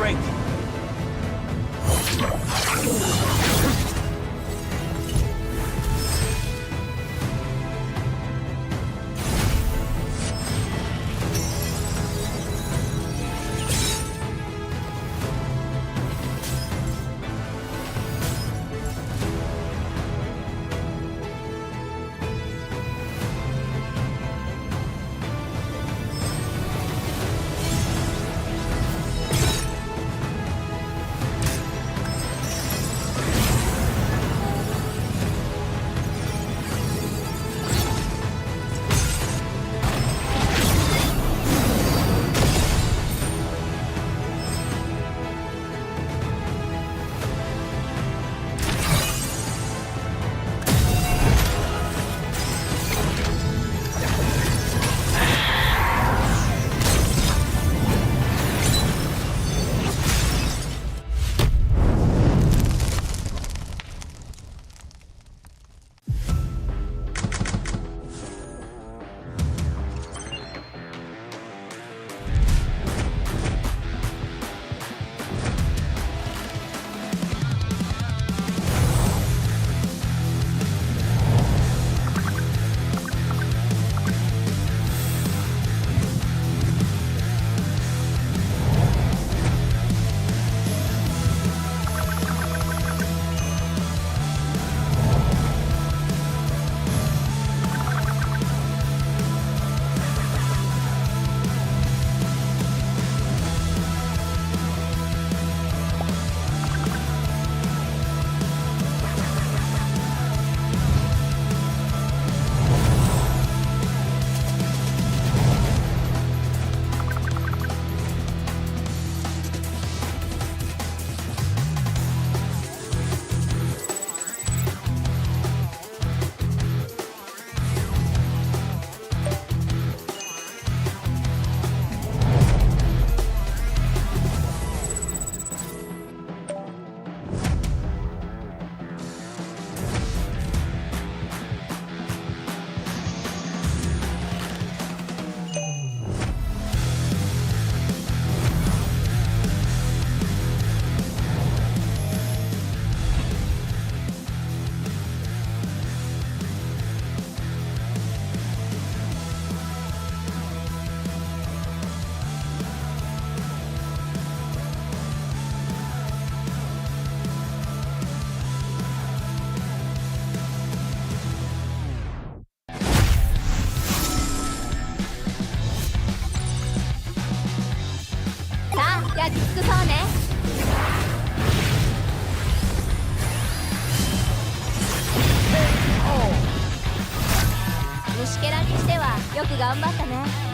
strength.虫けらにしてはよく頑張ったね。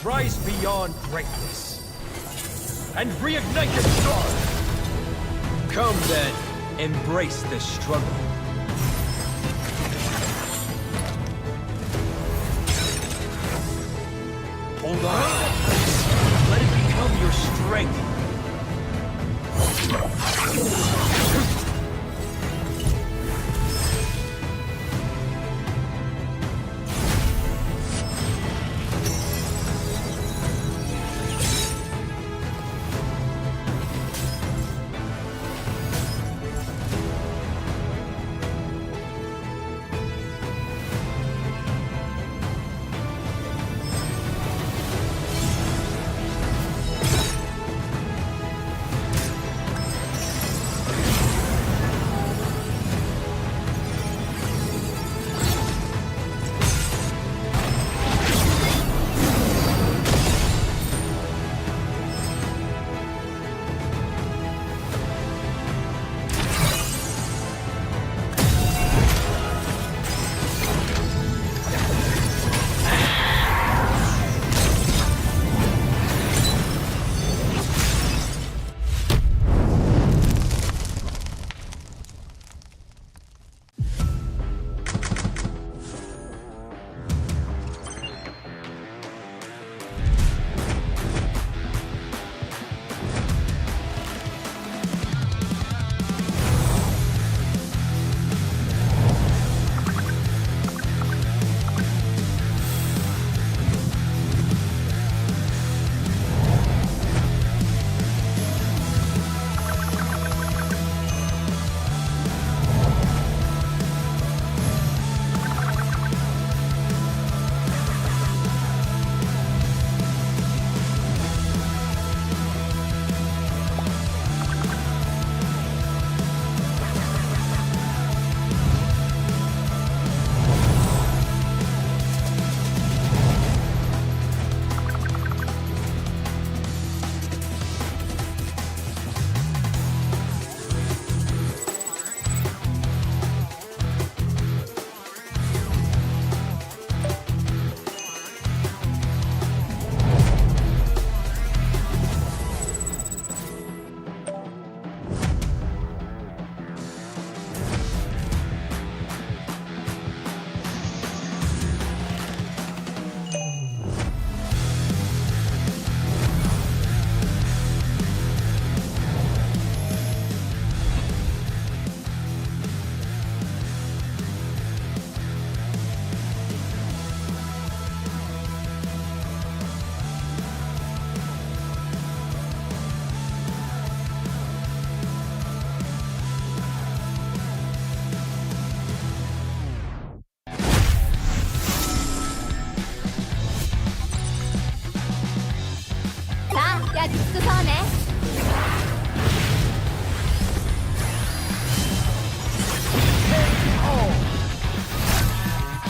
Rise beyond greatness and reignite the star. Come then, embrace the struggle. Hold on. Let it become your strength.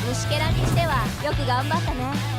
虫けらにしてはよく頑張ったね。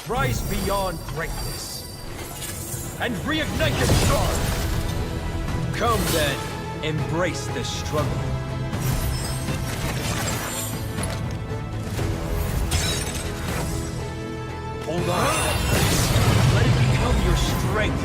Rise beyond greatness and reignite the star. Come then, embrace the struggle. Hold on. Let it become your strength.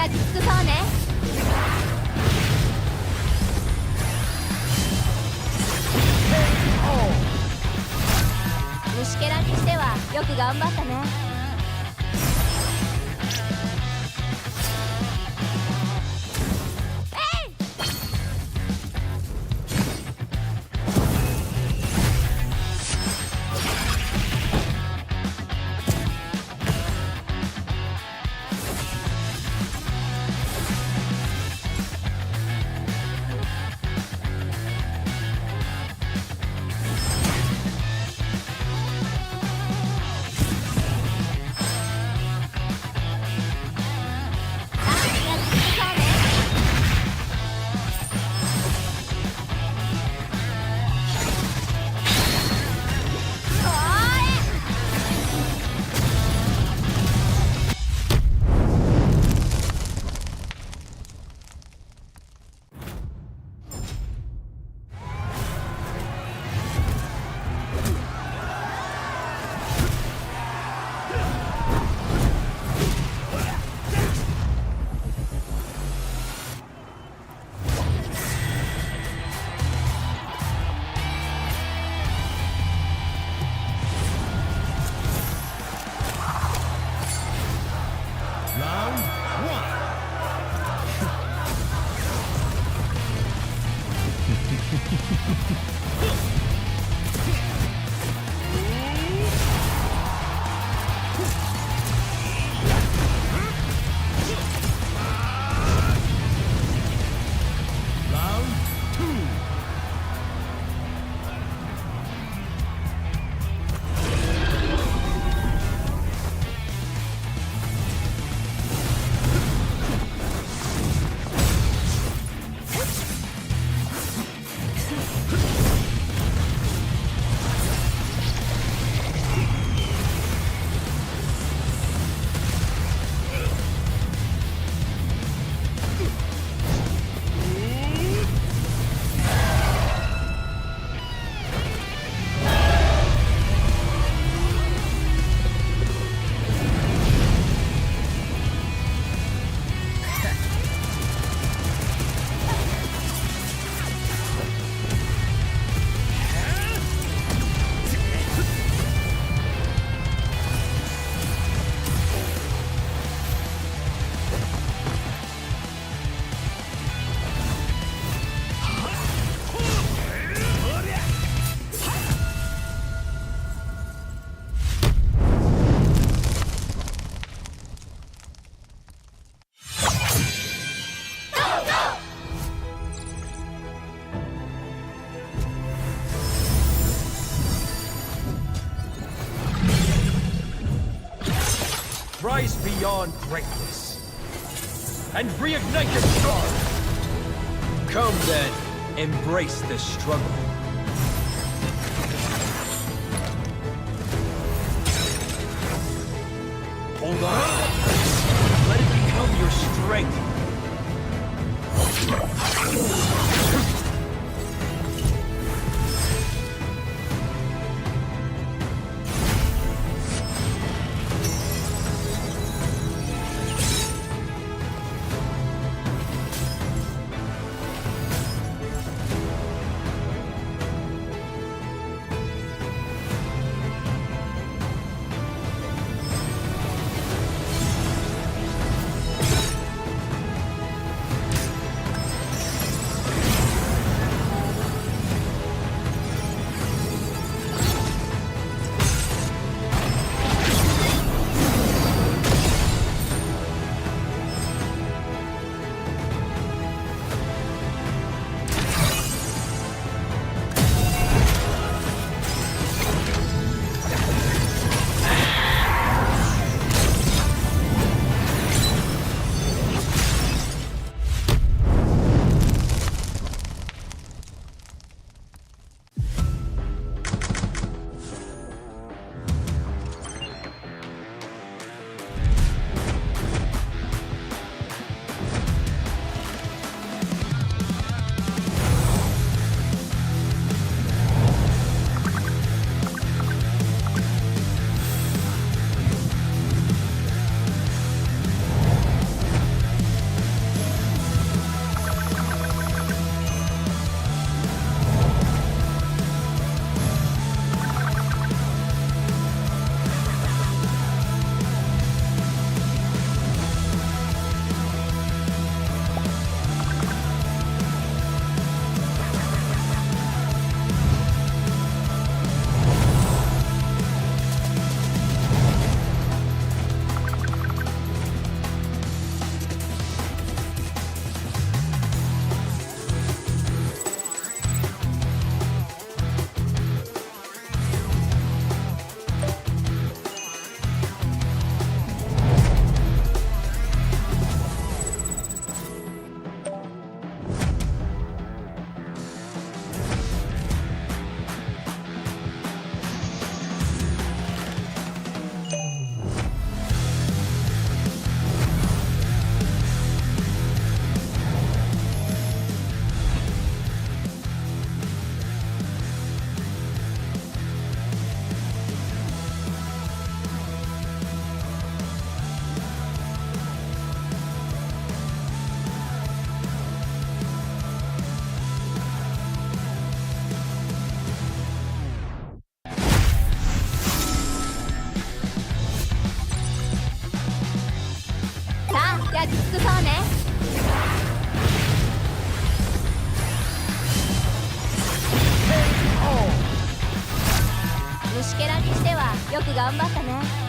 焼き尽くそうね。虫けらにしてはよく頑張ったね。rise beyond greatness and reignite your star. Come then, embrace the struggle. Hold on. Let it become your strength.焼き尽くそうね。虫けらにしてはよく頑張ったね。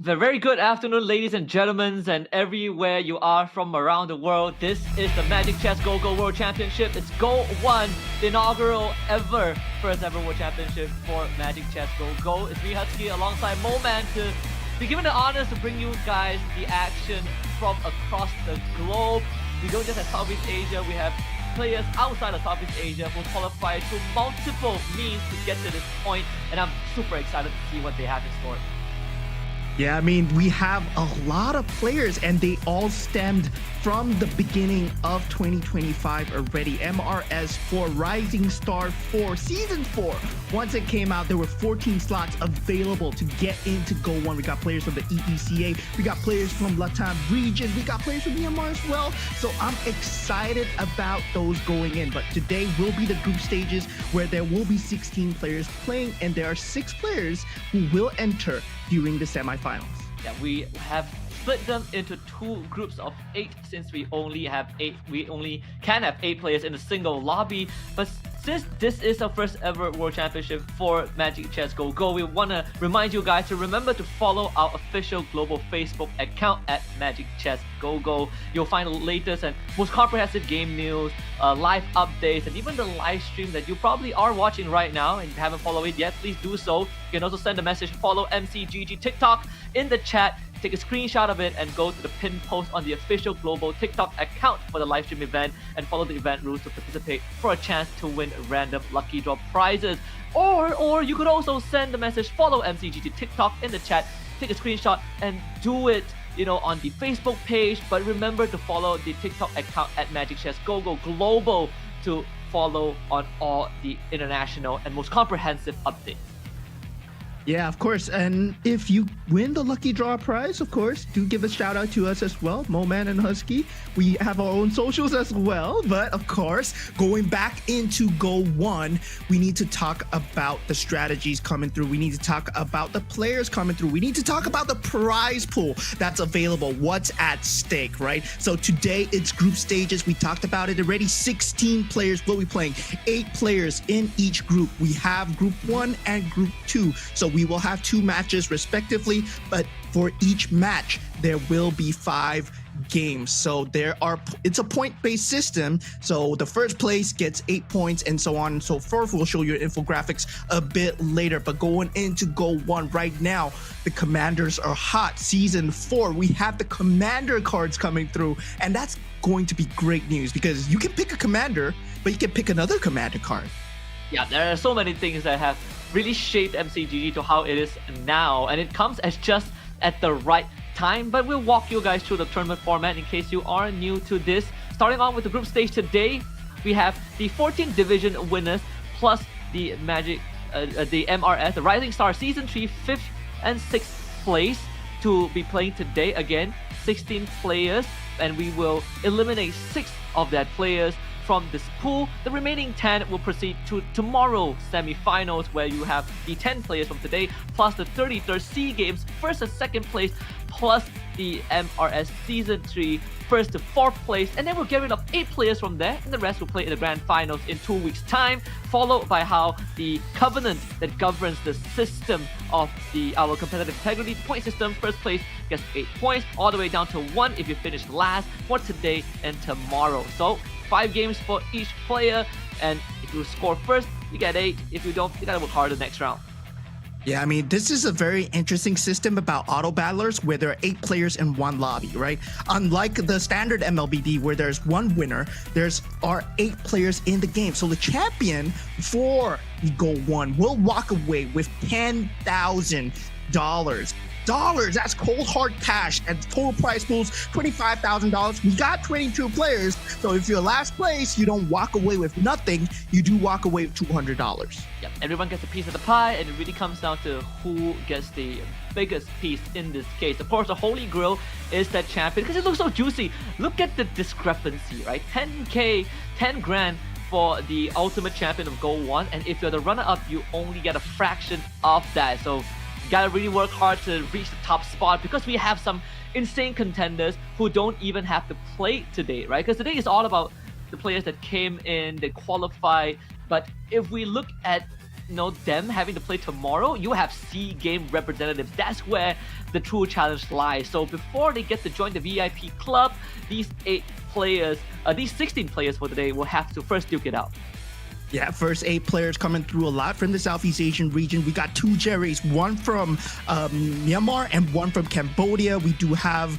Very good afternoon, ladies and gentlemen, and everywhere you are from around the world. This is the Magic Chess Go World Championship. It's GO1, the inaugural first ever World Championship for Magic Chess Go. It's me, Husky, alongside Moman to be given the honors to bring you guys the action from across the globe. We don't just have Southeast Asia, we have players outside of Southeast Asia who qualify through multiple means to get to this point, and I'm super excited to see what they have in store. Yeah, I mean, we have a lot of players and they all stemmed from the beginning of 2025 already. MRS 4, Rising Star 4, Season 4. Once it came out, there were 14 slots available to get into GO1. We got players from the EECA, we got players from Latam region, we got players from Myanmar as well. So I'm excited about those going in. But today will be the group stages where there will be 16 players playing, and there are 6 players who will enter during the semifinals. Yeah, we have split them into 2 groups of 8 since we only have 8. We only can have 8 players in a single lobby. But since this is our first ever World Championship for Magic Chess Go, we want to remind you guys to remember to follow our official global Facebook account at Magic Chess Go. You'll find the latest and most comprehensive game news, live updates, and even the live stream that you probably are watching right now. And if you haven't followed it yet, please do so. You can also send a message, follow MCGG TikTok in the chat, take a screenshot of it, and go to the pinned post on the official global TikTok account for the live stream event, and follow the event rules to participate for a chance to win random lucky draw prizes. Or you could also send the message, follow MCGG TikTok in the chat, take a screenshot, and do it on the Facebook page. But remember to follow the TikTok account at Magic Chess Go Global to follow on all the international and most comprehensive updates. Yeah, of course. And if you win the lucky draw prize, of course, do give a shout out to us as well, Moman and Husky. We have our own socials as well. But of course, going back into GO1, we need to talk about the strategies coming through. We need to talk about the players coming through. We need to talk about the prize pool that's available, what's at stake, right? So today it's group stages. We talked about it already. 16 players will be playing, 8 players in each group. We have group 1 and group 2. So we will have 2 matches respectively, but for each match, there will be 5 games. So it's a point-based system. So the first place gets 8 points and so on and so forth. We'll show you infographics a bit later, but going into GO1 right now, the commanders are hot. Season 4, we have the commander cards coming through, and that's going to be great news because you can pick a commander, but you can pick another commander card. Yeah, there are so many things that have really shaped MCGG to how it is now, and it comes as just at the right time. But we'll walk you guys through the tournament format in case you are new to this. Starting off with the group stage today, we have the 14 division winners plus the the MRS, the Rising Star Season 3 5th and 6th place to be playing today. Again, 16 players, and we will eliminate 6 of that players from this pool. The remaining 10 will proceed to tomorrow's semi-finals, where you have the 10 players from today plus the 33rd SEA Games 1st and 2nd place plus the MRS Season 3 1st to 4th place, and then we'll get rid of 8 players from there, and the rest will play in the grand finals in 2 weeks time, followed by how the covenant that governs the system of our competitive integrity point system. First place gets 8 points, all the way down to 1 if you finish last for today and tomorrow. So 5 games for each player, and if you score first, you get 8. If you don't, you gotta work harder next round. Yeah, I mean, this is a very interesting system about auto battlers where there are 8 players in one lobby, right? Unlike the standard MLBD where there's 1 winner, are 8 players in the game. So the champion for GO1 will walk away with $10,000. That's cold hard cash, and total prize pool's $25,000. We got 22 players, so if you're last place, you don't walk away with nothing. You do walk away with $200. Yep, everyone gets a piece of the pie, and it really comes down to who gets the biggest piece in this case. Of course, the Holy Grail is that champion because it looks so juicy. Look at the discrepancy, right? 10K, 10 grand for the ultimate champion of GO1, and if you're the runner-up, you only get a fraction of that. So gotta really work hard to reach the top spot, because we have some insane contenders who don't even have to play today, right? Because today is all about the players that came in, they qualified. But if we look at them having to play tomorrow, you have C game representatives. That's where the true challenge lies. So before they get to join the VIP club, these 16 players for today will have to first duke it out. Yeah, first 8 players coming through a lot from the Southeast Asian region. We got 2 Jerrys, one from Myanmar and one from Cambodia. We do have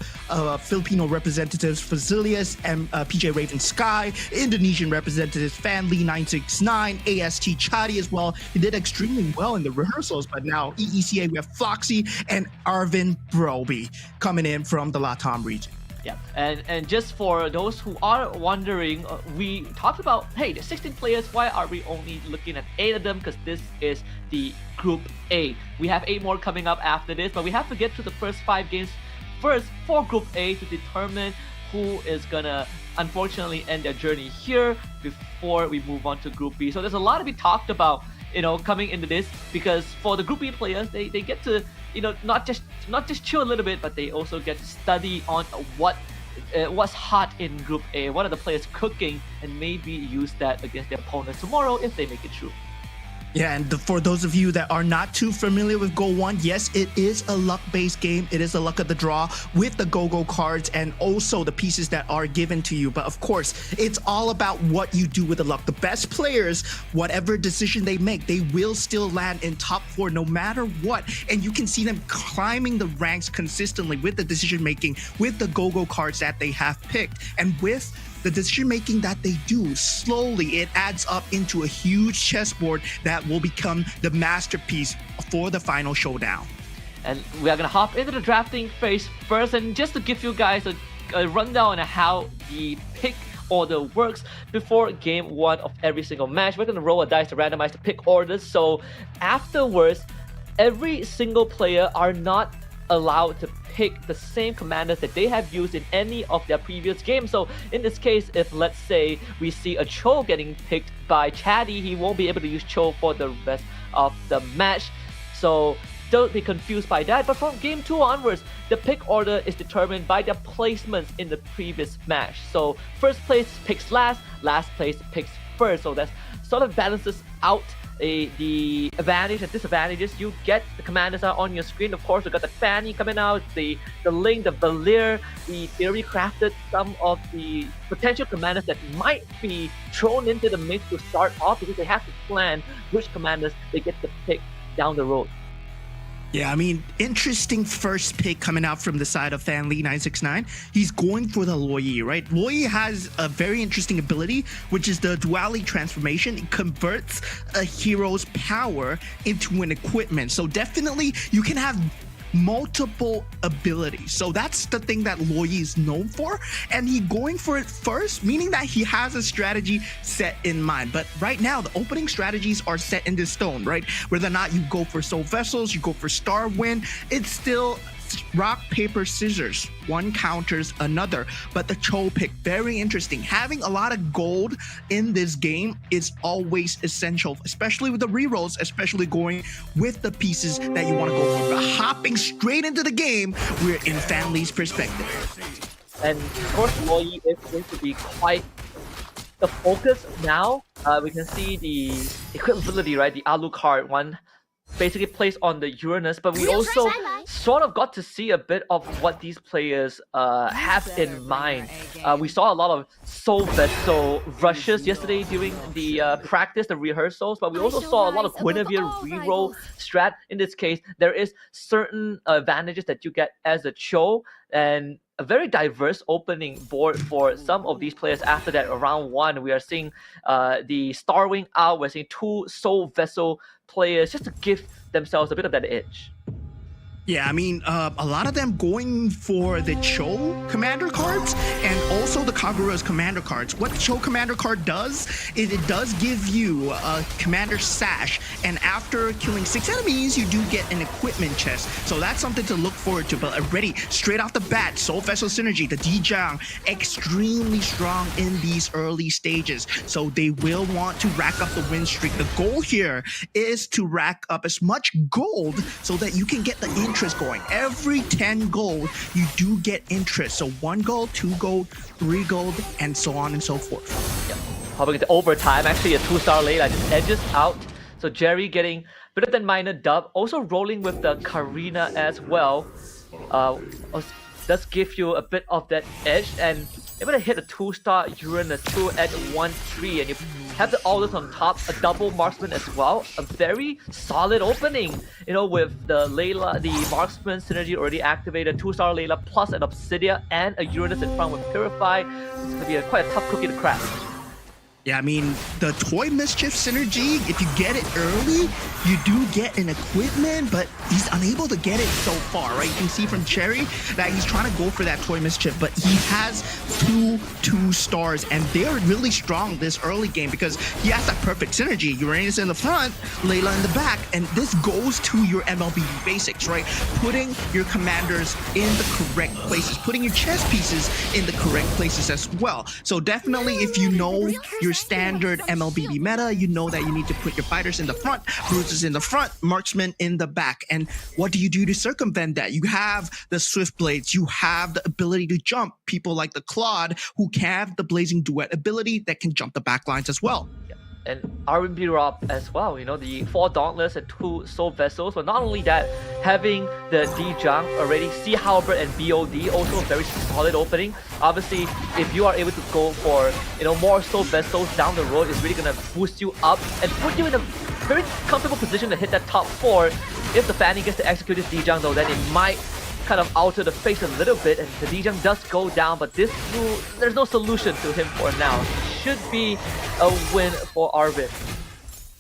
Filipino representatives Fazilius and PJ Raven Sky, Indonesian representatives Fanli 969, AST Chadi as well. He did extremely well in the rehearsals, but now EECA, we have Floxy and Arvin Broby coming in from the Latam region. Yeah, and just for those who are wondering, we talked about, hey, there's 16 players, why are we only looking at 8 of them? Because this is the Group A. We have 8 more coming up after this, but we have to get to the first 5 games first for Group A to determine who is gonna unfortunately end their journey here before we move on to Group B. So there's a lot to be talked about, coming into this, because for the Group B players, they get to not just chill a little bit, but they also get to study on what's hot in Group A, what are the players cooking, and maybe use that against their opponents tomorrow if they make it through. Yeah, and for those of you that are not too familiar with GO1, yes, it is a luck-based game. It is a luck of the draw with the go-go cards and also the pieces that are given to you. But of course, it's all about what you do with the luck. The best players, whatever decision they make, they will still land in top 4 no matter what. And you can see them climbing the ranks consistently with the decision-making, with the go-go cards that they have picked. And with the decision making that they do, slowly it adds up into a huge chessboard that will become the masterpiece for the final showdown. And we are gonna hop into the drafting phase first, and just to give you guys a rundown on how the pick order works before game 1 of every single match, we're gonna roll a dice to randomize the pick orders. So afterwards, every single player are not allowed to pick the same commanders that they have used in any of their previous games. So in this case, if let's say we see a Cho getting picked by Chaddy, he won't be able to use Cho for the rest of the match. So don't be confused by that. But from game 2 onwards, the pick order is determined by their placements in the previous match. So first place picks last place picks first. So that sort of balances out the advantage and disadvantages. You get the commanders are on your screen. Of course, we got the Fanny coming out, the Ling, the Valir. We theory crafted some of the potential commanders that might be thrown into the mix to start off, because they have to plan which commanders they get to pick down the road. Yeah, I mean, interesting first pick coming out from the side of Fanli 969. He's going for the Luoyi, right? Luoyi has a very interesting ability, which is the duality transformation. It converts a hero's power into an equipment. So definitely you can have multiple abilities. So that's the thing that Luoyi is known for, and he's going for it first, meaning that he has a strategy set in mind. But right now, the opening strategies are set into stone, right? Whether or not you go for Soul Vessels, you go for Star Wind, it's still rock, paper, scissors. One counters another. But the Cho pick, very interesting. Having a lot of gold in this game is always essential, especially with the rerolls, especially going with the pieces that you want to go for. But hopping straight into the game, we're in Fanli's perspective. And of course, Luoyi is going to be quite the focus now. We can see the equipability, right? The Alucard one basically placed on the Uranus, but we also sort of got to see a bit of what these players have in mind. We saw a lot of Soul Vessel rushes yesterday during the practice, the rehearsals, but we also saw a lot of Guinevere reroll strat. In this case, there is certain advantages that you get as a Cho, and a very diverse opening board for some of these players. After that, round 1, we are seeing the Starwing out. We're seeing 2 Soul Vessel players just to give themselves a bit of that edge. Yeah, I mean, a lot of them going for the Cho commander cards and also the Kagura's commander cards. What the Cho commander card does is it does give you a commander sash, and after killing 6 enemies, you do get an equipment chest. So that's something to look forward to. But already, straight off the bat, Soul Vessel Synergy, the Dijang, extremely strong in these early stages. So they will want to rack up the win streak. The goal here is to rack up as much gold so that you can get the interest going. Every 10 gold, you do get interest. So 1 gold, 2 gold, 3 gold, and so on and so forth. Yep. Hopping into overtime, actually a 2-star lane that just edges out So Jerry getting better than minor dub, also rolling with the Karina as well. Does give you a bit of that edge, and able to hit a 2-star Uranus too at 1-3, and you have the Aldous on top, a double marksman as well. A very solid opening, with the Layla, the marksman synergy already activated, 2-star Layla plus an Obsidia and a Uranus in front with Purify. It's gonna be quite a tough cookie to crack. Yeah, I mean, the Toy Mischief synergy, if you get it early, you do get an equipment, but he's unable to get it so far, right? You can see from Cherry that he's trying to go for that Toy Mischief, but he has two stars, and they're really strong this early game because he has that perfect synergy. Uranus in the front, Layla in the back, and this goes to your MLB basics, right? Putting your commanders in the correct places, putting your chess pieces in the correct places as well. So definitely, if you know your standard MLBB meta, you know that you need to put your fighters in the front, bruisers in the front, marksmen in the back. And what do you do to circumvent that? You have the Swift Blades, you have the ability to jump, people like the Claude who have the Blazing Duet ability that can jump the back lines as well. And R&B Rob as well, the 4 Dauntless and 2 Soul Vessels. But not only that, having the D-Jung already, Sea Halberd and BOD, also a very solid opening. Obviously, if you are able to go for more Soul Vessels down the road, it's really going to boost you up and put you in a very comfortable position to hit that top 4. If the Fanny gets to execute this D-Jung though, then it might kind of alter the face a little bit, and the D-Jung does go down, but there's no solution to him for now. Should be a win for Arvid.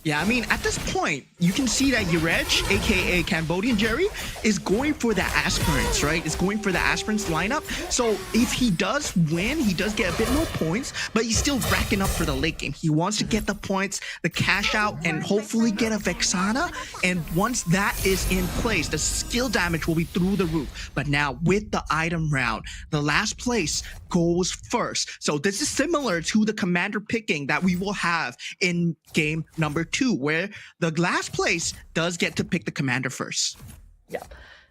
Yeah, I mean, at this point, you can see that Yurej, aka Cambodian Jerry, is going for the aspirants, right? Is going for the aspirants lineup. So if he does win, he does get a bit more points, but he's still racking up for the late game. He wants to get the points, the cash out, and hopefully get a Vexana. And once that is in place, the skill damage will be through the roof. But now with the item round, the last place goes first. So this is similar to the commander picking that we will have in game number 2, where the last place does get to pick the commander first. Yeah,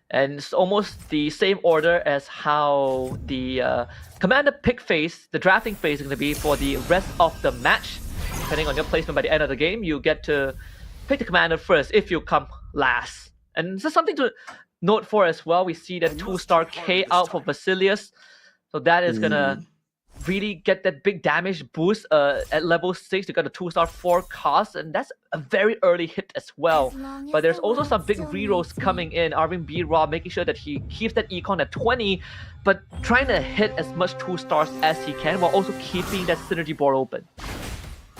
and it's almost the same order as how the commander pick phase, the drafting phase, is going to be for the rest of the match. Depending on your placement by the end of the game, you get to pick the commander first if you come last. And this is something to note for as well. We see that 2-star K out for Basilius. So that is going to really get that big damage boost at level 6. You got a 2-star 4 cost, and that's a very early hit as well. But there's also some big rerolls coming in. Arvin B. Raw making sure that he keeps that econ at 20, but trying to hit as much 2-stars as he can while also keeping that synergy board open.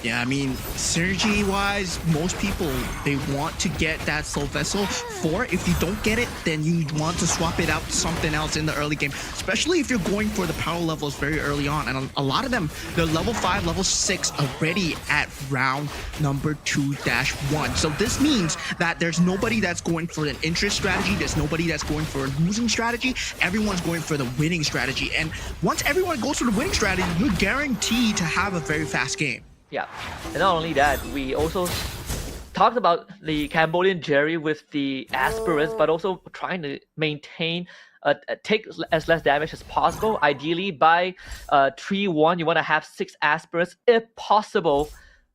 Yeah, I mean, synergy-wise, most people, they want to get that Soul Vessel 4. If you don't get it, then you want to swap it out to something else in the early game, especially if you're going for the power levels very early on. And a lot of them, they're level 5, level 6 already at round number 2-1. So this means that there's nobody that's going for an interest strategy. There's nobody that's going for a losing strategy. Everyone's going for the winning strategy. And once everyone goes for the winning strategy, you're guaranteed to have a very fast game. Yeah, and not only that, we also talked about the Cambodian Jerry with the aspirants, but also trying to maintain, take as less damage as possible. Ideally, by 3-1, you want to have 6 aspirants if possible,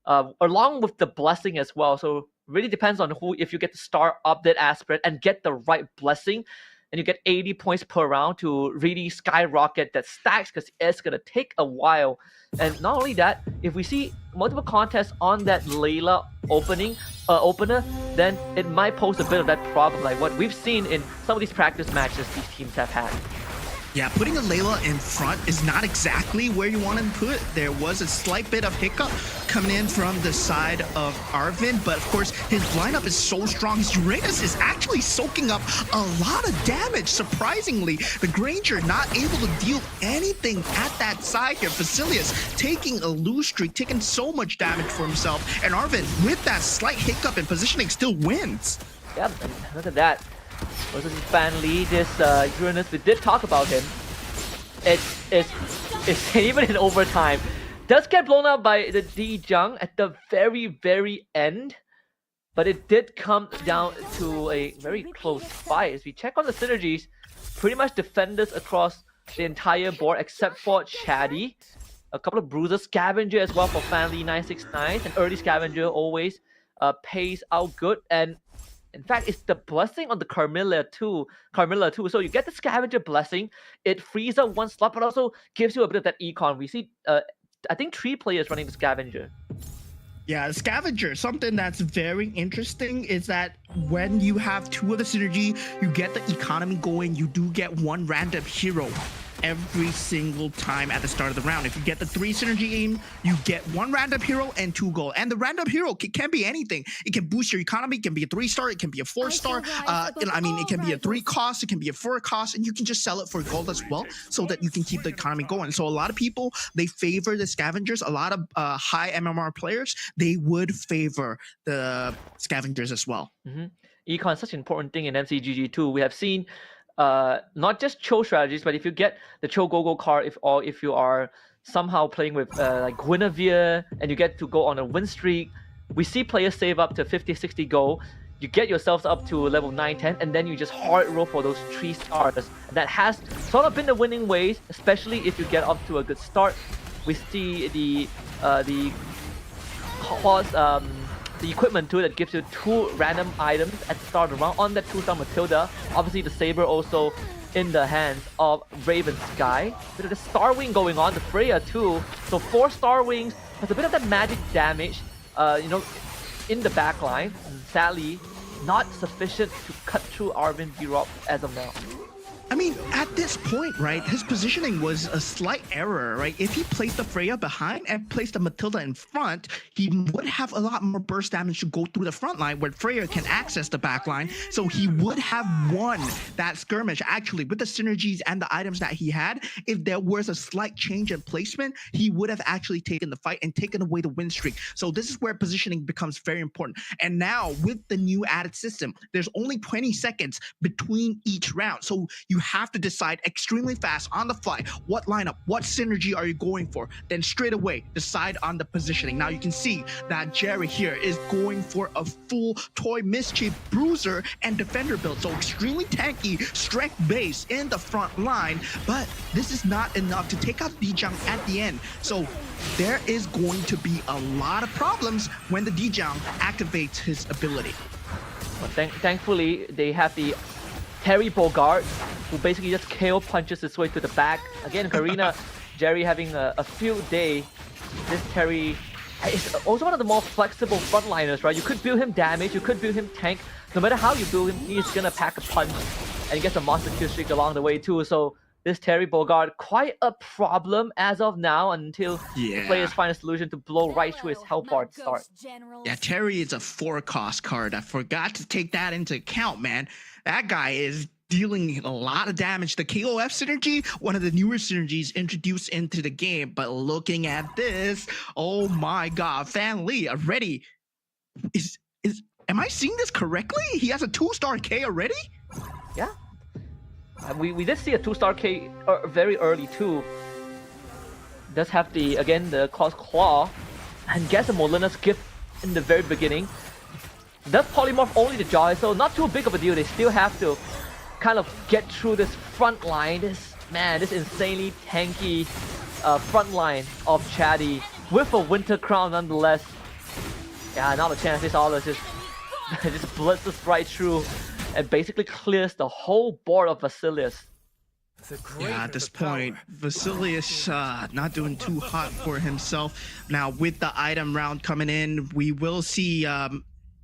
along with the blessing as well. So really depends on if you get to start up that aspirant and get the right blessing, and you get 80 points per round to really skyrocket that stacks, because it's going to take a while. And not only that, if we see multiple contests on that Layla opener, then it might pose a bit of that problem, like what we've seen in some of these practice matches these teams have had. Yeah, putting a Layla in front is not exactly where you want to put. There was a slight bit of hiccup coming in from the side of Arvin, but of course his lineup is so strong. His Uranus is actually soaking up a lot of damage. Surprisingly, the Granger not able to deal anything at that side here. Basilius taking a lose streak, taking so much damage for himself, and Arvin with that slight hiccup in positioning still wins. Yep, and look at that. Versus Fan Lee, this Uranus, we did talk about him. It's even in overtime. Does get blown up by the D-Jung at the very, very end. But it did come down to a very close fight. As we check on the synergies, pretty much defenders across the entire board except for Chatty. A couple of bruisers, Scavenger as well for Fan Lee 969, an early Scavenger always pays out good. And in fact, it's the blessing on the Carmilla too. So you get the Scavenger blessing. It frees up one slot, but also gives you a bit of that econ. We see, I think 3 players running the Scavenger. Yeah, Scavenger, something that's very interesting is that when you have 2 of the synergy, you get the economy going, you do get 1 random hero every single time at the start of the round. If you get the 3 synergy aim, you get 1 random hero and 2 gold. And the random hero can be anything. It can boost your economy, it can be a 3-star, it can be a 4-star. It can be a 3 cost, it can be a 4 cost, and you can just sell it for gold as well so that you can keep the economy going. So a lot of people, they favor the scavengers. A lot of high MMR players, they would favor the scavengers as well. Econ is such an important thing in MCGG too. We have seen not just Cho strategies, but if you get the Cho Go card, if you are somehow playing with like Guinevere and you get to go on a win streak, we see players save up to 50-60 gold. You get yourselves up to level 9-10, and then you just hard roll for those 3 stars. That has sort of been the winning ways, especially if you get up to a good start. We see the equipment too that gives you 2 random items at the start of the round on that 2-star Matilda. Obviously the Saber also in the hands of Raven Sky. Bit of the Star Wing going on, the Freya too. So 4 Star Wings has a bit of that magic damage, in the back line. Sadly, not sufficient to cut through Arvin V-Rob as of now. I mean, at this point, right, his positioning was a slight error, right? If he placed the Freya behind and placed the Matilda in front, he would have a lot more burst damage to go through the front line where Freya can access the back line. So he would have won that skirmish. Actually, with the synergies and the items that he had, if there was a slight change in placement, he would have actually taken the fight and taken away the win streak. So this is where positioning becomes very important. And now with the new added system, there's only 20 seconds between each round. So you have to decide extremely fast on the fly what lineup, what synergy are you going for, then straight away decide on the positioning. Now you can see that Jerry here is going for a full Toy Mischief Bruiser and Defender build, so extremely tanky strength base in the front line, but this is not enough to take out Dijang at the end. So there is going to be a lot of problems when the Dijang activates his ability. Well, thankfully they have the Terry Bogart, who basically just KO punches his way to the back. Again, Karina, Jerry having a field day. This Terry is also one of the more flexible frontliners, right? You could build him damage, you could build him tank. No matter how you build him, he's gonna pack a punch and he gets a monster kill streak along the way too. So this Terry Bogart, quite a problem as of now until the players find a solution to blow right through his health bar at the start. Yeah, Terry is a 4-cost card. I forgot to take that into account, man. That guy is dealing a lot of damage. The KOF synergy, one of the newer synergies introduced into the game, but looking at this, oh my god, Fan Lee already am I seeing this correctly? He has a 2-star K already? Yeah. We did see a 2-star K very early too. Does have the Claw's Claw and gets a Molina's gift in the very beginning. Does polymorph only the Jaw, so not too big of a deal. They still have to kind of get through this front line. This insanely tanky front line of Chatty with a Winter Crown nonetheless. Yeah, now the chance is all just blitzes right through and basically clears the whole board of Vasilius. Yeah, at this point, Vasilius not doing too hot for himself. Now, with the item round coming in, we will see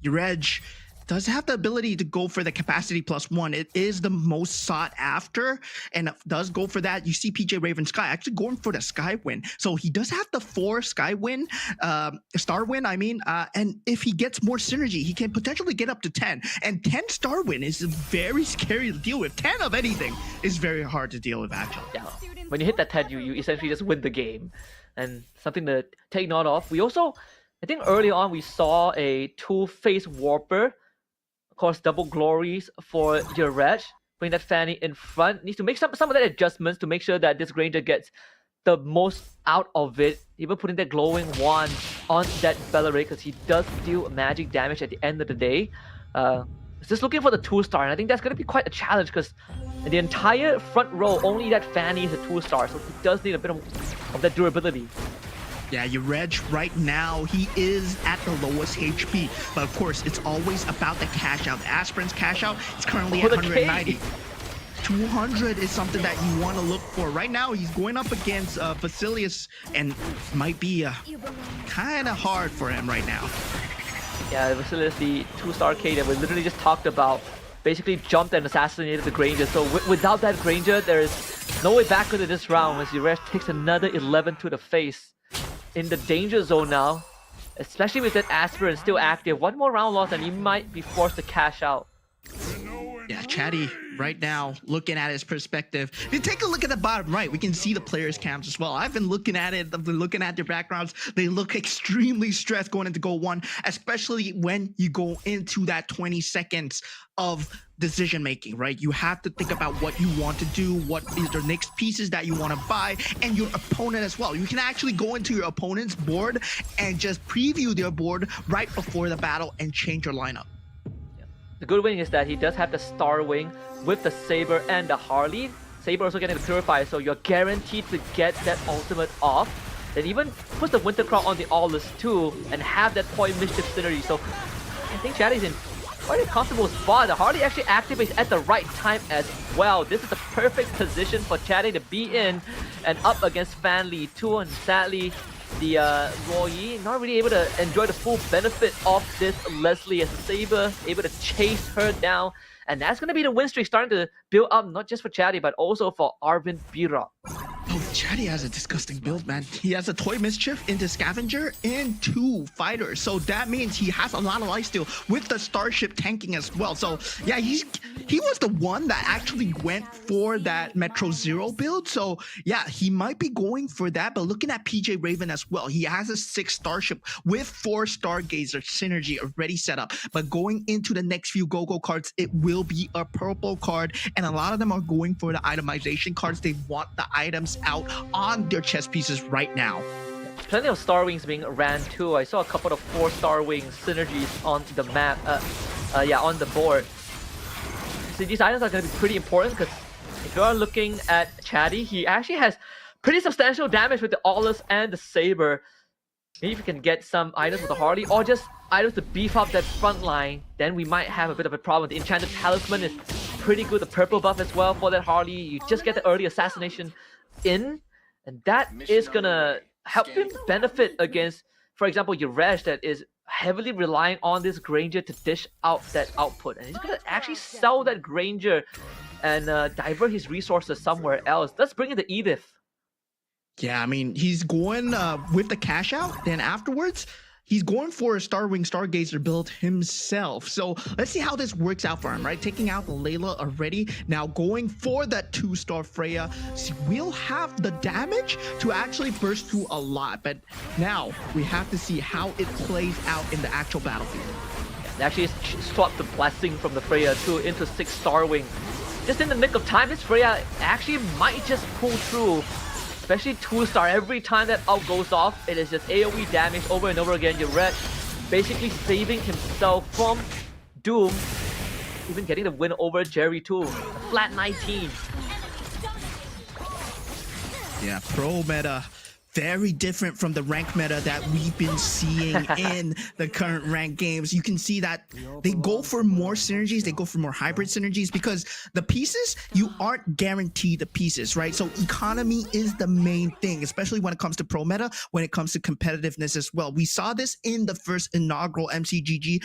Ureg does have the ability to go for the capacity +1. It is the most sought after, and it does go for that. You see PJ Raven Sky actually going for the Sky Win. So he does have the 4 Sky Win, Star Win, and if he gets more synergy, he can potentially get up to 10. And 10 Star Win is very scary to deal with. 10 of anything is very hard to deal with, actually. Yeah, when you hit that 10, you essentially just win the game. And something to take note of. We also, I think early on, we saw a 2-face Warper. Of course, double glories for Ureg. Bring that Fanny in front. Needs to make some of that adjustments to make sure that this Granger gets the most out of it. Even putting that glowing wand on that Bellaray because he does deal magic damage at the end of the day. Just looking for the 2-star, and I think that's going to be quite a challenge because the entire front row, only that Fanny is a 2-star, so he does need a bit of that durability. Yeah, your Reg right now, he is at the lowest HP. But of course, it's always about the cash out. The Aspirin's cash out is currently at 190. 200 is something that you want to look for. Right now, he's going up against Vasilius and might be kind of hard for him right now. Yeah, Vasilius, the 2-star K that we literally just talked about, basically jumped and assassinated the Granger. So without that Granger, there is no way back into this round as Yuresh takes another 11 to the face. In the danger zone now, especially with that Aspirin still active. One more round loss and he might be forced to cash out. Yeah, Chatty right now, looking at his perspective. If you take a look at the bottom right, we can see the players' cams as well. I've been looking at it. I've been looking at their backgrounds. They look extremely stressed going into GO1, especially when you go into that 20 seconds of decision making, right? You have to think about what you want to do, what is the next pieces that you want to buy, and your opponent as well. You can actually go into your opponent's board and just preview their board right before the battle and change your lineup. The good wing is that he does have the Star Wing with the Saber and the Harley. Saber also getting the Purify, so you're guaranteed to get that ultimate off. Then even puts the Winter Crown on the Aulus too, and have that Point Mischief synergy. So I think Chatty's in quite a comfortable spot. The Harley actually activates at the right time as well. This is the perfect position for Chatty to be in and up against Fan Li too. And sadly, the Roy not really able to enjoy the full benefit of this Leslie as Saber able to chase her down, and that's going to be the win streak starting to build up not just for Chatty but also for Arvind Bira. Oh, Chatty has a disgusting build, man. He has a Toy Mischief into Scavenger and 2 Fighters, so that means he has a lot of lifesteal with the Starship tanking as well. So yeah, he was the one that actually went for that Metro Zero build. So yeah, he might be going for that. But looking at PJ Raven as well, he has a 6 Starship with 4 Stargazer synergy already set up. But going into the next few Go-Go cards, it will be a purple card, and a lot of them are going for the itemization cards. They want the items out on their chess pieces right now. Plenty of Star Wings being ran too. I saw a couple of 4 Star Wings synergies on the map, on the board. So these items are going to be pretty important because if you are looking at Chatty, he actually has pretty substantial damage with the Aulus and the Saber. Maybe if you can get some items with the Harley or just items to beef up that front line, then we might have a bit of a problem. The Enchanted Talisman is pretty good. The purple buff as well for that Harley. You just get the early assassination in, and that is gonna help him benefit against, for example, Yuresh that is heavily relying on this Granger to dish out that output, and he's gonna actually sell that Granger and divert his resources somewhere else. Let's bring in the Edith. Yeah, I mean, he's going with the cash out, then afterwards he's going for a Starwing Stargazer build himself. So let's see how this works out for him, right? Taking out the Layla already. Now going for that 2-star Freya. See, we'll have the damage to actually burst through a lot. But now we have to see how it plays out in the actual battlefield. They actually swapped the Blessing from the Freya too into 6 Starwing. Just in the nick of time, this Freya actually might just pull through. Especially 2-star, every time that ult goes off, it is just AoE damage over and over again. Yuresh basically saving himself from doom, even getting the win over Jerry too. Flat 19. Yeah, pro meta. Very different from the rank meta that we've been seeing in the current ranked games. You can see that they go for more synergies, they go for more hybrid synergies, because the pieces, you aren't guaranteed the pieces, right? So economy is the main thing, especially when it comes to pro meta, when it comes to competitiveness as well. We saw this in the first inaugural MCGG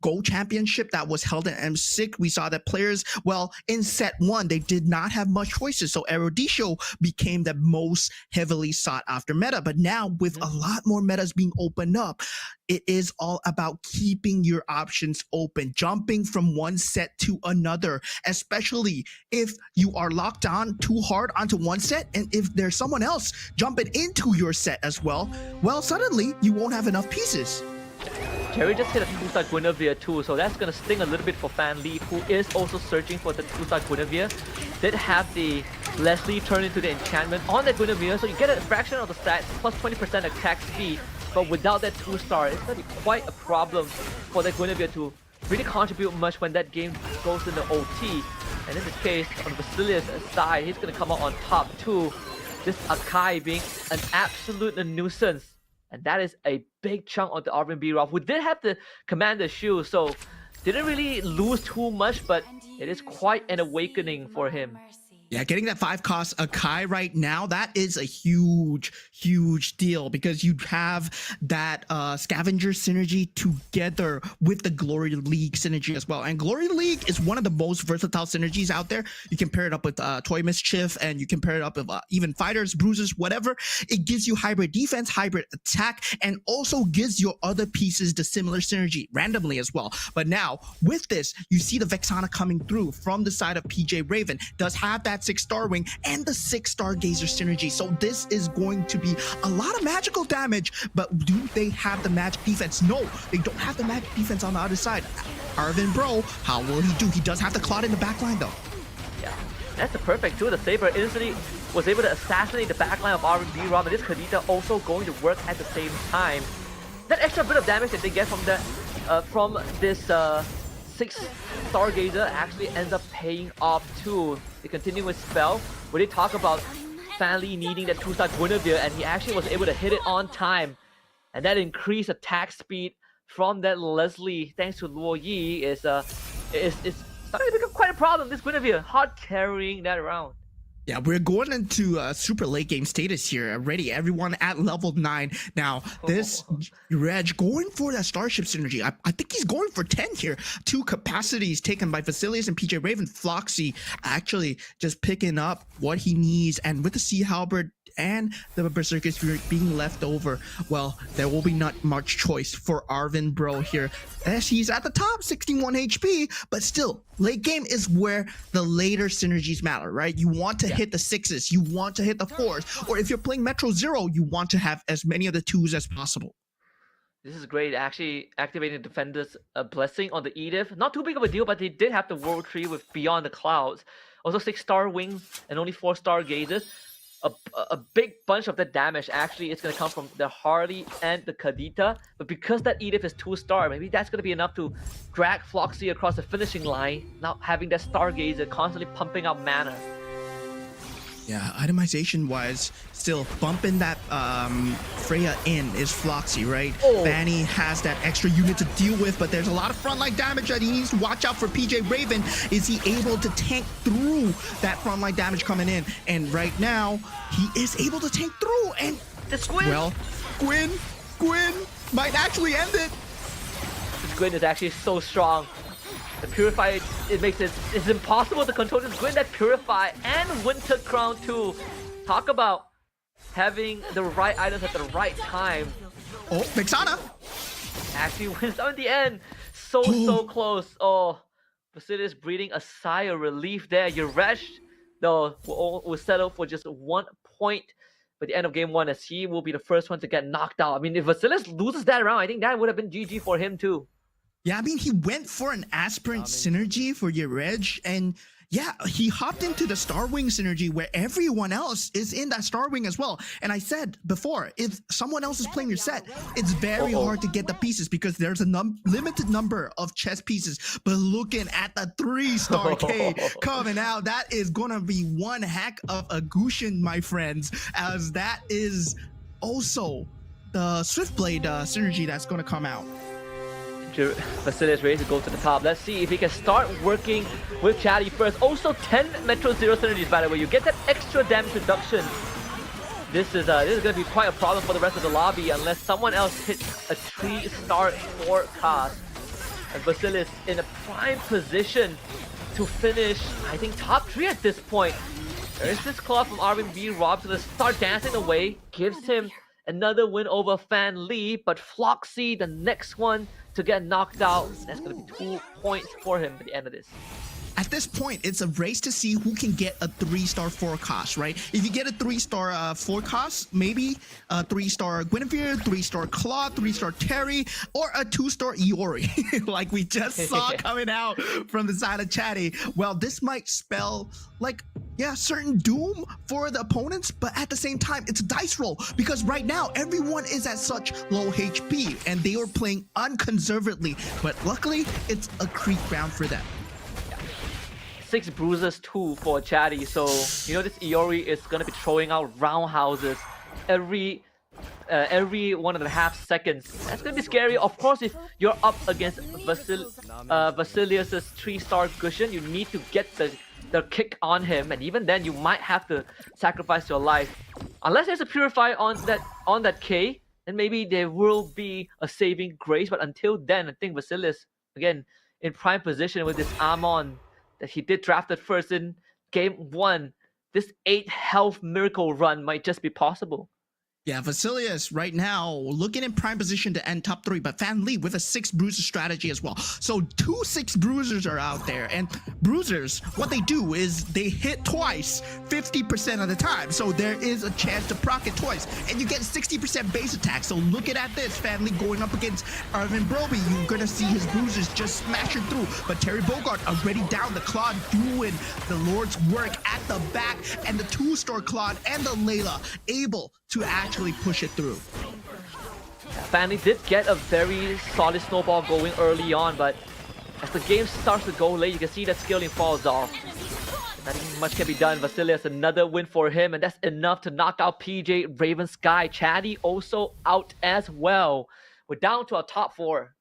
Go Championship that was held in M6. We saw that players, well, in set 1, they did not have much choices. So Eruditio became the most heavily sought after meta. But now with a lot more metas being opened up, it is all about keeping your options open, jumping from one set to another, especially if you are locked on too hard onto one set, and if there's someone else jumping into your set as well, well, suddenly you won't have enough pieces. Jerry just hit a 2-star Guinevere too, so that's going to sting a little bit for Fan Li, who is also searching for the 2-star Guinevere. Did have the Leslie turn into the enchantment on the Guinevere, so you get a fraction of the stats, plus 20% attack speed. But without that 2-star, it's going to be quite a problem for the Guinevere to really contribute much when that game goes into OT. And in this case, on Vasilius' side, he's going to come out on top too. Just Akai being an absolute nuisance. And that is a big chunk of the Arvin B. Rob, who did have the Commander Shield, so didn't really lose too much, but it is quite an awakening for him. Yeah, getting that 5 cost Akai right now, that is a huge deal because you have that scavenger synergy together with the Glory League synergy as well. And Glory League is one of the most versatile synergies out there. You can pair it up with Toy Mischief, and you can pair it up with even Fighters, Bruisers, whatever. It gives you hybrid defense, hybrid attack, and also gives your other pieces the similar synergy randomly as well. But now, with this, you see the Vexana coming through from the side of PJ Raven. Does have that 6-star wing and the 6-star Gazer synergy. So this is going to be a lot of magical damage, but do they have the magic defense? No, they don't have the magic defense on the other side. Arvin Bro, how will he do? He does have the Clot in the backline though. Yeah, that's the perfect too. The Saber instantly was able to assassinate the backline of Arvin B. Rob, and this Kadita also going to work at the same time. That extra bit of damage that they get from this 6-star Gazer actually ends up paying off too. The continuous spell, where they talk about Fan Li needing that 2-star Guinevere, and he actually was able to hit it on time. And that increased attack speed from that Leslie, thanks to Luo Yi, is starting to become quite a problem. This Guinevere hard carrying that around. Yeah, we're going into super late game status here already. Everyone at level 9. Now, this Reg going for that Starship synergy. I think he's going for 10 here. 2 capacities taken by Vasilius and PJ Raven. Floxy actually just picking up what he needs. And with the Sea Halberd and the Berserker Spirit being left over, well, there will be not much choice for Arvin Bro here, as he's at the top, 61 HP, but still, late game is where the later synergies matter, right? You want to hit the 6s, you want to hit the 4s, or if you're playing Metro Zero, you want to have as many of the 2s as possible. This is great, actually activating the Defender's Blessing on the Edith. Not too big of a deal, but they did have the World Tree with Beyond the Clouds. Also 6-star wings and only 4-star gazes. A big bunch of the damage actually is going to come from the Harley and the Kadita, but because that Edith is 2-star, maybe that's going to be enough to drag Floxy across the finishing line, not having that Stargazer constantly pumping out mana. Yeah, itemization wise, still bumping that Freya in is Floxy, right? Fanny has that extra unit to deal with, but there's a lot of frontline damage that he needs to watch out for. PJ Raven, is he able to tank through that frontline damage coming in? And right now, he is able to tank through, and well, Gwyn might actually end it. This Gwyn is actually so strong. The Purify, it's impossible to control this Gwyn. That Purify and Winter Crown too. Talk about having the right items at the right time. Oh, Vexana actually wins out in the end. So close. Oh, Vasilius breathing a sigh of relief there. Yuresh, though, will settle for just 1 point by the end of game 1, as he will be the first one to get knocked out. I mean, if Vasilius loses that round, I think that would have been GG for him too. Yeah, I mean, he went for an Aspirant synergy for Yurej, and yeah, he hopped into the Starwing synergy where everyone else is in that Starwing as well. And I said before, if someone else is playing your set, it's very hard to get the pieces because there's a limited number of chess pieces. But looking at the 3-star K coming out, that is gonna be one heck of a Gushin, my friends, as that is also the Swiftblade synergy that's gonna come out. Vasilius ready to go to the top. Let's see if he can start working with Chatty first. Also 10 Metro Zero synergies, by the way. You get that extra damage reduction. This is going to be quite a problem for the rest of the lobby unless someone else hits a 3-star forecast. And Vasilius in a prime position to finish, I think, top 3 at this point. There is this claw from Arvin B. Rob to start dancing away. Gives him another win over Fan Li, but Floxy, the next one to get knocked out. That's going to be 2 points for him at the end of this. At this point, it's a race to see who can get a 3-star forecast, right? If you get a 3-star forecast, maybe a 3-star Guinevere, 3-star Claw, 3-star Terry, or a 2-star Iori, like we just saw coming out from the side of Chatty. Well, this might spell like, yeah, certain doom for the opponents, but at the same time, it's a dice roll because right now everyone is at such low HP and they are playing unconservedly. But luckily, it's a creep round for them. 6 bruises too for Chatty. So you know this Iori is gonna be throwing out roundhouses every 1.5 seconds. That's gonna be scary. Of course, if you're up against Vasilius's 3-star Gushin, you need to get the kick on him, and even then you might have to sacrifice your life. Unless there's a purify on that K, then maybe there will be a saving grace. But until then, I think Vasilius again in prime position with this Amon that he did draft it first in game 1. This 8 health miracle run might just be possible. Yeah, Vasilius right now looking in prime position to end top 3, but Fan Lee with a 6 bruiser strategy as well. So 2 6 bruisers are out there, and bruisers, what they do is they hit twice 50% of the time. So there is a chance to proc it twice, and you get 60% base attack. So looking at this, Fan Lee going up against Arvin Broby, you're gonna see his bruisers just smashing through. But Terry Bogart already down, the Claude doing the Lord's work at the back, and the 2-star Claude and the Layla able to actually push it through. Fan Lee did get a very solid snowball going early on, but as the game starts to go late, you can see that scaling falls off. Nothing much can be done. Vasilius, another win for him, and that's enough to knock out PJ, Raven Sky. Chatty also out as well. We're down to our top 4.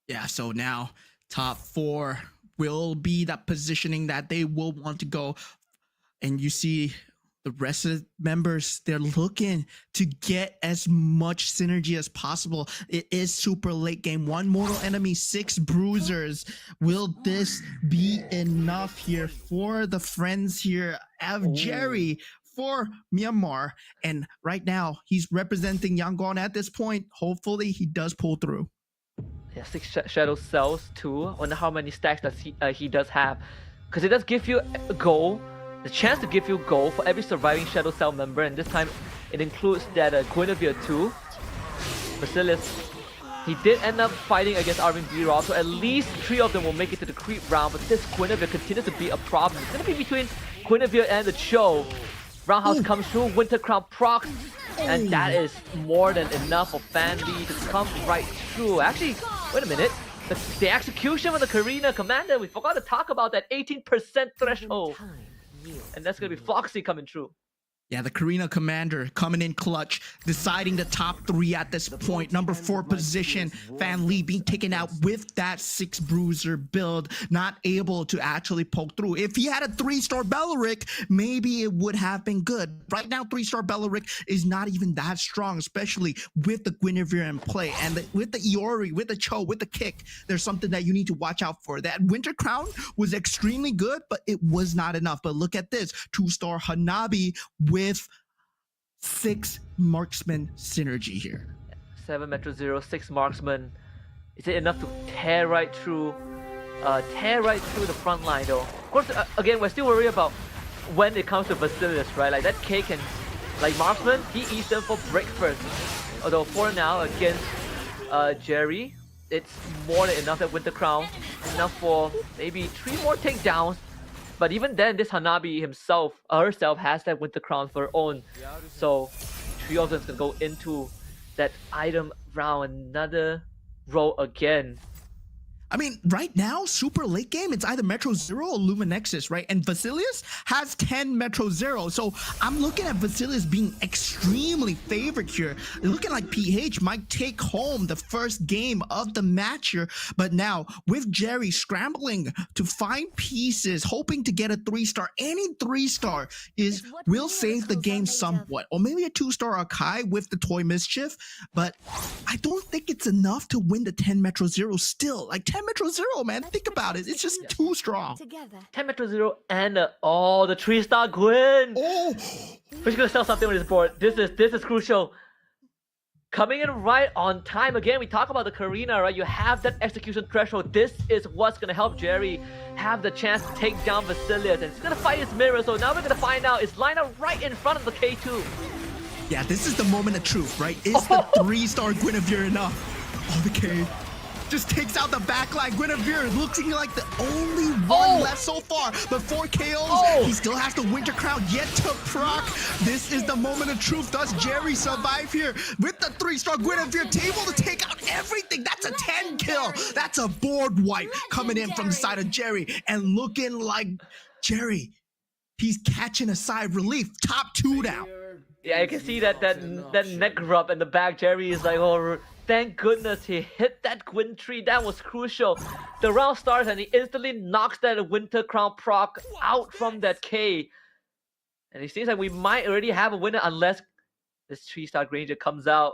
Yeah, so now top 4 will be that positioning that they will want to go. And you see the rest of the members, they're looking to get as much synergy as possible. It is super late game. 1 mortal enemy, 6 bruisers. Will this be enough here for the friends here of Jerry for Myanmar? And right now, he's representing Yangon at this point. Hopefully, he does pull through. Yeah, 6 shadow cells too. I wonder how many stacks does he does have, because it does give you a goal. The chance to give you gold for every surviving Shadow Cell member, and this time it includes that Guinevere too. Vasilius, he did end up fighting against Arvin B-Rob, so at least 3 of them will make it to the creep round, but this Guinevere continues to be a problem. It's going to be between Guinevere and the Cho. Roundhouse comes through, Winter Crown procs, and that is more than enough for Fan Lee to come right through. Actually, wait a minute. The execution of the Karina Commander, we forgot to talk about that 18% threshold. And that's going to be Foxy coming through. Yeah, the Karina Commander coming in clutch, deciding the top 3 at this point. Number 4 position, Fan Lee being taken out with that 6 bruiser build, not able to actually poke through. If he had a 3-star Bellaric, maybe it would have been good. Right now, 3-star Bellaric is not even that strong, especially with the Guinevere in play. And with the Iori, with the Cho, with the kick, there's something that you need to watch out for. That Winter Crown was extremely good, but it was not enough. But look at this, 2-star Hanabi with 6 marksman synergy here. 7 Metro Zero, 6 marksman. Is it enough to tear right through the front line though? Of course, again, we're still worried about when it comes to Vasilius, right? Like that K can, like marksman, he eats them for break first. Although for now against Jerry, it's more than enough. That Winter Crown, enough for maybe 3 more takedowns. But even then, this Hanabi herself has that Winter Crown for her own. So 3 of them can go into that item round, another row again. I mean, right now, super late game, it's either Metro Zero or Luminexus, right? And Vasilius has 10 Metro Zero. So I'm looking at Vasilius being extremely favored here. Looking like PH might take home the first game of the match here. But now, with Jerry scrambling to find pieces, hoping to get a 3-star, any 3-star will save the game somewhat. Or maybe a 2-star Akai with the Toy Mischief. But I don't think it's enough to win the 10 Metro Zero still. Like 10 Metro Zero, man. Think about it. It's just too strong. 10 Metro Zero and the 3-star Gwyn. Oh, We're just gonna sell something on this board. This is crucial. Coming in right on time again. We talk about the Karina, right? You have that execution threshold. This is what's gonna help Jerry have the chance to take down Vasilius, and he's gonna fight his mirror. So now we're gonna find out. It's lined up right in front of the K2. yeah. This is the moment of truth, right? Is the 3-star Guinevere enough? Oh, the K. just takes out the backline. Guinevere looking like the only one left so far. But 4 KOs, he still has the Winter Crown yet to proc. This is the moment of truth. Does Jerry survive here? With the 3-star Guinevere, able to take out everything. That's a 10 kill. That's a board wipe coming in from the side of Jerry. And looking like Jerry, he's catching a sigh of relief. Top 2 down. Yeah, you can see that neck rub in the back. Jerry is like, oh, thank goodness he hit that Gwyn tree. That was crucial. The round starts and he instantly knocks that Winter Crown proc out from that K. And it seems like we might already have a winner unless this 3-star Granger comes out.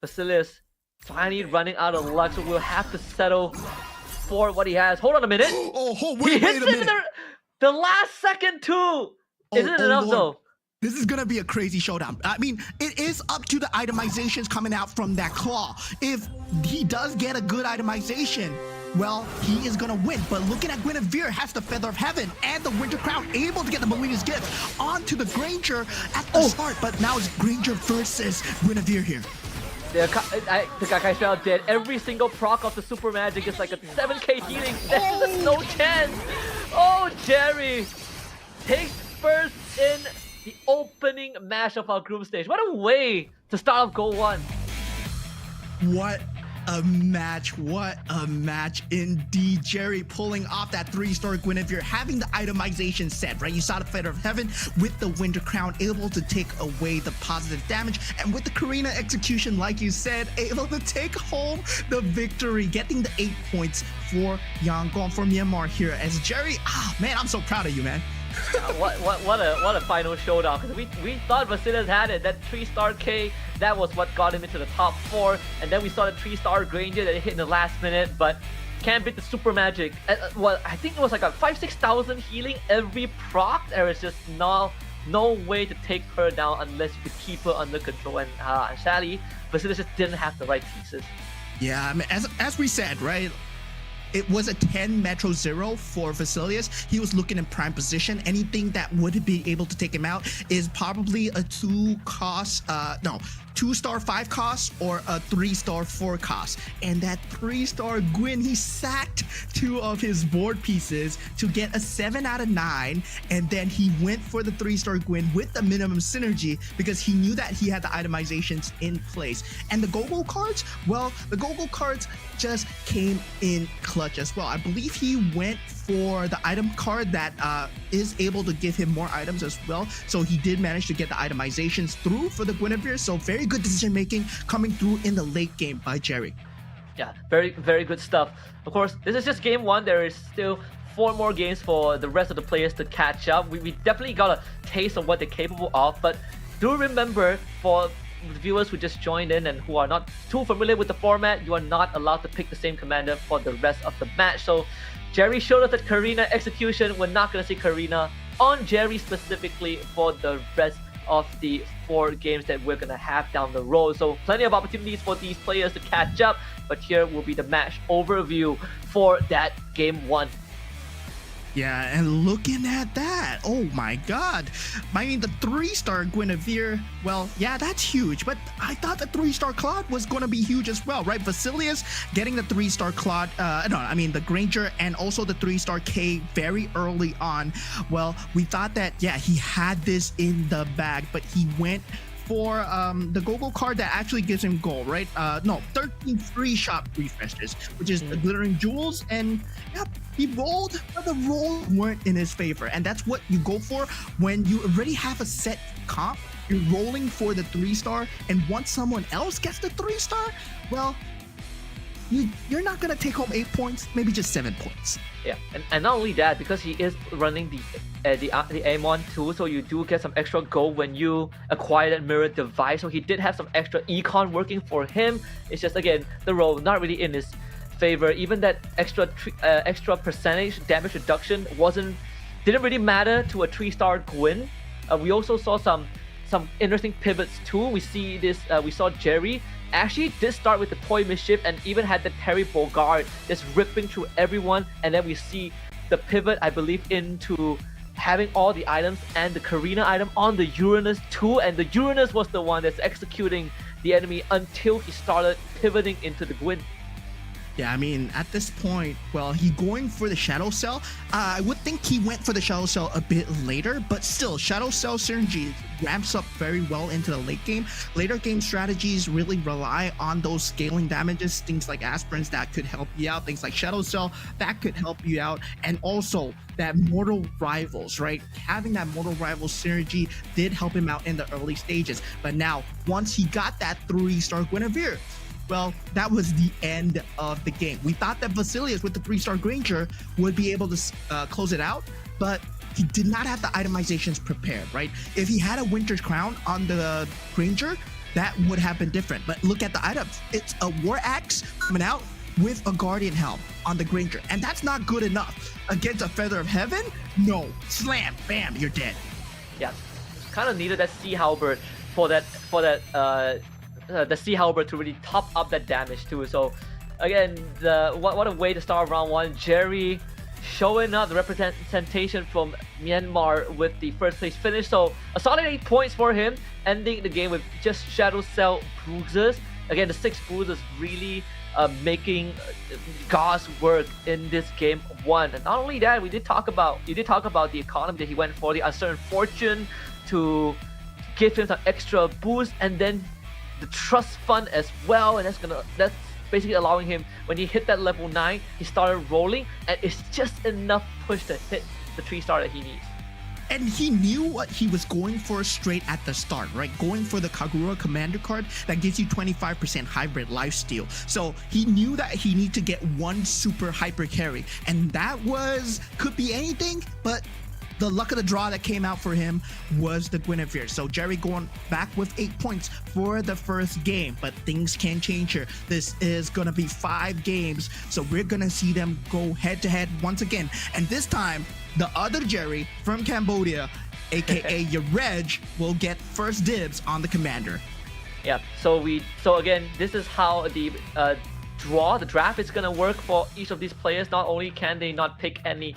Basilius finally running out of luck, so we'll have to settle for what he has. Hold on a minute. Wait a minute. The last second too. Isn't enough though? This is gonna be a crazy showdown. I mean, it is up to the itemizations coming out from that claw. If he does get a good itemization, well, he is gonna win. But looking at Guinevere, has the Feather of Heaven and the Winter Crown, able to get the Melina's Gift onto the Granger at the start. But now it's Granger versus Guinevere here. The Kakai fell dead. Every single proc of the Super Magic is like a 7k healing. There's no chance. Oh, Jerry takes first in the opening match of our group stage. What a way to start off GO1. What a match. What a match indeed. Jerry pulling off that 3-star Guinevere, having the itemization set, right? You saw the Feather of Heaven with the Winter Crown, able to take away the positive damage. And with the Karina execution, like you said, able to take home the victory, getting the 8 points for Yangon from Myanmar here. As Jerry, man, I'm so proud of you, man. What a final showdown, because we thought Basilius had it. That 3-star K, that was what got him into the top 4, and then we saw the 3-star Granger that hit in the last minute, but can't beat the Super Magic. Well, I think it was like a 5,000-6,000 healing every proc. There is just no way to take her down unless you could keep her under control, and sadly Basilius just didn't have the right pieces. Yeah, I mean, as we said, right, it was a 10 Metro 0 for Vasilius. He was looking in prime position. Anything that would be able to take him out is probably a 2-star 5 cost or a 3-star 4 cost. And that 3-star Gwyn, he sacked 2 of his board pieces to get a 7 out of 9. And then he went for the 3-star Gwyn with the minimum synergy because he knew that he had the itemizations in place. And the GoGo cards, well, the GoGo cards just came in clutch as well. I believe he went for the item card that is able to give him more items as well. So he did manage to get the itemizations through for the Guinevere. So very good decision making coming through in the late game by Jerry. Yeah, very, very good stuff. Of course, this is just game 1. There is still 4 more games for the rest of the players to catch up. We definitely got a taste of what they're capable of, but do remember, for the viewers who just joined in and who are not too familiar with the format, you are not allowed to pick the same commander for the rest of the match. So Jerry showed us that Karina execution. We're not going to see Karina on Jerry specifically for the rest of the 4 games that we're going to have down the road. So plenty of opportunities for these players to catch up, but here will be the match overview for that game 1. Yeah, and looking at that, oh my god. I mean, the 3-star Guinevere, well, yeah, that's huge, but I thought the 3-star Claude was going to be huge as well, right? Vasilius getting the 3-star Claude, the Granger and also the 3-star K very early on. Well, we thought that, yeah, he had this in the bag, but he went for the GoGo card that actually gives him gold, right? 13 free shop refreshes, which is the Glittering Jewels, and yeah, he rolled, but the rolls weren't in his favor, and that's what you go for when you already have a set comp. You're rolling for the 3-star, and once someone else gets the 3-star, well, you're not gonna take home 8 points, maybe just 7 points. Yeah, and not only that, because he is running the Amon too, so you do get some extra gold when you acquire that mirror device. So he did have some extra econ working for him. It's just, again, the roll not really in his favor. Even that extra percentage damage reduction didn't really matter to a 3-star Gwyn. We also saw some interesting pivots too. We saw Jerry actually did start with the Toy Mischief and even had the Terry Bogard just ripping through everyone, and then we see the pivot, I believe, into having all the items and the Karina item on the Uranus too, and the Uranus was the one that's executing the enemy until he started pivoting into the Gwyn. Yeah, I mean, at this point, well, he going for the Shadow Cell. I would think he went for the Shadow Cell a bit later, but still, Shadow Cell synergy ramps up very well into the late game. Later game strategies really rely on those scaling damages, things like aspirins that could help you out, things like Shadow Cell that could help you out, and also that Mortal Rivals, right? Having that Mortal Rivals synergy did help him out in the early stages. But now, once he got that 3-star Guinevere, well, that was the end of the game. We thought that Vasilius with the 3-star Granger would be able to close it out, but he did not have the itemizations prepared, right? If he had a Winter's Crown on the Granger, that would have been different. But look at the items. It's a War Axe coming out with a Guardian Helm on the Granger, and that's not good enough. Against a Feather of Heaven? No. Slam, bam, you're dead. Yeah, kind of needed that Sea Halberd for the Sea Halberd to really top up that damage too. So again, what a way to start round one. Jerry showing up the representation from Myanmar with the first place finish. So a solid 8 points for him, ending the game with just Shadow Cell bruises. Again, the 6 bruises really making God's work in this game one. And not only that, you did talk about the economy that he went for, the Uncertain Fortune to give him some extra boost, and then the trust fund as well, and that's basically allowing him, when he hit that level 9, he started rolling, and it's just enough push to hit the 3-star that he needs. And he knew what he was going for straight at the start, right? Going for the Kagura Commander card that gives you 25% hybrid lifesteal. So he knew that he needed to get one super hyper carry, and that could be anything, but the luck of the draw that came out for him was the Guinevere. So Jerry going back with 8 points for the first game, but things can change here. This is gonna be 5 games, so we're gonna see them go head to head once again. And this time, the other Jerry from Cambodia, aka Yareg, will get first dibs on the commander. Yeah. So again, this is how the draft is gonna work for each of these players. Not only can they not pick any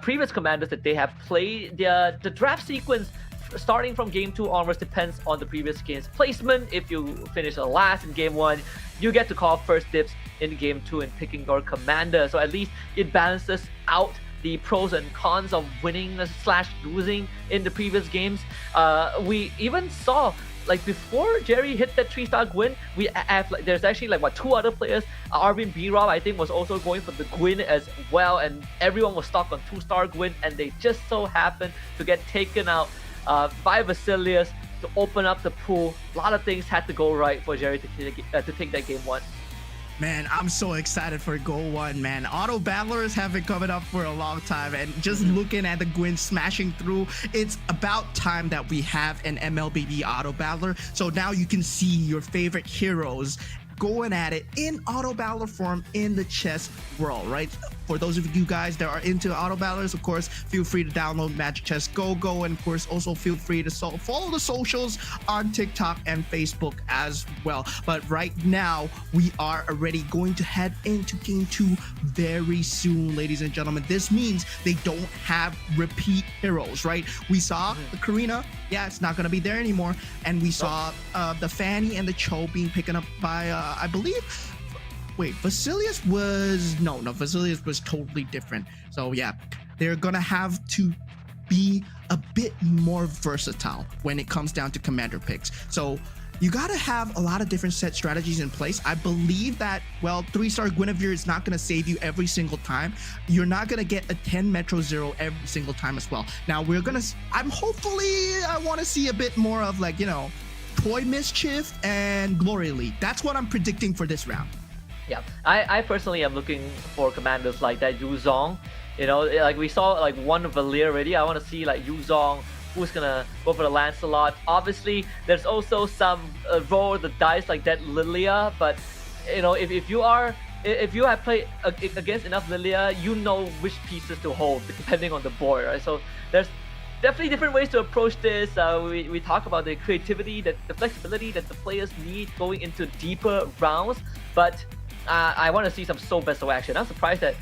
previous commanders that they have played, the draft sequence starting from game 2 onwards depends on the previous game's placement. If you finish last in game 1, you get to call first dibs in game 2 in picking your commander. So at least it balances out the pros and cons of winning / losing in the previous games. We even saw, like, before Jerry hit that 3-star Gwyn, we have there's actually 2 other players. Arvin B-Rob, I think, was also going for the Gwyn as well, and everyone was stuck on 2-star Gwyn, and they just so happened to get taken out by Vasilius to open up the pool. A lot of things had to go right for Jerry to take that game 1. Man, I'm so excited for GO1, man. Auto battlers have been coming up for a long time, and just looking at the Gwyn smashing through, it's about time that we have an MLBB auto battler. So now you can see your favorite heroes going at it in auto battler form in the chess world, right? For those of you guys that are into auto battlers, of course, feel free to download Magic Chess Go, and of course also feel free to follow the socials on TikTok and Facebook as well. But right now we are already going to head into game 2 very soon, ladies and gentlemen. This means they don't have repeat heroes, right? We saw the Karina, yeah, it's not going to be there anymore, and we saw the Fanny and the Cho being picked up by I believe, wait, Vasilius was, no, Vasilius was totally different. So yeah, they're gonna have to be a bit more versatile when it comes down to commander picks. So you gotta have a lot of different set strategies in place. I believe that, well, 3-star Guinevere is not gonna save you every single time. You're not gonna get a 10 Metro Zero every single time as well. Now I wanna see a bit more of, like, you know, Toy Mischief and Glory Elite. That's what I'm predicting for this round. Yeah, I personally am looking for commanders like that. Yu Zong, you know, like we saw like one Valir already. I want to see like Yu Zong, who's gonna go for the Lancelot. Obviously, there's also some roll the dice like that Lilia. But you know, if you have played against enough Lilia, you know which pieces to hold depending on the board, right? So there's definitely different ways to approach this. We talk about the creativity, the flexibility that the players need going into deeper rounds, but I want to see some Soul Vessel action. I'm surprised that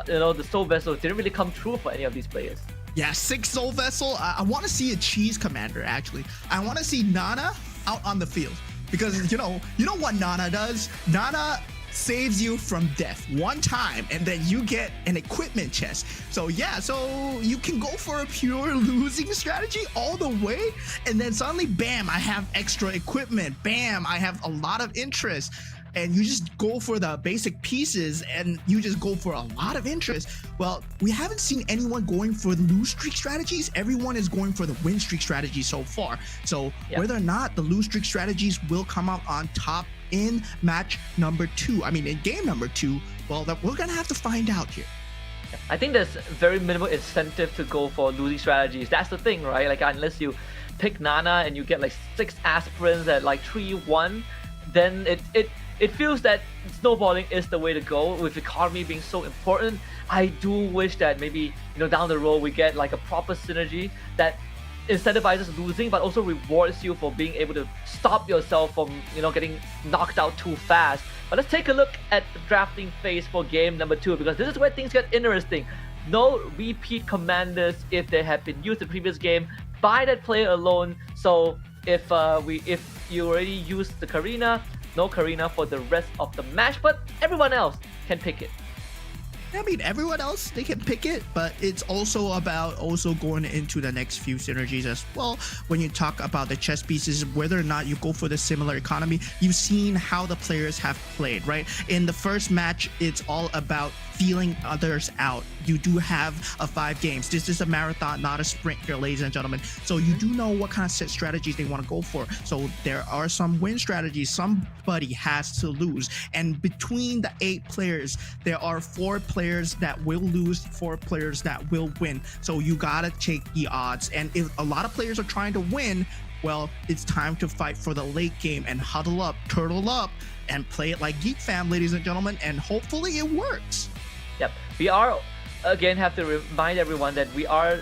the Soul Vessel didn't really come true for any of these players. Yeah, 6 Soul Vessel. I want to see a cheese commander, actually. I want to see Nana out on the field, because you know what Nana does? Nana saves you from death one time, and then you get an equipment chest. So yeah, so you can go for a pure losing strategy all the way, and then suddenly, bam, I have extra equipment. Bam, I have a lot of interest. And you just go for the basic pieces and you just go for a lot of interest. Well, we haven't seen anyone going for the lose streak strategies. Everyone is going for the win streak strategy so far. So whether or not the lose streak strategies will come out on top in match number 2, I mean in game number 2, well, that we're gonna have to find out here. I think there's very minimal incentive to go for losing strategies. That's the thing, right? Like unless you pick Nana and you get like 6 aspirants at like 3-1, then it feels that snowballing is the way to go. With economy being so important, I do wish that maybe down the road we get like a proper synergy that incentivizes losing but also rewards you for being able to stop yourself from getting knocked out too fast. But let's take a look at the drafting phase for game number 2, because this is where things get interesting. No repeat commanders if they have been used in the previous game by that player alone. So if you already used the Karina, no Karina for the rest of the match, but everyone else can pick it. I mean, everyone else, they can pick it, but it's also about going into the next few synergies as well. When you talk about the chess pieces, whether or not you go for the similar economy, you've seen how the players have played, right? In the first match, it's all about feeling others out. You do have 5 games. This is a marathon, not a sprint here, ladies and gentlemen. So you do know what kind of set strategies they want to go for. So there are some win strategies. Somebody has to lose. And between the 8 players, there are 4 players that will lose, 4 players that will win. So you gotta take the odds. And if a lot of players are trying to win, well, it's time to fight for the late game and huddle up, turtle up, and play it like Geek Fam, ladies and gentlemen, and hopefully it works. Yep, we are, again, have to remind everyone that we are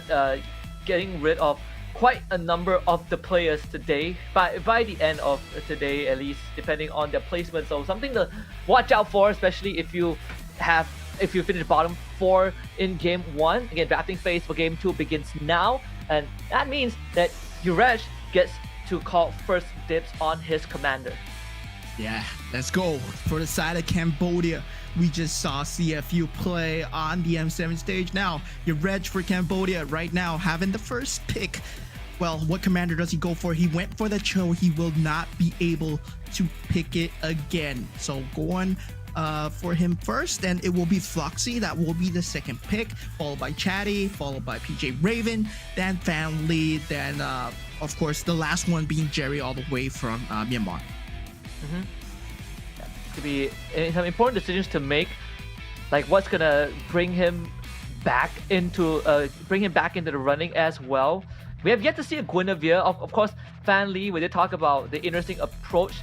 getting rid of quite a number of the players today, by the end of today at least, depending on their placement. So something to watch out for, especially if you finish bottom 4 in game 1. Again, drafting phase for game 2 begins now, and that means that Yurej gets to call first dibs on his commander. Yeah, let's go. For the side of Cambodia, we just saw CFU play on the M7 stage. Now, Yurej for Cambodia right now having the first pick. Well, what commander does he go for? He went for the Cho. He will not be able to pick it again. So going for him first, and it will be Floxy. That will be the second pick, followed by Chatty, followed by PJ Raven, then Fan Lee, then of course the last one being Jerry all the way from Myanmar. To be some important decisions to make, like what's gonna bring him back into the running as well. We have yet to see a Guinevere. Of course, Fan Lee, we did talk about the interesting approach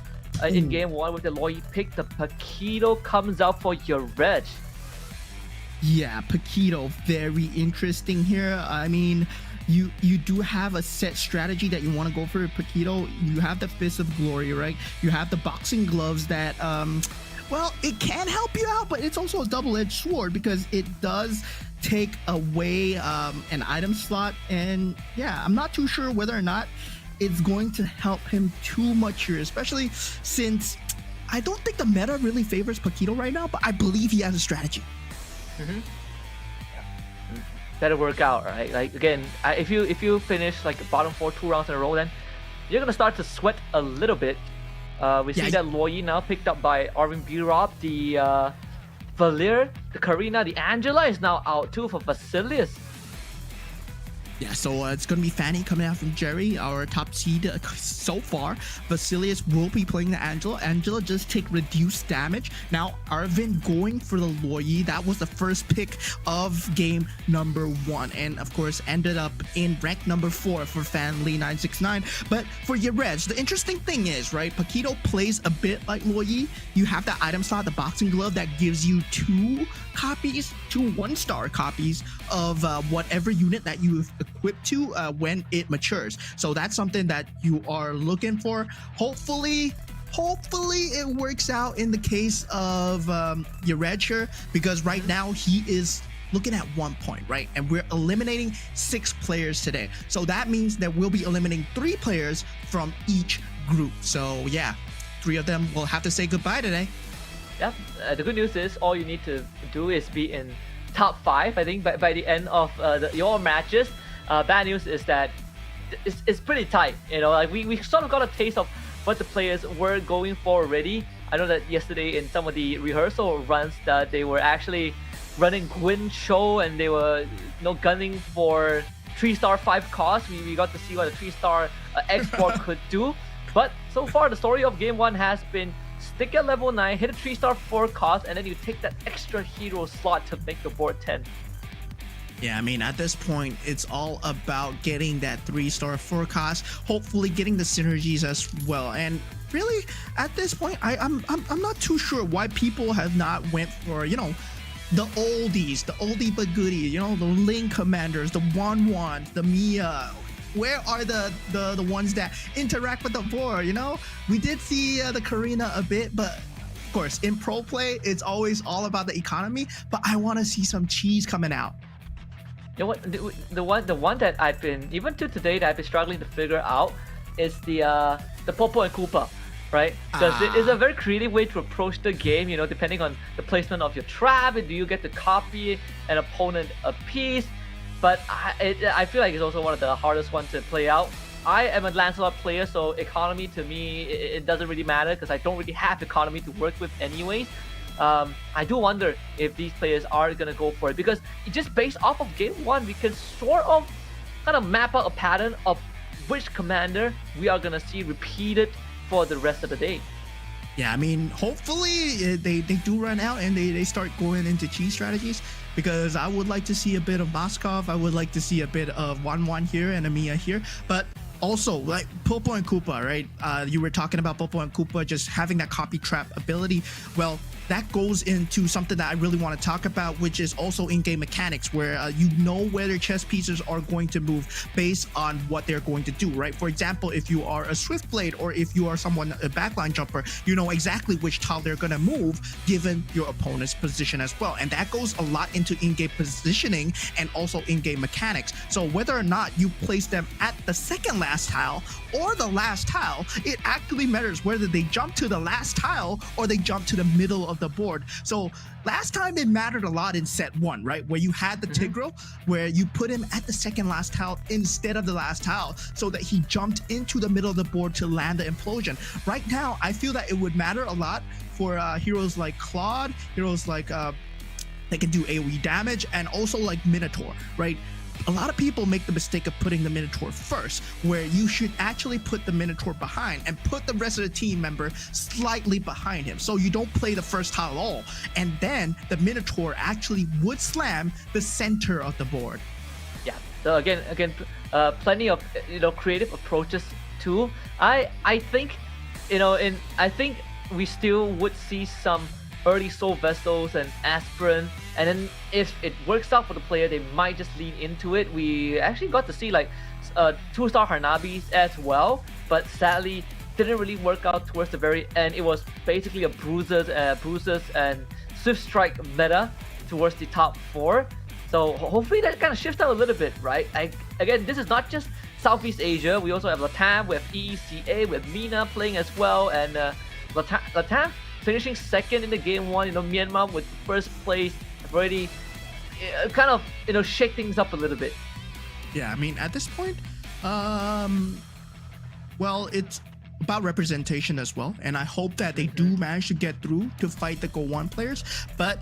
in game 1 with the Loi pick. The Paquito comes out for Yurej. Yeah, Paquito, very interesting here. I mean, you do have a set strategy that you want to go for Paquito. You have the Fist of Glory, right? You have the boxing gloves that well, it can help you out, but it's also a double-edged sword because it does take away an item slot. And yeah, I'm not too sure whether or not it's going to help him too much here, especially since I don't think the meta really favors Paquito right now, but I believe he has a strategy. Better work out, right? Like again, if you finish like bottom 4 2 rounds in a row, then you're gonna start to sweat a little bit. We see that Loi now picked up by Arvin B-Rob. The Valir, the Karina, the Angela is now out too for Vasilius. Yeah, so it's going to be Fanny coming out from Jerry, our top seed so far. Vasilius will be playing the Angela. Angela just take reduced damage. Now, Arvin going for the Loi. That was the first pick of game number 1. And, of course, ended up in rank number 4 for Fan Lee 969. But for Yurej, the interesting thing is, right, Paquito plays a bit like Loi. You have the item slot, the boxing glove, that gives you 2 copies, 2 1-star copies of whatever unit that you've equipped to when it matures. So that's something that you are looking for. Hopefully it works out in the case of Yurej here, because right now he is looking at 1 point, right? And we're eliminating 6 players today. So that means that we'll be eliminating 3 players from each group. So yeah, 3 of them will have to say goodbye today. Yeah, the good news is all you need to do is be in top 5, I think, by the end of your matches. Bad news is that it's pretty tight. Like we sort of got a taste of what the players were going for already. I know that yesterday in some of the rehearsal runs that they were actually running Gwyn Show and they were gunning for 3-star 5 cost. We got to see what a 3-star export could do. But so far the story of game 1 has been stick at level 9, hit a 3-star 4 cost, and then you take that extra hero slot to make the board 10. Yeah, I mean, at this point, it's all about getting that 3-star 4 cost, hopefully getting the synergies as well. And really, at this point, I'm not too sure why people have not went for, the oldies, the oldie but goodie, the Link commanders, the Wan, the Mia. Where are the ones that interact with the board? We did see the Karina a bit, but of course in pro play it's always all about the economy. But I want to see some cheese coming out. You know what? The one that I've been, even to today, that I've been struggling to figure out is the Popo and Koopa, right? Because it is a very creative way to approach the game. Depending on the placement of your trap, do you get to copy an opponent a piece? But I feel like it's also one of the hardest ones to play out. I am a Lancelot player, so economy to me, it doesn't really matter because I don't really have economy to work with anyways. I do wonder if these players are going to go for it, because just based off of game 1, we can sort of kind of map out a pattern of which commander we are going to see repeated for the rest of the day. Yeah, I mean, hopefully they do run out and they start going into cheese strategies, because I would like to see a bit of Moskov. I would like to see a bit of Wan here and Amiya here. But also, like Popo and Koopa, right? You were talking about Popo and Koopa just having that copy trap ability. Well, that goes into something that I really want to talk about, which is also in-game mechanics, where where their chess pieces are going to move based on what they're going to do, right? For example, if you are a Swift Blade or if you are someone, a backline jumper, you know exactly which tile they're going to move given your opponent's position as well. And that goes a lot into in-game positioning and also in-game mechanics. So whether or not you place them at the second last tile or the last tile, it actually matters whether they jump to the last tile or they jump to the middle of the board. So last time it mattered a lot in set 1, right? Where you had the Tigreal, where you put him at the second last tile instead of the last tile so that he jumped into the middle of the board to land the implosion. Right now, I feel that it would matter a lot for heroes like Claude, heroes like they can do AoE damage, and also like Minotaur, right? A lot of people make the mistake of putting the Minotaur first, where you should actually put the Minotaur behind and put the rest of the team member slightly behind him, so you don't play the first tile at all, and then the Minotaur actually would slam the center of the board. Yeah. So again, plenty of creative approaches too. I think I think we still would see some early Soul Vessels and Aspirant, and then if it works out for the player, they might just lean into it. We actually got to see like 2-star Harnabis as well, but sadly didn't really work out towards the very end. It was basically a bruises and Swift Strike meta towards the top 4. So hopefully that kind of shifts out a little bit, right? Again, this is not just Southeast Asia. We also have Latam with EECA, with Mina playing as well, and Latam finishing second in the game 1. Myanmar with first place have already kind of shake things up a little bit. Yeah, I mean, at this point, well, it's about representation as well, and I hope that they do manage to get through to fight the GO1 players. But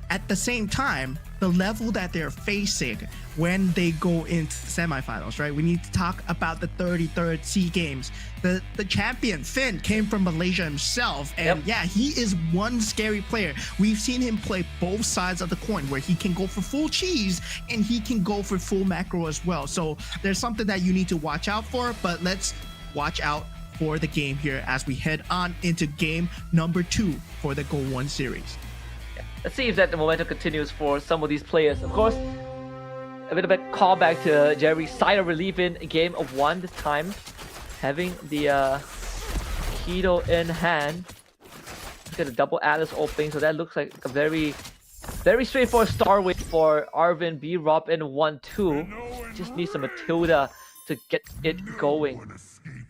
at the same time, the level that they're facing when they go into semifinals, right? We need to talk about the 33rd SEA Games. The champion, Finn, came from Malaysia himself, and yeah, he is one scary player. We've seen him play both sides of the coin, where he can go for full cheese and he can go for full macro as well. So there's something that you need to watch out for, but let's watch out for the game here as we head on into game number 2 for the GO1 series. Let's see if that the momentum continues for some of these players. Of course, a bit of a callback to Jerry's side of relief in game of 1 this time, having the Kido in hand. Let's get a double Atlas opening, so that looks like a very straightforward star wave for Arvin B. Rob in 1-2. Just needs some Matilda to get it going.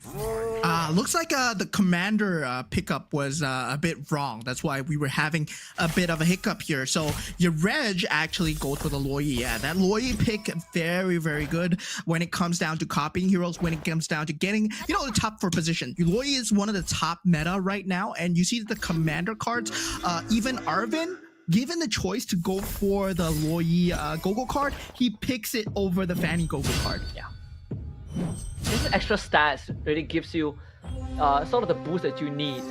Looks like the commander pickup was a bit wrong. That's why we were having a bit of a hiccup here. So your reg actually goes for the Loi. Yeah, that Loi pick very, very good when it comes down to copying heroes, when it comes down to getting, the top 4 position. Loi is one of the top meta right now, and you see the commander cards, even Arvin, given the choice to go for the Loi Gogo card, he picks it over the Fanny Gogo card. Yeah. This extra stats really gives you sort of the boost that you need.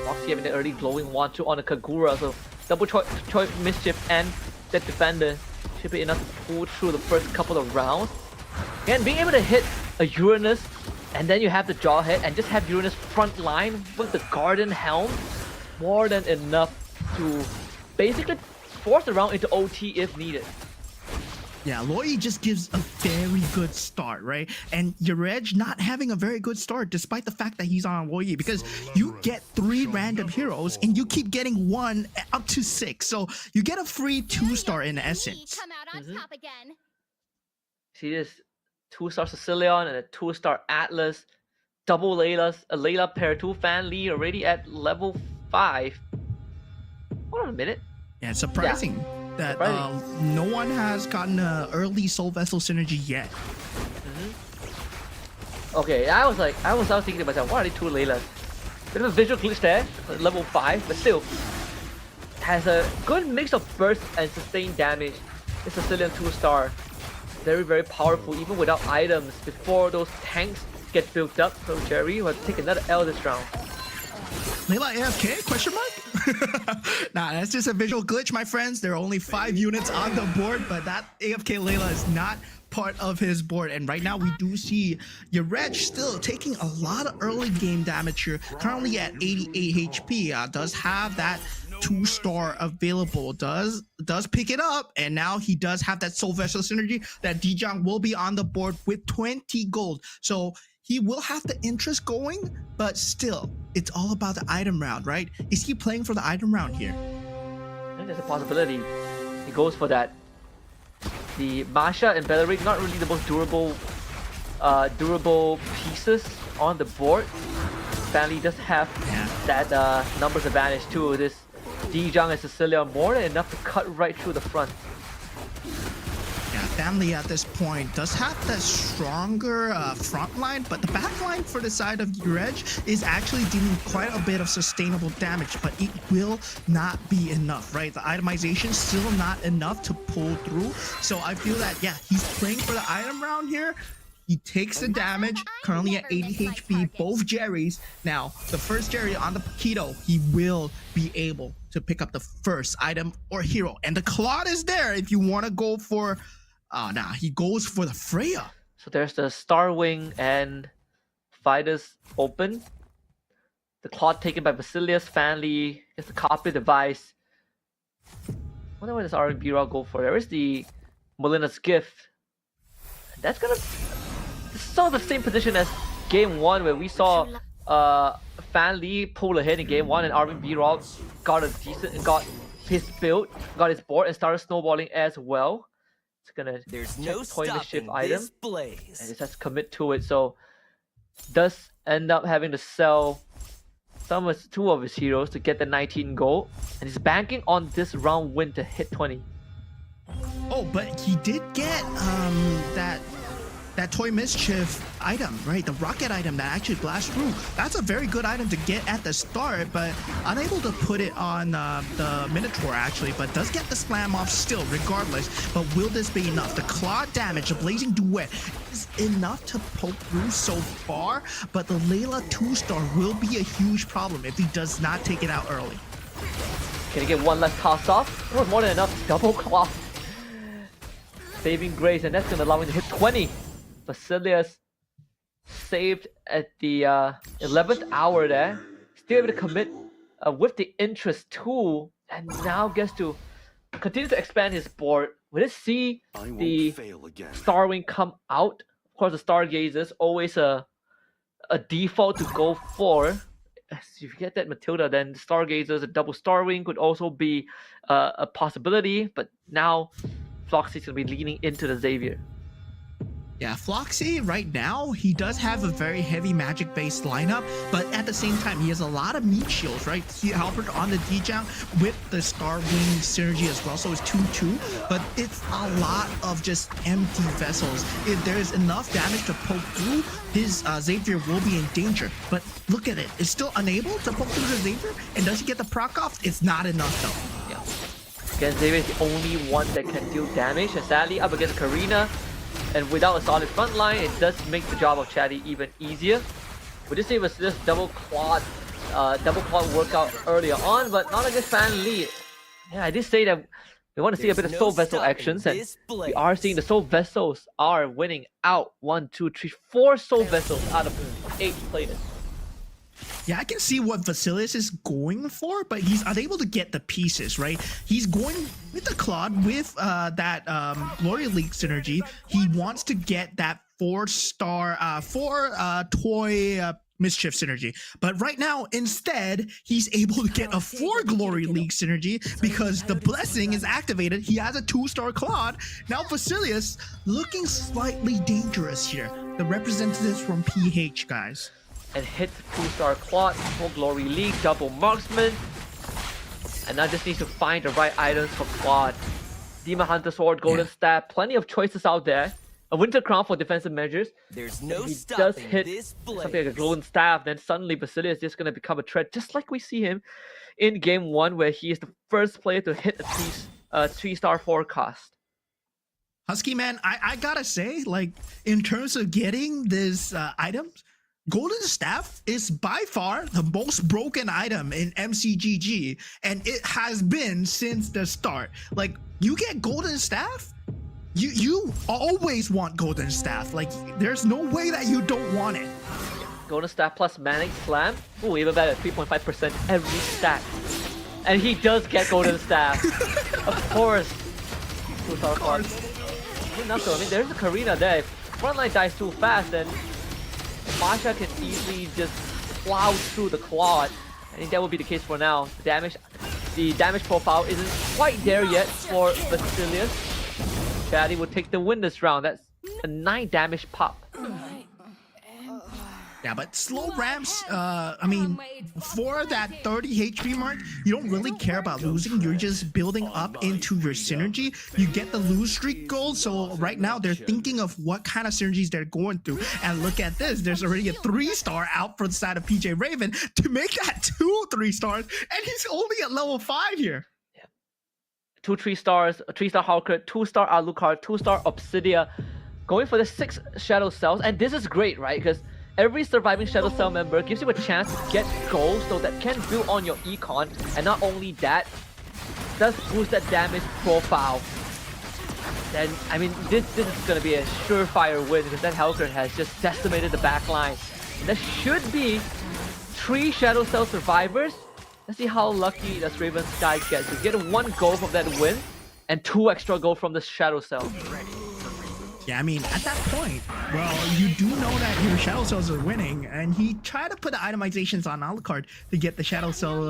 Obviously having the early glowing 1-2 on the Kagura, so double choice mischief and that defender should be enough to pull through the first couple of rounds. And being able to hit a Uranus and then you have the Jawhead and just have Uranus front line with the Garden Helm, more than enough to basically force the round into OT if needed. Yeah, Loi just gives a very good start, right? And your Reg not having a very good start despite the fact that he's on Loi, because you get 3 random heroes and you keep getting 1 up to 6. So you get a free 2-star in essence. Come out on top again. See this 2-star Sicilian and a 2-star Atlas, double Layla's, a Layla pair 2 Fan Lee already at level 5. Hold on a minute. Yeah, it's surprising that no one has gotten an early Soul Vessel synergy yet. Okay, I was thinking to myself, why are they 2 Laylas? Bit of a visual glitch there, level 5, but still has a good mix of burst and sustained damage. This Sicilian 2-star, very, very powerful even without items before those tanks get built up. So Jerry will take another L this round. Layla AFK? Question mark? Nah, that's just a visual glitch, my friends. There are only 5 units on the board, but that AFK Layla is not part of his board. And right now we do see your Reg still taking a lot of early game damage here, currently at 88 HP. Does have that 2-star available, does pick it up, and now he does have that Soul Vessel synergy that Dijang will be on the board with 20 gold. So he will have the interest going, but still, it's all about the item round, right? Is he playing for the item round here? I think there's a possibility he goes for that. The Masha and Belleric, not really the most durable pieces on the board. Stanley does have that numbers advantage too. This Dijang and Cecilia more than enough to cut right through the front. Yeah, Family at this point does have that stronger front line, but the back line for the side of Reg is actually dealing quite a bit of sustainable damage, but it will not be enough, right? The itemization still not enough to pull through. So I feel that, yeah, he's playing for the item round here. He takes the damage, currently at 80 HP, both Jerrys. Now, the first Jerry on the Paquito, he will be able to pick up the first item or hero. And the Claude is there if you want to go for... he goes for the Freya. So there's the Starwing and Fighters open. The Claude taken by Basilius, Fanly, gets the copy device. Wonder where does R&B Raw go for? There is the Molina's Gift. And that's gonna... sort of the same position as game 1 where we saw Fan Lee pull ahead in game 1 and Arvin B-Rock got his build, got his board and started snowballing as well. It's gonna toy mischief item and just has to commit to it, so does end up having to sell two of his heroes to get the 19 gold, and he's banking on this round win to hit 20. Oh, but he did get that toy mischief item, right? The rocket item that actually blasts through. That's a very good item to get at the start, but unable to put it on the Minotaur actually, but does get the slam off still regardless. But will this be enough? The claw damage, the blazing duet is enough to poke through so far, but the Layla 2-star will be a huge problem if he does not take it out early. Can he get one less toss off? That was more than enough. Double cloth. Saving grace, and that's gonna allow him to hit 20. Basilius saved at the 11th hour there, still able to commit with the interest too, and now gets to continue to expand his board. Will it see the Starwing come out? Of course, the Stargazers always a default to go for. If you get that Matilda, then Stargazers, a double Starwing could also be a possibility, but now Floxy's gonna be leaning into the Xavier. Yeah, Floxy right now, he does have a very heavy magic based lineup, but at the same time, he has a lot of meat shields, right? See Albert on the D-Jang with the Star Wing synergy as well, so it's 2-2, but it's a lot of just empty vessels. If there's enough damage to poke through, his Xavier will be in danger. But look at it, it's still unable to poke through the Xavier, and does he get the proc off? It's not enough though. Yeah. Again, Xavier is the only one that can deal damage, and sadly, up against Karina, and without a solid front line, it does make the job of Chatty even easier. We did see was this double claw workout earlier on, but not against Fan Lee. Yeah, I did say that we want to see a bit of Soul Vessel actions, and we are seeing the Soul Vessels are winning out. 1, 2, 3, 4 Soul Vessels out of 8 players. Yeah, I can see what Vasilius is going for, but he's unable to get the pieces, right? He's going with the Claude with that Glory League synergy. He wants to get that 4-star, 4 toy mischief synergy. But right now, instead, he's able to get a 4 Glory League synergy because the blessing is activated. He has a 2-star Claude. Now Vasilius looking slightly dangerous here. The representatives from PH, guys. And hit 2-star Claude, 4 Glory League, double marksman. And now just needs to find the right items for Claude. Demon Hunter Sword, Golden Staff, plenty of choices out there. A Winter Crown for defensive measures. There's no he stopping does hit this something like a Golden Staff, then suddenly Vasilius is just going to become a threat, just like we see him in Game 1, where he is the first player to hit a 3-star forecast. Husky, man, I gotta say, like, in terms of getting this items, Golden Staff is by far the most broken item in MCGG, and it has been since the start. Like, you get Golden Staff, you always want Golden Staff. Like, there's no way that you don't want it. Golden Staff plus Manic Slam. Ooh, even better, 3.5% every stack. And he does get Golden Staff. Of course. 2-star Claude. Good enough though. I mean, there's a Karina there. If frontline dies too fast, then Masha can easily just plow through the Claude. I think that will be the case for now. The damage profile isn't quite there yet for Vasilius. Chatty will take the win this round. That's a 9 damage pop. Yeah, but slow ramps, I mean, for that 30 HP mark, you don't really care about losing. You're just building up into your synergy. You get the lose streak gold, so right now they're thinking of what kind of synergies they're going through. And look at this, there's already a 3-star out for the side of PJ Raven to make that 2 3-stars, and he's only at level 5 here. 2 3-stars, a 3-star Hawker, 2-star Alucard, 2-star Obsidia, going for the 6 Shadow Cells. And this is great, right? Because every surviving Shadow Cell member gives you a chance to get gold, so that can build on your econ. And not only that, does boost that damage profile. Then, I mean, this is going to be a surefire win because that Hellgren has just decimated the backline. And there should be 3 Shadow Cell survivors. Let's see how lucky does Raven Sky get. To get 1 gold from that win and 2 extra gold from the Shadow Cell. Yeah, I mean, at that point, well, you do know that your Shadow Cells are winning, and he tried to put the itemizations on Alucard to get the Shadow Cell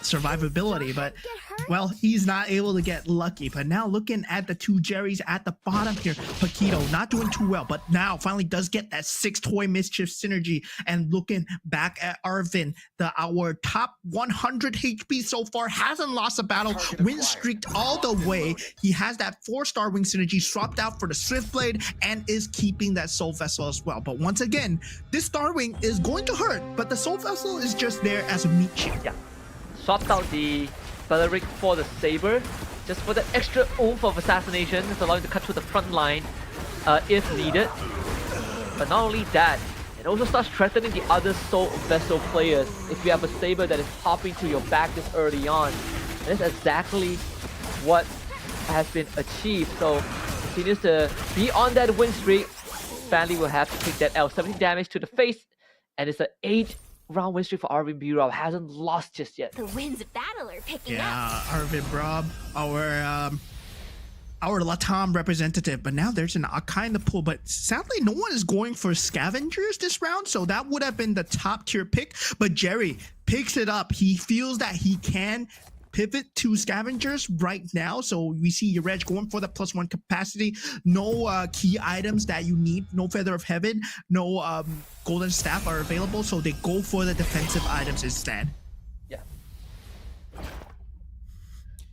survivability, but, well, he's not able to get lucky. But now looking at the 2 Jerrys at the bottom here, Paquito not doing too well, but now finally does get that 6 toy mischief synergy. And looking back at Arvin, our top 100 HP so far, hasn't lost a battle, win streaked all the way. He has that 4-star wing synergy swapped out for the Swift Blade, and is keeping that Soul Vessel as well. But once again, this Starwing is going to hurt, but the Soul Vessel is just there as a meat shield. Yeah. Swapped out the Beleric for the Saber, just for the extra oomph of assassination. It's allowing to cut through the front line if needed. But not only that, it also starts threatening the other Soul Vessel players if you have a Saber that is hopping to your back this early on. And that's exactly what has been achieved. So continues to be on that win streak. Stanley will have to take that L. 70 damage to the face, and it's an 8-round win streak for Arvin Burab. Hasn't lost just yet. The winds of battle are picking up. Yeah, Arvin Burab, our Latam representative, but now there's an Akai in the pool, but sadly no one is going for scavengers this round, so that would have been the top tier pick. But Jerry picks it up. He feels that he can pivot to scavengers right now. So we see Reg going for the +1 capacity. No key items that you need. No Feather of Heaven. No golden staff are available. So they go for the defensive items instead. Yeah.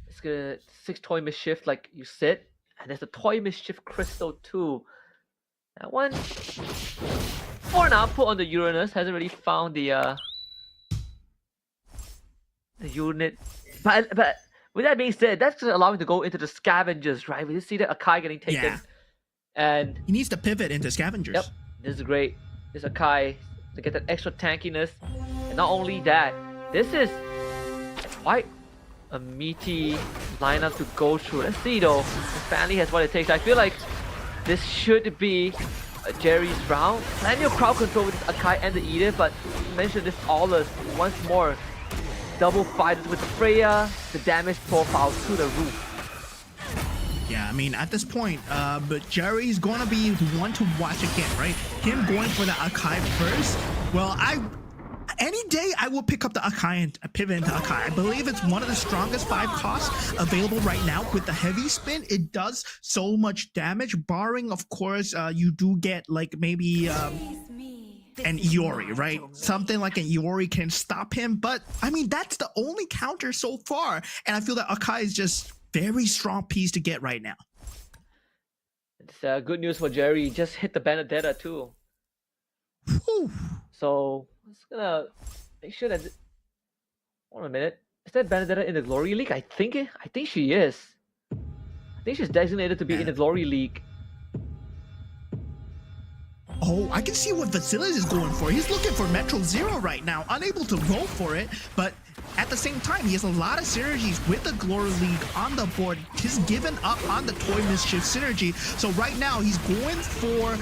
It's good. 6 Toy Mischief, like you said. And there's a Toy Mischief Crystal too. That one, for now, put on the Uranus. Hasn't really found the unit. But with that being said, that's gonna allow him to go into the scavengers, right? We just see that Akai getting taken. Yeah. And he needs to pivot into scavengers. Yep, this is great. This Akai to get that extra tankiness. And not only that, this is quite a meaty lineup to go through. Let's see though, if Family has what it takes. I feel like this should be Jerry's round. Plenty of crowd control with this Akai and the Edith, but you mentioned this Aulus once more. Double fighters with the Freya, the damage profile to the roof. Yeah, I mean, at this point, but Jerry's gonna be the one to watch again, right? Him going for the Akai first. Well, any day I will pick up the Akai and pivot into Akai. I believe it's one of the strongest 5 costs available right now. With the heavy spin, it does so much damage, barring, of course, you do get like maybe an Iori, right? Something like an Iori can stop him, but I mean, that's the only counter so far. And I feel that Akai is just very strong piece to get right now. It's good news for Jerry. He just hit the Benedetta too. Whew. So it's gonna make sure that. Hold on a minute. Is that Benedetta in the Glory League? I think she is. I think she's designated to be in the Glory League. Oh, I can see what Vasilis is going for. He's looking for Metro Zero right now, unable to go for it, but at the same time, he has a lot of synergies with the Glory League on the board. He's given up on the Toy Mischief synergy, so right now he's going for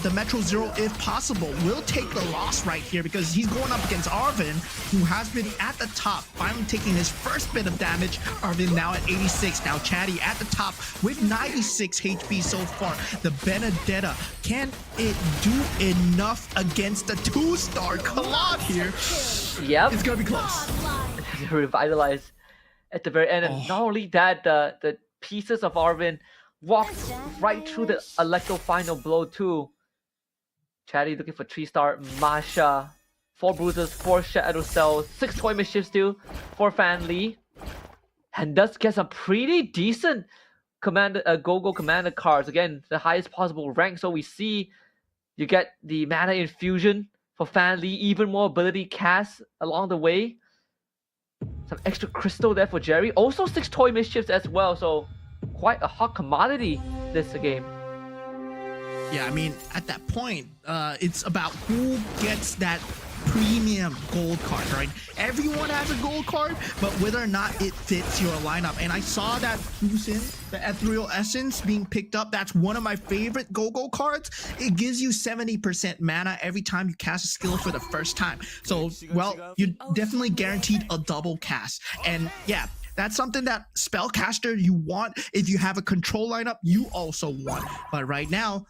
the Metro Zero if possible. Will take the loss right here because he's going up against Arvin, who has been at the top, finally taking his first bit of damage. Arvin now at 86. Now Chatty at the top with 96 HP so far. The Benedetta, can it do enough against the 2-star Claude here? Yep. It's gonna be close. Revitalize at the very end, and not only that, the pieces of Arvin walked right through the Electro final blow too. Chatty looking for 3-star Masha, 4 bruises, 4 shadow cells, 6 Toy Mischief still for Fan Lee, and does get some pretty decent commander go commander cards. Again, the highest possible rank, so we see you get the mana infusion for Fan Lee, even more ability cast along the way. Some extra crystal there for Jerry. Also 6 Toy Mischiefs as well, so quite a hot commodity this game. Yeah, I mean, at that point, it's about who gets that premium gold card, right? Everyone has a gold card, but whether or not it fits your lineup. And I saw that Fusin, the Ethereal Essence, being picked up. That's one of my favorite go-go cards. It gives you 70% mana every time you cast a skill for the first time. So, well, you're definitely guaranteed a double cast. And yeah, that's something that spellcaster you want. If you have a control lineup, you also want. But right now,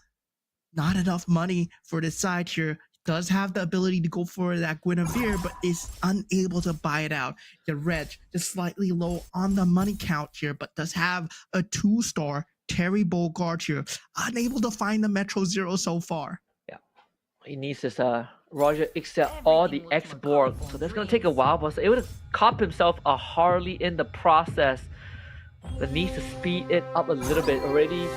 not enough money for this side here. Does have the ability to go for that Guinevere, but is unable to buy it out. The Reg just slightly low on the money count here, but does have a 2-star Terry Bogart here. Unable to find the Metro Zero so far. Yeah, he needs his Roger XL or the X-Borg, so that's gonna take a while, but he's able to cop himself a Harley in the process. But needs to speed it up a little bit. Already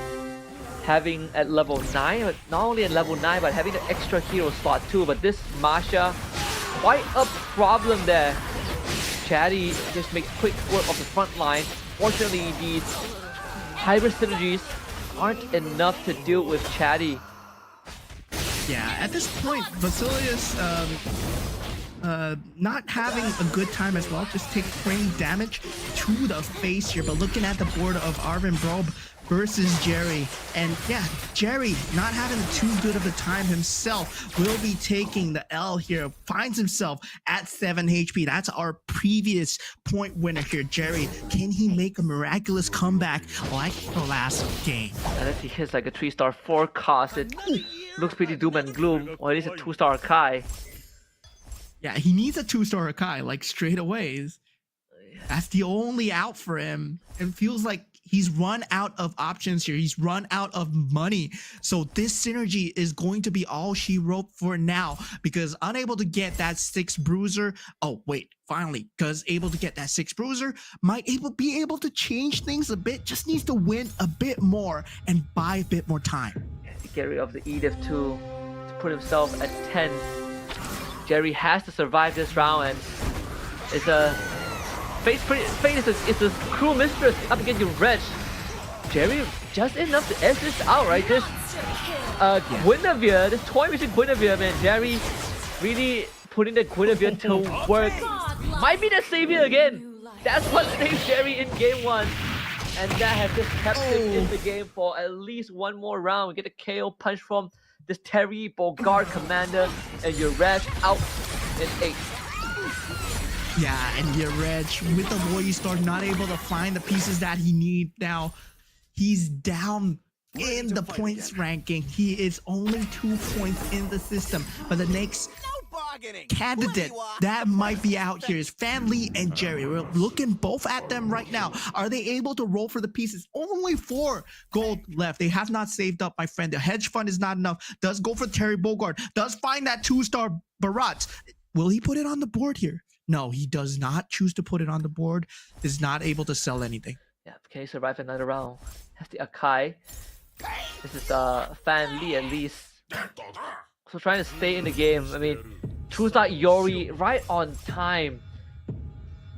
having at level 9, but not only at level 9, but having the extra hero slot too. But this Masha, quite a problem there. Chatty just makes quick work of the front line. Fortunately, these hybrid synergies aren't enough to deal with Chatty. Yeah, at this point, Vasilius not having a good time as well. Just take 20 damage to the face here. But looking at the board of Arvin Brobe versus Jerry, and yeah, Jerry not having too good of a time himself will be taking the L here. Finds himself at 7 HP. That's our previous point winner here. Jerry, can he make a miraculous comeback like the last game? Unless he hits like a 3-star 4 cost, it looks pretty doom and gloom. Or at least a 2-star Kai. Yeah, he needs a 2-star Akai, like straight away. That's the only out for him. It feels like he's run out of options here. He's run out of money. So this synergy is going to be all she wrote for now, because unable to get that 6 bruiser. Oh, wait, finally, because able to get that 6 bruiser might be able to change things a bit. Just needs to win a bit more and buy a bit more time. To get rid of the Edith to put himself at 10. Jerry has to survive this round, and it's a Fate is a cruel mistress up against your Reg. Jerry just enough to edge this out, right? This Guinevere, this toy machine Guinevere, man. Jerry really putting the Guinevere to work. Might be the savior again. That's what saved Jerry in game 1. And that has just kept him in the game for at least one more round. We get a KO punch from this Terry Bogard commander, and your Reg out in 8. Yeah, and Reg with the Void Star not able to find the pieces that he needs now. He's down in the points ranking. He is only 2 points in the system. But the next candidate that might be out here is Fan Lee and Jerry. We're looking both at them right now. Are they able to roll for the pieces? Only 4 gold left. They have not saved up, my friend. The hedge fund is not enough. Does go for Terry Bogard. Does find that 2-star Barat. Will he put it on the board here? No, he does not choose to put it on the board. Is not able to sell anything. Yeah, can he survive another round? Has the Akai. This is Fan Lee at least. So trying to stay in the game. I mean, 2-star Yori right on time. I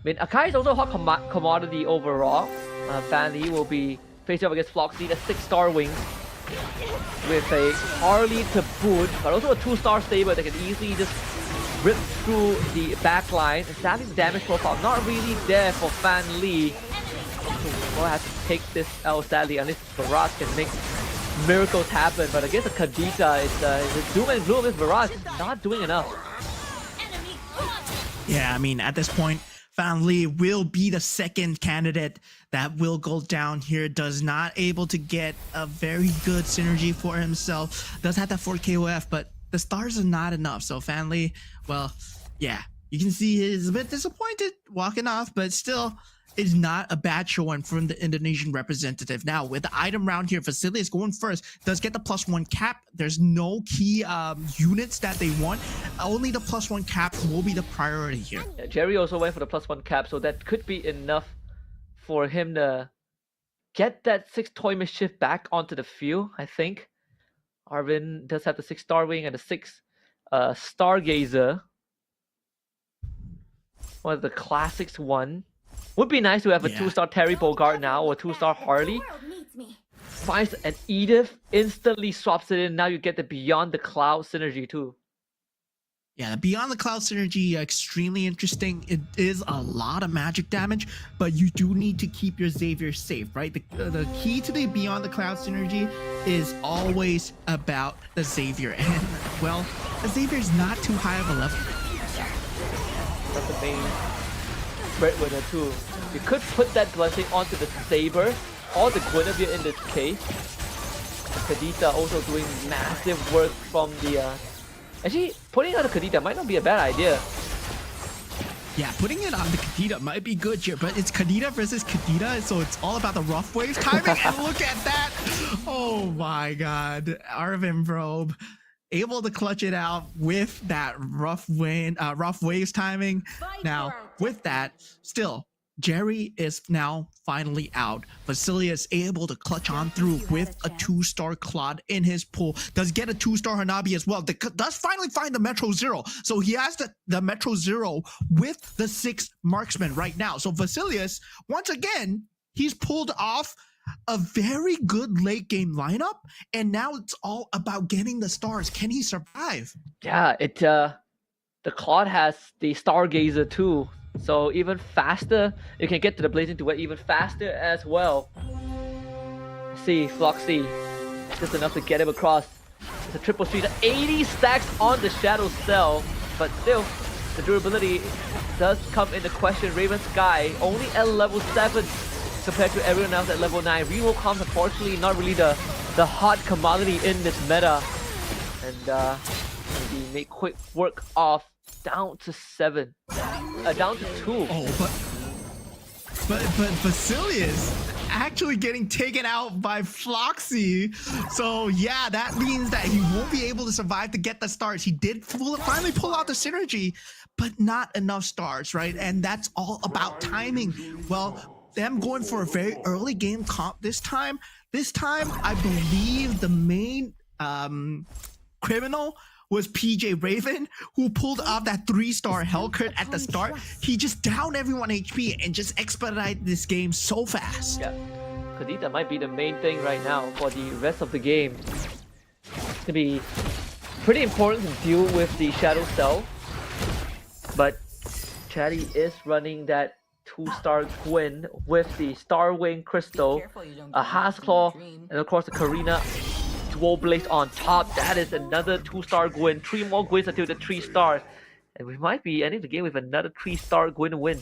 mean, Akai is also a hot commodity overall. Fan Lee will be facing up against Floxy, the 6-star wings, with a Harley to boot, but also a 2-star Saber that can easily just rip through the backline. And sadly, the damage profile not really there for Fan Lee. We'll have to take this L sadly, unless Barrage can make miracles happen. But against the Khadija, it's doom and gloom. This Barrage is not doing enough. Yeah, I mean, at this point, Fan Lee will be the second candidate that will go down here. Does not able to get a very good synergy for himself. Does have that 4 KOF, but the stars are not enough. So Fan Lee, well, yeah, you can see he's a bit disappointed walking off, but still is not a bad showing from the Indonesian representative. Now, with the item round here, Vasilius going first, does get the +1 cap. There's no key units that they want. Only the +1 cap will be the priority here. Yeah, Jerry also went for the +1 cap, so that could be enough for him to get that 6 toy mischief back onto the field, I think. Arvin does have the 6-star wing and the 6 Stargazer. One of the classics one. Would be nice to have a 2-star Terry Bogard now, or a 2-star Harley. Finds an Edith, instantly swaps it in. Now you get the Beyond the Cloud synergy too. Yeah, the Beyond the Cloud synergy, extremely interesting. It is a lot of magic damage, but you do need to keep your Xavier safe, right? The key to the Beyond the Cloud synergy is always about the Xavier. And, well, the Xavier is not too high of a level. That's the main breadwinner too. You could put that blessing onto the Saber or the Guinevere in this case. Khadija also doing massive work from the actually putting out the Khadija might not be a bad idea. Yeah, putting it on the Khadija might be good here, but it's Khadija versus Khadija, so it's all about the rough waves timing. And look at that! Oh my god, Arvin Probe able to clutch it out with that rough waves timing. Now, with that, still, Jerry is now finally out. Vasilius able to clutch on through with a 2-star Claude in his pool. Does get a 2-star Hanabi as well. Does finally find the Metro Zero. So he has the Metro Zero with the 6 marksman right now. So Vasilius, once again, he's pulled off a very good late game lineup, and now it's all about getting the stars. Can he survive? Yeah, the Claude has the Stargazer too, so even faster you can get to the Blazing Duet even faster as well. See, Floxy, just enough to get him across. It's a triple street, 80 stacks on the Shadow Cell, but still the durability does come into question. Raven Sky only at level 7 compared to everyone else at level 9. Reroll comms, unfortunately, not really the hot commodity in this meta. And maybe make quick work off down to 7. Down to 2. Oh, but but Basilius actually getting taken out by Floxy. So yeah, that means that he won't be able to survive to get the stars. He did finally pull out the synergy, but not enough stars, right? And that's all about timing. Well, them going for a very early game comp this time. This time, I believe the main criminal was PJ Raven, who pulled off that 3-star Hellcurt at the start. He just downed everyone HP and just expedited this game so fast. Yeah, Kadita might be the main thing right now for the rest of the game. It's gonna be pretty important to deal with the Shadow Cell, but Chatty is running that 2-star Gwyn with the Starwing Crystal, a Hasclaw, and of course the Karina Dual Blaze on top. That is another 2-star Gwyn. 3 more Gwyns until the 3-star. And we might be ending the game with another 3-star Gwyn win.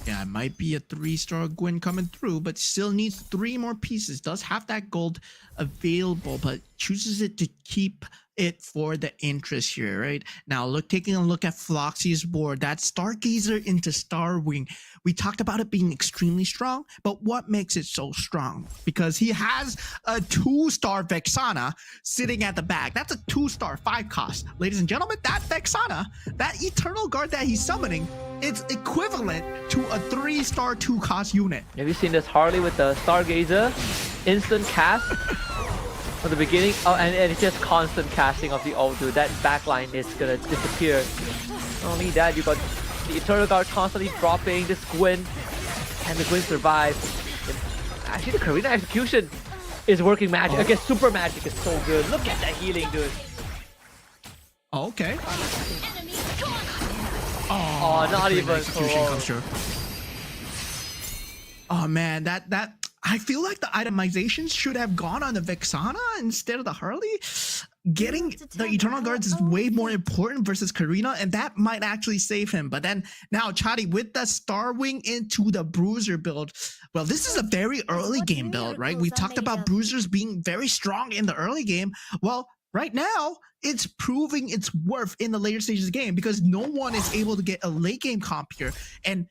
Yeah, it might be a 3-star Gwyn coming through, but still needs 3 more pieces. Does have that gold available, but chooses it to keep it for the interest here, right? Now, taking a look at Floxy's board, that Stargazer into Starwing. We talked about it being extremely strong, but what makes it so strong? Because he has a 2-star Vexana sitting at the back. That's a 2-star 5 cost. Ladies and gentlemen, that Vexana, that Eternal Guard that he's summoning, it's equivalent to a 3-star 2 cost unit. Have you seen this Harley with the Stargazer? Instant cast from the beginning. Oh, and it's just constant casting of the ult, dude. That backline is gonna disappear. Not only that, you got the Eternal Guard constantly dropping this Gwyn. Can the Gwyn survive? Actually, the Karina execution is working magic. I guess super magic is so good. Look at that healing, dude. Oh, okay. Oh, not even execution comes through. Oh man, that I feel like the itemizations should have gone on the Vexana instead of the Harley. Getting the Eternal Guards is way more important versus Karina, and that might actually save him. But then now Chatty with the Starwing into the Bruiser build. Well, this is a very early game build, right? We talked about Bruisers being very strong in the early game. Well, right now, it's proving its worth in the later stages of the game because no one is able to get a late game comp here. And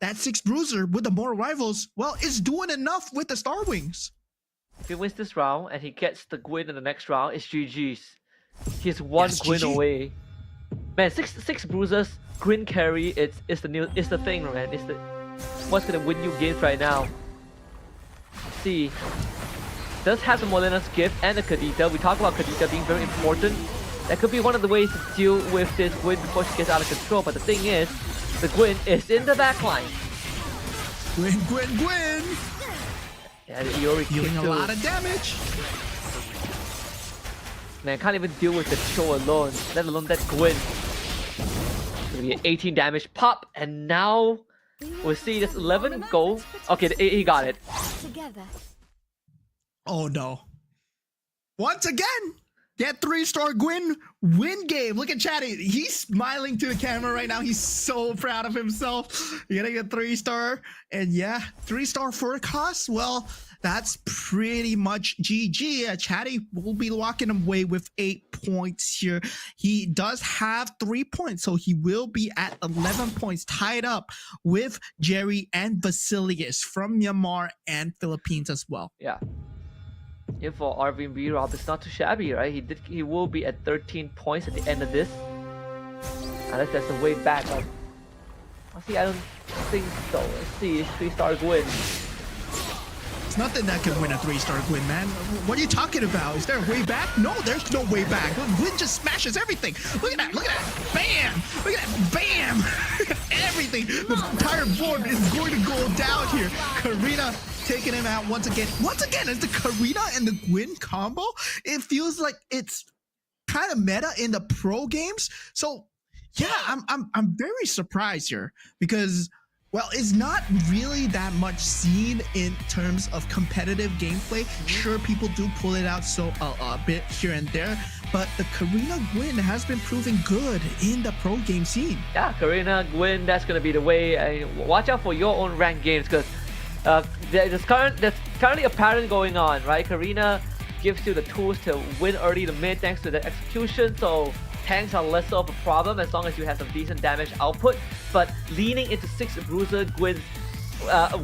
that 6 Bruiser with the more rivals, well, is doing enough with the Starwings. If he wins this round and he gets the Gwyn in the next round, it's GG's. He's one Gwyn GG. away. Man, six bruisers, Gwyn carry, it's the thing, man. It's the what's gonna win you games right now. See, does have the Molina's gift and the Kadita. We talk about Kadita being very important. That could be one of the ways to deal with this Gwyn before she gets out of control. But the thing is, the Gwyn is in the backline. Gwyn! Yeah, the Iori Dealing a lot of damage. Man, can't even deal with the Cho alone, let alone that Gwyn. Gonna be an 18 damage pop, and now we'll see this 11 go. Okay, he got it. Together. Oh no. Once again, get 3-star Gwyn win game. Look at Chatty. He's smiling to the camera right now. He's so proud of himself. You're getting a 3-star. And yeah, 3-star for a cost. Well, that's pretty much GG. Chatty will be walking away with 8 points here. He does have 3 points, so he will be at 11 points, tied up with Jerry and Basilius from Myanmar and Philippines as well. Yeah. If for Arvin B-Rob, it's not too shabby, right? He will be at 13 points at the end of this. Unless there's a way back. But honestly, I don't think so. Let's see, 3-star Gwyn. It's nothing that can win a 3-star Gwyn, man. What are you talking about? Is there a way back? No, there's no way back. Gwyn just smashes everything. Look at that, look at that. Bam! Look at that, bam! Everything. The entire board is going to go down here. Karina taking him out once again. Once again, is the Karina and the Gwyn combo? It feels like it's kind of meta in the pro games. So yeah, I'm very surprised here because, well, it's not really that much seen in terms of competitive gameplay. Sure, people do pull it out a bit here and there, but the Karina Gwyn has been proving good in the pro game scene. Yeah, Karina Gwyn, that's gonna be the way. Watch out for your own ranked games because there's currently a pattern going on, right? Karina gives you the tools to win early to mid thanks to the execution. So tanks are less of a problem as long as you have some decent damage output. But leaning into 6 Bruiser Gwyn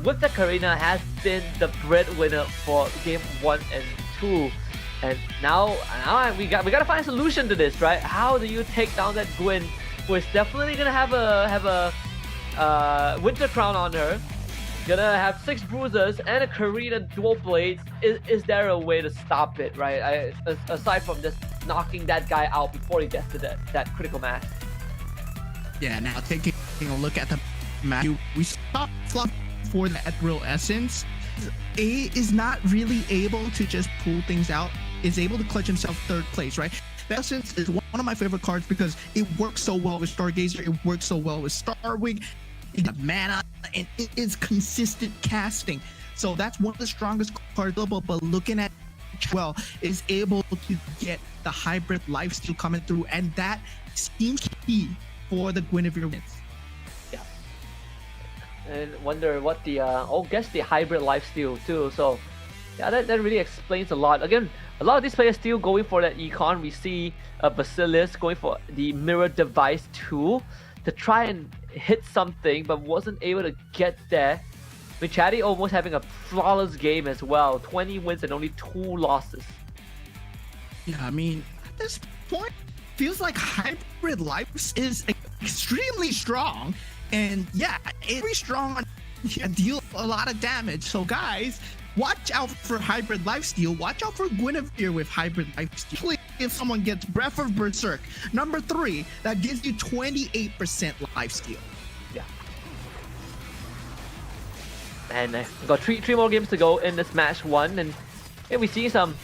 with the Karina has been the breadwinner for game 1 and 2. And now we gotta find a solution to this, right? How do you take down that Gwyn, who is definitely gonna have a Winter Crown on her, gonna have 6 bruisers and a Karina dual blades? Is there a way to stop it, right? Aside from just knocking that guy out before he gets to that critical mass. Yeah, now taking a look at the map, we saw Fluff for the Ethereal Essence. A is not really able to just pull things out, is able to clutch himself 3rd place, right? The Essence is one of my favorite cards because it works so well with Stargazer, it works so well with Starwing, it got mana, and it is consistent casting. So that's one of the strongest cards available, but looking at well, is able to get the hybrid lifesteal coming through, and that seems key for the Guinevere wins. Yeah. And wonder what the guess the hybrid lifesteal too. So yeah, that really explains a lot. Again, a lot of these players still going for that econ. We see Basilisk going for the mirror device too to try and hit something, but wasn't able to get there. Chatty almost having a flawless game as well. 20 wins and only 2 losses. Yeah, I mean, at this point, feels like hybrid life is extremely strong. And yeah, it's very strong and deal a lot of damage. So guys, watch out for hybrid lifesteal. Watch out for Guinevere with hybrid lifesteal. If someone gets Breath of Berserk, number 3, that gives you 28% lifesteal. Yeah. And we've got three more games to go in this match 1, and yeah, we see some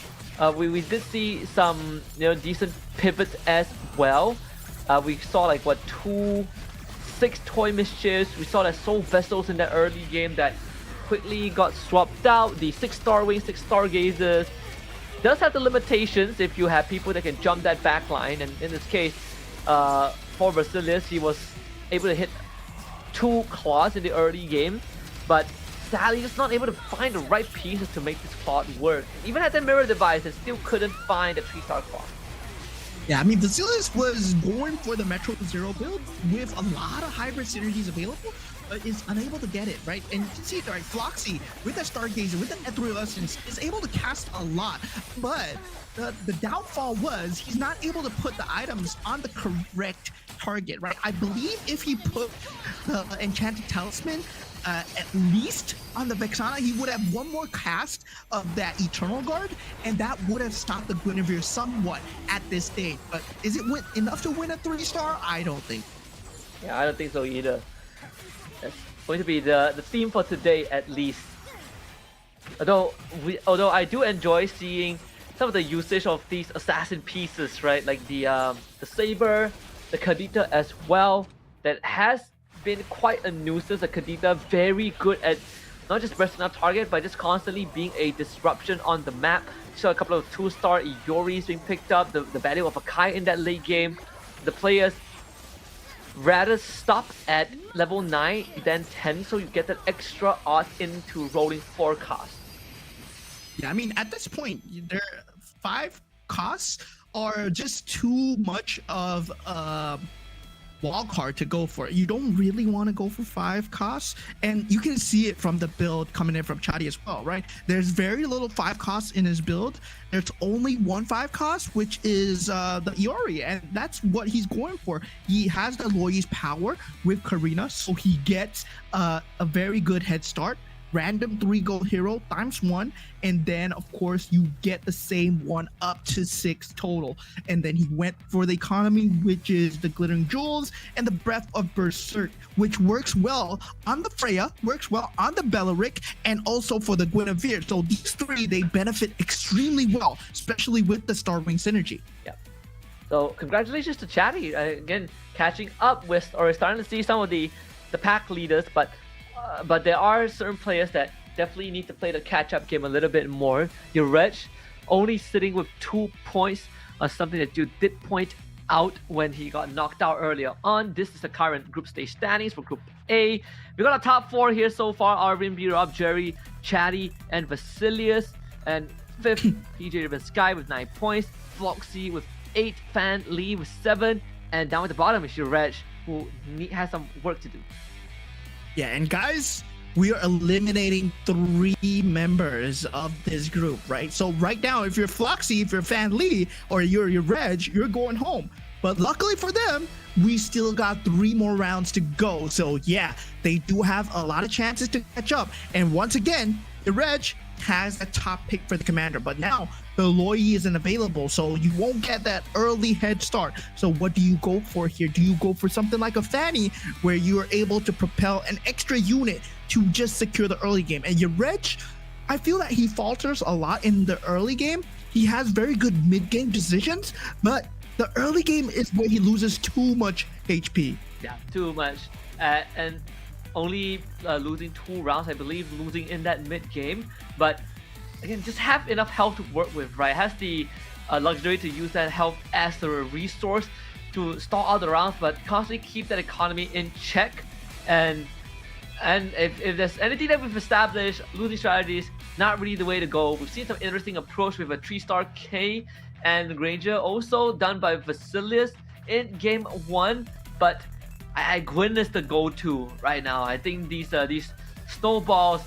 we did see some decent pivots as well. We saw like 6 Toy Mischiefs. We saw that Soul Vessels in that early game that quickly got swapped out. The 6 Starwing, 6 Stargazers does have the limitations if you have people that can jump that backline, and in this case for Basilisk, he was able to hit 2 claws in the early game, but sadly just not able to find the right pieces to make this claw work. Even at the mirror device, it still couldn't find a 3-star claw. Yeah, I mean, Basilisk was going for the Metro Zero build with a lot of hybrid synergies available, but is unable to get it, right? And you can see, right, Floxy with that Stargazer, with the Ethereal Essence, is able to cast a lot, but the downfall was he's not able to put the items on the correct target, right? I believe if he put the Enchanted Talisman at least on the Vexana, he would have one more cast of that Eternal Guard, and that would have stopped the Guinevere somewhat at this stage. But is it enough to win a 3-star? I don't think. Yeah, I don't think so either. That's going to be the theme for today at least. Although I do enjoy seeing some of the usage of these assassin pieces, right? Like the Saber, the Kadita as well, that has been quite a nuisance. The Kadita very good at not just resting on target, but just constantly being a disruption on the map. So a couple of 2-star Ioris being picked up, the value of Akai in that late game. The players rather stop at level 9 than 10, so you get that extra odds into rolling forecast. Yeah, I mean, at this point, their 5 costs are just too much of a wild card to go for. You don't really want to go for 5 costs, and you can see it from the build coming in from Chadi as well, right? There's very little 5 costs in his build. There's only 1 5 cost, which is the Iori, and that's what he's going for. He has the Loyi's power with Karina, so he gets a very good head start. Random 3 gold hero times 1, and then of course you get the same one up to 6 total. And then he went for the economy, which is the glittering jewels and the breath of Berserk, which works well on the Freya, works well on the Bellaric, and also for the Guinevere. So these 3, they benefit extremely well, especially with the Starwing synergy. Yeah. So congratulations to Chatty, again catching up with, or starting to see some of the pack leaders, but there are certain players that definitely need to play the catch-up game a little bit more. Your Reg only sitting with 2 points, something that you did point out when he got knocked out earlier on. This is the current group stage standings for Group A. We got a top 4 here so far: Arvin, B-Rob, Jerry, Chatty, and Vasilius. And 5th, PJ Riven Sky with 9 points, Floxy with 8, Fan Lee with 7, and down at the bottom is your Reg, who has some work to do. Yeah, and guys, we are eliminating 3 members of this group, right? So right now, if you're Floxy, if you're Fan Lee, or you're Reg, you're going home. But luckily for them, we still got 3 more rounds to go. So yeah, they do have a lot of chances to catch up. And once again, the Reg has a top pick for the commander, but now the Loi isn't available, so you won't get that early head start. So what do you go for here? Do you go for something like a Fanny, where you are able to propel an extra unit to just secure the early game? And your Reg, I feel that he falters a lot in the early game. He has very good mid-game decisions, but the early game is where he loses too much HP. Yeah, too much. And only losing 2 rounds, I believe, losing in that mid game. But again, just have enough health to work with, right? Has the luxury to use that health as a resource to stall out the rounds, but constantly keep that economy in check. And if there's anything that we've established, losing strategies, not really the way to go. We've seen some interesting approach with a 3-star K and Granger, also done by Vasilius in game 1, but Gwyn is the go-to right now. I think these snowballs,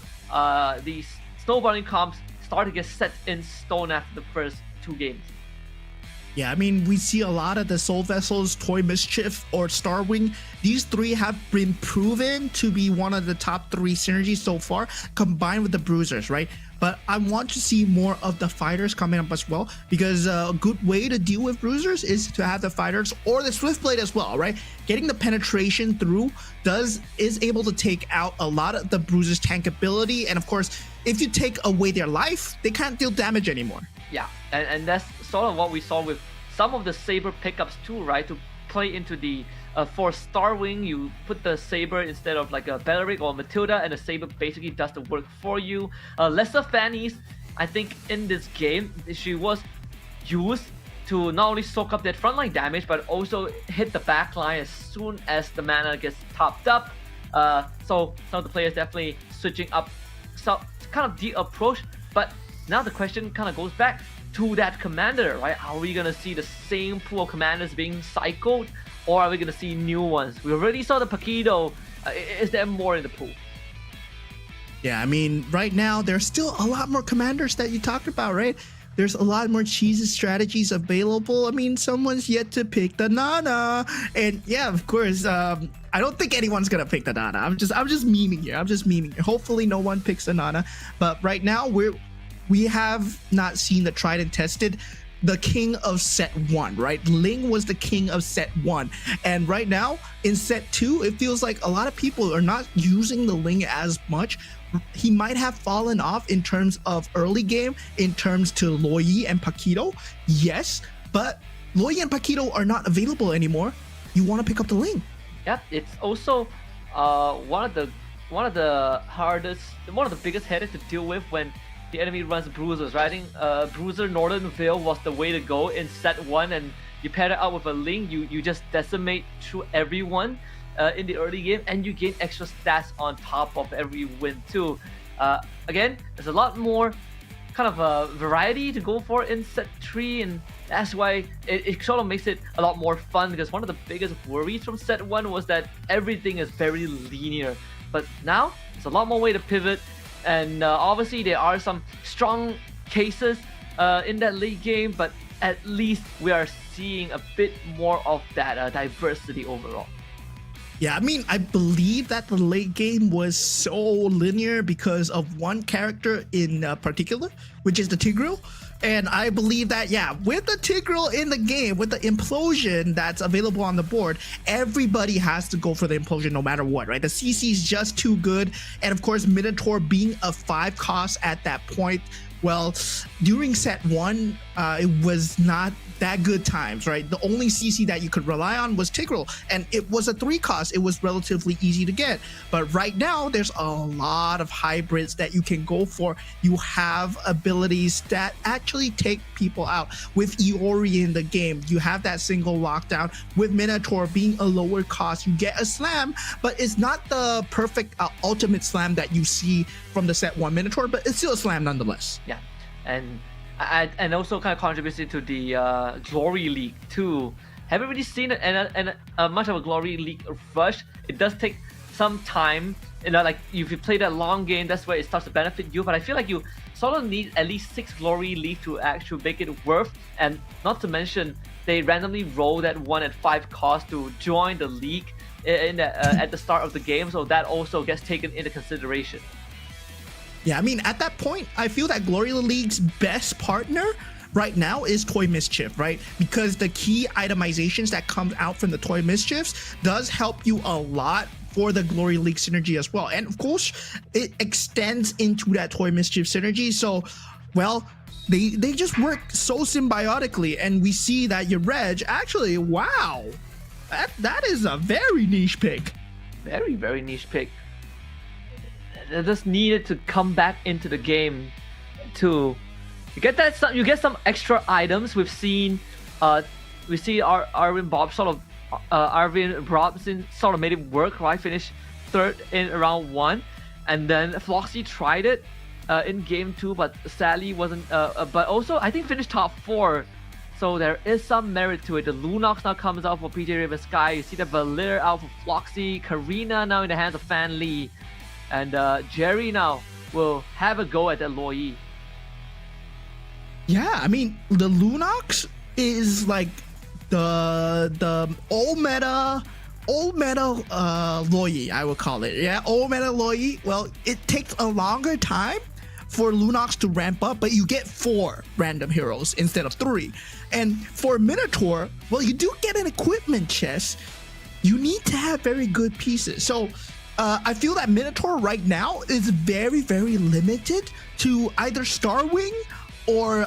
these snowballing comps start to get set in stone after the first 2 games. Yeah, I mean, we see a lot of the Soul Vessels, Toy Mischief, or Starwing. These 3 have been proven to be one of the top 3 synergies so far, combined with the Bruisers, right? But I want to see more of the fighters coming up as well, because a good way to deal with Bruisers is to have the fighters or the Swiftblade as well, right? Getting the penetration through is able to take out a lot of the Bruisers' tank ability, and of course, if you take away their life, they can't deal damage anymore. Yeah, and that's sort of what we saw with some of the Saber pickups too, right? To play into the for Starwing, you put the Saber instead of like a Belleric or Matilda, and the Saber basically does the work for you. Lesser Fannies, I think in this game, she was used to not only soak up that frontline damage, but also hit the backline as soon as the mana gets topped up. So some of the players definitely switching up some kind of the approach, but now the question kind of goes back to that commander, right? Are we gonna see the same pool of commanders being cycled, or are we gonna see new ones? We already saw the Paquito. Is there more in the pool? Yeah, I mean, right now there's still a lot more commanders that you talked about, right? There's a lot more cheesy strategies available. I mean, someone's yet to pick the Nana, and yeah, of course, I don't think anyone's gonna pick the Nana. I'm just memeing here. I'm just memeing here. Hopefully, no one picks the Nana. But right now, we have not seen the tried and tested, the king of set 1, right? Ling was the king of set 1, and right now in set 2, it feels like a lot of people are not using the Ling as much. He might have fallen off in terms of early game, in terms to Loi and Paquito, yes, but Loi and Paquito are not available anymore. You want to pick up the Ling. Yep, it's also one of the biggest headaches to deal with when the enemy runs Bruisers, right? I think Bruiser Northern Veil was the way to go in set 1, and you pair it out with a Ling, you just decimate through everyone in the early game, and you gain extra stats on top of every win too. Again, there's a lot more kind of variety to go for in set 3, and that's why it sort of makes it a lot more fun, because one of the biggest worries from set 1 was that everything is very linear, but now there's a lot more way to pivot. And obviously there are some strong cases in that late game, but at least we are seeing a bit more of that diversity overall. Yeah, I mean, I believe that the late game was so linear because of one character in particular, which is the Tigreal. And I believe that, yeah, with the Tigreal in the game, with the implosion that's available on the board, everybody has to go for the implosion no matter what, right? The CC is just too good. And of course, Minotaur being a 5 cost at that point, well, during set 1, it was not that good times, right? The only CC that you could rely on was Tigreal, and it was a 3 cost. It was relatively easy to get. But right now, there's a lot of hybrids that you can go for. You have abilities that actually take people out. With Iori in the game, you have that single lockdown. With Minotaur being a lower cost, you get a slam, but it's not the perfect ultimate slam that you see from the set 1 Minotaur, but it's still a slam nonetheless. Yeah, and And also kind of contributed to the Glory League too. Haven't really seen much of a Glory League rush. It does take some time. Like if you play that long game, that's where it starts to benefit you. But I feel like you sort of need at least 6 Glory League to actually make it worth. And not to mention, they randomly roll that 1 at 5 cost to join the league at the start of the game. So that also gets taken into consideration. Yeah, I mean, at that point, I feel that Glory League's best partner right now is Toy Mischief, right? Because the key itemizations that come out from the Toy Mischiefs does help you a lot for the Glory League synergy as well. And of course, it extends into that Toy Mischief synergy. So, well, they just work so symbiotically. And we see that your Reg, actually, wow, that is a very niche pick. Very, very niche pick. They just needed to come back into the game to get that. You get some extra items. We see Arvin Bob sort of Arvin Robson sort of made it work, right? Finished 3rd in round 1, and then Floxy tried it in game 2, but sadly wasn't. But also I think finished top 4. So there is some merit to it. The Lunox now comes out for PJ Raven Sky. You see the Valir out for Floxy. Karina now in the hands of Fan Lee. And Jerry now will have a go at that Loi. Yeah, I mean, the Lunox is like the old meta Loi, I would call it. Yeah, old meta Loi. Well, it takes a longer time for Lunox to ramp up, but you get 4 random heroes instead of 3. And for Minotaur, well, you do get an equipment chest. You need to have very good pieces. So I feel that Minotaur right now is very, very limited to either Starwing or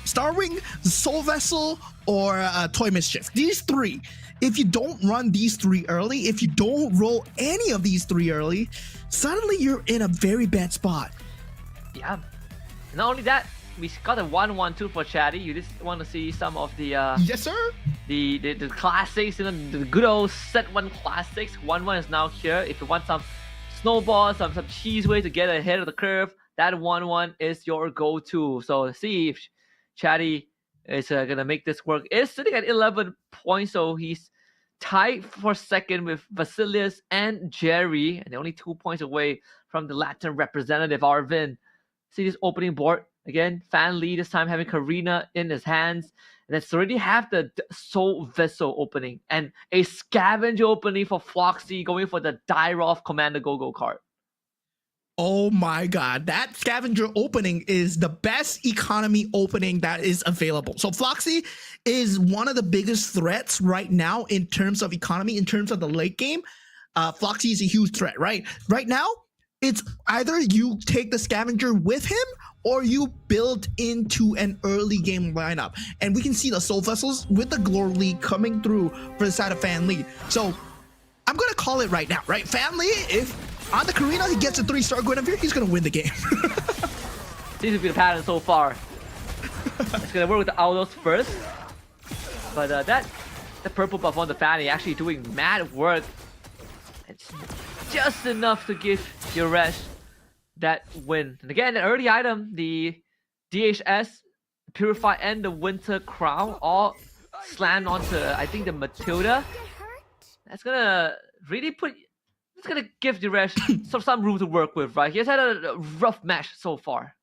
Soul Vessel, or Toy Mischief. These 3. If you don't run these 3 early, if you don't roll any of these 3 early, suddenly you're in a very bad spot. Yeah. Not only that, we got a 1-1-2 for Chatty. You just want to see some of the yes, sir. The classics, the good old set 1 classics. 1-1 is now here. If you want some snowballs, some cheese way to get ahead of the curve, that 1-1 is your go-to. So see if Chatty is gonna make this work. Is sitting at 11 points, so he's tied for 2nd with Vasilius and Jerry, and they're only 2 points away from the Latin representative Arvin. See this opening board again. Fan Lee this time having Karina in his hands. And it's already have the Soul Vessel opening and a Scavenger opening for Floxy, going for the Dairoth Commander Go-Go card. Oh my god, that Scavenger opening is the best economy opening that is available. So Floxy is one of the biggest threats right now in terms of economy, in terms of the late game. Floxy is a huge threat, right? Right now, it's either you take the Scavenger with him or you build into an early game lineup. And we can see the Soul Vessels with the Glory League coming through for the side of Fan Lee. So I'm going to call it right now, right? Fan Lee, if on the Karina he gets a 3-star Guinevere, he's going to win the game. Seems to be the pattern so far. It's going to work with the Aulos first. But the purple buff on the Fanny actually doing mad work. It's just enough to give Yuresh that win. And again, an early item, the DHS, Purify, and the Winter Crown all slammed onto, I think, the Matilda. That's gonna really it's gonna give Yuresh some room to work with, right? He has had a rough match so far.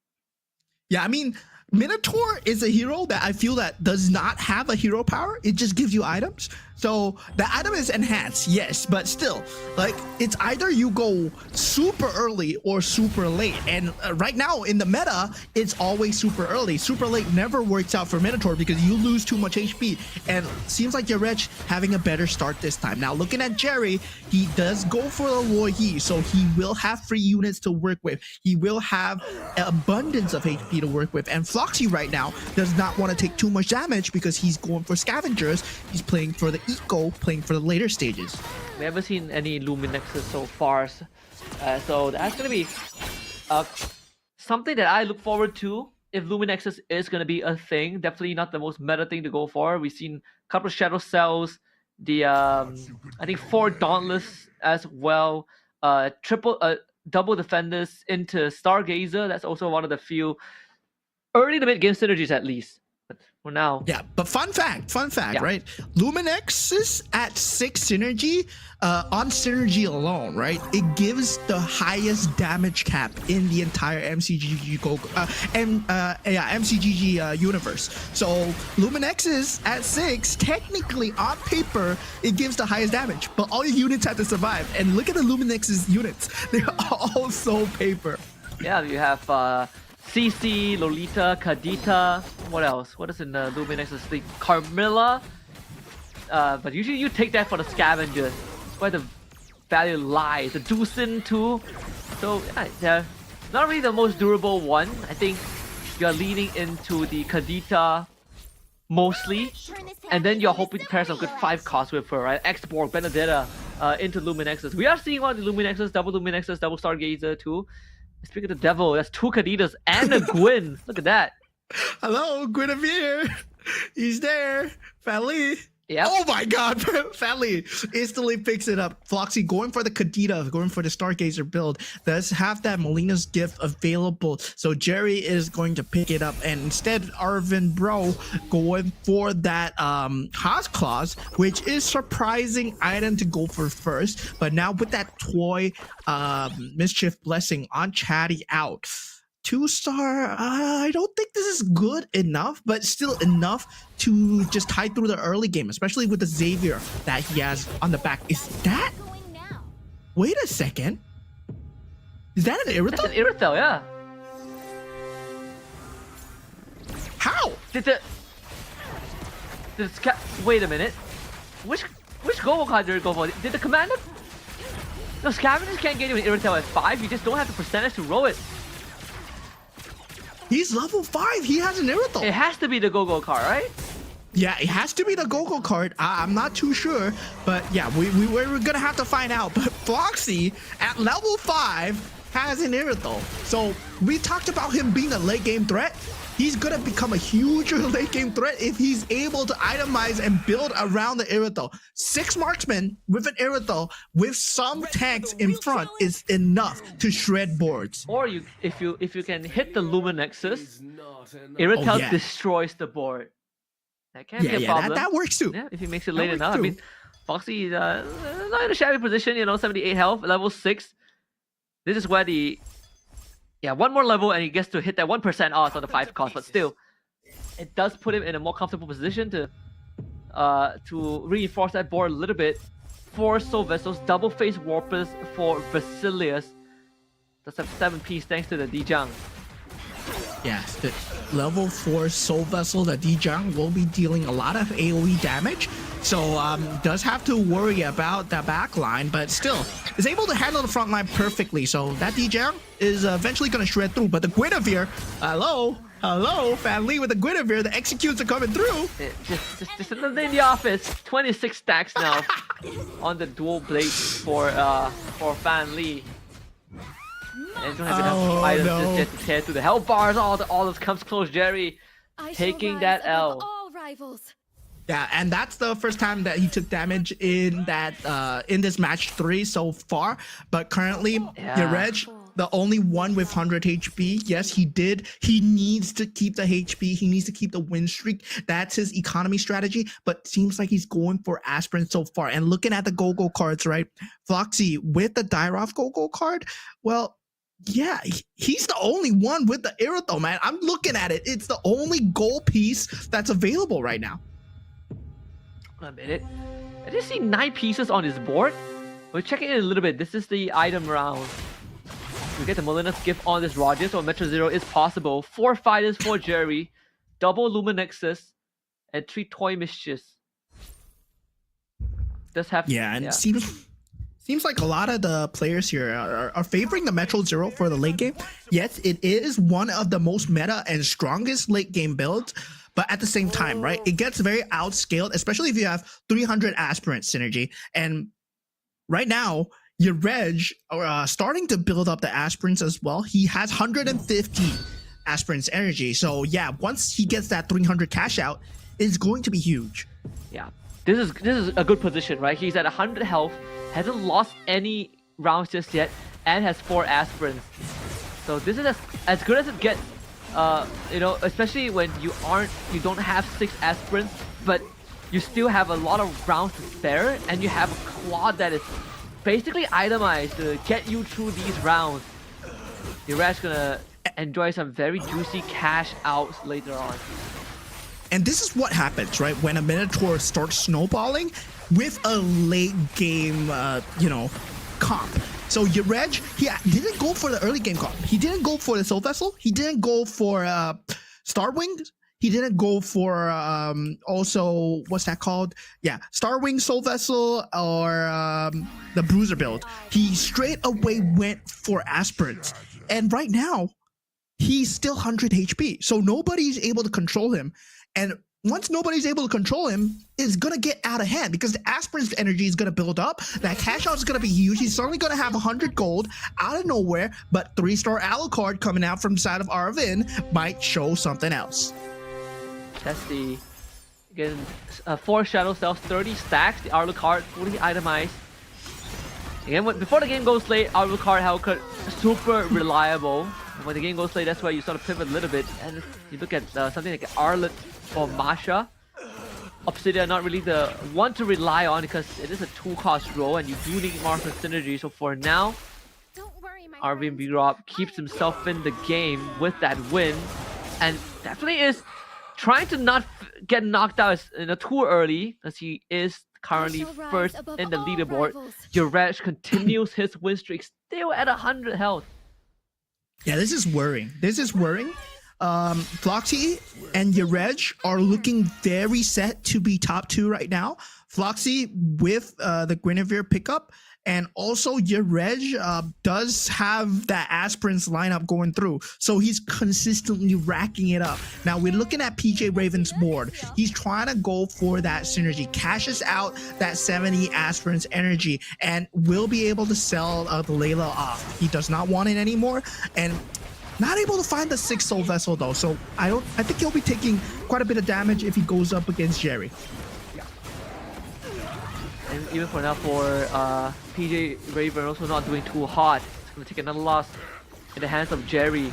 Yeah, I mean, Minotaur is a hero that I feel that does not have a hero power. It just gives you items. So the item is enhanced, yes, but still, like, it's either you go super early or super late. And right now in the meta, it's always super early. Super late never works out for Minotaur because you lose too much HP. And seems like Yarech having a better start this time. Now looking at Jerry, he does go for the Loi, so he will have free units to work with. He will have an abundance of HP to work with. And Floxy right now does not want to take too much damage because he's going for Scavengers. He's playing for the Eco, playing for the later stages. We haven't seen any Luminexes so far, so that's gonna be something that I look forward to if Luminexes is gonna be a thing. Definitely not the most meta thing to go for. We've seen a couple of Shadow Cells, the I think 4 Dauntless as well, double Defenders into Stargazer. That's also one of the few early to mid game synergies at least. But for now, Yeah, but fun fact, Yeah. right? Luminex is at 6 synergy. On synergy alone, right? It gives the highest damage cap in the entire MCGG MCGG universe. So Luminex is at 6. Technically, on paper, it gives the highest damage, but all your units have to survive. And look at the Luminex's units; they're all so paper. yeah, you have CC, Lolita, Kadita. What else? What is in the Luminex's league? Carmilla. But usually you take that for the scavengers, where the value lies. The Dusin too. So yeah, they're not really the most durable one. I think you're leaning into the Kadita mostly, and then you're hoping to pair some good 5 costs with her, right? X-Borg, Benedetta into Luminexes. We are seeing one of the Luminexes, double Stargazer too. Speaking of the devil, that's 2 Kaditas and a Gwyn. Look at that. Hello, Guinevere. He's there. Family. Yep. Oh my god, Family instantly picks it up. Floxy going for the Kadita, going for the Stargazer build. Does have that Molina's gift available. So Jerry is going to pick it up. And instead, Arvin Bro going for that Haas Claws, which is surprising item to go for first. But now with that toy Mischief Blessing on Chatty out. 2-star, I don't think this is good enough, but still enough to just tide through the early game, especially with the Xavier that he has on the back. Is that? Wait a second. Is that an That's Irithel? an Irithel, yeah. How? Wait a minute. Which Gobo card did it go for? Did the commander? No, scavengers can't get you an Irithel at 5. You just don't have the percentage to roll it. He's level 5. He has an Irithel. It has to be the Gogo card, right? Yeah, it has to be the Gogo card. I'm not too sure, but yeah, we're gonna have to find out. But Floxy at level 5 has an Irithel. So we talked about him being a late game threat. He's gonna become a huge late game threat if he's able to itemize and build around the Irithel. 6 marksmen with an Irithel with some tanks in front is enough to shred boards. Or if you can hit the Luminexus, Irithel destroys the board. That can be a problem. That works too. Yeah, if he makes it late enough. I mean, Foxy is not in a shabby position, 78 health, level 6. This is where the... Yeah, one more level and he gets to hit that 1% odds on the 5 cost, but still, it does put him in a more comfortable position to reinforce that board a little bit. 4 Soul Vessels, double face Warpers for Basilius. That's a 7-piece thanks to the Dijang. Yes, the level 4 Soul Vessel, the Dijang, will be dealing a lot of AoE damage. So does have to worry about the back line, but still is able to handle the front line perfectly. So that Dijang is eventually going to shred through. But the Guinevere, hello, family, with the Guinevere, the executes are coming through. Just in the office. 26 stacks now on the dual blade for Fan Lee. And don't have enough items just yet to tear through the health bars. All this comes close. Jerry taking that L. Yeah, and that's the first time that he took damage in that in this match 3 so far. But currently, Yareg, the only one with 100 HP. Yes, he did. He needs to keep the HP. He needs to keep the win streak. That's his economy strategy. But seems like he's going for Aspirin so far. And looking at the Gogo cards, right? Floxy with the Dyrov Gogo card, well, yeah, he's the only one with the Irithel, man. I'm looking at it. It's the only gold piece that's available right now. A minute. I just see 9 pieces on his board. We're checking it a little bit. This is the item round. We get the Molina's gift on this Roger, so Metro Zero is possible. 4 fighters for Jerry, double Luminexus, and 3 toy mischiefs. Does have and it seems like a lot of the players here are favoring the Metro Zero for the late game. Yes, it is one of the most meta and strongest late game builds. But at the same time, right, it gets very outscaled, especially if you have 300 aspirant synergy. And right now, Yareg starting to build up the aspirants as well. He has 150 aspirants energy. So yeah, once he gets that 300 cash out, it's going to be huge. Yeah, this is a good position, right? He's at 100 health, hasn't lost any rounds just yet, and has 4 aspirants. So this is as good as it gets You know, especially when you don't have 6 aspirants, but you still have a lot of rounds to spare, and you have a Claude that is basically itemized to get you through these rounds. Your Rat's gonna enjoy some very juicy cash outs later on. And this is what happens, right? When a Minotaur starts snowballing with a late game, you know, comp. So Yareg, he didn't go for the early game comp. He didn't go for the Soul Vessel. He didn't go for Star Wings. He didn't go for also, what's that called? Yeah, Star Wings, Soul Vessel, or the Bruiser build. He straight away went for Aspirants. And right now, he's still 100 HP. So nobody's able to control him. And once nobody's able to control him, it's going to get out of hand because the Aspirant's energy is going to build up. That cash out is going to be huge. He's suddenly going to have 100 gold out of nowhere, but 3-star Alucard coming out from the side of Arvin might show something else. That's the, again, 4 Shadow Cells, 30 stacks, the Alucard fully itemized. Again, before the game goes late, Alucard super reliable. And when the game goes late, that's why you sort of pivot a little bit. And you look at something like Arlet or Masha. Obsidian not really the one to rely on because it is a 2-cost role and you do need Martha synergy. So for now, Arvin B-Rob keeps himself in the game with that win. And definitely is trying to not get knocked out too early as he is currently first in the leaderboard. Yareg continues his win streak still at 100 health. Yeah, this is worrying. This is worrying. Floxy and Yareg are looking very set to be top 2 right now. Floxy with the Guinevere pickup, and also Yareg does have that Aspirants lineup going through, so he's consistently racking it up. Now we're looking at PJ Raven's board. He's trying to go for that synergy, cashes out that 70 Aspirants energy, and will be able to sell the Layla off. He does not want it anymore, and not able to find the 6 Soul Vessel though, so I think he'll be taking quite a bit of damage if he goes up against Jerry. And even for now, for PJ Raven also not doing too hot. It's going to take another loss in the hands of Jerry.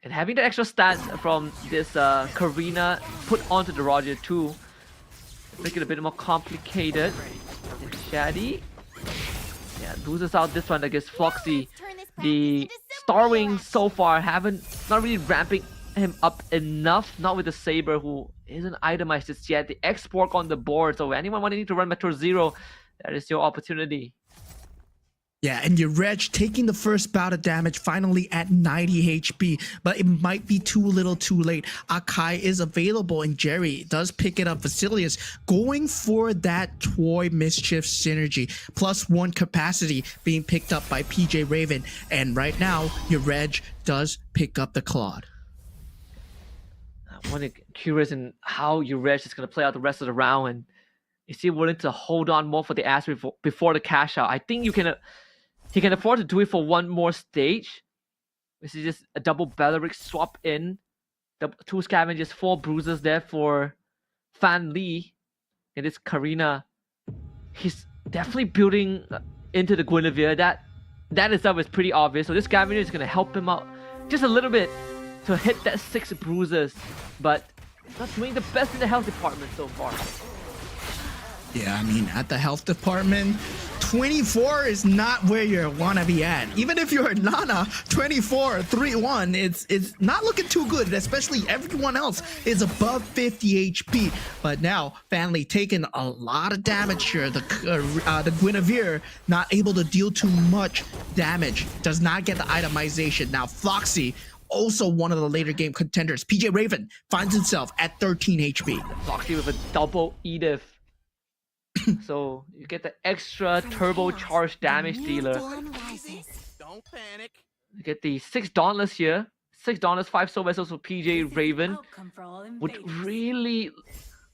And having the extra stats from this Karina put onto the Roger too, make it a bit more complicated. And Shaddy, yeah, loses out this one against Floxy. The Star Wings so far not really ramping him up enough, not with the Saber who isn't itemized just yet. The X-Borg on the board, so anyone wanting to run Metro Zero, that is your opportunity. Yeah, and Yareg taking the first bout of damage finally at 90 HP, but it might be too little too late. Akai is available and Jerry does pick it up. Vasilius going for that Toy Mischief synergy, +1 capacity being picked up by PJ Raven, and right now Yareg does pick up the Claude. I'm curious in how Yareg is going to play out the rest of the round, and is he willing to hold on more for the ass before the cash out? I think he can afford to do it for one more stage. This is just a double Belleric swap in, 2 scavengers, 4 bruises there for Fan Li, and this Karina. He's definitely building into the Guinevere. That itself is pretty obvious. So this scavenger is going to help him out just a little bit to hit that 6 bruises, but not doing the best in the health department so far. Yeah, I mean, at the health department, 24 is not where you want to be at. Even if you're Nana, 24, 3-1, it's not looking too good, especially everyone else is above 50 HP. But now, Fanley taking a lot of damage here. The Guinevere not able to deal too much damage, does not get the itemization. Now, Floxy, also one of the later game contenders. PJ Raven finds himself at 13 HP. Floxy with a double Edith. So you get the extra turbocharged damage dealer. Don't panic. You get the 6 Dauntless here. 6 Dauntless, 5 Soul Vessels for PJ Raven. Would really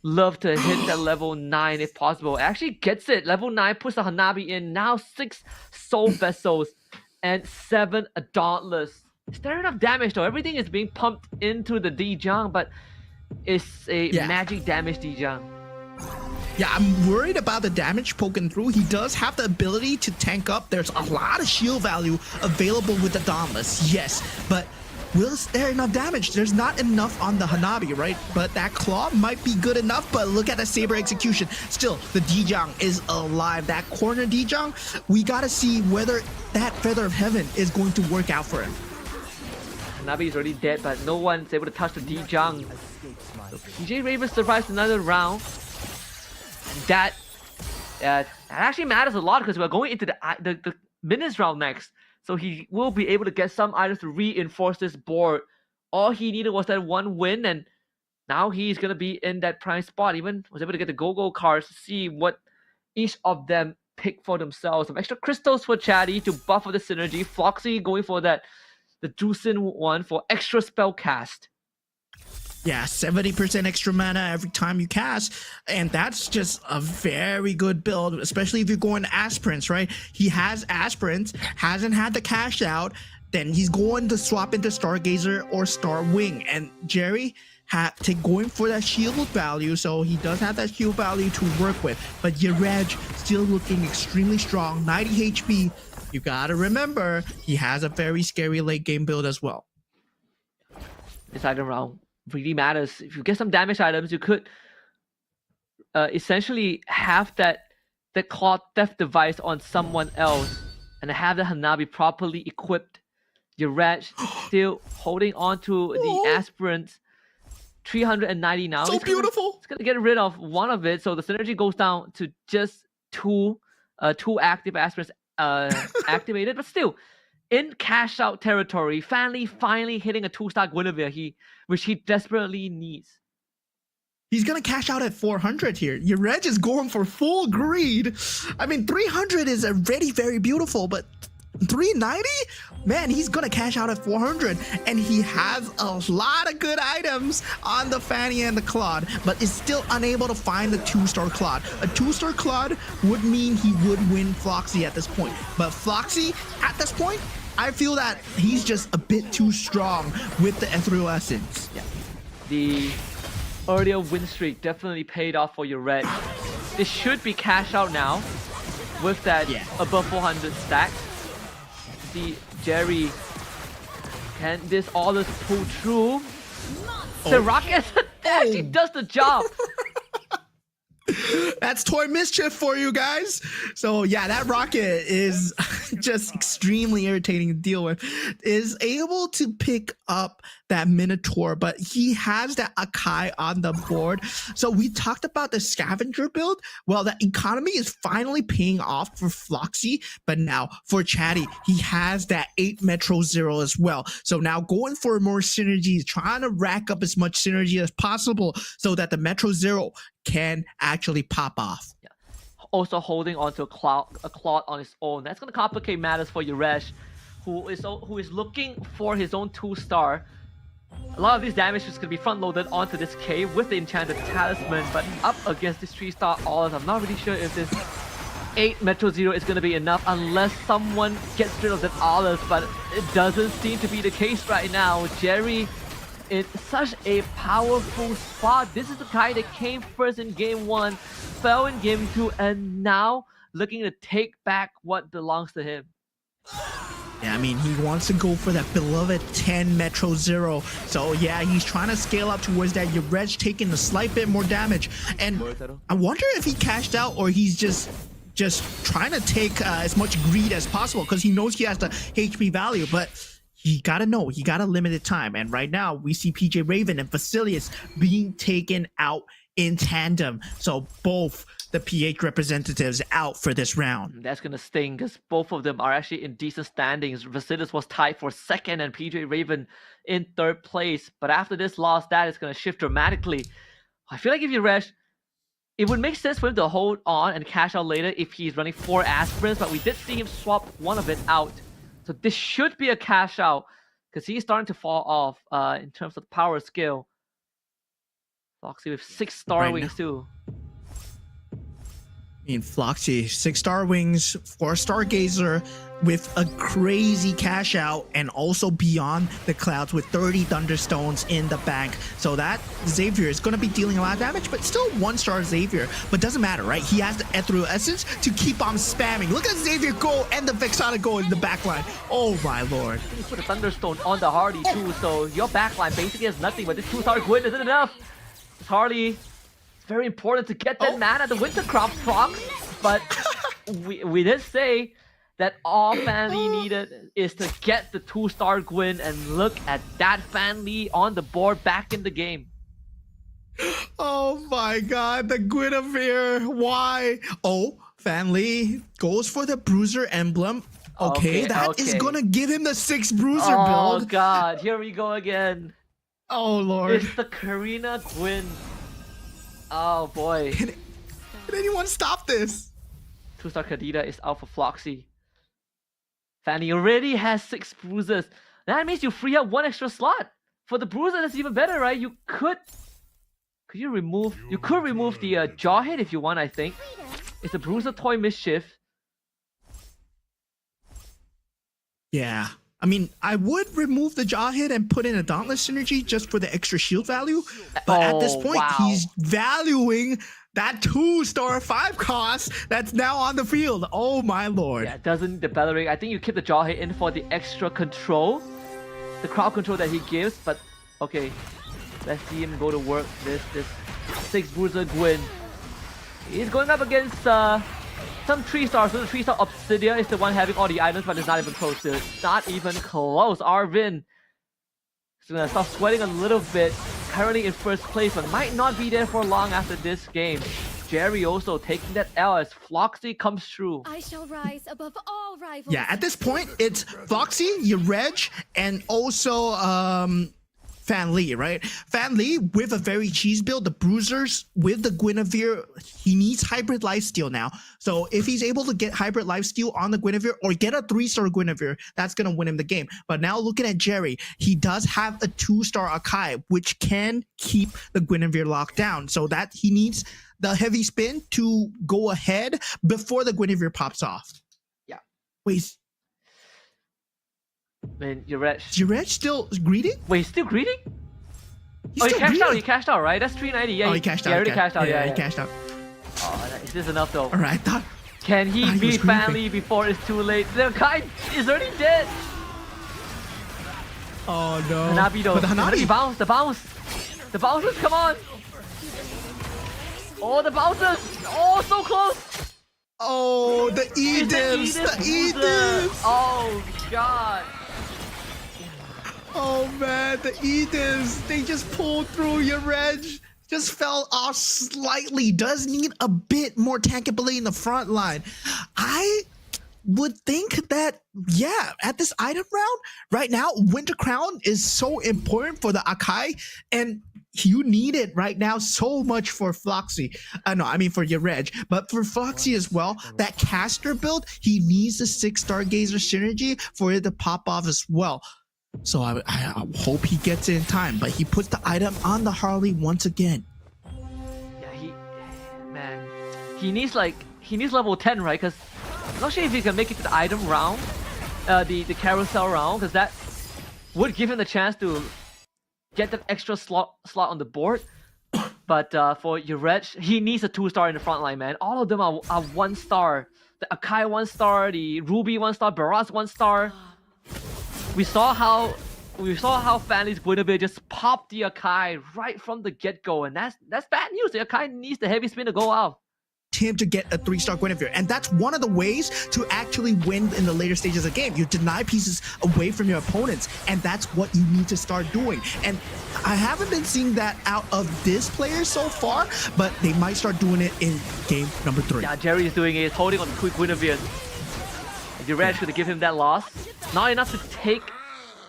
love to hit that level 9 if possible. Actually gets it. Level 9 puts the Hanabi in. Now 6 Soul Vessels and 7 Dauntless. Is there enough damage though? Everything is being pumped into the Dijang, but it's a magic damage Dijang. Yeah, I'm worried about the damage poking through. He does have the ability to tank up. There's a lot of shield value available with the Dauntless, yes, but will there enough damage? There's not enough on the Hanabi, right? But that claw might be good enough, but look at the Saber execution. Still, the Dijang is alive. That corner Dijang, we gotta see whether that Feather of Heaven is going to work out for him. Hanabi is already dead, but no one's able to touch the Dijang. So PJ Raven survives another round. That actually matters a lot because we're going into the minutes round next. So he will be able to get some items to reinforce this board. All he needed was that one win, and now he's going to be in that prime spot. Even was able to get the go-go cards to see what each of them pick for themselves. Some extra crystals for Chatty to buff for the synergy. Floxy going for the Juicin one for extra spell cast. Yeah, 70% extra mana every time you cast, and that's just a very good build, especially if you're going aspirants, right? He has aspirants, hasn't had the cash out, then he's going to swap into Stargazer or Star Wing, and Jerry going for that shield value, so he does have that shield value to work with, but Yeraj still looking extremely strong, 90 HP. You gotta remember, he has a very scary late game build as well. This item round really matters. If you get some damage items, you could essentially have that Claw Theft device on someone else and have the Hanabi properly equipped. Yeraj still holding on to the aspirants. 390 now. So beautiful. He's gonna get rid of one of it, so the synergy goes down to just two active aspirants activated, but still in cash out territory, finally hitting a 2-star Guinevere, which he desperately needs. He's gonna cash out at 400 here. Yeraj is going for full greed. I mean, 300 is already very beautiful, but 390? Man, he's gonna cash out at 400, and he has a lot of good items on the Fanny and the Claude, but is still unable to find the 2-star Claude. A 2-star Claude would mean he would win Floxy at this point, but Floxy at this point, I feel that he's just a bit too strong with the Ethereal Essence. Yeah. The earlier win streak definitely paid off for your red. This should be cash out now with that above 400 stack. See Jerry, can this all this pull through? The rocket actually does the job. That's toy mischief for you guys. So yeah, that rocket is just extremely irritating to deal with. Is able to pick up that Minotaur, but he has that Akai on the board. So we talked about the scavenger build. Well, the economy is finally paying off for Floxy, but now for Chatty, he has that 8 Metro Zero as well. So now going for more synergies, trying to rack up as much synergy as possible so that the Metro Zero can actually pop off. Yeah. Also holding onto a Claude on his own. That's going to complicate matters for Yuresh, who is looking for his own 2-star. A lot of this damage is going to be front-loaded onto this K with the Enchanted Talisman, but up against this 3-star Olive, I'm not really sure if this 8 Metro Zero is going to be enough unless someone gets rid of that Olive, but it doesn't seem to be the case right now. Jerry in such a powerful spot. This is the guy that came first in game 1, fell in game 2, and now looking to take back what belongs to him. Yeah, I mean, he wants to go for that beloved 10 Metro Zero. So yeah, he's trying to scale up towards that. Yeraj taking a slight bit more damage. And I wonder if he cashed out or he's just trying to take as much greed as possible because he knows he has the HP value. But he gotta know, he got a limited time. And right now, we see PJ Raven and Vasilius being taken out in tandem. So both the PH representatives out for this round. That's gonna sting because both of them are actually in decent standings. Vasilius was tied for 2nd and PJ Raven in 3rd place. But after this loss, that is gonna shift dramatically. I feel like if you rush, it would make sense for him to hold on and cash out later if he's running 4 aspirants, but we did see him swap one of it out. So this should be a cash out because he's starting to fall off in terms of power skill. Foxy with 6 Star Wings too. mean, Floxy, 6-star wings, 4-star gazer with a crazy cash out, and also beyond the clouds with 30 thunderstones in the bank. So that Xavier is going to be dealing a lot of damage, but still 1-star Xavier. But doesn't matter, right? He has the Ethereal Essence to keep on spamming. Look at Xavier go and the Vexana go in the backline. Oh my lord. You put a Thunderstone on the Harley too, so your backline basically has nothing, but this 2-star Gwyn isn't enough. This Harley, it's very important to get that mana, the Winter Crop procs, but we did say that all Fanli needed is to get the 2-star Gwyn, and look at that Fanli on the board back in the game. Oh my god, the Guinevere, why? Oh, Fanli goes for the Bruiser emblem. Okay, that is gonna give him the 6 Bruiser build. Oh god, here we go again. Oh lord. It's the Karina Gwyn. Oh boy. Can anyone stop this? 2-star Kadita is out for Floxy. Fanny already has 6 bruises. That means you free up 1 extra slot. For the bruiser, that's even better, right? You could remove the jaw hit if you want, I think. It's a bruiser toy mischief. Yeah. I mean, I would remove the jaw hit and put in a Dauntless synergy just for the extra shield value. But at this point, he's valuing that 2-star 5 cost that's now on the field. Oh my lord. Yeah, doesn't the Bellering. I think you keep the jaw hit in for the extra control. The crowd control that he gives, but okay. Let's see him go to work. This 6 Bruiser Gwyn. He's going up against some 3-stars. So the 3-star Obsidia is the one having all the items, but it's not even close to it. Not even close. Arvin is gonna start sweating a little bit. Currently in first place, but might not be there for long after this game. Jerry also taking that L as Floxy comes through. I shall rise above all rivals. Yeah, at this point, it's Floxy, Reg, and also Fanli, right? Fanli with a very cheese build, the Bruisers with the Guinevere, he needs Hybrid Lifesteal now. So if he's able to get Hybrid Lifesteal on the Guinevere or get a 3-star Guinevere, that's going to win him the game. But now looking at Jerry, he does have a 2-star Akai, which can keep the Guinevere locked down. So that he needs the heavy spin to go ahead before the Guinevere pops off. Yeah. Wait. Man, Reg still greeting? Wait, he's still greeting? He's he still cashed greeting? out. He cashed out, right? That's 390. Yeah, he cashed out. He already cashed out. Yeah, he cashed out. Oh, is this enough though? All right, I thought. Can he was beat griefing. Family before it's too late? The guy is already dead. Oh no. Hanabi though. But the Hanabi. The bounce. The bouncers, come on. Oh, the bouncers. Oh, so close. Oh, the Edens. The Edens. Oh god. Oh man, the Edens. They just pulled through. Your Reg just fell off slightly. Does need a bit more tankability in the front line. I would think that, yeah, at this item round right now, Winter Crown is so important for the Akai, and you need it right now so much for Floxy. No, I mean for your Reg, but for Floxy as well, that caster build, he needs the 6 Stargazer synergy for it to pop off as well. So I hope he gets it in time, but he puts the item on the Harley once again. Yeah, he needs level 10, right? Because I'm not sure if he can make it to the item round, the carousel round, because that would give him the chance to get that extra slot on the board. But for your Reg, he needs a 2-star in the front line, man. All of them are 1-star. The Akai 1-star, the Ruby 1-star, Baraz 1-star. We saw how Fanly's Guinevere just popped the Akai right from the get-go, and that's bad news. The Akai needs the heavy spin to go out. Him to get a 3-star Guinevere, and that's one of the ways to actually win in the later stages of the game. You deny pieces away from your opponents, and that's what you need to start doing. And I haven't been seeing that out of this player so far, but they might start doing it in game number 3. Yeah, Jerry is doing it. He's holding on to quick Guinevere. Durage gonna give him that loss. Not enough to take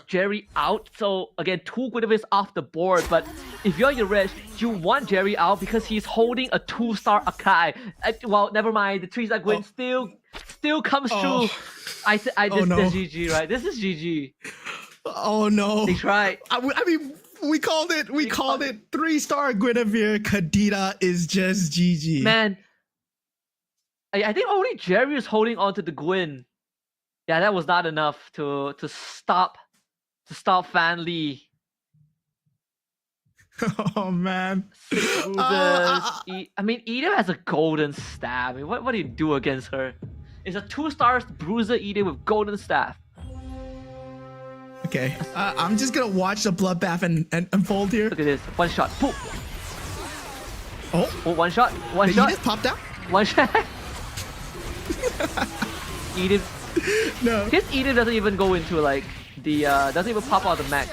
Jerry out. So again, 2 Guineveres off the board. But if you're Durage, you want Jerry out because he's holding a 2-star Akai. Well, never mind. The 3-star Gwyn still comes through. This is GG, right? This is GG. Oh no! They tried. I mean, we called it. We called it. 3-star Guinevere Kadita is just GG. Man, I think only Jerry is holding on to the Gwyn. Yeah, that was not enough to stop Fan Lee. Oh man. Six bruises. I mean, Edith has a golden staff. I mean, what do you do against her? It's a 2-star bruiser Edith with golden staff. Okay, I'm just gonna watch the bloodbath and unfold here. Look at this. One shot. Poof. Oh, Oh, one shot. One the shot. Edith popped out. One shot. Edith. No. His Edith doesn't even go into like the doesn't even pop out the mech.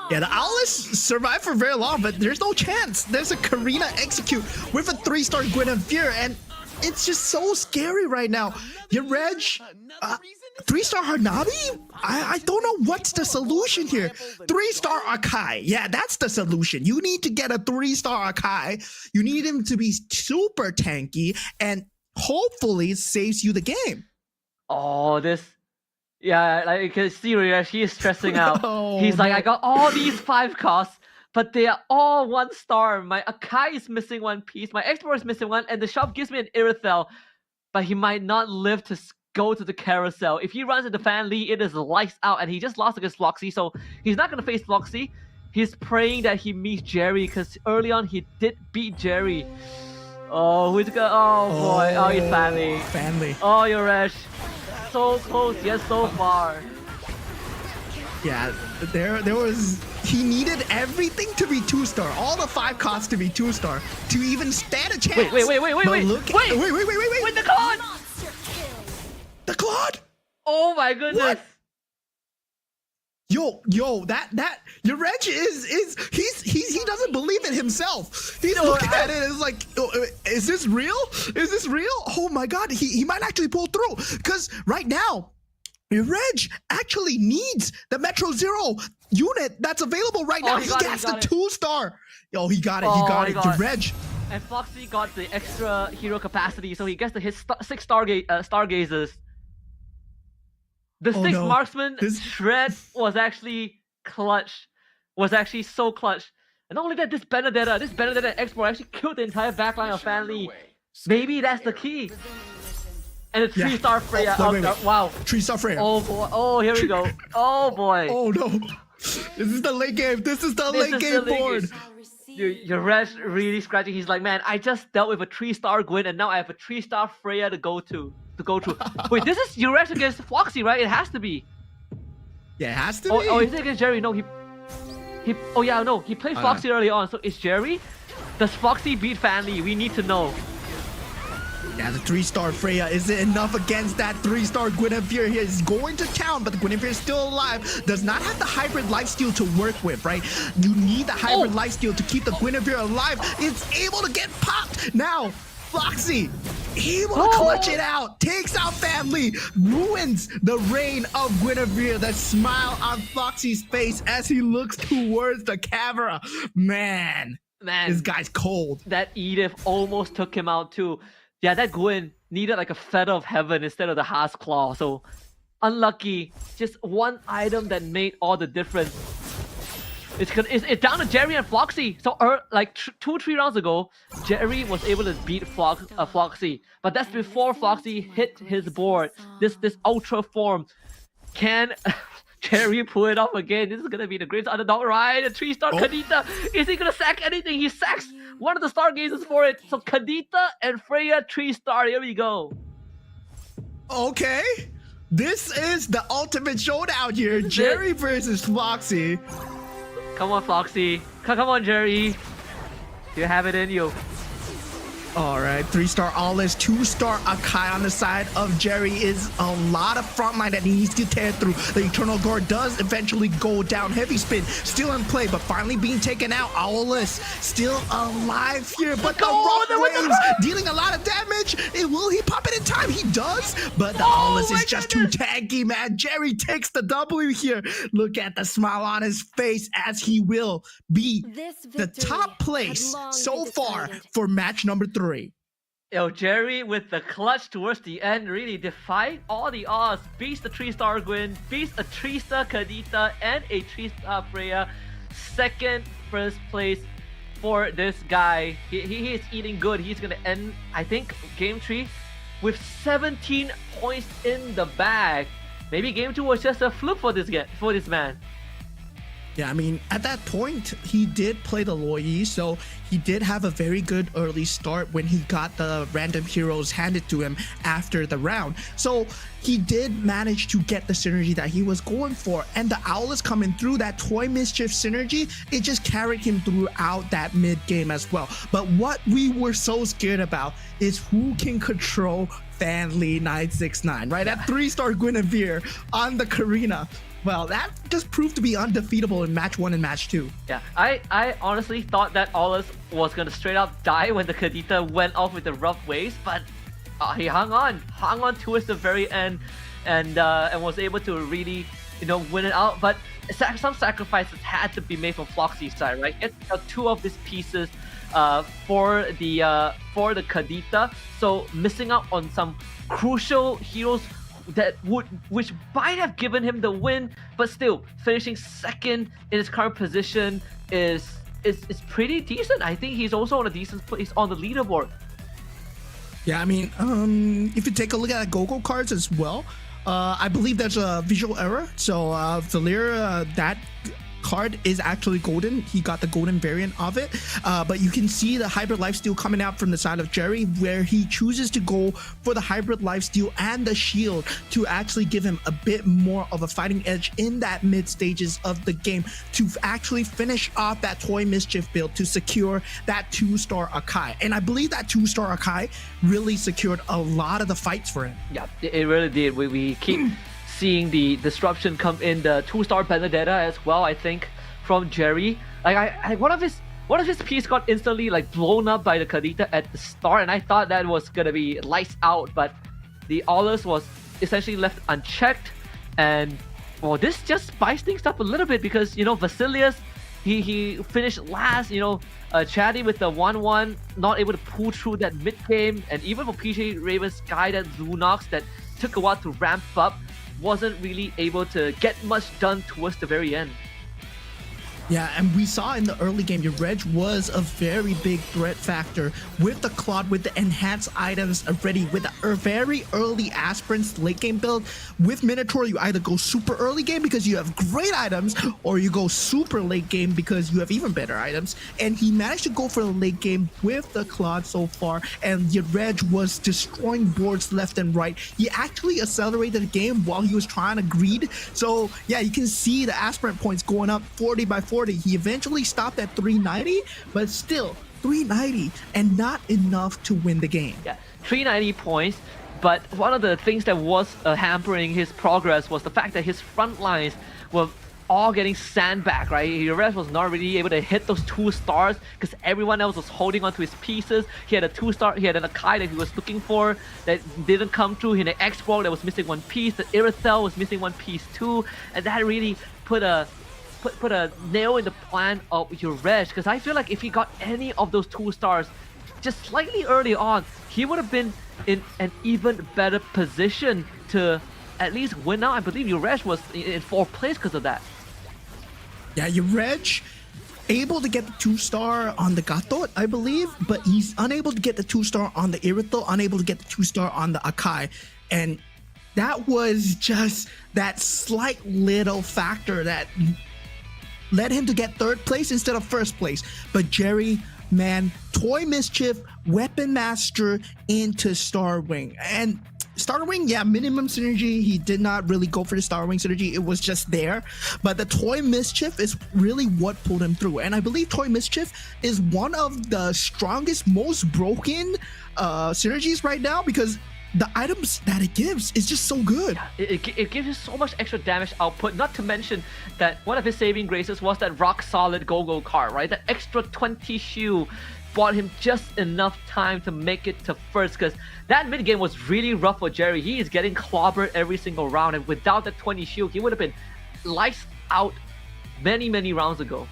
Yeah, the Owless survived for very long, but there's no chance. There's a Karina execute with a 3-star Guinevere, and it's just so scary right now. Your Reg, 3-star Hanabi? I don't know what's the solution here. 3-star Akai. Yeah, that's the solution. You need to get a 3-star Akai. You need him to be super tanky, and hopefully it saves you the game. Oh, this. Yeah, like you can see Rhea, she is stressing out. Oh, He's like, no. I got all these 5 costs, but they are all 1-star. My Akai is missing 1 piece, my Explorer is missing 1, and the shop gives me an Irithel, but he might not live to go to the carousel. If he runs into Fan Lee, it is lights out, and he just lost against Floxy, so he's not going to face Floxy. He's praying that he meets Jerry, because early on he did beat Jerry. Oh, who's gonna... Oh, boy. Oh, he's Fan Lee. Family. Oh, you're Resh. So close, yet so far. Yeah, there was... He needed everything to be 2-star. All the 5 costs to be 2-star to even stand a chance. Wait, But wait, look wait. Wait, With the Claude! The Claude? Oh my goodness! What? Yo, that your Reg he doesn't believe it himself. He's looking at it and is like, is this real? Is this real? Oh my god, he might actually pull through. Because right now, your Reg actually needs the Metro Zero unit that's available right now. He gets the 2-star. Yo, he got it. He got it. Your Reg. And Foxy got the extra hero capacity, so he gets to hit 6 stargazers. The 6 marksman shred was actually clutch. Was actually so clutch. And not only that, this Benedetta Explorer actually killed the entire backline of Fan Lee. Maybe that's the key. And a 3-star Freya. Wow. 3-star Freya. Oh boy. Oh, here we go. Oh boy. Oh no. This is the late game. This is the late game board. Your Resh really scratching. He's like, man, I just dealt with a 3-star Gwyn, and now I have a 3-star Freya to go through. Wait, this is your Resh against Foxy, right? It has to be. Yeah, it has to be. Oh, is it against Jerry? No, he. Oh yeah, no, he played Foxy early on. So it's Jerry. Does Foxy beat Fan Lee? We need to know. Yeah, the 3-star Freya, is it enough against that 3-star Guinevere here? Is going to count, but the Guinevere is still alive. Does not have the hybrid lifesteal to work with, right? You need the hybrid lifesteal to keep the Guinevere alive. It's able to get popped. Now, Foxy, able to clutch it out, takes out Family, ruins the reign of Guinevere. The smile on Foxy's face as he looks towards the camera. Man, this guy's cold. That Edith almost took him out too. Yeah, that Gwyn needed like a feather of heaven instead of the Haas Claw. So unlucky. Just one item that made all the difference. It's down to Jerry and Floxy. So like 2-3 rounds ago, Jerry was able to beat Floxy, but that's before Floxy hit his board. This ultra form. Can Jerry pull it off again? This is gonna be the greatest underdog, right? A 3-star Kadita. Is he gonna sack anything? He sacks one of the stargazers for it. So Kadita and Freya 3-star. Here we go. Okay. This is the ultimate showdown here. Jerry versus Floxy. Come on, Floxy. Come on, Jerry. You have it in you. All right, 3-star Alice, 2-star Akai on the side of Jerry is a lot of frontline that he needs to tear through. The Eternal Gore does eventually go down. Heavy Spin still in play, but finally being taken out. Owless still alive here, but the rough waves dealing a lot of damage. Will he pop it in time? He does, but the Owless is just too tanky, man. Jerry takes the W here. Look at the smile on his face as he will be the top place so far for match number 3. Yo, Jerry with the clutch towards the end really defied all the odds. Beats the 3-star Gwyn, beats a 3-star Kadita and a 3-star Freya. First place for this guy. He is eating good. He's gonna end, I think, game 3 with 17 points in the bag. Maybe game 2 was just a fluke for this man. Yeah, I mean, at that point, he did play the Loi, so he did have a very good early start when he got the random heroes handed to him after the round. So he did manage to get the synergy that he was going for. And the Owlets coming through, that Toy Mischief synergy, it just carried him throughout that mid game as well. But what we were so scared about is who can control Fanly 969, right? That 3-star Guinevere on the Karina. Well, that just proved to be undefeatable in match 1 and match 2. Yeah, I honestly thought that Aulus was gonna straight up die when the Kadita went off with the rough waves, but he hung on towards the very end, and was able to really, win it out. But some sacrifices had to be made from Floxy's side, right? Get 2 of these pieces for the Kadita, so missing out on some crucial heroes which might have given him the win, but still finishing second in his current position is pretty decent. I think he's also on a decent place on the leaderboard. Yeah, I mean, if you take a look at GO1 cards as well, I believe there's a visual error. So Valir, that card is actually golden. He got the golden variant of it, but you can see the hybrid lifesteal coming out from the side of Jerry, where he chooses to go for the hybrid lifesteal and the shield to actually give him a bit more of a fighting edge in that mid stages of the game to actually finish off that Toy Mischief build to secure that 2-star Akai. And I believe that 2-star Akai really secured a lot of the fights for him. Yeah, it really did. We keep seeing the disruption come in, the 2-star Benedetta as well, I think, from Jerry. Like one of his piece got instantly like blown up by the Kadita at the start, and I thought that was gonna be lights out, but the Aulus was essentially left unchecked, and well, this just spiced things up a little bit because Vasilius, he finished last, Chatty with the 1-1, not able to pull through that mid game, and even for PJ Raven's Sky, that Lunox that took a while to ramp up, wasn't really able to get much done towards the very end. Yeah, and we saw in the early game, your Reg was a very big threat factor with the Claude, with the enhanced items already, with a very early Aspirants late game build. With Minotaur, you either go super early game because you have great items, or you go super late game because you have even better items. And he managed to go for the late game with the Claude so far, and your Reg was destroying boards left and right. He actually accelerated the game while he was trying to greed. So yeah, you can see the Aspirant points going up 40 by 40. He eventually stopped at 390, but still 390 and not enough to win the game. Yeah, 390 points, but one of the things that was hampering his progress was the fact that his front lines were all getting sandbagged, right? Jerez was not really able to hit those 2 stars because everyone else was holding on to his pieces. He had a 2-star, he had an Akai that he was looking for that didn't come through. He had an X-Roll that was missing 1 piece. The Irithel was missing 1 piece too, and that really put a nail in the plan of Jerez, because I feel like if he got any of those 2 stars just slightly early on, he would have been in an even better position to at least win out. I believe Jerez was in 4th place because of that. Yeah, Jerez able to get the 2-star on the Gatot, I believe, but he's unable to get the 2-star on the Irithel, unable to get the 2-star on the Akai, and that was just that slight little factor that led him to get 3rd place instead of 1st place. But Jerry, man, Toy Mischief, Weapon Master into Starwing. And Starwing, yeah, minimum synergy. He did not really go for the Starwing synergy. It was just there. But the Toy Mischief is really what pulled him through. And I believe Toy Mischief is one of the strongest, most broken synergies right now, because the items that it gives is just so good. It gives you so much extra damage output, not to mention that one of his saving graces was that rock solid go-go card, right? That extra 20 shield bought him just enough time to make it to 1st, because that mid game was really rough for Jerry. He is getting clobbered every single round, and without that 20 shield, he would have been lights out many rounds ago.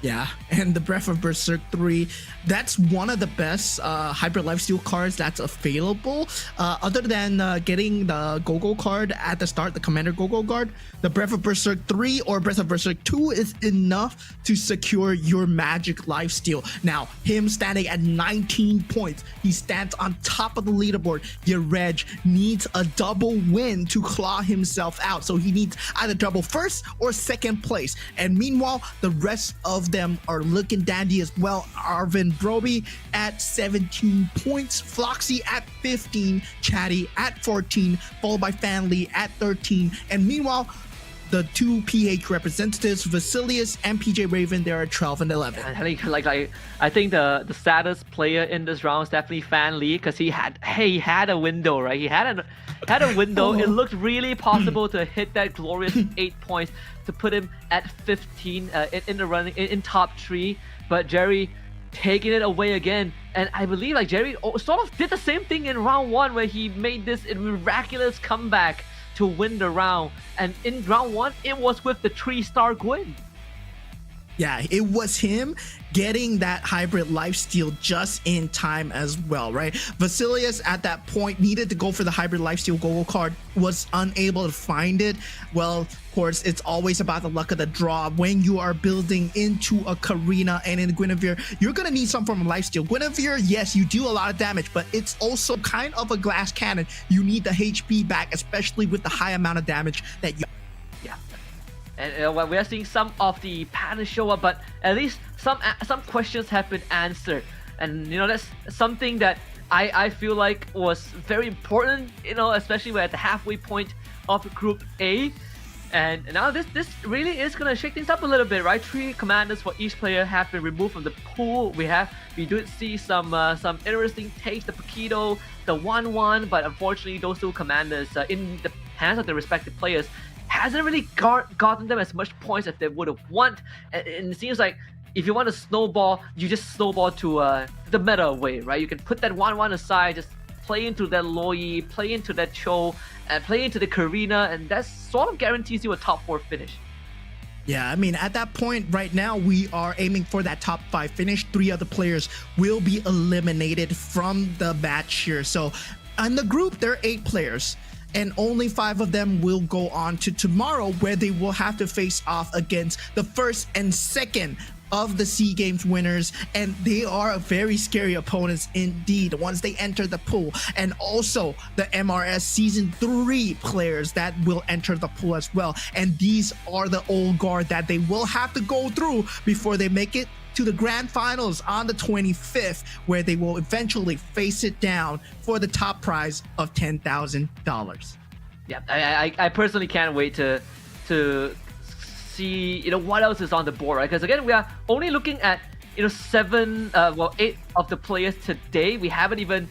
Yeah, and the Breath of Berserk 3, that's one of the best Hybrid Lifesteal cards that's available. Other than getting the Go-Go card at the start, the Commander Go-Go card, the Breath of Berserk 3 or Breath of Berserk 2 is enough to secure your Magic Lifesteal. Now, him standing at 19 points, he stands on top of the leaderboard. Your Reg needs a double win to claw himself out, so he needs either double first or second place. And meanwhile, the rest of them are looking dandy as well. Arvin Broby at 17 points, Floxy at 15, Chatty at 14, followed by Fanly at 13, and meanwhile the two PH representatives, Vasilius and PJ Raven, they're at 12 and 11. I think the saddest player in this round is definitely Fan Lee, because he had a window, right? He had a window. It looked really possible to hit that glorious 8 points to put him at 15 in the running in top 3, but Jerry taking it away again. And I believe like Jerry sort of did the same thing in round 1, where he made this miraculous comeback to win the round, and in round 1 it was with the 3-star Gwyn. Yeah, it was him getting that Hybrid Lifesteal just in time as well, right? Vasilius at that point needed to go for the Hybrid Lifesteal Go-Go card, was unable to find it. Well, of course, it's always about the luck of the draw. When you are building into a Karina and in Guinevere, you're going to need some form of lifesteal. Guinevere, yes, you do a lot of damage, but it's also kind of a glass cannon. You need the HP back, especially with the high amount of damage that you... Yeah. And we are seeing some of the patterns show up, but at least some questions have been answered, and you know, that's something that I feel like was very important, you know, especially we're at the halfway point of Group A, and now this really is gonna shake things up a little bit, right? 3 commanders for each player have been removed from the pool. We do see some interesting takes, the Paquito, the 1-1, but unfortunately those 2 commanders in the hands of the respective players hasn't really gotten them as much points as they would have want. And it seems like if you want to snowball, you just snowball to the meta way, right? You can put that 1-1 aside, just play into that Loi, play into that Cho, and play into the Karina, and that sort of guarantees you a top 4 finish. Yeah, I mean, at that point right now, we are aiming for that top 5 finish. 3 other players will be eliminated from the match here. So in the group, there are 8 players, and only 5 of them will go on to tomorrow, where they will have to face off against the first and second of the SEA Games winners, and they are very scary opponents indeed once they enter the pool. And also the MRS Season 3 players that will enter the pool as well, and these are the old guard that they will have to go through before they make it to the grand finals on the 25th, where they will eventually face it down for the top prize of $10,000. Yeah, I personally can't wait to see, you know, what else is on the board, right? Because again, we are only looking at, you know, 8 of the players today. We haven't even,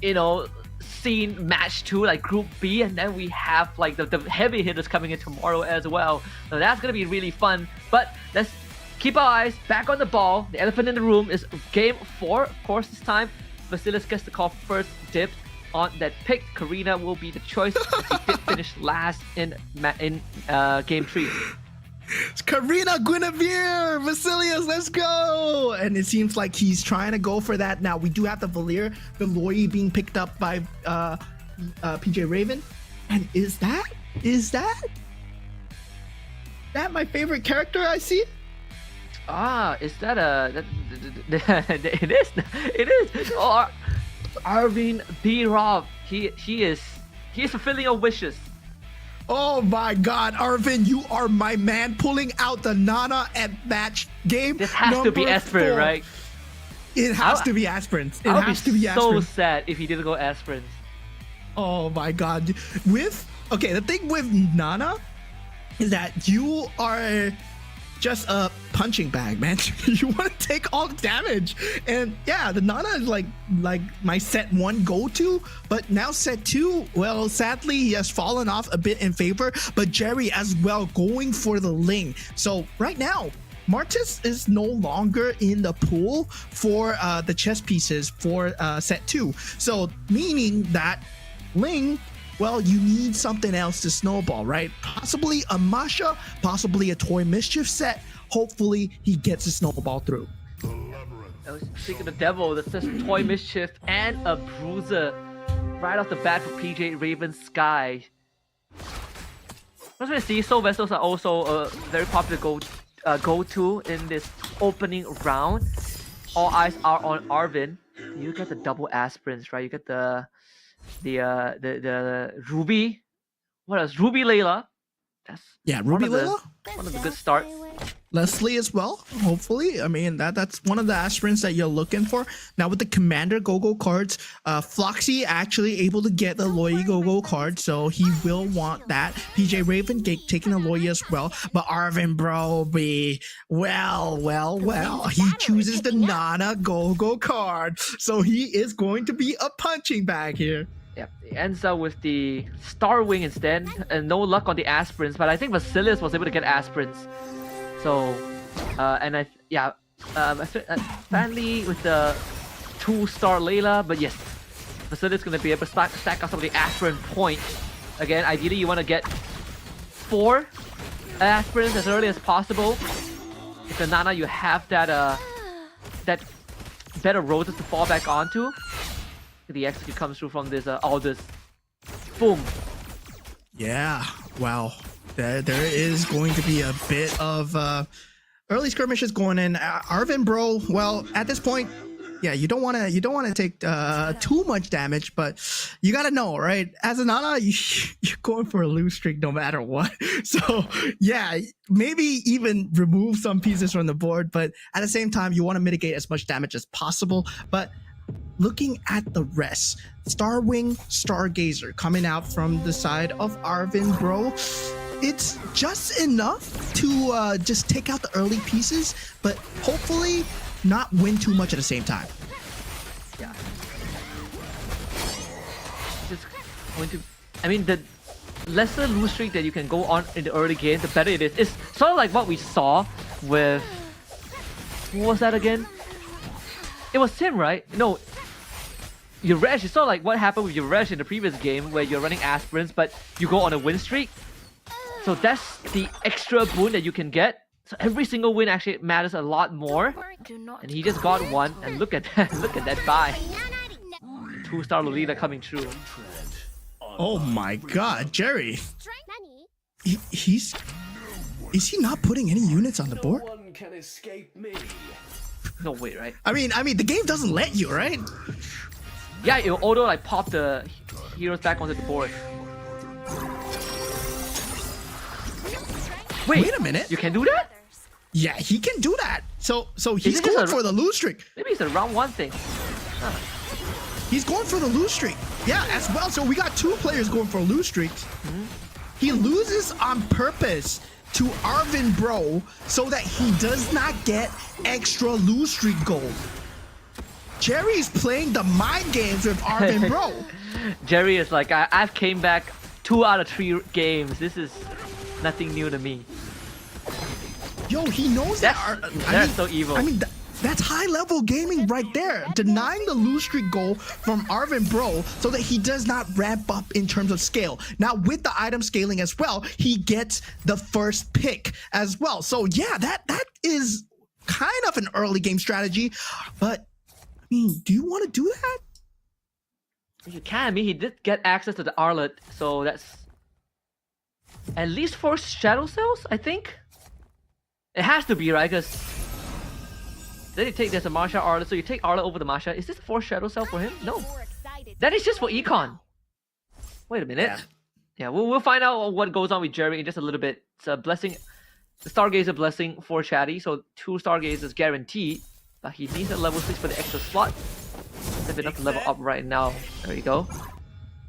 you know, seen match 2, like Group B, and then we have like the heavy hitters coming in tomorrow as well. So that's gonna be really fun. But let's keep our eyes back on the ball. The elephant in the room is game 4. Of course, this time Vasilius gets to call first dibs on that pick. Karina will be the choice, as he did finish last in game 3. It's Karina, Guinevere, Vasilius, let's go! And it seems like he's trying to go for that. Now, we do have the Valir, the Loi being picked up by PJ Raven. And is that my favorite character I see? Ah, is that it is. Oh, Arvin B. Rob, he is fulfilling your wishes. Oh my God, Arvin, you are my man, pulling out the Nana at match game. This has to be Aspirin, right? It has to be Aspirins. It I has to be so Aspirins. sad if he didn't go Aspirins. Oh my God. The thing with Nana is that you are just a punching bag, man. You want to take all the damage, and yeah, the Nana is like my set 1 go-to, but now set 2, well, sadly he has fallen off a bit in favor, but Jerry as well going for the Ling. So right now Martis is no longer in the pool for the chess pieces for set 2, so meaning that Ling, well, you need something else to snowball, right? Possibly a Masha, possibly a Toy Mischief set, hopefully he gets a snowball through. I was thinking the devil, that's just Toy Mischief and a bruiser right off the bat for PJ Raven Sky. As we see, Soul Vessels are also a very popular go-to in this opening round. All eyes are on Arvin. You get the double aspirins, right? You get the Ruby. What else? Ruby Layla. That's Ruby Layla. One of the good starts. Leslie as well, hopefully. I mean, that's one of the aspirants that you're looking for. Now with the Commander Go-Go cards, Floxy actually able to get the Loyi Go-Go card, so he will want that. PJ Raven taking the Loyi as well, but Arvin Broby, well, he chooses the Nana Go-Go card, so he is going to be a punching bag here. Yep, it ends up with the Star Wing instead, and no luck on the aspirins, but I think Basilius was able to get aspirins. So, Stanley with the 2-star Layla, but yes, Basilius is going to be able to stack up some of the aspirin points. Again, ideally you want to get 4 aspirins as early as possible. With the Nana, you have that better roses to fall back onto. The execute comes through from this Aldous. Boom. Yeah, wow. There is going to be a bit of early skirmishes going in. Arvin Bro, well, at this point, yeah, you don't want to take too much damage, but you gotta know, right? As a Nana, you're going for a lose streak no matter what. So yeah, maybe even remove some pieces from the board, but at the same time, you want to mitigate as much damage as possible. But looking at the rest, Starwing, Stargazer coming out from the side of Arvin Bro. It's just enough to just take out the early pieces, but hopefully not win too much at the same time. Yeah. Just going to, I mean, the lesser lose streak that you can go on in the early game, the better it is. It's sort of like what we saw with, what was that again? It was Tim, right? No, Yuresh. It's sort of like what happened with Yuresh in the previous game where you're running aspirins, but you go on a win streak. So that's the extra boon that you can get. So every single win actually matters a lot more. And he just got one, and look at that, look at that buy. 2-star Lolita coming through. Oh my god, Jerry. Is he not putting any units on the board? No one can escape me. No way, right? I mean, the game doesn't let you, right? Yeah, it'll auto like pop the heroes back onto the board. Wait a minute. You can do that? Yeah, he can do that. So he's going for the lose streak. Maybe it's a round 1 thing. He's going for the lose streak. Yeah, as well. So we got 2 players going for lose streaks. He loses on purpose to Arvin Bro so that he does not get extra lose streak gold. Jerry's playing the mind games with Arvin Bro. Jerry is like, I've came back 2 out of 3 games. This is nothing new to me. Yo, he knows that. That's so evil. I mean, that's high-level gaming right there. Denying the lose streak goal from Arvin Bro so that he does not ramp up in terms of scale. Now, with the item scaling as well, he gets the first pick as well. So yeah, that is kind of an early game strategy. But I mean, do you want to do that? You can. I mean, he did get access to the Arlet, so that's at least 4 Shadow Cells, I think. It has to be, right? Because then you take, there's a Marsha Arlet, so you take Arlet over the Marsha. Is this 4 Shadow Cell for him? No. That is just for Econ. Wait a minute. Yeah, we'll find out what goes on with Jerry in just a little bit. It's a blessing, the Stargazer blessing for Chatty, so 2 Stargazers guaranteed. But he needs a level 6 for the extra slot. If enough to level up right now. There you go.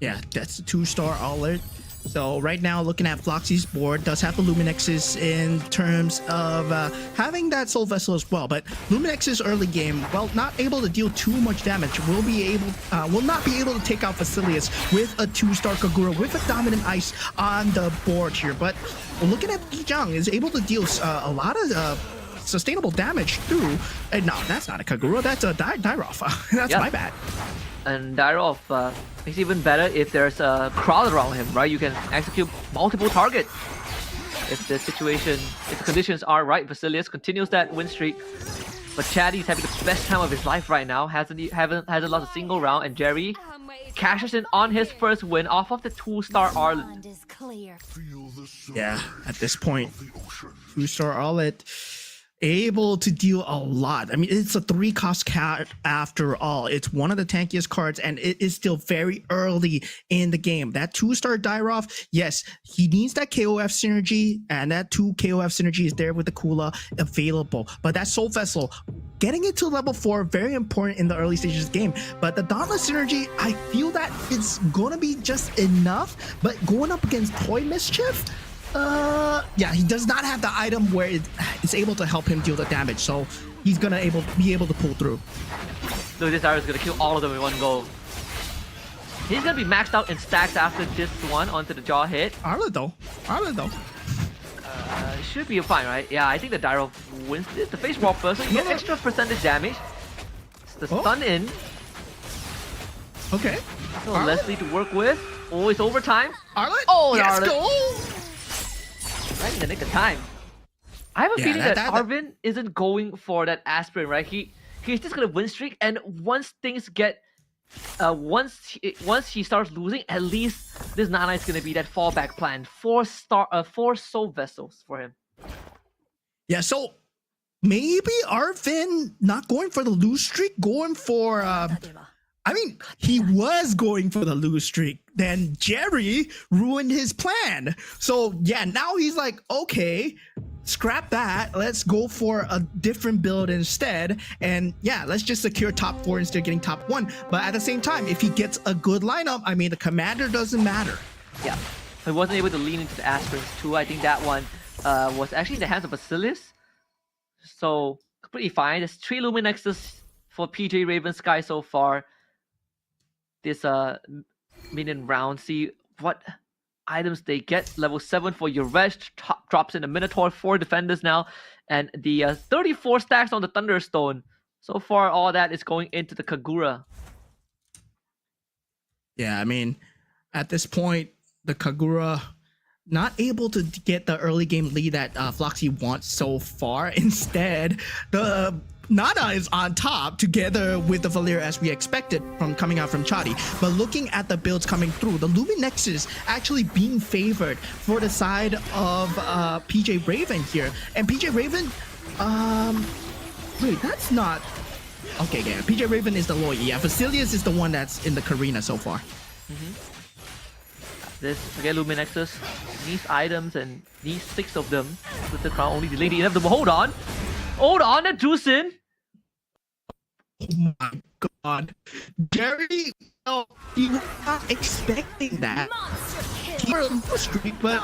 Yeah, that's a 2-star alert. So right now, looking at Floxy's board, does have the Luminexes in terms of having that Soul Vessel as well. But Luminex's early game, well, not able to deal too much damage, will not be able to take out Basilius with a 2-star Kagura with a Dominant Ice on the board here. But looking at Bijang is able to deal a lot of sustainable damage through. And no, that's not a Kagura, that's a Dairoff. That's my bad. And Dairoff makes it even better if there's a crowd around him, right? You can execute multiple targets. if the conditions are right, Basilius continues that win streak. But Chatty's having the best time of his life right now. Hasn't lost a single round, and Jerry cashes in on his first win off of the 2-star Arlet. Is clear. Yeah, at this point, 2-star Arlet able to deal a lot. I mean, it's a 3-cost card after all. It's one of the tankiest cards, and it is still very early in the game. That 2-star Dairoff, yes, he needs that KOF synergy, and that 2 KOF synergy is there with the Kula available. But that Soul Vessel, getting it to level 4, very important in the early stages of the game. But the Dauntless synergy, I feel that it's gonna be just enough, but going up against Toy Mischief, yeah, he does not have the item where it's able to help him deal the damage, so he's gonna be able to pull through. Look, this arrow is gonna kill all of them in one go. He's gonna be maxed out in stacks after this one onto the jaw hit. Arlet though. Should be fine, right? Yeah, I think the Dairo wins this. The face whopper, so you get extra percentage damage. It's the stun in. Okay. So Leslie to work with. Oh, it's overtime. Arlet? Oh, yes, Arlet. go! Right in the nick of time. I have a feeling that Arvin isn't going for that aspirin, right? He's just gonna win streak, and once things get once he starts losing, at least this Nana is gonna be that fallback plan. 4 soul vessels for him. Yeah, so maybe Arvin not going for the lose streak, going for I mean, he was going for the lose streak. Then Jerry ruined his plan. So yeah, now he's like, okay, scrap that. Let's go for a different build instead. And yeah, let's just secure top 4 instead of getting top 1. But at the same time, if he gets a good lineup, I mean, the commander doesn't matter. Yeah, he wasn't able to lean into the aspirins too. I think that one was actually in the hands of Basilius. So completely fine. There's 3 Luminexes for PJ Raven Sky so far. This minion round, see what items they get. Level 7 for your rest, drops in the Minotaur, 4 defenders now, and the 34 stacks on the Thunderstone. So far, all that is going into the Kagura. Yeah, I mean, at this point, the Kagura not able to get the early game lead that Floxy wants so far. Instead, the Nana is on top together with the Valir as we expected from coming out from Chadi. But looking at the builds coming through, the Luminexes actually being favored for the side of PJ Raven here. And PJ Raven, wait, that's not... Okay, yeah, PJ Raven is the lawyer. Yeah, Vasilius is the one that's in the Karina so far. This, again, Luminexes needs items and needs 6 of them. With the crown only delayed enough of them. Hold on, that Juicin. Oh my god. Jerry, no, he was not expecting that. He was a streak, but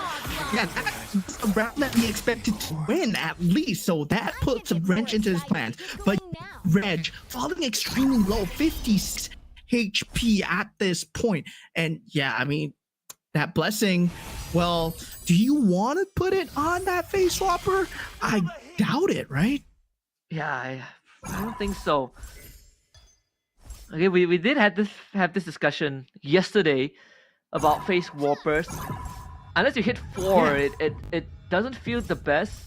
yeah, that's a round that he expected to win at least, so that puts a wrench into his plans. But Reg falling extremely low, 56 HP at this point. And yeah, I mean, that blessing, well, do you want to put it on that face swapper? I doubt it, right? Yeah, I don't think so. Okay, we did have this discussion yesterday about face warpers. Unless you hit 4, yeah, it doesn't feel the best,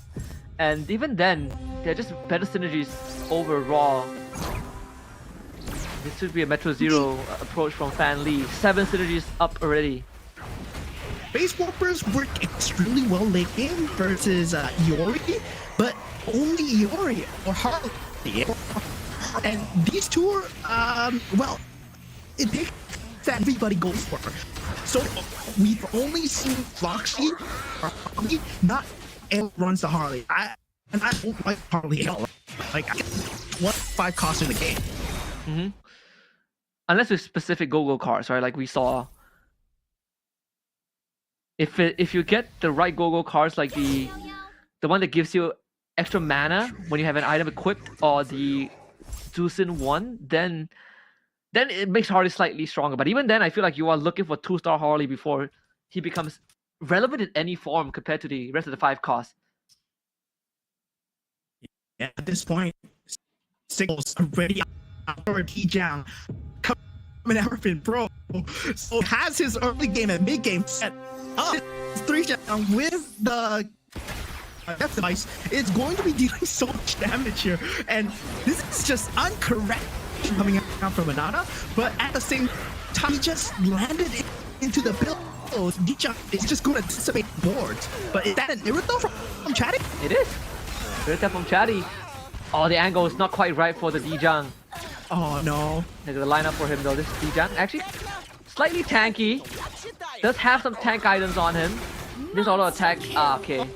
and even then, they're just better synergies overall. This should be a Metro Zero approach from Fan Lee. 7 synergies up already. Face warpers work extremely well late game versus Iori, but only Iori or Harley. And these 2 are, well, it takes that everybody goes for. So we've only seen Floxy or Harley, not everyone runs the Harley. I don't like Harley at all. Like, what 5 costs in the game? Unless with specific go-go cards, right? Like we saw. If you get the right go-go cards, like the one that gives you extra mana when you have an item equipped, or the Juicin one, then it makes Harley slightly stronger. But even then, I feel like you are looking for 2-star Harley before he becomes relevant in any form compared to the rest of the 5 costs. Yeah, at this point, signals already out for T-Jam coming out in pro. So has his early game and mid game set up. 3 down with the death device, it's going to be dealing so much damage here. And this is just incorrect coming out from Anana, but at the same time, he just landed into the build. Dijang is just going to dissipate boards. But is that an Irito from Chatty? It is. Irito from Chatty. Oh, the angle is not quite right for the Dijang. Oh no. There's a lineup for him though. This Dijang actually slightly tanky. Does have some tank items on him. This auto attack. Ah, okay.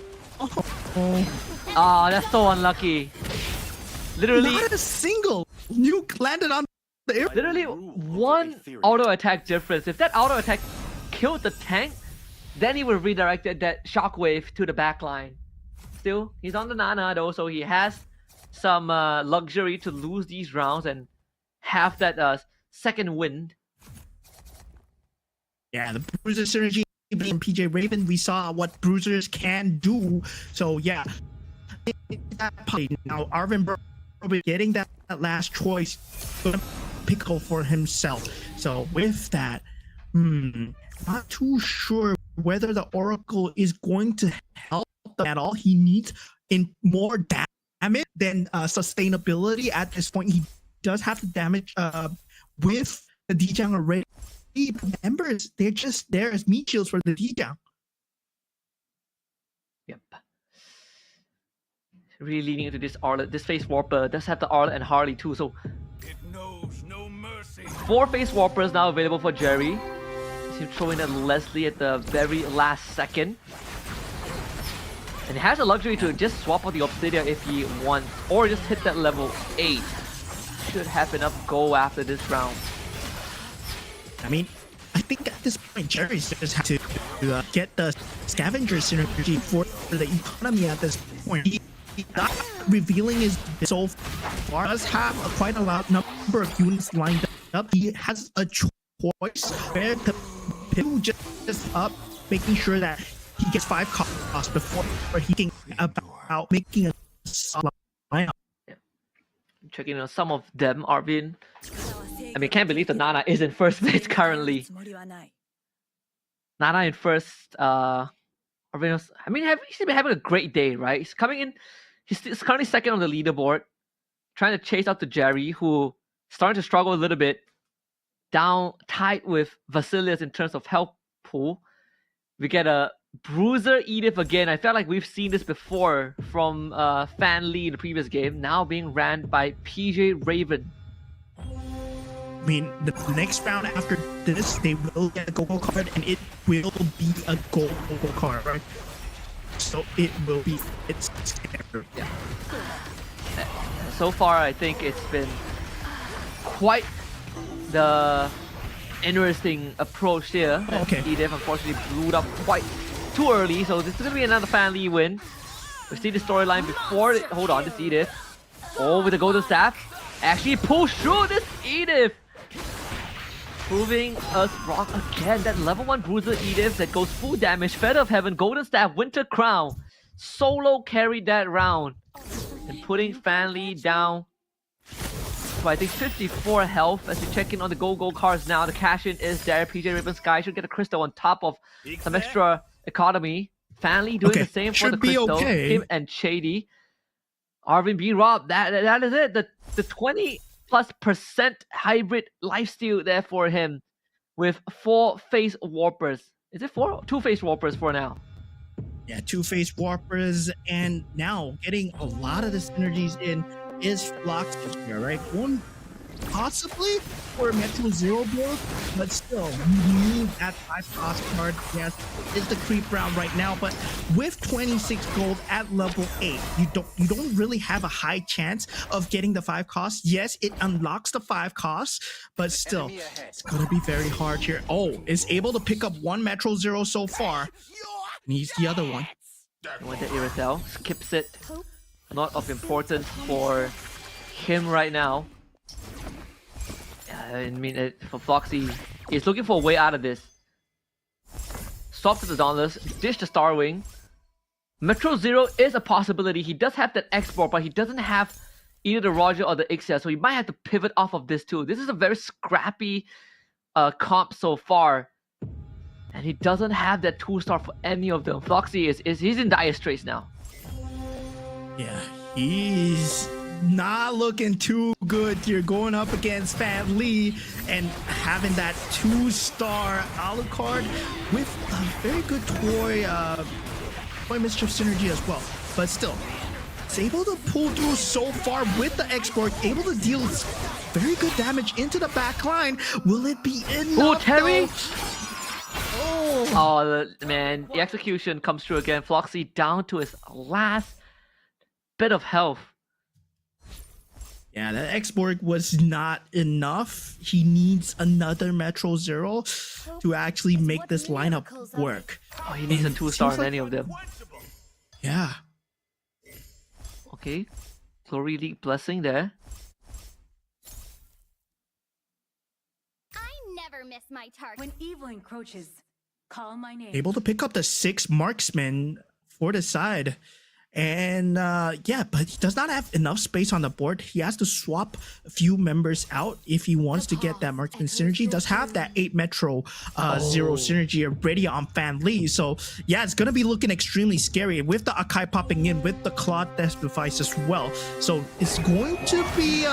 Ah, that's so unlucky. Literally. Not a single nuke landed on the air. Literally one auto attack difference. If that auto attack killed the tank, then he would have redirected that shockwave to the backline. Still, he's on the Nana though, so he has some luxury to lose these rounds and have that second wind. Yeah, the Bruiser synergy from PJ Raven, we saw what Bruisers can do. So yeah, now Arvin probably getting that last choice, gonna pickle for himself. So with that, not too sure whether the Oracle is going to help at all. He needs in more damage than sustainability at this point. He does have the damage with the Dijang already. Members, they're just there as meat shields for the Dijang. Yep. Really leaning into this Arlet. This Face Warper does have the Arlet and Harley too, so It knows no mercy. 4 Face Warpers now available for Jerry. He's throwing at Leslie at the very last second. And he has the luxury to just swap out the Obsidian if he wants, or just hit that level 8. Should have enough go after this round. I mean, I think at this point, Jerry's just have to get the scavenger synergy for the economy at this point. He not revealing his so far does have quite a lot number of units lined up. He has a choice where to just up, making sure that he gets 5 costs before he can about making a lineup. Checking on some of them, Arvin. I mean, can't believe the Nana is in first place currently. Nana in first. Arvin was, I mean, he's been having a great day, right? He's coming in. He's currently second on the leaderboard, trying to chase out to Jerry, who starting to struggle a little bit. Down tight with Vasilius in terms of health pool. We get a Bruiser Edith again. I felt like we've seen this before from Fan Lee in the previous game. Now being ran by PJ Raven. I mean, the next round after this, they will get a go-go card, and it will be a go-go card, right? So it will be, it's scary. Yeah. So far, I think it's been quite the interesting approach here. Okay. Edith unfortunately blew it up quite too early, so this is gonna be another Fan Lee win. We see the storyline before. Hold on, this Edith. Oh, with the golden staff, actually pushed through this Edith. Proving us wrong again. That level 1 Bruiser Edith that goes full damage. Feather of Heaven, Golden Staff, Winter Crown. Solo carried that round. And putting Fan Lee down to I think 54 health as we check in on the go-go cards now. The cash-in is there. PJ Raven Sky should get a crystal on top of some extra economy. Fan Lee doing the same for the crystal. Okay. Him and Shady. Arvin B. Rob, that is it. The 20+% hybrid lifesteal there for him with 4 Face Warpers. Is it 4? 2 Face Warpers for now. Yeah, 2 Face Warpers, and now getting a lot of the synergies in is Floxus here, right? One possibly for a Metro Zero build, but still, you need that 5 cost card. Yes, it's the creep round right now, but with 26 gold at level 8, you don't really have a high chance of getting the 5 costs. Yes, it unlocks the 5 costs, but still, it's gonna be very hard here. Oh, is able to pick up 1 Metro Zero so far. Needs the other one. You want that Irithel, skips it. Not of importance for him right now. I mean, for Foxy, he's looking for a way out of this. Swap to the Dauntless, dish the Starwing. Metro Zero is a possibility. He does have that export, but he doesn't have either the Roger or the Ixia, so he might have to pivot off of this too. This is a very scrappy comp so far. And he doesn't have that 2-star for any of them. Foxy he's in dire straits now. Yeah, he's not looking too good here going up against Fan Lee and having that 2-star Alucard with a very good toy mischief synergy as well. But still, it's able to pull through so far with the export, able to deal very good damage into the back line. Will it be enough? Oh, Terry! Oh. Oh, man, the execution comes through again. Floxy down to his last bit of health. Yeah, that export was not enough. He needs another Metro Zero to actually make this lineup work. Oh, he needs a 2-star in any of them. Yeah. Okay, Glory League blessing there. I never miss my target. When evil encroaches, call my name. Able to pick up the 6 marksman for the side. And yeah, but he does not have enough space on the board. He has to swap a few members out if he wants to get that marksman synergy. Does have that 8 Metro Zero synergy already on Fan Lee. So yeah, it's going to be looking extremely scary with the Akai popping in with the Claw Death device as well. So it's going to be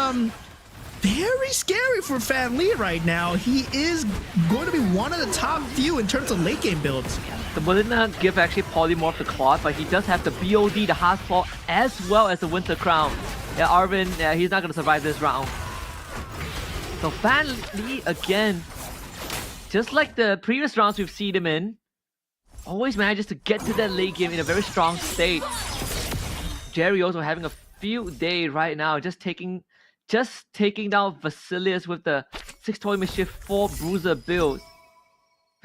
very scary for Fan Lee right now. He is going to be one of the top few in terms of late game builds. The Molina give actually polymorph the Claw, but he does have the BOD, the Hard Claw, as well as the Winter Crown. Yeah, Arvin, he's not going to survive this round. So Fan Lee, again, just like the previous rounds we've seen him in, always manages to get to that late game in a very strong state. Jerry also having a field day right now, just taking down Vasilius with the 6 Toy Mischief 4 Bruiser build.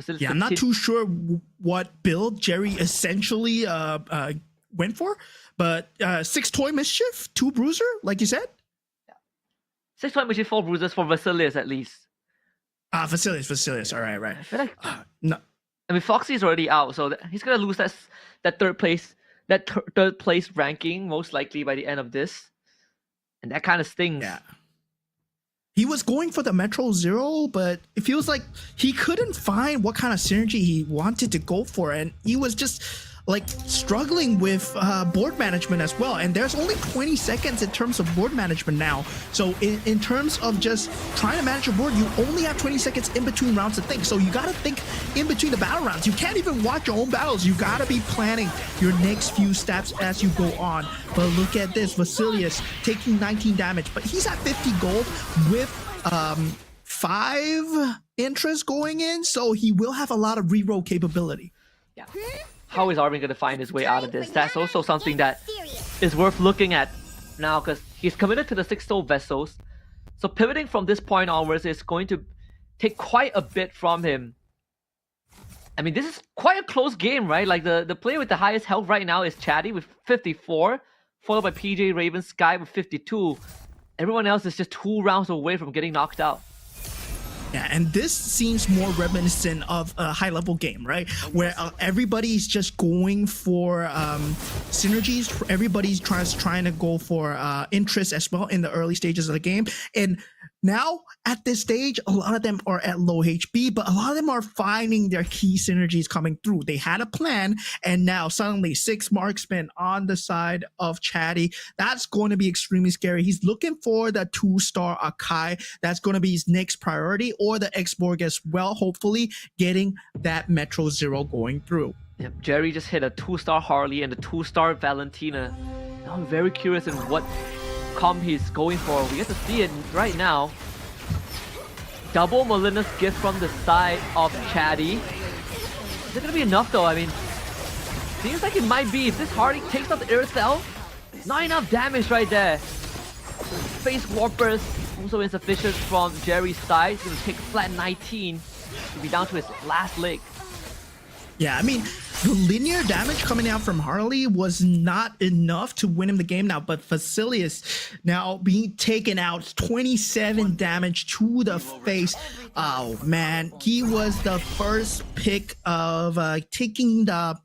Vasilius, yeah, I'm not too sure what build Jerry essentially went for, but 6 Toy Mischief, 2 Bruiser, like you said? Yeah. 6 Toy Mischief 4 Bruisers for Vasilius at least. Vasilius, alright, right. I feel like... no. I mean, Foxy's already out, so he's gonna lose that third place ranking most likely by the end of this. And that kind of stings. Yeah. He was going for the Metro Zero, but it feels like he couldn't find what kind of synergy he wanted to go for. And he was just like struggling with board management as well. And there's only 20 seconds in terms of board management now. So in terms of just trying to manage your board, you only have 20 seconds in between rounds to think. So you got to think in between the battle rounds. You can't even watch your own battles. You got to be planning your next few steps as you go on. But look at this, Vasilius taking 19 damage, but he's at 50 gold with 5 interest going in. So he will have a lot of reroll capability. Yeah. How is Arvin going to find his way out of this? That's also something that is worth looking at now, because he's committed to the 6 soul vessels. So pivoting from this point onwards is going to take quite a bit from him. I mean, this is quite a close game, right? Like the player with the highest health right now is Chatty with 54, followed by PJ Raven Sky with 52. Everyone else is just 2 rounds away from getting knocked out. Yeah, and this seems more reminiscent of a high-level game, right? Where everybody's just going for synergies. Everybody's trying to go for interest as well in the early stages of the game. And now, at this stage, a lot of them are at low HP, but a lot of them are finding their key synergies coming through. They had a plan, and now suddenly 6 marksmen on the side of Chatty. That's going to be extremely scary. He's looking for the 2-star Akai. That's going to be his next priority, or the X-Borg as well, hopefully getting that Metro Zero going through. Yep, Jerry just hit a 2-star Harley and a 2-star Valentina. Now I'm very curious in what comp he's going for. We get to see it right now. Double Molina's gift from the side of Chatty. Is it gonna be enough though? I mean, seems like it might be. If this Harley takes out the Aircell, not enough damage right there. Face Warpers also insufficient from Jerry's side. He's gonna take flat 19 to be down to his last leg. Yeah, I mean, the linear damage coming out from Harley was not enough to win him the game now, but Vasilius now being taken out, 27 damage to the face. Oh man, he was the first pick of taking the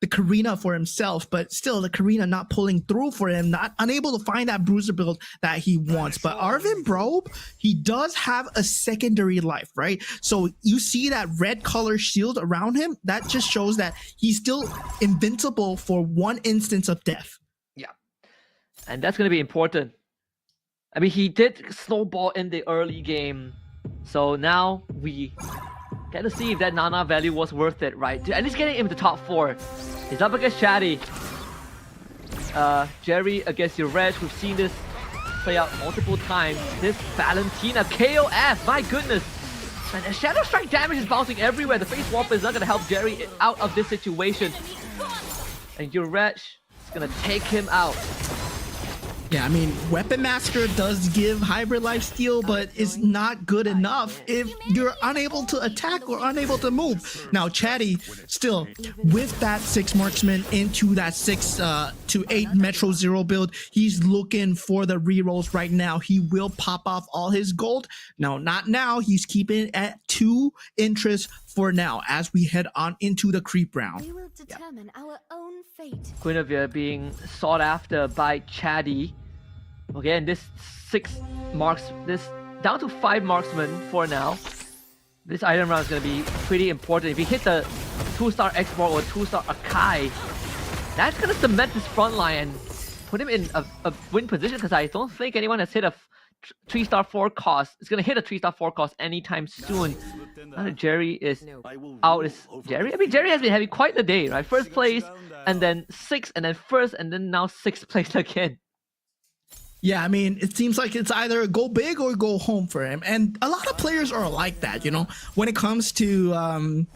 Karina for himself, but still the Karina not pulling through for him, not unable to find that bruiser build that he wants. But Arvin Brobe, he does have a secondary life, right? So you see that red color shield around him, that just shows that he's still invincible for 1 instance of death. Yeah. And that's going to be important. I mean, he did snowball in the early game. So now we get to see if that Nana value was worth it, right? At least getting him to top 4. He's up against Chatty. Jerry against your Reg. We've seen this play out multiple times. This Valentina KOF, my goodness. And the Shadow Strike damage is bouncing everywhere. The face warp is not going to help Jerry out of this situation. And your Reg is going to take him out. Yeah, I mean, Weapon Master does give hybrid lifesteal, but it's not good enough if you're unable to attack or unable to move. Now, Chatty, still, with that 6 marksman into that 6 to 8 Metro Zero build, he's looking for the rerolls right now. He will pop off all his gold. No, not now. He's keeping it at 2 interest for now as we head on into the creep round. We will determine our own fate. Guinevere being sought after by Chatty. Okay, and this 6 marks, this down to 5 marksmen for now. This item round is going to be pretty important. If he hit the 2-star X-Borg or 2-star Akai, that's going to cement his front line and put him in a win position, because I don't think anyone has hit a 3-star 4 cost. It's going to hit a 3-star 4 cost anytime soon. Now that Jerry is out, is Jerry? I mean, Jerry has been having quite the day, right? First place, and then 6th, and then 1st, and then now 6th place again. Yeah, I mean, it seems like it's either go big or go home for him. And a lot of players are like that, you know, when it comes to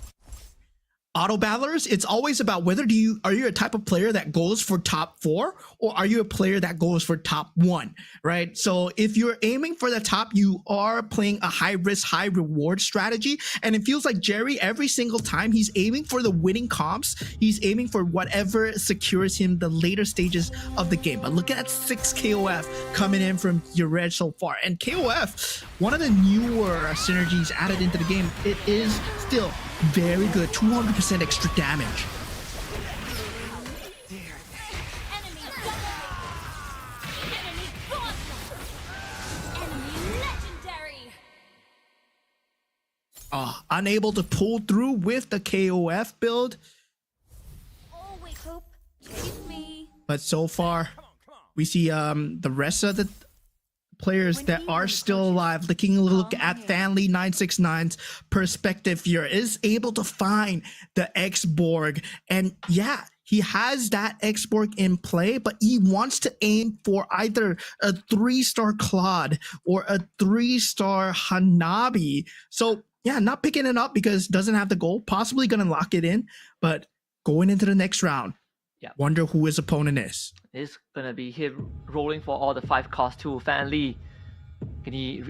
auto battlers. It's always about whether are you a type of player that goes for top 4, or are you a player that goes for top 1, right? So if you're aiming for the top, you are playing a high risk, high reward strategy. And it feels like Jerry, every single time, he's aiming for the winning comps. He's aiming for whatever secures him the later stages of the game. But look at that 6 KOF coming in from Yared so far. And KOF, one of the newer synergies added into the game, it is still very good. 200% extra damage. Enemy gone. Enemy legendary. Unable to pull through with the KOF build. Always hope. Chase me. But so far, we see the rest of the players that are still alive. Taking a look at Fanly 969's perspective here, is able to find the X-Borg. And yeah, he has that X-Borg in play, but he wants to aim for either a 3-star Claude or a 3-star Hanabi. So yeah, not picking it up because doesn't have the goal. Possibly gonna lock it in, but going into the next round, yeah, wonder who his opponent is. It's gonna be him rolling for all the 5 costs too. Fan Lee, can he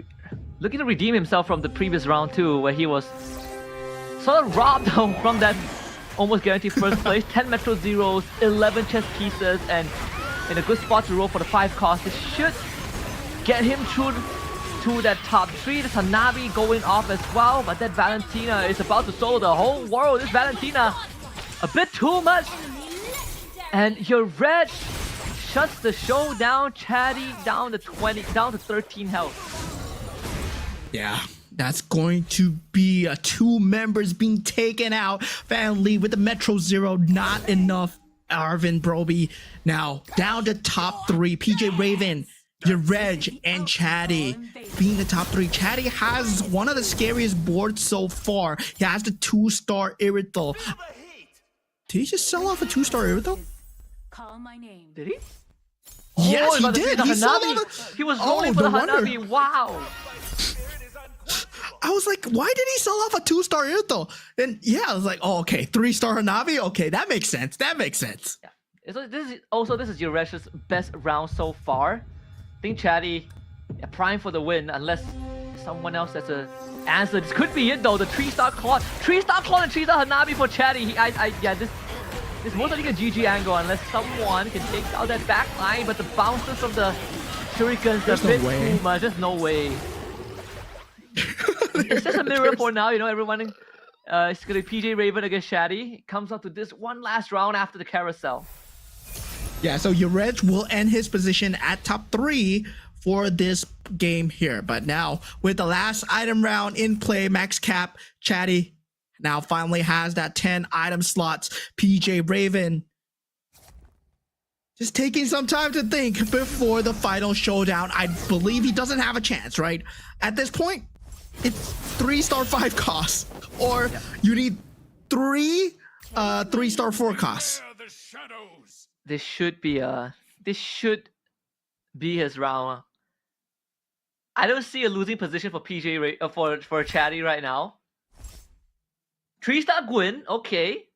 looking to redeem himself from the previous round too, where he was sort of robbed from that almost guaranteed first place. 10 Metro Zeros, 11 chess pieces, and in a good spot to roll for the 5 costs. It should get him through to that top 3. There's Hanabi going off as well, but that Valentina is about to solo the whole world. This Valentina, a bit too much. And your Red shuts the show down. Chatty down to 13 health. Yeah, that's going to be 2 members being taken out. Fan Lee with the Metro Zero, not enough. Arvin Broby now down to top 3. PJ Raven, your Reg, and Chatty being the top 3. Chatty has one of the scariest boards so far. He has the 2-star Irithel. Did he just sell off a 2-star Irithel? Call my name. Did he? Yes, he Oh, did. He was rolling for the no wonder. Hanabi. Wow. I was like, why did he sell off a 2-star Irithel? And yeah, I was like, oh, okay, 3-star Hanabi. Okay, that makes sense. That makes sense. Yeah. So this is your Resh's best round so far. I think Chatty, prime for the win, unless someone else has a answer. This could be it though. The 3-star Claude, 3-star Claude, and 3-star Hanabi for Chatty. This most likely a GG angle unless someone can take out that back line, but the bounces from the shurikens are a bit too much. There's no way. It's just a mirror for now, you know, everyone. It's gonna be PJ Raven against Chatty. It comes up to this one last round after the carousel. Yeah, so Yared will end his position at top 3 for this game here. But now, with the last item round in play, max cap, Chatty now finally has that 10 item slots. PJ Raven Just taking some time to think before the final showdown. I believe he doesn't have a chance, right? At this point, it's 3-star 5 costs, or you need 3-star 4 costs. Beware the shadows. This should be his round. I don't see a losing position for for Chatty right now. 3-star Gwyn, okay.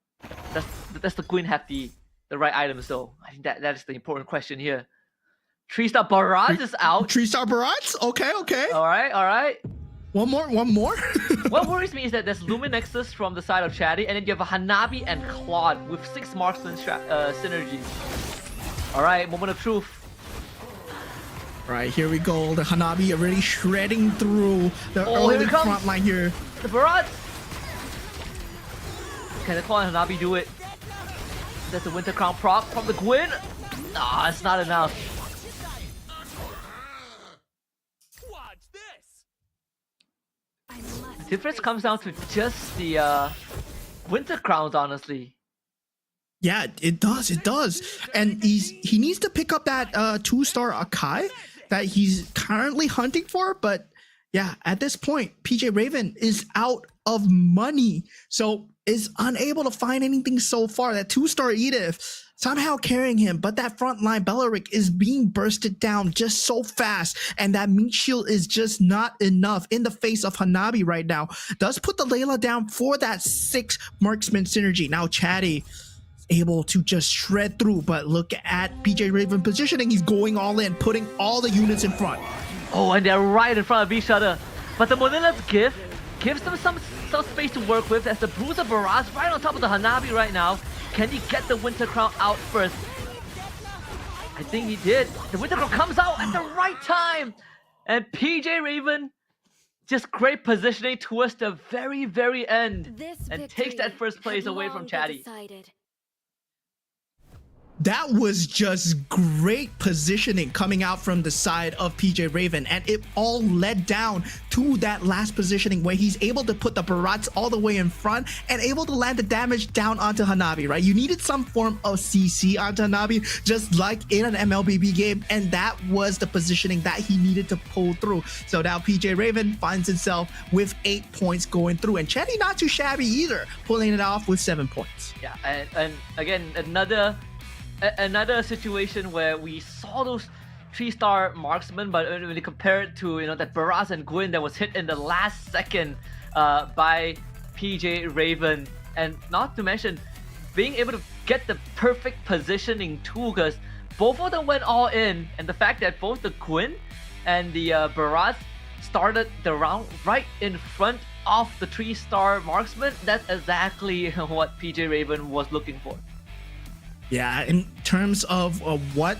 Does the Gwyn have the right items though? I think that is the important question here. 3-star Barrage is out. 3-star Barats? Okay. Alright. One more. What worries me is that there's Luminexus from the side of Chatty, and then you have a Hanabi and Claude with 6 marksman synergy. Alright, moment of truth. Right, here we go. The Hanabi already shredding through the Here early it comes. front line here. The Barrage! Can the Claude and Hanabi do it? That's a Winter Crown prop from the Gwyn. Nah, it's not enough. Watch this. The difference comes down to just the Winter Crowns, honestly. Yeah, it does. And he needs to pick up that 2-star Akai that he's currently hunting for, but yeah, at this point, PJ Raven is out of money, so is unable to find anything so far. That 2-star Edith somehow carrying him, but that front line Bellaric is being bursted down just so fast, and that meat shield is just not enough in the face of Hanabi right now. Does put the Layla down for that 6 marksman synergy. Now Chatty able to just shred through, but look at PJ Raven positioning. He's going all in, putting all the units in front. Oh, and they're right in front of each other. But the Monila's gift gives them some space to work with, as the Bruiser Barrage right on top of the Hanabi right now. Can he get the Winter Crown out first? I think he did. The Winter Crown comes out at the right time. And PJ Raven, just great positioning towards the very, very end. And takes that first place away from Chatty. That was just great positioning coming out from the side of PJ Raven, and it all led down to that last positioning where he's able to put the Barats all the way in front and able to land the damage down onto Hanabi, right? You needed some form of CC onto Hanabi, just like in an MLBB game, and that was the positioning that he needed to pull through. So now PJ Raven finds himself with 8 points going through, and Chatty not too shabby either, pulling it off with 7 points. Yeah, and again, another situation where we saw those 3-star marksmen, but when you compare it to that Barras and Gwyn that was hit in the last second by PJ Raven, and not to mention being able to get the perfect positioning too, because both of them went all in, and the fact that both the Gwyn and the Barras started the round right in front of the 3-star marksman, that's exactly what PJ Raven was looking for. Yeah, in terms of what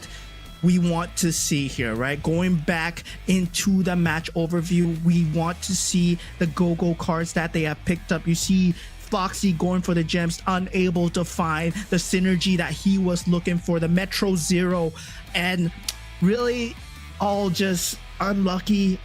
we want to see here, right? Going back into the match overview, we want to see the go-go cards that they have picked up. You see Foxy going for the gems, unable to find the synergy that he was looking for, the Metro Zero, and really all just unlucky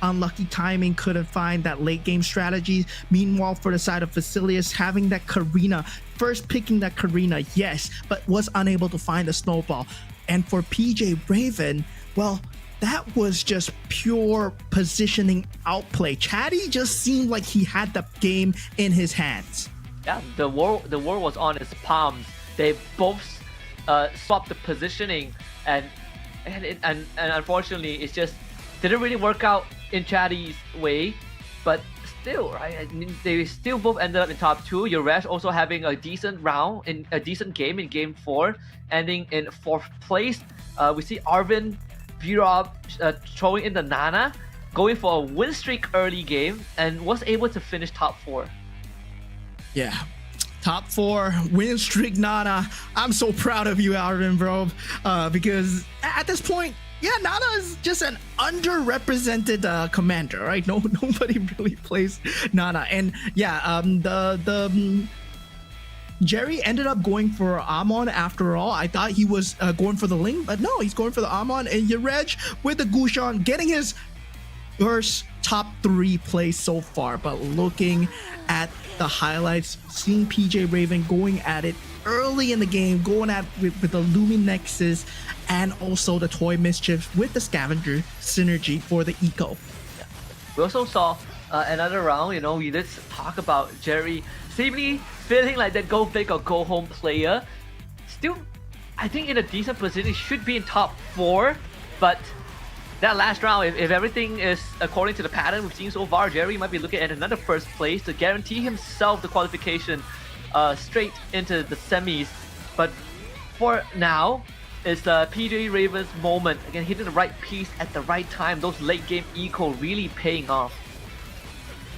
timing, couldn't find that late game strategy. Meanwhile, for the side of Facilius, having that Karina, first picking that Karina, yes, but was unable to find a snowball. And for PJ Raven, well, that was just pure positioning outplay. Chatty just seemed like he had the game in his hands. Yeah, the war was on his palms. They both swapped the positioning, and unfortunately, it just didn't really work out in Chatty's way. But still, right? I mean, they still both ended up in top 2. Yuresh also having a decent round, in a decent game in game 4, ending in 4th place. We see Arvin Virob throwing in the Nana, going for a win streak early game, and was able to finish top 4. Yeah, top 4 win streak, Nana. I'm so proud of you, Arvin, bro, because at this point, yeah, Nana is just an underrepresented commander, right? Nobody really plays Nana, and yeah, the Jerry ended up going for Amon after all. I thought he was going for the Ling, but no, he's going for the Amon, and Yerej with the Gushan getting his first top 3 plays so far, but looking at the highlights, seeing PJ Raven going at it early in the game, going at with the Looming Nexus and also the Toy Mischief with the Scavenger synergy for the eco. We also saw another round, you know, we did talk about Jerry seemingly feeling like that go big or go home player. Still, I think in a decent position, he should be in top 4, but that last round, if everything is according to the pattern we've seen so far, Jerry might be looking at another first place to guarantee himself the qualification straight into the semis. But for now, it's PJ Raven's moment. Again, hitting the right piece at the right time. Those late game eco really paying off.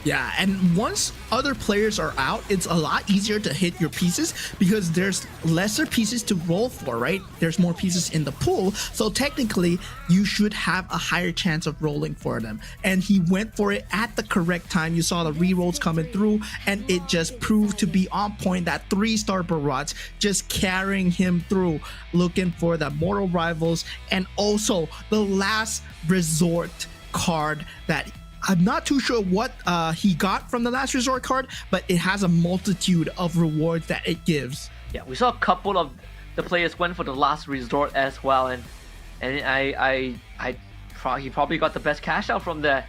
Yeah, and once other players are out, it's a lot easier to hit your pieces because there's lesser pieces to roll for, right? There's more pieces in the pool, so technically you should have a higher chance of rolling for them. And he went for it at the correct time. You saw the rerolls coming through, and it just proved to be on point. That 3-star barrage just carrying him through, looking for the Mortal Rivals and also the last resort card that I'm not too sure what he got from the last resort card, but it has a multitude of rewards that it gives. Yeah, we saw a couple of the players went for the last resort as well, and he probably got the best cash out from there.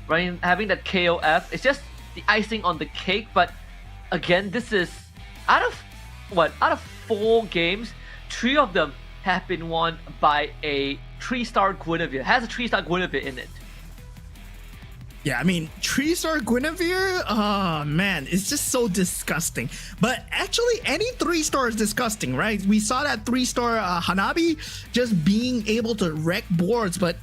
Right, having that KOF, it's just the icing on the cake. But again, this is out of 4 games, 3 of them have been won by a 3-star Guinevere. Has a 3-star Guinevere in it. Yeah, I mean, 3-star Guinevere, oh man, it's just so disgusting. But actually, any 3-star is disgusting, right? We saw that 3-star Hanabi just being able to wreck boards, but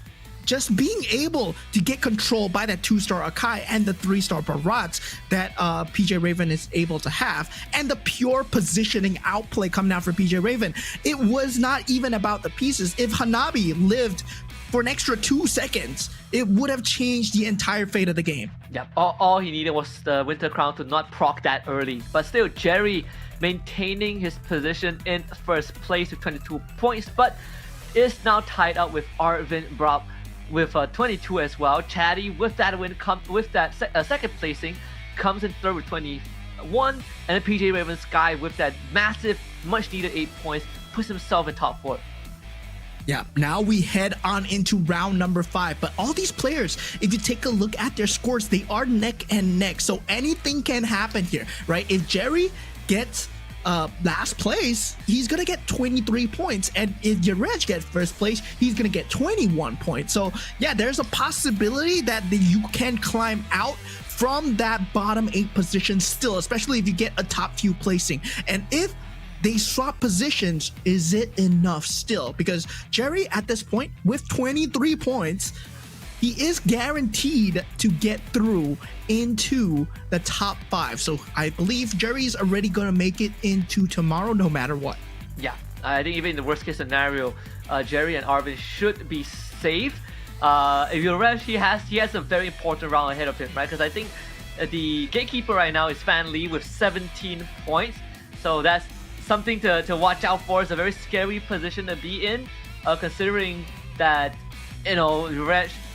just being able to get control by that 2-star Akai and the 3-star Barats that PJ Raven is able to have, and the pure positioning outplay coming out for PJ Raven. It was not even about the pieces. If Hanabi lived for an extra 2 seconds, it would have changed the entire fate of the game. Yep, all he needed was the Winter Crown to not proc that early. But still, Jerry maintaining his position in first place with 22 points, but is now tied up with Arvin Brab with 22 as well. Chatty with that win, with that second placing, comes in third with 21, and then PJ Raven Sky with that massive, much needed 8 points, puts himself in top 4. Yeah, now we head on into round number 5. But all these players, if you take a look at their scores, they are neck and neck. So anything can happen here, right? If Jerry gets last place, he's gonna get 23 points, and if Yarej gets first place, he's gonna get 21 points. So yeah, there's a possibility that you can climb out from that bottom 8 position still, especially if you get a top few placing. And if they swap positions, is it enough still? Because Jerry at this point with 23 points, he is guaranteed to get through into the top 5. So I believe Jerry's already going to make it into tomorrow no matter what. Yeah, I think even in the worst case scenario, Jerry and Arvin should be safe. If you remember, he has a very important round ahead of him, right? Because I think the gatekeeper right now is Fan Lee with 17 points. So that's something to watch out for. It's a very scary position to be in, considering that, you know,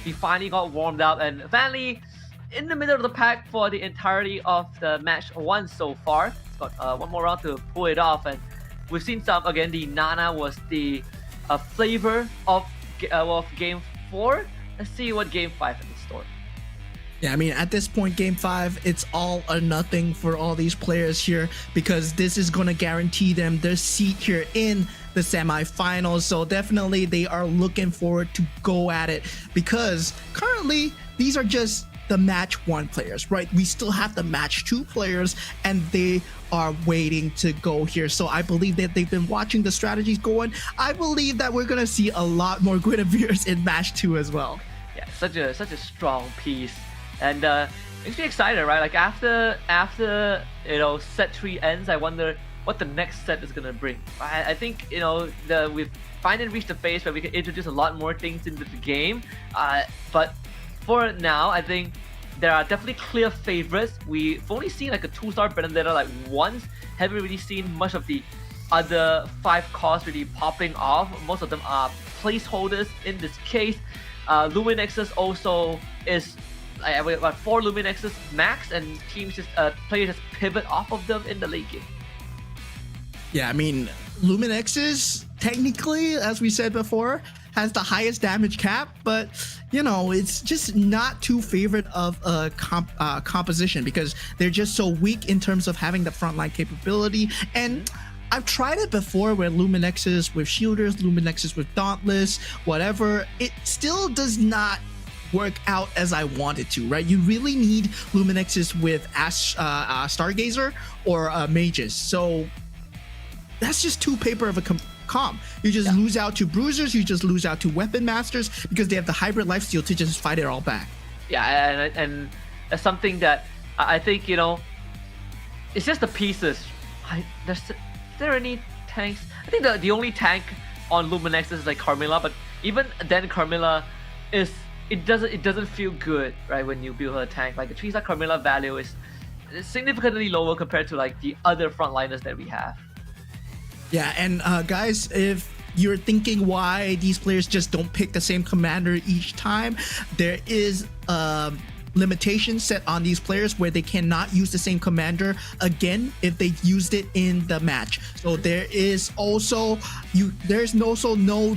he finally got warmed up, and Fan Lee in the middle of the pack for the entirety of the match 1 so far. He's got one more round to pull it off, and we've seen some, again, the Nana was the flavor of game 4. Let's see what game 5 has in store. Yeah, I mean, at this point, game 5, it's all or nothing for all these players here, because this is going to guarantee them their seat here in the semifinals. So definitely they are looking forward to go at it, because currently these are just the match 1 players, right? We still have the match 2 players, and they are waiting to go here. So I believe that they've been watching the strategies going. I believe that we're going to see a lot more Guinevere's in match 2 as well. Yeah, such a strong piece. And makes me excited, right? Like after you know, set 3 ends, I wonder what the next set is gonna bring. I think, you know, we've finally reached the phase where we can introduce a lot more things into the game. But for now, I think there are definitely clear favorites. We've only seen like a 2-star Benedetta like once. Haven't really seen much of the other 5 costs really popping off. Most of them are placeholders in this case. Luminexes also is about 4 Luminexes max, and players just pivot off of them in the late game. Yeah, I mean, Luminexes, technically, as we said before, has the highest damage cap, but you know, it's just not too favored of a composition because they're just so weak in terms of having the frontline capability. And I've tried it before with Luminexes with shielders, Luminexes with dauntless, whatever. It still does not work out as I want it to, right? You really need Luminexes with Stargazer or Mages. So that's just too paper of a comp. You just lose out to Bruisers, you just lose out to Weapon Masters because they have the hybrid lifesteal to just fight it all back. Yeah, and that's something that I think, you know, it's just the pieces. Is there any tanks? I think the only tank on Luminexes is like Carmilla, but even then Carmilla it doesn't feel good, right, when you build her tank. Like the Triza Carmilla value is significantly lower compared to like the other frontliners that we have. Yeah, and guys, if you're thinking why these players just don't pick the same commander each time, there is limitation set on these players where they cannot use the same commander again if they used it in the match. So there is also no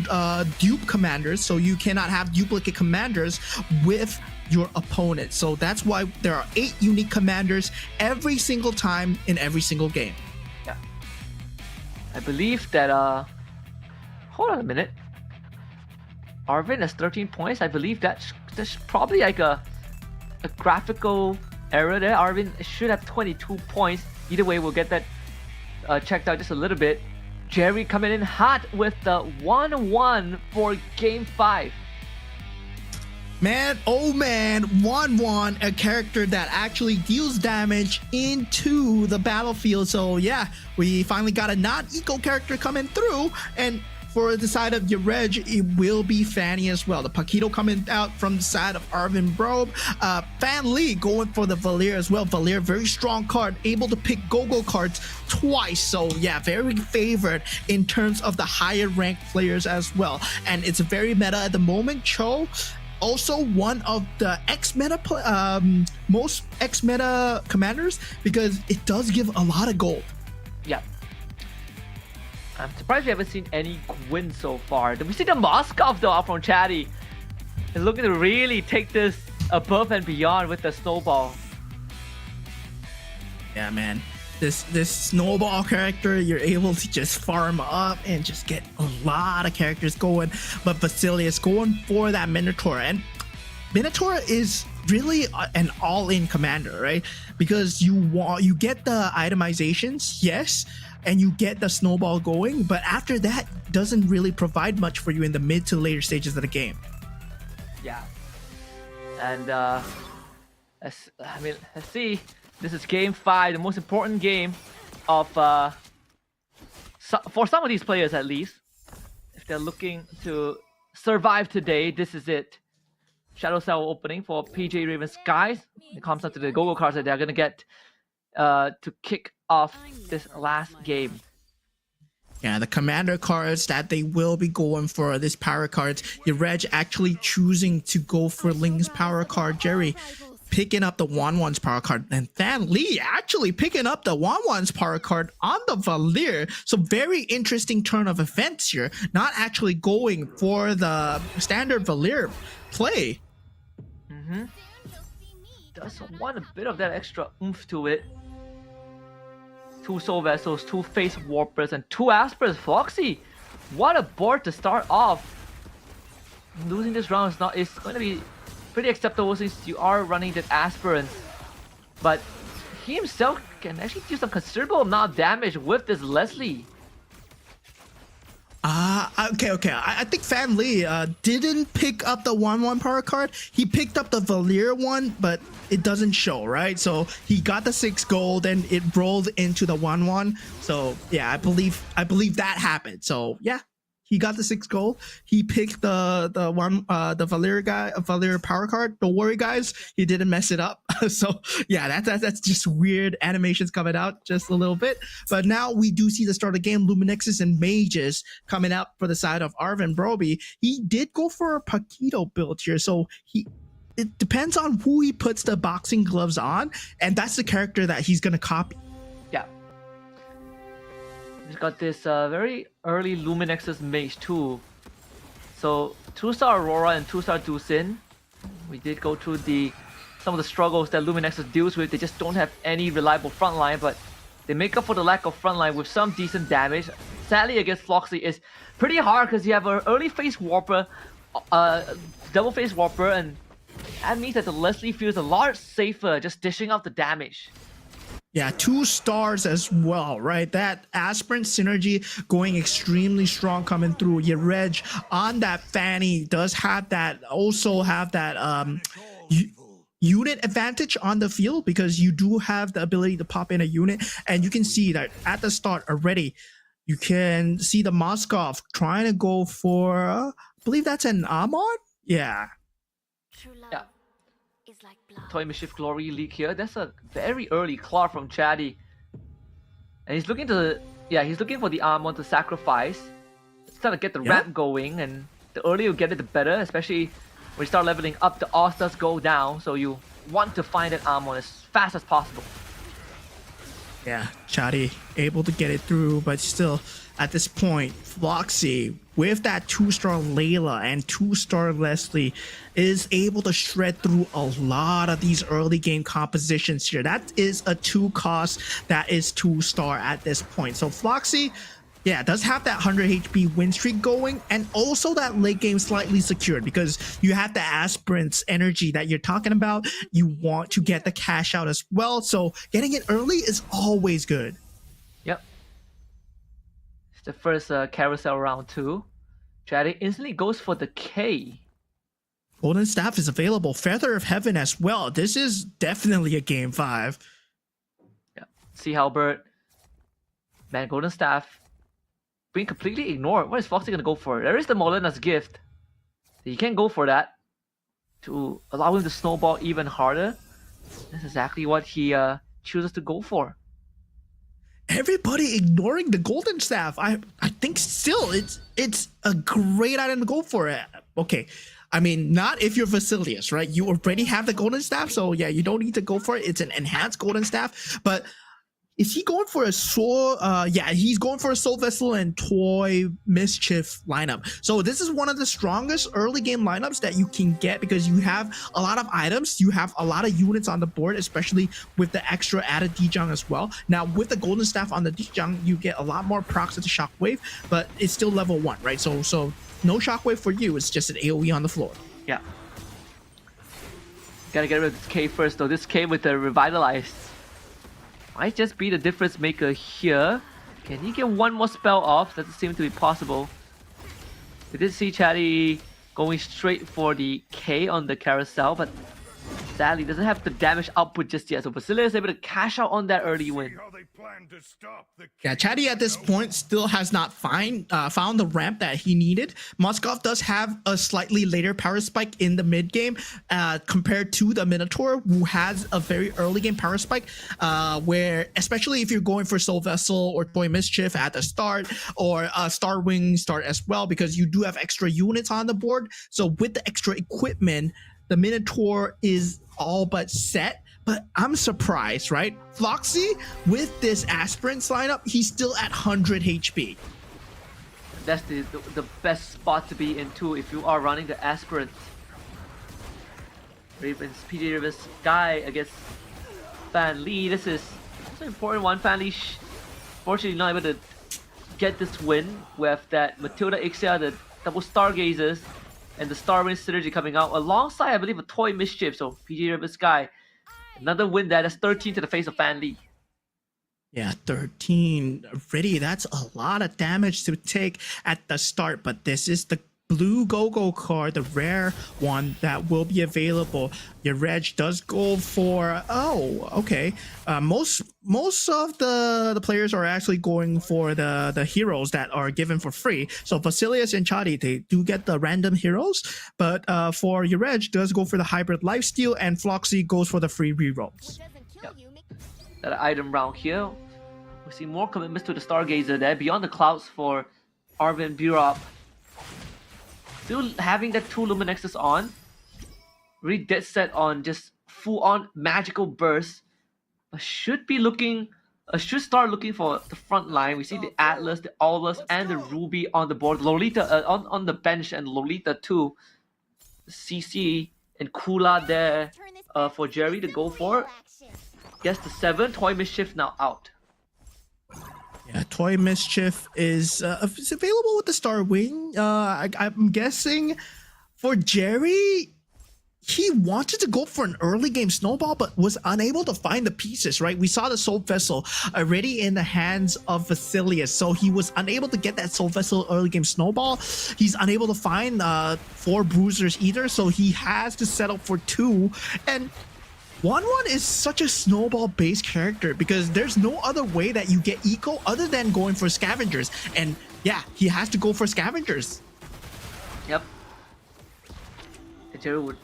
dupe commanders, so you cannot have duplicate commanders with your opponent. So that's why there are 8 unique commanders every single time in every single game. Yeah, I believe that hold on a minute, Arvin has 13 points. I believe that's probably like a graphical error there. Arvin should have 22 points. Either way, we'll get that checked out just a little bit. Jerry coming in hot with the 1-1 for game 5. Man, oh man, 1-1, a character that actually deals damage into the battlefield. So yeah, we finally got a non-eco character coming through, and for the side of your reg, it will be Fanny as well. The Paquito coming out from the side of Arvin Brobe. Fan Lee going for the Valir as well. Valir, very strong card, able to pick go-go cards twice. So yeah, very favored in terms of the higher ranked players as well. And it's very meta at the moment. Cho, also one of the most X-meta commanders because it does give a lot of gold. Yeah. I'm surprised we haven't seen any Gwyn so far. We see the Moskov though out from Chatty. Is looking to really take this above and beyond with the snowball. Yeah, man. This snowball character, you're able to just farm up and just get a lot of characters going. But Basilius going for that Minotaur, and Minotaur is really an all-in commander, right? Because you get the itemizations, yes, and you get the snowball going, but after that doesn't really provide much for you in the mid to later stages of the game. Yeah. And let's see. This is game 5, the most important game of for some of these players at least. If they're looking to survive today, this is it. Shadow Cell opening for PJ Raven Skies. It comes down to the go-go cards that they're gonna get to kick off this last game. Yeah, the commander cards that they will be going for, this power cards. Your reg actually choosing to go for Ling's power card. Jerry picking up the 1-1's power card, and Fan Lee actually picking up the 1-1's power card on the Valir. So very interesting turn of events here. Not actually going for the standard Valir play. Does want a bit of that extra oomph to it. 2 Soul Vessels, 2 Face Warpers, and 2 Aspers. Foxy, what a board to start off. Losing this round is going to be pretty acceptable since you are running that Aspirant. But he himself can actually do some considerable amount of damage with this Leslie. Okay. I think Fan Lee didn't pick up the 1-1 power card. He picked up the Valir one, but it doesn't show, right? So he got the 6 gold and it rolled into the 1-1. So yeah, I believe that happened. So yeah, he got the 6 gold. He picked the Valir power card. Don't worry, guys, he didn't mess it up. So yeah, that's just weird animations coming out just a little bit. But now we do see the start of the game. Luminexes and Mages coming out for the side of Arvin Broby. He did go for a Paquito build here, so it depends on who he puts the boxing gloves on, and that's the character that he's gonna copy. Yeah. He's got this very early Luminex's Mage too. So 2-star Aurora and 2-star Dusin. We did go through some of the struggles that Luminexus deals with. They just don't have any reliable frontline, but they make up for the lack of frontline with some decent damage. Sadly, against Floxy is pretty hard because you have an early phase Warper, double phase Warper, and that means that the Leslie feels a lot safer just dishing out the damage. Yeah, 2 stars as well, right? That Aspirant synergy going extremely strong coming through. Your Reg on that Fanny does have that, unit advantage on the field because you do have the ability to pop in a unit, and you can see that at the start already, you can see the Moskov trying to go for, I believe that's an Amon? Yeah. True love Yeah. is like blood. Toy Mischief Glory leak here. That's a very early claw from Chatty. And he's looking for the Amon to sacrifice. It's trying to get the ramp going, and the earlier you get it, the better, especially when you start leveling up, the odds does go down, so you want to find that Amon as fast as possible. Yeah, Chatty able to get it through, but still, at this point, Floxy, with that 2-star Layla and 2-star Leslie, is able to shred through a lot of these early game compositions here. That is a 2 cost that is 2-star at this point. So Floxy, yeah, does have that 100 HP win streak going, and also that late game slightly secured because you have the Aspirant's energy that you're talking about. You want to get the cash out as well, so getting it early is always good. Yep. It's the first carousel round too. Chatty instantly goes for the K. Golden Staff is available. Feather of Heaven as well. This is definitely a game 5. Yeah. See Halbert. Man, Golden Staff being completely ignored. What is Foxy gonna go for? There is the Molina's gift. He can go for that to allow him to snowball even harder. That's exactly what he chooses to go for. Everybody ignoring the Golden Staff. I think still it's a great item to go for it. Okay. I mean, not if you're Vasilius, right? You already have the Golden Staff, so yeah, you don't need to go for it. It's an enhanced Golden Staff, but is he going for a Soul? Yeah, he's going for a Soul Vessel and Toy Mischief lineup. So this is one of the strongest early game lineups that you can get because you have a lot of items, you have a lot of units on the board, especially with the extra added Dijang as well. Now with the Golden Staff on the Dijang, you get a lot more procs to the Shockwave, but it's still level 1, right? So no Shockwave for you. It's just an AoE on the floor. Yeah. Gotta get rid of this K first though. This K with the Revitalized might just be the difference maker here. Can he get one more spell off? Doesn't seem to be possible. We did see Chatty going straight for the K on the carousel, but sadly doesn't have the damage output just yet. So Basilia is able to cash out on that early win. How they plan to stop the Yeah, Chatty at this point still has not found the ramp that he needed. Moskov does have a slightly later power spike in the mid game compared to the Minotaur, who has a very early game power spike, where especially if you're going for Soul Vessel or Toy Mischief at the start, or Starwing start as well, because you do have extra units on the board. So with the extra equipment, the Minotaur is all but set. But I'm surprised, right? Floxy, with this Aspirants lineup, he's still at 100 HP. That's the best spot to be in too if you are running the Aspirant. Ravens, PJ Rivers Sky against Fan Lee. This is an important one. Fan Lee, fortunately, not able to get this win with that Matilda Ixia, the double Stargazers, and the Starwind synergy coming out alongside, I believe, a Toy Mischief. So PJ Rivers Sky. Another win there. That's 13 to the face of Fan Lee. Yeah, 13 already. That's a lot of damage to take at the start, but this is the blue go-go card, the rare one that will be available. Your reg does go for most of the players are actually going for the heroes that are given for free. So Vasilius and Chadi, they do get the random heroes, but for your reg does go for the hybrid lifesteal, and Floxy goes for the free rerolls. That item round here. We see more commitments to the Stargazer there. Beyond the Clouds for Arvin Burop. Still having that 2 Luminexes on. Really dead set on just full-on magical burst. But should start looking for the front line. We see the Atlas, the Aulus, and the Ruby on the board. Lolita on the bench, and Lolita too. CC and Kula there for Jerry to go for. Guess the 7. Toy Mischief now out. Yeah, Toy Mischief is available with the Star Wing. I'm guessing for Jerry, he wanted to go for an early game snowball, but was unable to find the pieces, right? We saw the Soul Vessel already in the hands of Vasilius, so he was unable to get that Soul Vessel early game snowball. He's unable to find 4 bruisers either, so he has to settle for 2. And 1-1 is such a snowball-based character because there's no other way that you get eco other than going for scavengers. And yeah, he has to go for scavengers. Yep. Jerry would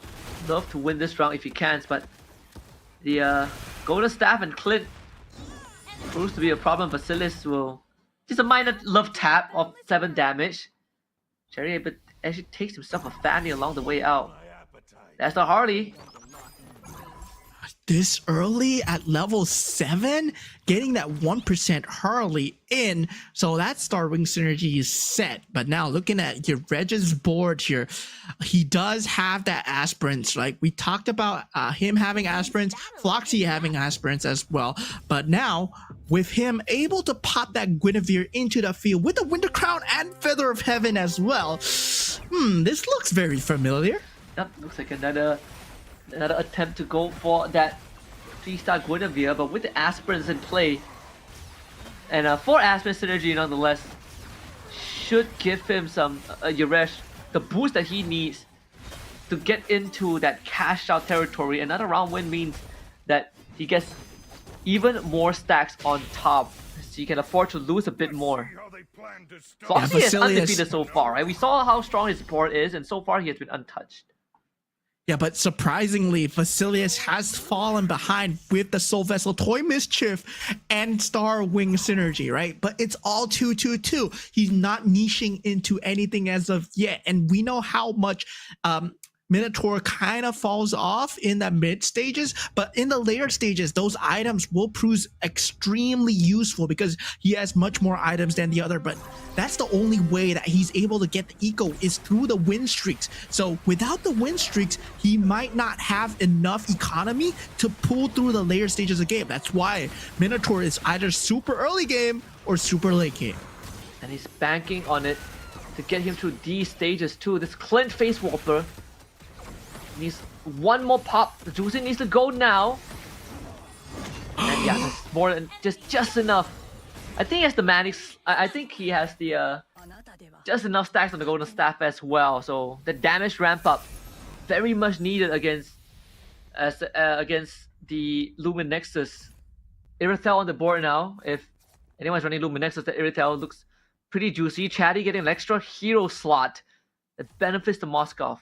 love to win this round if he can, but the Golden Staff and Clint proves to be a problem. Vasilius will just a minor love tap of 7 damage. Jerry but actually takes himself a fanny along the way out. That's the Harley. This early at level 7, getting that 1% Harley in, so that Starwing synergy is set. But now looking at your Reg's board here, he does have that aspirants. Like we talked about him having aspirants, Floxy having aspirants as well. But now with him able to pop that Guinevere into the field with the Winter Crown and Feather of Heaven as well, this looks very familiar. Yep, looks like another attempt to go for that 3-star Guinevere, but with the aspirants in play, and 4 aspirant synergy nonetheless, should give him some Yaresh the boost that he needs to get into that cash out territory. Another round win means that he gets even more stacks on top, so he can afford to lose a bit more. Floxy is undefeated so far, right? We saw how strong his support is, and so far he has been untouched. Yeah, but surprisingly, Vasilius has fallen behind with the Soul Vessel, Toy Mischief, and Star Wing synergy, right? But it's all 2-2-2. He's not niching into anything as of yet. And we know how much Minotaur kind of falls off in the mid stages, but in the later stages, those items will prove extremely useful because he has much more items than the other. But that's the only way that he's able to get the eco is through the win streaks. So without the win streaks, he might not have enough economy to pull through the later stages of the game. That's why Minotaur is either super early game or super late game. And he's banking on it to get him through these stages too. This Clint Face Warper needs one more pop. The juicing needs to go now. And yeah, that's more than just enough. I think he has the Manix. I think he has the just enough stacks on the Golden Staff as well. So the damage ramp up very much needed against the Lumen Nexus. Irithel on the board now. If anyone's running Lumen Nexus, the Irithel looks pretty juicy. Chatty getting an extra hero slot that benefits the Moskov.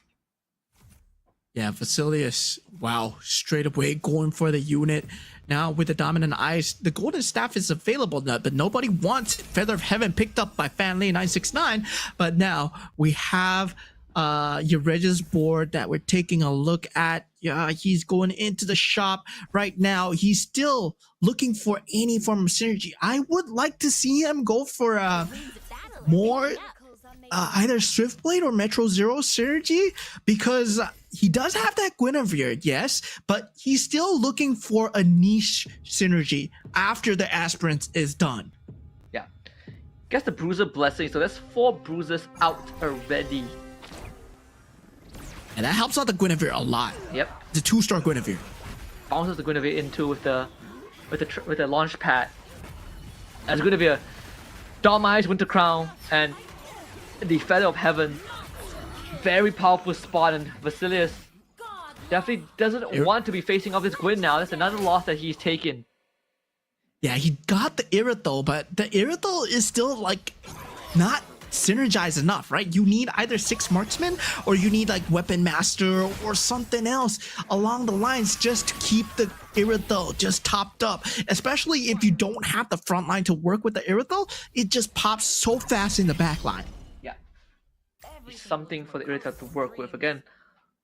Yeah, Vasilius, wow, straight away going for the unit. Now with the Dominant Eyes, the Golden Staff is available now, but nobody wants it. Feather of Heaven picked up by Fanley969, but now we have your Regis board that we're taking a look at. Yeah, he's going into the shop right now. He's still looking for any form of synergy. I would like to see him go for more either Swiftblade or Metro Zero synergy, because he does have that Guinevere, yes, but he's still looking for a niche synergy after the Aspirants is done. Yeah. Gets the Bruiser Blessing, so that's 4 Bruisers out already. And that helps out the Guinevere a lot. Yep. The 2-star Guinevere. Bounces the Guinevere into with the launch pad. As Guinevere, Dom Eyes, Winter Crown, and the Feather of Heaven Very powerful spot, and Vasilius definitely doesn't want to be facing off this Gwyn now. That's another loss that he's taken. Yeah, he got the Irithel, but the Irithel is still like not synergized enough, right? You need either 6 marksmen or you need like weapon master or something else along the lines just to keep the Irithel just topped up. Especially if you don't have the front line to work with the Irithel, it just pops so fast in the back line. Yeah, it's something for the Irithel to work with. Again,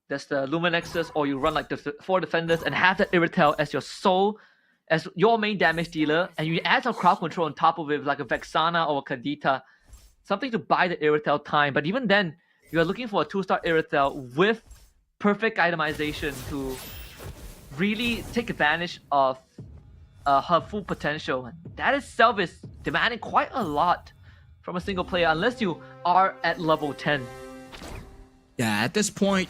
there's the Luminexus, or you run like the 4 defenders and have that Irithel as your main damage dealer, and you add some crowd control on top of it, like a Vexana or a Kadita. Something to buy the Irithel time, but even then, you are looking for a 2-star Irithel with perfect itemization to really take advantage of her full potential. That itself is demanding quite a lot from a single player, unless you are at level 10. Yeah, at this point,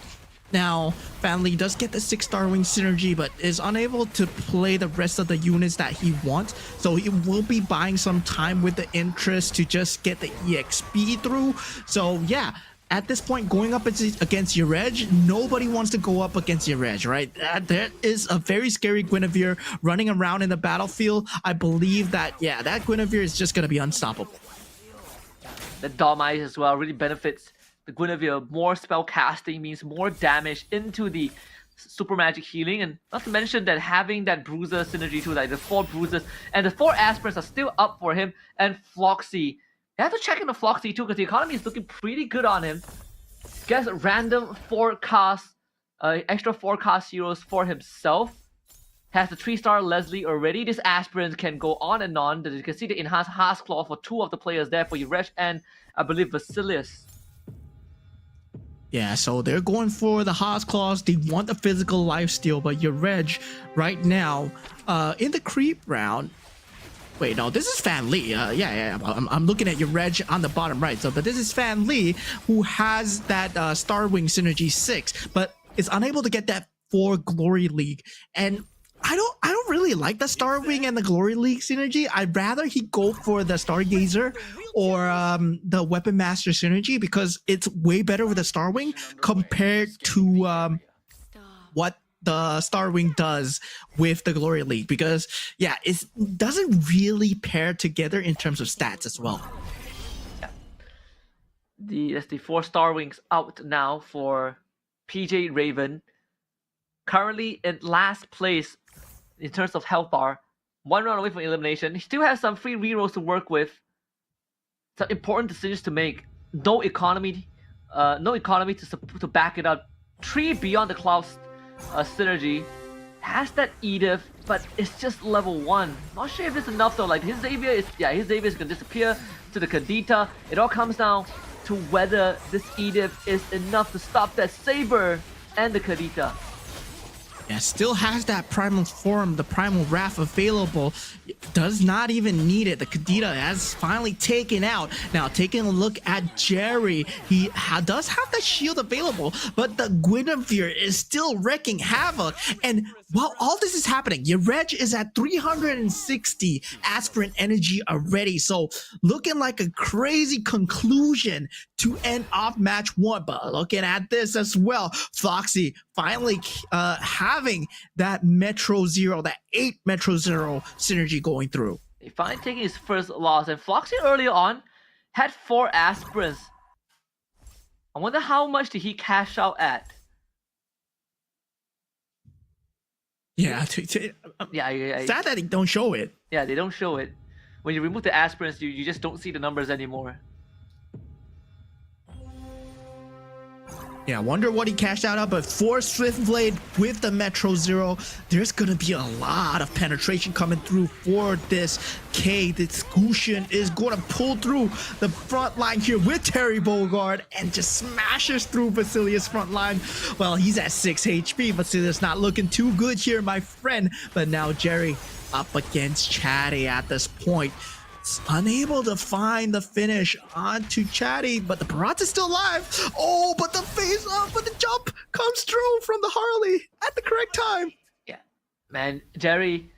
now Fanli does get the 6-star wing synergy, but is unable to play the rest of the units that he wants. So he will be buying some time with the interest to just get the EXP through. So yeah, at this point, going up against Yerej, nobody wants to go up against Yerej, right? There is a very scary Guinevere running around in the battlefield. I believe that, yeah, that Guinevere is just going to be unstoppable. The Dharmize as well really benefits the Guinevere. More spell casting means more damage into the super magic healing, and not to mention that having that bruiser synergy too, like the 4 bruisers and the 4 aspirants are still up for him. And Floxy, you have to check in the Floxy too, because the economy is looking pretty good on him. Gets random forecast, extra forecast heroes for himself. Has the 3-star Leslie already. This aspirant can go on and on. You can see the enhanced Heart's Claw for 2 of the players there for Yerej and I believe Vasilius. Yeah, so they're going for the Haas Claws. They want the physical lifesteal, but Yerej right now, in the creep round. Wait, no, this is Fan Li. I'm looking at Yerej on the bottom right. So, but this is Fan Li who has that Starwing Synergy 6, but is unable to get that for Glory League. And I don't really like the Starwing and the Glory League synergy. I'd rather he go for the Stargazer or the Weapon Master synergy, because it's way better with the Starwing compared to what the Starwing does with the Glory League. Because yeah, it doesn't really pair together in terms of stats as well. Yeah. The 4 Starwings out now for PJ Raven. Currently in last place in terms of health bar, 1 round away from elimination. He still has some free rerolls to work with. Some important decisions to make. No economy to back it up. 3 Beyond the Clouds synergy. Has that Edith, but it's just level 1. Not sure if it's enough though. Like his Xavier is gonna disappear to the Kadita. It all comes down to whether this Edith is enough to stop that Saber and the Kadita. Yeah, still has that primal form, the primal wrath available. Does not even need it. The Kadita has finally taken out. Now, taking a look at Jerry, he does have the shield available, but the Guinevere is still wreaking havoc. And while all this is happening, Yerej is at 360 aspirant energy already. So looking like a crazy conclusion to end off match 1. But looking at this as well, Foxy finally having that Metro Zero, that 8 Metro Zero synergy going through. He finally taking his first loss, and Foxy earlier on had 4 aspirants. I wonder how much did he cash out at? Yeah, yeah. Sad that they don't show it. Yeah, they don't show it. When you remove the aspirants, you just don't see the numbers anymore. Yeah, wonder what he cashed out of, but for Swiftblade with the Metro Zero, there's gonna be a lot of penetration coming through for this K. This Gusion is gonna pull through the front line here with Terry Bogard and just smashes through Vasilius' front line. Well, he's at 6 HP. Vasilius not looking too good here, my friend. But now Jerry up against Chatty at this point. Unable to find the finish onto Chatty, but the Barat is still alive. Oh, but the face up, but the jump comes through from the Harley at the correct time. Yeah, man, Jerry.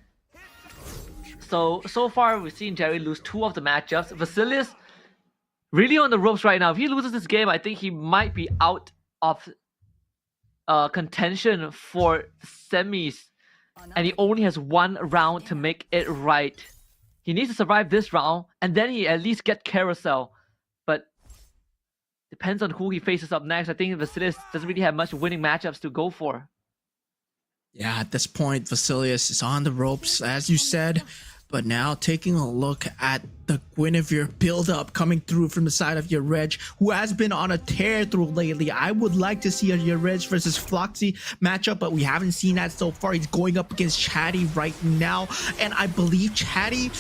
So far we've seen Jerry lose 2 of the matchups. Vasilius really on the ropes right now. If he loses this game, I think he might be out of contention for semis, and he only has one round to make it right. He needs to survive this round, and then he at least get carousel. But depends on who he faces up next. I think Vasilius doesn't really have much winning matchups to go for. Yeah, at this point, Vasilius is on the ropes, as you said. But now taking a look at the Guinevere build-up coming through from the side of Yareg, who has been on a tear through lately. I would like to see a Yareg versus Floxy matchup, but we haven't seen that so far. He's going up against Chatty right now, and I believe Chatty,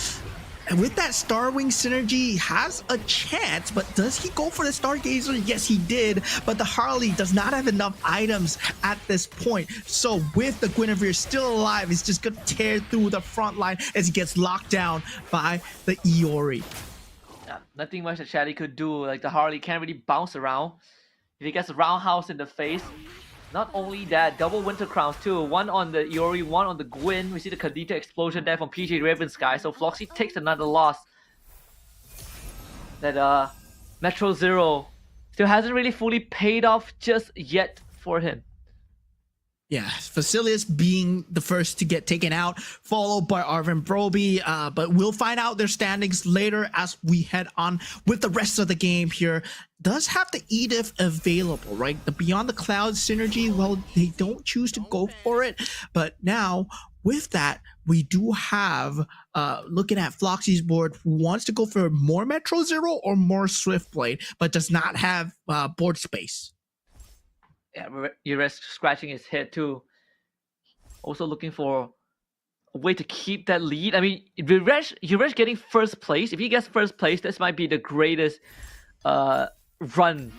with that Starwing synergy, has a chance. But does he go for the Stargazer? Yes, he did. But the Harley does not have enough items at this point. So with the Guinevere still alive, it's just going to tear through the front line as he gets locked down by the Iori. Yeah, nothing much that Chatty could do. Like, the Harley can't really bounce around. If he gets a roundhouse in the face, not only that, double Winter Crowns too. One on the Iori, one on the Gwyn. We see the Kadita explosion there from PJ Ravensky. So Floxy takes another loss. That Metro Zero still hasn't really fully paid off just yet for him. Yeah, Vasilius being the first to get taken out, followed by Arvin Broby. But we'll find out their standings later as we head on with the rest of the game here. Does have the Edith available, right? The Beyond the Clouds synergy, well, they don't choose to go for it. But now, with that, we do have, looking at Floxy's board, who wants to go for more Metro Zero or more Swiftblade, but does not have board space. Yeah, Yareg scratching his head too. Also looking for a way to keep that lead. I mean, Yareg getting first place. If he gets first place, this might be the greatest run,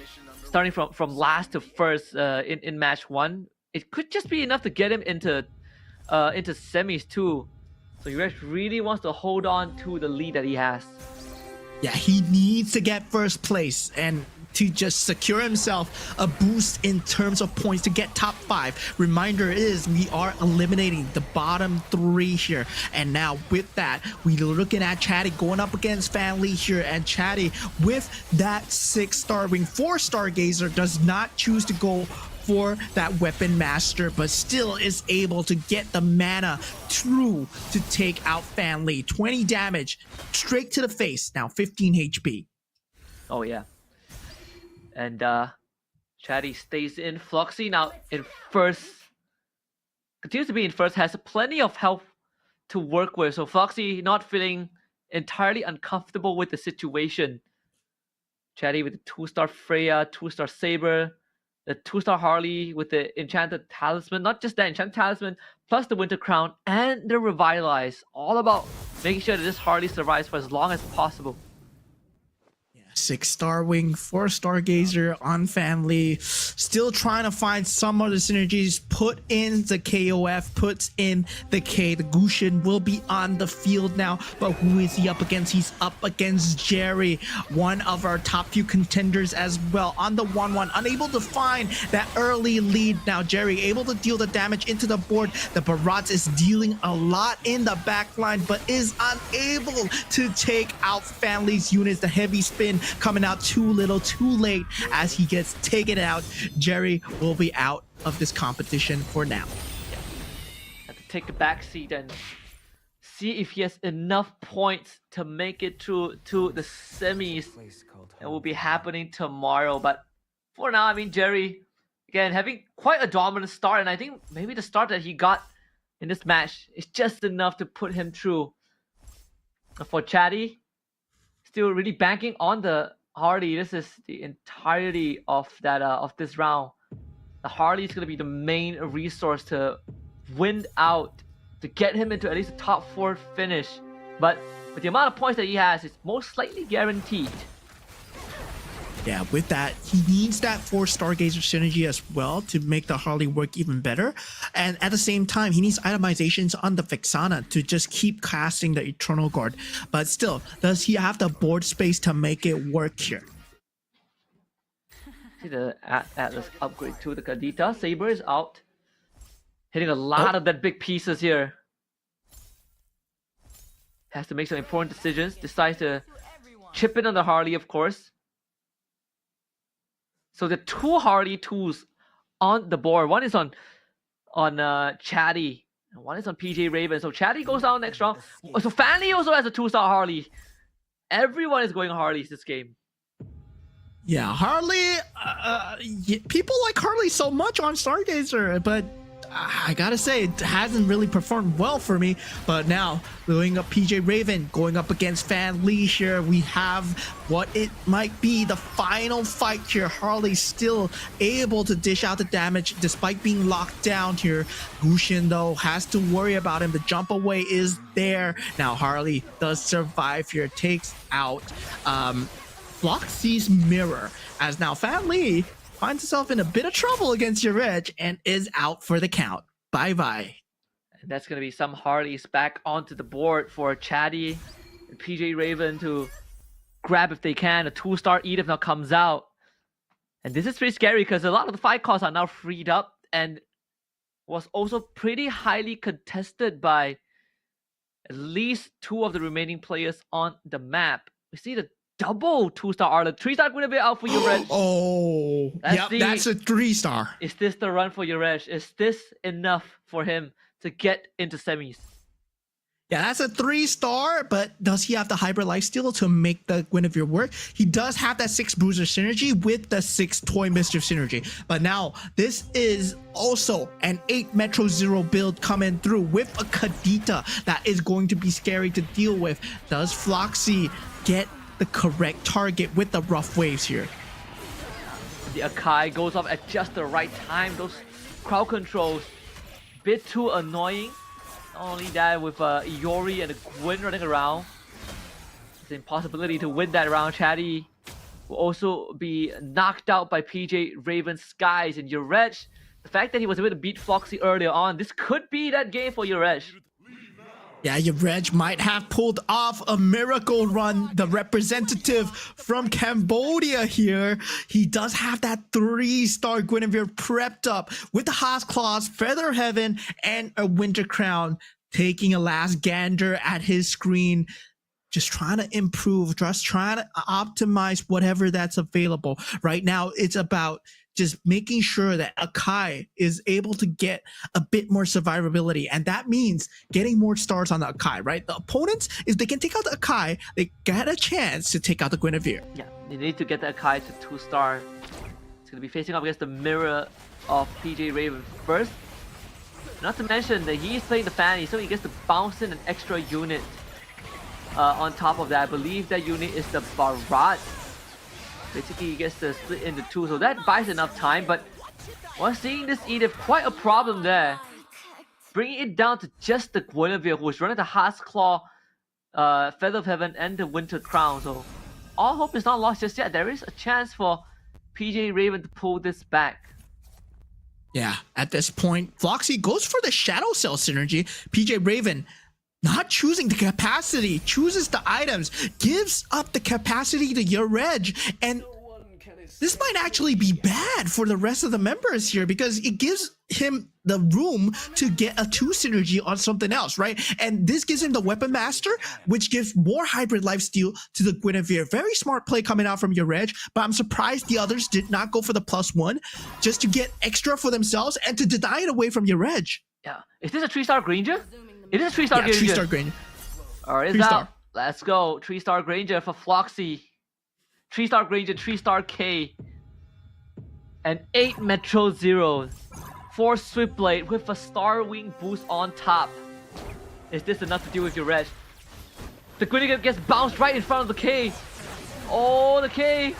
starting from last to first in match 1. It could just be enough to get him into semis too. So Yareg really wants to hold on to the lead that he has. Yeah, he needs to get first place and to just secure himself a boost in terms of points to get top 5. Reminder is we are eliminating the bottom 3 here. And now with that, we're looking at Chatty going up against Family here. And Chatty with that 6-star wing, 4-star Gazer does not choose to go for that Weapon Master, but still is able to get the mana through to take out Family. 20 damage straight to the face. Now 15 HP. Oh yeah. And Chatty stays in. Floxy now in first. Continues to be in first. Has plenty of health to work with. So Floxy not feeling entirely uncomfortable with the situation. Chatty with the 2-star Freya, 2-star Saber, the 2-star Harley with the Enchanted Talisman. Not just that, Enchanted Talisman, plus the Winter Crown and the Revitalize. All about making sure that this Harley survives for as long as possible. 6-star wing, 4-star Gazer on Family. Still trying to find some of the synergies. Put in the KOF, puts in the K. The Gushin will be on the field now. But who is he up against? He's up against Jerry, one of our top few contenders as well. On the 1-1, unable to find that early lead. Now Jerry able to deal the damage into the board. The Barats is dealing a lot in the backline, but is unable to take out Family's units. The heavy spin coming out too little, too late as he gets taken out. Jerry will be out of this competition for now. Yeah. Have to take a back seat and see if he has enough points to make it through to the semis. It will be happening tomorrow. But for now, I mean, Jerry, again, having quite a dominant start. And I think maybe the start that he got in this match is just enough to put him through. For Chatty, still really banking on the Harley. This is the entirety of that of this round. The Harley is going to be the main resource to win out, to get him into at least a top 4 finish. But with the amount of points that he has, it's most likely guaranteed. Yeah, with that, he needs that 4-star Gazer synergy as well to make the Harley work even better. And at the same time, he needs itemizations on the Vexana to just keep casting the Eternal Guard. But still, does he have the board space to make it work here? See the Atlas upgrade to the Kadita. Saber is out. Hitting a lot of that big pieces here. Has to make some important decisions. Decides to chip in on the Harley, of course. So the two Harley tools on the board. One is on Chatty, and one is on PJ Raven. So Chatty goes down next round. So Fanny also has a 2-star Harley. Everyone is going Harleys this game. Yeah, Harley. People like Harley so much on Stargazer, but I gotta say it hasn't really performed well for me. But now going up PJ Raven, going up against Fan Lee here, we have what it might be the final fight here. Harley still able to dish out the damage despite being locked down here. Gusion though has to worry about him. The jump away is there. Now Harley does survive here, takes out Floxy's mirror, as now Fan Lee finds himself in a bit of trouble against your edge and is out for the count. Bye-bye. And that's going to be some Harleys back onto the board for Chatty and PJ Raven to grab if they can. A 2-star Edith now comes out. And this is pretty scary because a lot of the fight costs are now freed up and was also pretty highly contested by at least 2 of the remaining players on the map. We see the double 2-star Arla. 3-star Guinevere out for Yuresh. Oh, that's a 3-star. Is this the run for Yuresh? Is this enough for him to get into semis? Yeah, that's a 3-star, but does he have the hybrid lifesteal to make the Guinevere work? He does have that 6 bruiser synergy with the 6 toy mischief synergy. But now this is also an 8 Metro Zero build coming through with a Kadita that is going to be scary to deal with. Does Floxy get the correct target with the rough waves here? The Akai goes off at just the right time. Those crowd controls, bit too annoying. Not only that, with Iori and the Gwyn running around, it's an impossibility to win that round. Chatty will also be knocked out by PJ Raven's Skies, and Yuresh, the fact that he was able to beat Floxy earlier on, this could be that game for Yuresh. Yeah, Yuresh might have pulled off a miracle run. The representative from Cambodia here. He does have that 3-star Guinevere prepped up with the Haas Claws, Feather Heaven, and a Winter Crown. Taking a last gander at his screen. Just trying to improve, just trying to optimize whatever that's available. Right now, it's about just making sure that Akai is able to get a bit more survivability. And that means getting more stars on the Akai, right? The opponents, if they can take out the Akai, they get a chance to take out the Guinevere. Yeah, they need to get the Akai to 2-star. It's going to be facing up against the mirror of PJ Raven first. Not to mention that he's playing the Fanny, so he gets to bounce in an extra unit. On top of that, I believe that unit is the Barat. Basically, he gets to split into 2, so that buys enough time. But while seeing this Edith, quite a problem there. Bringing it down to just the Guinevere, who is running the Haas Claw, Feather of Heaven, and the Winter Crown. So all hope is not lost just yet. There is a chance for PJ Raven to pull this back. Yeah, at this point, Floxy goes for the Shadow Cell synergy. PJ Raven not choosing the capacity, chooses the items, gives up the capacity to Yuresh, and this might actually be bad for the rest of the members here because it gives him the room to get a 2 synergy on something else, right? And this gives him the Weapon Master, which gives more hybrid lifesteal to the Guinevere. Very smart play coming out from Yuresh, but I'm surprised the others did not go for the +1 just to get extra for themselves and to deny it away from Yuresh. Yeah, is this a 3-star Granger? It is a 3-star Granger. 3-star Granger. Alright, it's out. Let's go. 3-star Granger for Floxy. 3-star Granger, 3-star K. And 8 Metro Zeros. 4 Swiftblade with a Star Wing boost on top. Is this enough to deal with Yuresh? The Guinevere gets bounced right in front of the K. Oh, the K.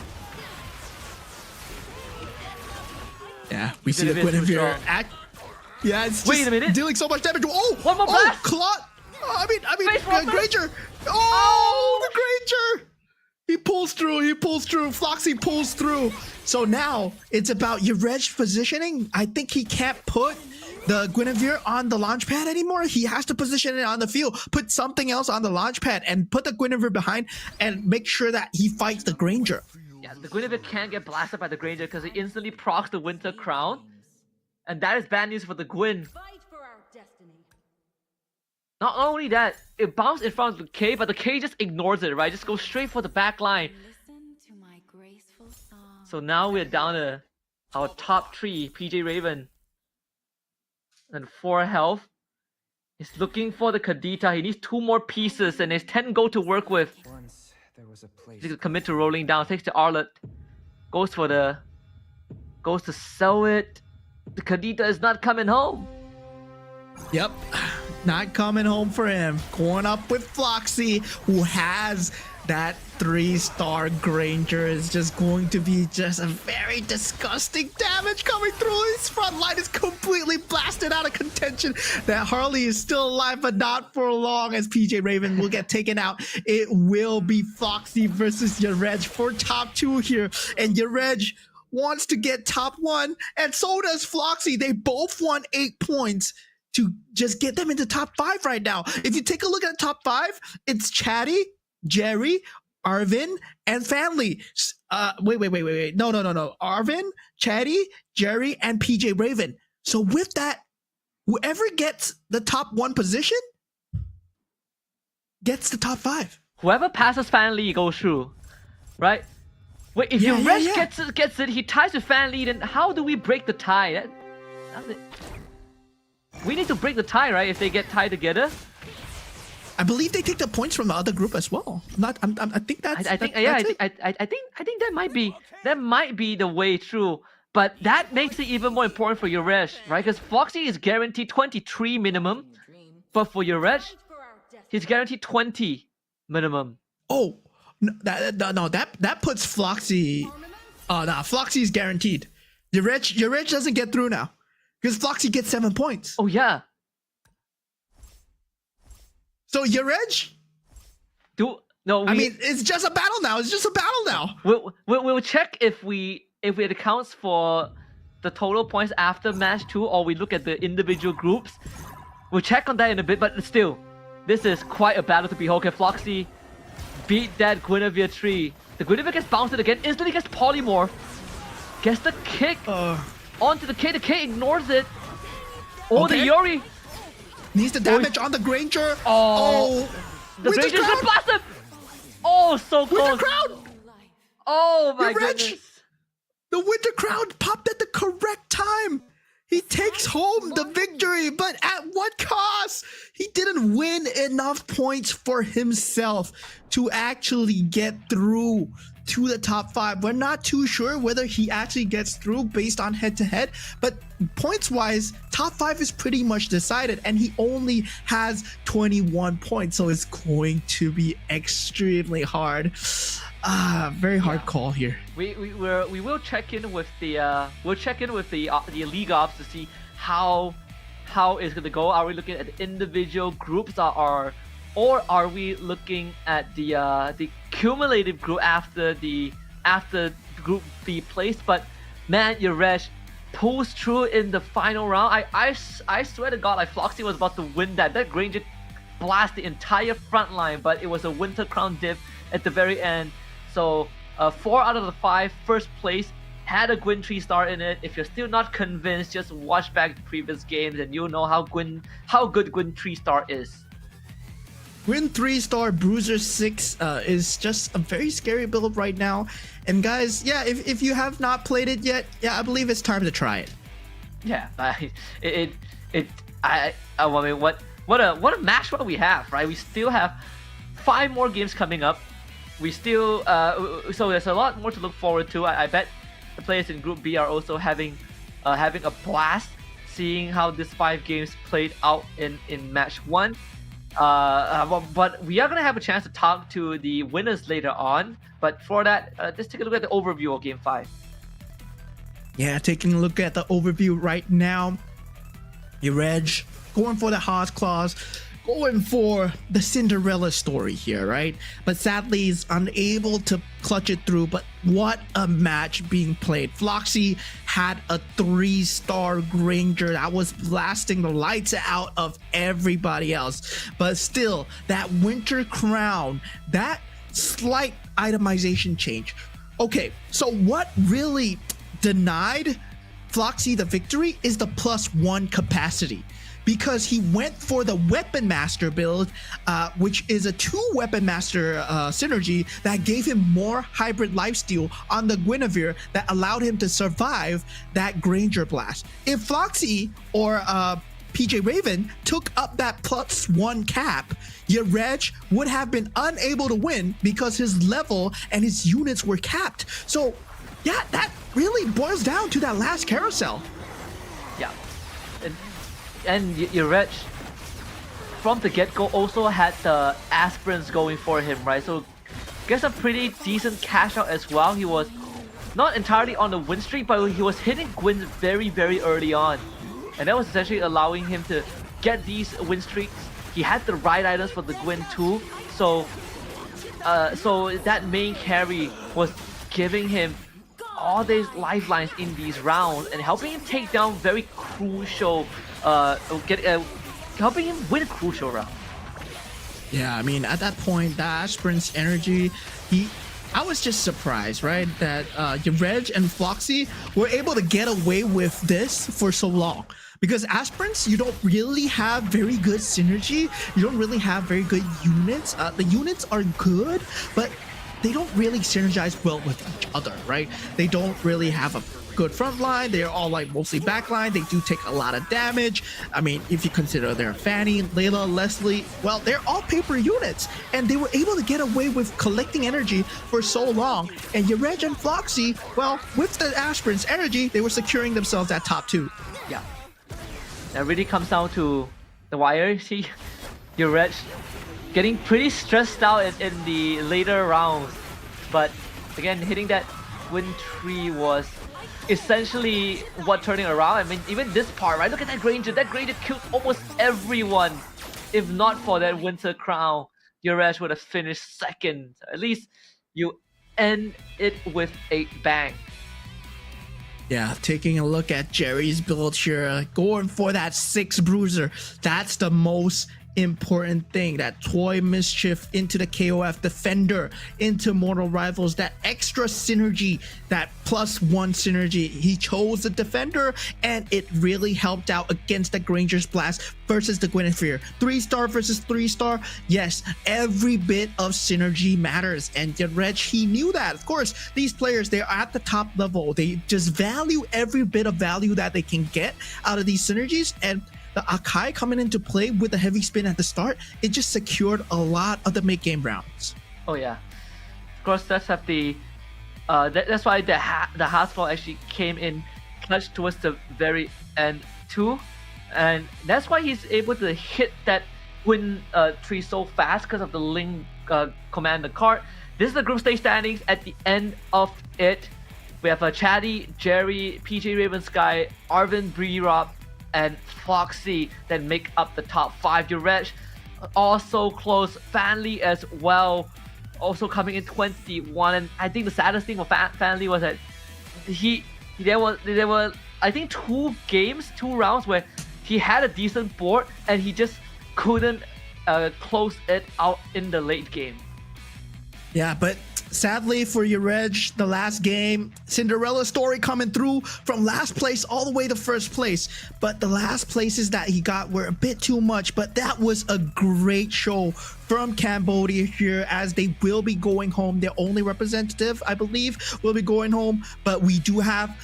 Yeah, we see the Guinevere act. Yeah, it's Wait a minute. dealing so much damage. Oh, One more blast. Clot. I mean, Face Granger. Oh, the Granger. He pulls through. Floxy pulls through. So now it's about Yuresh positioning. I think he can't put the Guinevere on the launch pad anymore. He has to position it on the field, put something else on the launch pad, and put the Guinevere behind and make sure that he fights the Granger. Yeah, the Guinevere can't get blasted by the Granger because he instantly procs the Winter Crown. And that is bad news for the Gwyn. Fight for our destiny. Not only that, it bounced in front of the K, but the K just ignores it, right? Just goes straight for the back line. Listen to my graceful song. So now we're down to our top 3, PJ Raven. And 4 health. He's looking for the Kadita. He needs 2 more pieces and there's 10 gold to work with. Once there was a place. He's gonna commit to rolling down, takes the Arlet. Goes to sell it. The Kadita is not coming home. Yep, not coming home for him. Going up with Floxy, who has that 3-star Granger. Is just going to be just a very disgusting damage coming through. His front line is completely blasted out of contention. That Harley is still alive, but not for long, as PJ Raven will get taken out. It will be Floxy versus Yarej for top 2 here. And Yarej wants to get top 1, and so does Floxy. They both won 8 points to just get them into top 5 right now. If you take a look at the top 5, it's Chatty, Jerry, Arvin, and Fanly. Wait. No. Arvin, Chatty, Jerry, and PJ Raven. So with that, whoever gets the top 1 position gets the top 5. Whoever passes Fanly goes through, right? Wait, if Yarej gets it, he ties with Fanly, then how do we break the tie? We need to break the tie, right? If they get tied together. I believe they take the points from the other group as well. I think that's. I think that might be the way through. But that makes it even more important for Yarej, right? Because Floxy is guaranteed 23 minimum, but for Yarej, he's guaranteed 20 minimum. Oh, no, that puts Floxy. Oh no, Floxy is guaranteed. Yarej doesn't get through now because Floxy gets 7 points. Oh yeah. So Yarej? I mean, it's just a battle now. We'll check if it accounts for the total points after match 2, or we look at the individual groups. We'll check on that in a bit, but still, this is quite a battle to behold. Can Floxy beat that Guinevere tree? The Guinevere gets bounced again, instantly gets polymorph, gets the kick onto the K. The K ignores it. The Yuri needs the damage on the Granger. The Granger's gonna blast him. Oh, so close. Winter Crown. Oh my Yarej, goodness. The Winter Crown popped at the correct time. He takes home the victory, but at what cost? He didn't win enough points for himself to actually get through to the top 5. We're not too sure whether he actually gets through based on head-to-head, but points-wise, top 5 is pretty much decided, and he only has 21 points, so it's going to be extremely hard. Very hard call here. We will check in with the league ops to see how it's gonna go. Are we looking at individual groups, or are we looking at the cumulative group after group B placed? But man, Yarej pulls through in the final round. I swear to God, like Floxy was about to win that. That Granger blast the entire front line, but it was a Winter Crown diff at the very end. So 4 out of the 5 first place had a Gwyn 3-star in it. If you're still not convinced, just watch back the previous games and you'll know how good Gwyn 3-star is. Gwyn 3-star Bruiser 6 is just a very scary build right now. And guys, yeah, if you have not played it yet, yeah, I believe it's time to try it. Yeah, I mean, what a match what we have, right? We still have 5 more games coming up. We still so there's a lot more to look forward to. I bet the players in Group B are also having a blast seeing how this 5 games played out in match 1. But we are gonna have a chance to talk to the winners later on. But for that, let's take a look at the overview of Game 5. Yeah, taking a look at the overview right now. Yarej going for the Haas Claws, going for the Cinderella story here, right? But sadly, he's unable to clutch it through. But what a match being played. Floxy had a 3-star Granger that was blasting the lights out of everybody else. But still, that Winter Crown, that slight itemization change. Okay, so what really denied Floxy the victory is the +1 capacity. because he went for the Weapon Master build, which is a 2 Weapon Master synergy that gave him more hybrid lifesteal on the Guinevere that allowed him to survive that Granger Blast. If Floxy or PJ Raven took up that +1 cap, Yareg would have been unable to win because his level and his units were capped. So yeah, that really boils down to that last carousel. Yeah, and Yareg from the get-go also had the aspirants going for him, right? So gets a pretty decent cash out as well. He was not entirely on the win streak, but he was hitting Gwyn very, very early on. And that was essentially allowing him to get these win streaks. He had the right items for the Gwyn too. So that main carry was giving him all these lifelines in these rounds and helping him take down very crucial, helping him win crucial rounds. Yeah, I mean, at that point, the Aspirant's energy, I was just surprised, right? That Yareg and Floxy were able to get away with this for so long. Because Aspirants, you don't really have very good synergy. You don't really have very good units. The units are good, but they don't really synergize well with each other, right? They don't really have a good front line. They're all like mostly backline. They do take a lot of damage. I mean, if you consider their Fanny, Layla, Leslie, well, they're all paper units, and they were able to get away with collecting energy for so long. And Yareg and Floxy, well, with the Aspirants' energy, they were securing themselves at top 2. Yeah, that really comes down to the wire. See, Yareg getting pretty stressed out in the later rounds, but again, hitting that win tree was essentially what turning around. I mean, even this part, right? Look at that Granger. That Granger killed almost everyone. If not for that Winter Crown, Yareg would have finished second. At least you end it with a bang. Yeah, taking a look at Jerry's build here, going for that 6 bruiser. That's the most important thing. That Toy Mischief into the KOF Defender, into Mortal Rivals, that extra synergy, that +1 synergy. He chose the Defender, and it really helped out against the Granger's Blast versus the Guinevere. 3-star versus 3-star. Yes, every bit of synergy matters, and Yareg, he knew that. Of course, these players, they're at the top level. They just value every bit of value that they can get out of these synergies, and the Akai coming into play with the heavy spin at the start, it just secured a lot of the mid-game rounds. Oh yeah, of course. Let's have the that's why the Hasfall actually came in clutch towards the very end too, and that's why he's able to hit that win tree so fast because of the Link commander card. This is the group stage standings at the end of it. We have Chatty, Jerry, PJ Raven Sky, Arvin, Bree-Rob, and Foxy that make up the top 5. Yareg also close. Fanly as well, also coming in 21. And I think the saddest thing for Fanly was that there were I think 2 rounds where he had a decent board and he just couldn't close it out in the late game. Yeah, but sadly for Yareg, the last game, Cinderella story coming through from last place all the way to first place. But the last places that he got were a bit too much. But that was a great show from Cambodia here, as they will be going home. Their only representative, I believe, will be going home. But we do have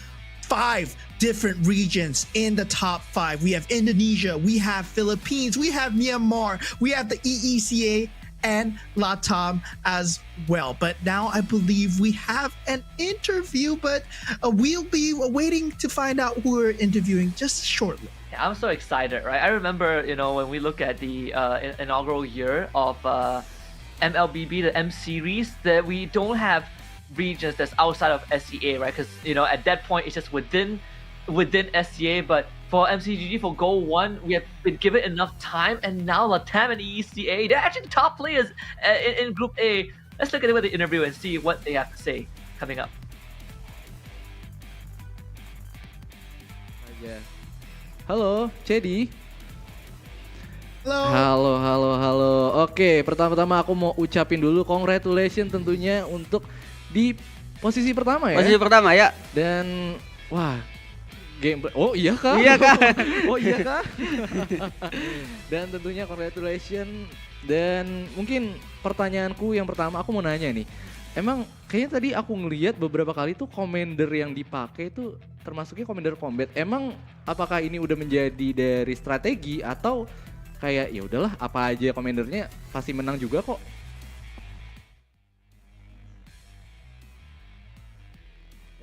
5 different regions in the top 5. We have Indonesia, we have Philippines, we have Myanmar, we have the EECA, and Latam as well. But now I believe we have an interview, but we'll be waiting to find out who we're interviewing just shortly. I'm so excited, right? I remember, when we look at the inaugural year of MLBB, the M series, that we don't have regions that's outside of SCA, right? Because at that point it's just within SCA. But for MCGG, for GO1, we have been given enough time, and now Latam and EECA, they're actually the top players in Group A. Let's look at the interview and see what they have to say coming up. Halo, Cedi. Halo. Halo. Oke, pertama-tama aku mau ucapin dulu congratulations tentunya untuk di posisi pertama ya. Posisi pertama ya. Dan wah, game. Oh iya kah? Iya kah? Oh iya kah? Dan tentunya congratulations. Dan mungkin pertanyaanku yang pertama aku mau nanya nih. Emang kayaknya tadi aku ngelihat beberapa kali tuh commander yang dipakai itu termasuknya commander combat. Emang apakah ini udah menjadi dari strategi atau kayak ya udahlah apa aja commandernya pasti menang juga kok?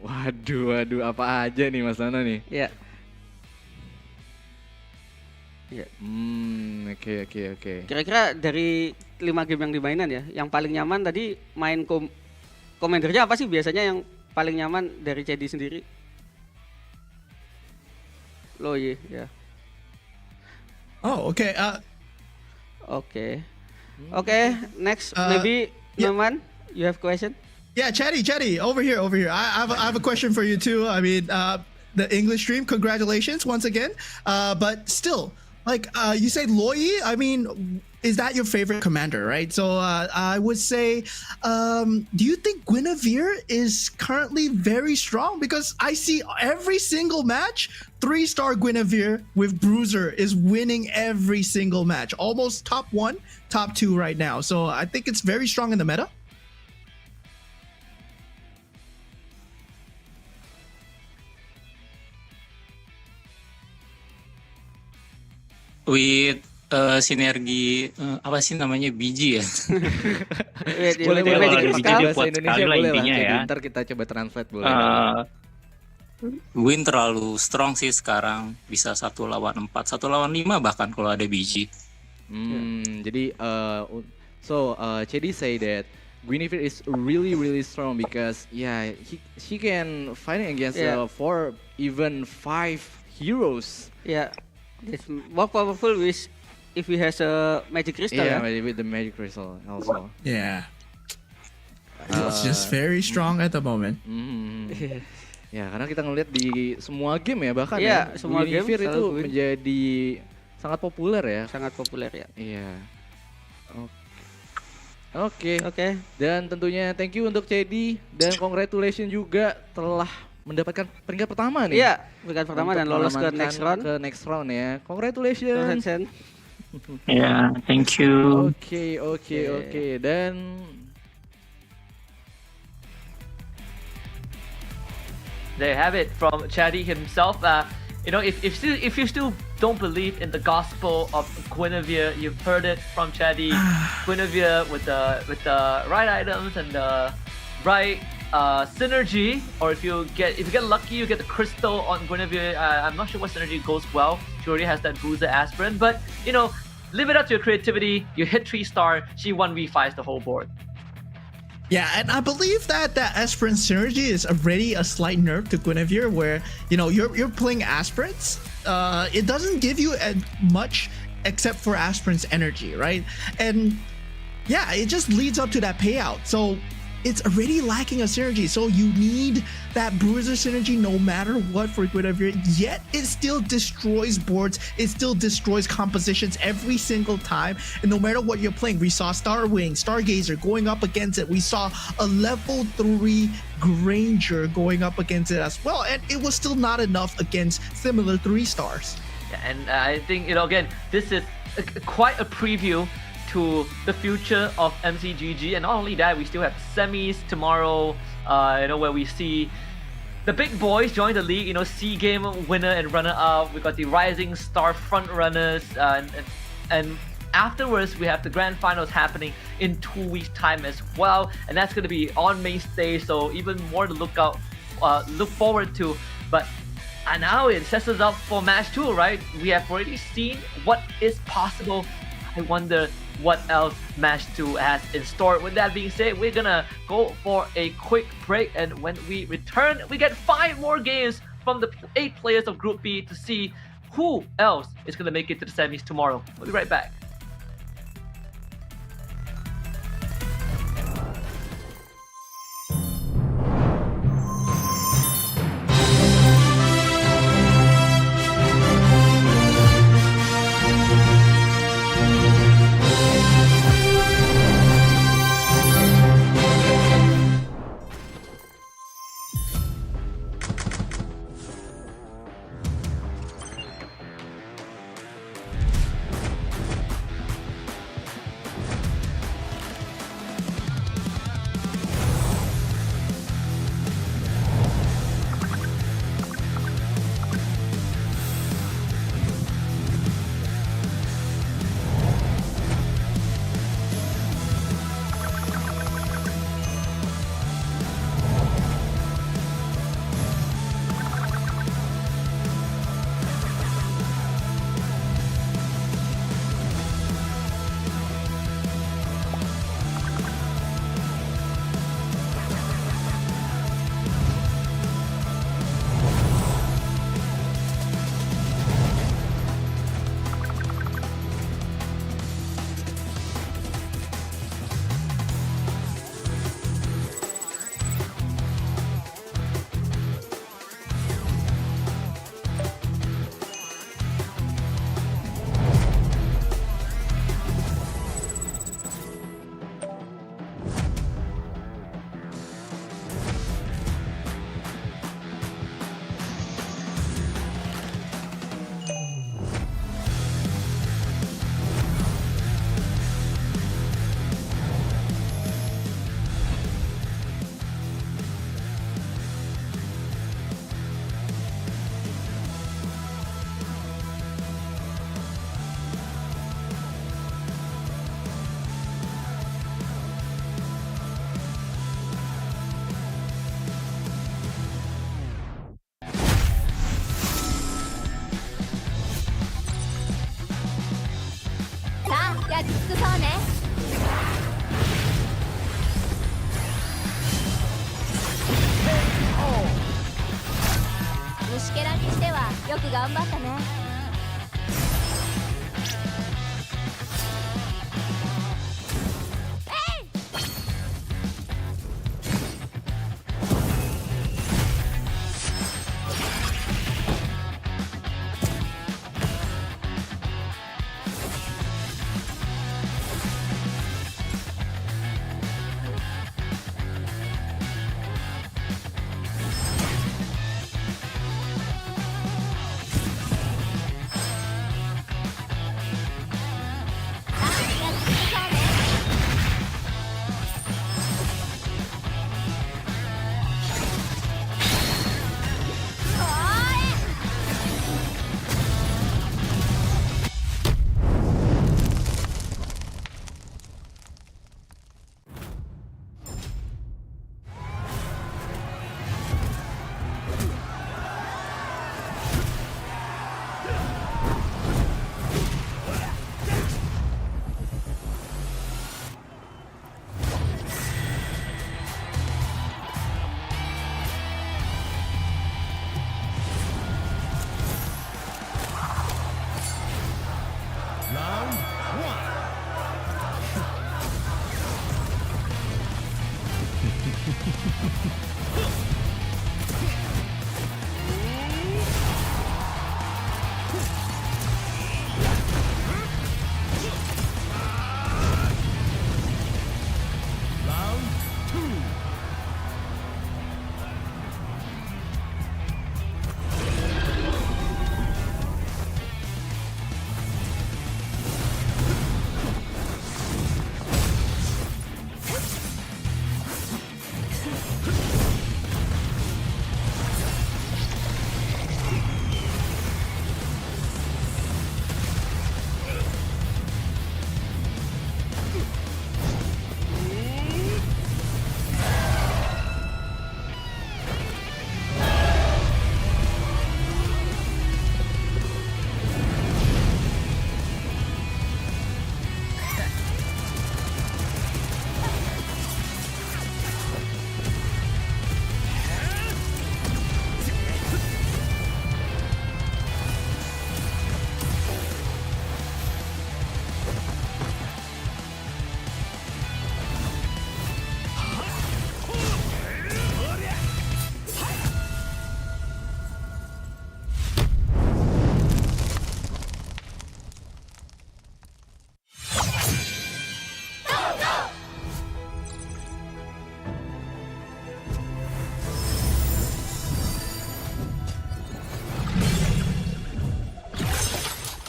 Waduh, apa aja nih Mas Nana nih? Iya. Iya. Oke. Kira-kira dari 5 game yang dimainan ya, yang paling nyaman tadi main komandernya apa sih biasanya yang paling nyaman dari CD sendiri? Loye, ya. Oh, okay. Oke, next maybe Norman, you have question? Yeah, Chatty, over here. I have a question for you too. I mean, the English stream, congratulations once again. But still, like you say, Loyi. I mean, is that your favorite commander, right? So I would say, do you think Guinevere is currently very strong? Because I see every single match, 3-star Guinevere with Bruiser is winning every single match, almost top 1, top 2 right now. So I think it's very strong in the meta. With sinergi apa sih namanya biji ya? Boleh biji dia bahasa kuat Indonesia sekali lah boleh lah. intinya Jadi ya. ntar kita coba translate boleh. Win terlalu strong sih sekarang, bisa 1 lawan 4, 1 lawan 5 bahkan kalau ada biji. Jadi Chedi say that Guinevere is really strong because she can fighting against 4 even 5 heroes. Yeah, it's more powerful if he has a magic crystal. Yeah, with the magic crystal also. Yeah. It's just very strong at the moment. Ya, karena kita ngelihat di semua game ya bahkan semua game Guinevere itu selalu win. menjadi sangat populer ya. Sangat populer ya. Iya. Oke. Oke. Dan tentunya thank you untuk Cedi dan congratulations juga telah mendapatkan peringkat pertama nih. Iya, peringkat pertama dan lolos ke next round. Ke next round ya. Congratulations. Ya, thank you. Oke. Dan There you have it from Chaddy himself. If you still don't believe in the gospel of Guinevere, you've heard it from Chaddy. Guinevere with the right items and the right synergy, or if you get lucky, you get the crystal on Guinevere. I'm not sure what synergy goes well. She already has that Bruiser Aspirin, but leave it up to your creativity. You hit 3-star, she 1v5s the whole board. Yeah, and I believe that Aspirin synergy is already a slight nerf to Guinevere, where you're playing aspirants. It doesn't give you as much except for aspirant's energy, right? And yeah, it just leads up to that payout. So it's already lacking a synergy. So you need that Bruiser synergy no matter what for Guinevere. Yet it still destroys boards. It still destroys compositions every single time. And no matter what you're playing, we saw Starwing, Stargazer going up against it. We saw a level 3 Granger going up against it as well. And it was still not enough against similar 3-stars. Yeah, and I think, again, this is quite a preview to the future of MCGG, and not only that, we still have semis tomorrow, where we see the big boys join the league, C game winner and runner up. We got the rising star front runners, and afterwards we have the grand finals happening in 2 weeks time as well, and that's going to be on main stage, so even more to look forward to. But now it sets us up for match 2, right? We have already seen what is possible. I wonder what else match 2 has in store. With that being said, we're gonna go for a quick break, and when we return, we get 5 more games from the 8 players of Group B to see who else is gonna make it to the semis tomorrow. We'll be right back. 焼き尽くそうね。虫けらにしてはよく頑張ったね。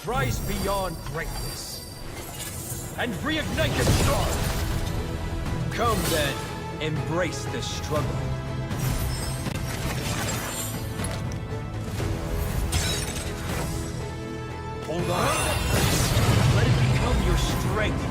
Rise beyond greatness and reignite the star. Come then, embrace the struggle. Hold on. Let it become your strength.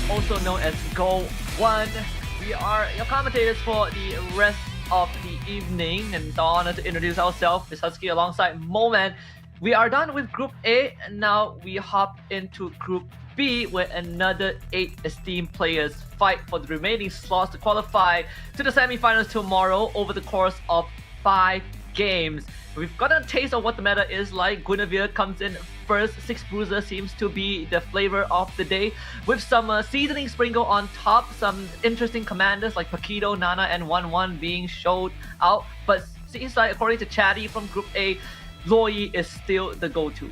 Also known as GO1. We are your commentators for the rest of the evening, and it's our honor to introduce ourselves, Miss Husky, alongside Moman. we are done with Group A, and now we hop into Group B, where another 8 esteemed players fight for the remaining slots to qualify to the semifinals tomorrow over the course of 5 games. We've got a taste of what the meta is like. Guinevere comes in first. Six Bruiser seems to be the flavor of the day, with some seasoning sprinkle on top. Some interesting commanders like Paquito, Nana, and 1-1 being showed out. But seems like, according to Chatty from Group A, Loi is still the go-to.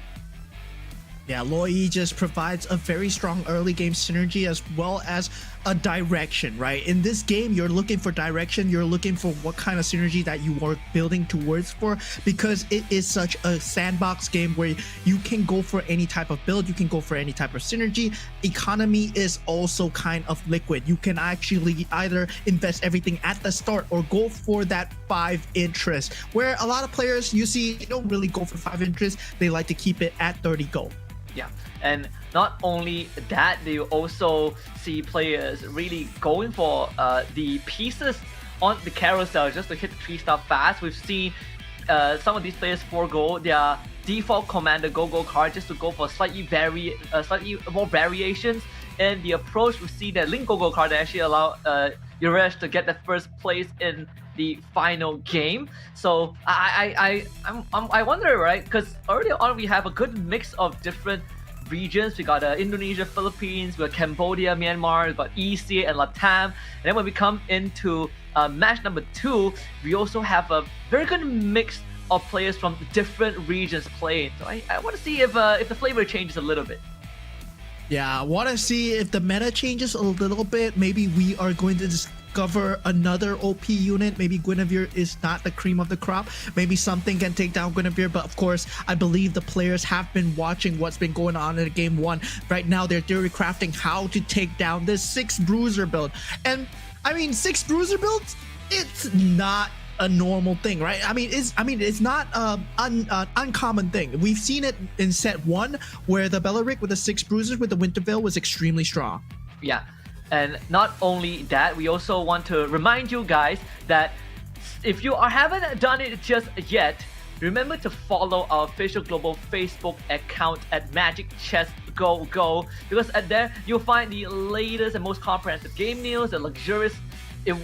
Yeah, Loi just provides a very strong early game synergy as well as a direction, right? In this game, you're looking for direction. You're looking for what kind of synergy that you are building towards for, because it is such a sandbox game where you can go for any type of build. You can go for any type of synergy. Economy is also kind of liquid. You can actually either invest everything at the start or go for that 5 interest, where a lot of players you see don't really go for 5 interest. They like to keep it at 30 gold. Yeah, and not only that, you also see players really going for the pieces on the carousel just to hit the 3-star fast. We've seen some of these players forego their default commander go card just to go for slightly more variations in the approach. We see that Link go card that actually allow Yuresh to get the first place in the final game. So I wonder, right? Because early on we have a good mix of different regions. We got Indonesia, Philippines, we got Cambodia, Myanmar, we got EC and Latam. And then when we come into match number 2, we also have a very good mix of players from different regions playing. So I want to see if the flavor changes a little bit. Yeah, I want to see if the meta changes a little bit. Maybe we are going to discover another OP unit. Maybe Guinevere is not the cream of the crop. Maybe something can take down Guinevere. But of course, I believe the players have been watching what's been going on in game 1. Right now, they're theory crafting how to take down this 6 Bruiser build. And I mean, 6 Bruiser builds, it's not a normal thing, right? It's not an uncommon thing. We've seen it in set 1 where the Bellaric with the 6 Bruisers with the Winter Veil was extremely strong. Yeah, and not only that, we also want to remind you guys that if you haven't done it just yet, remember to follow our official global Facebook account at Magic Chess Go, because at there you'll find the latest and most comprehensive game news, the luxurious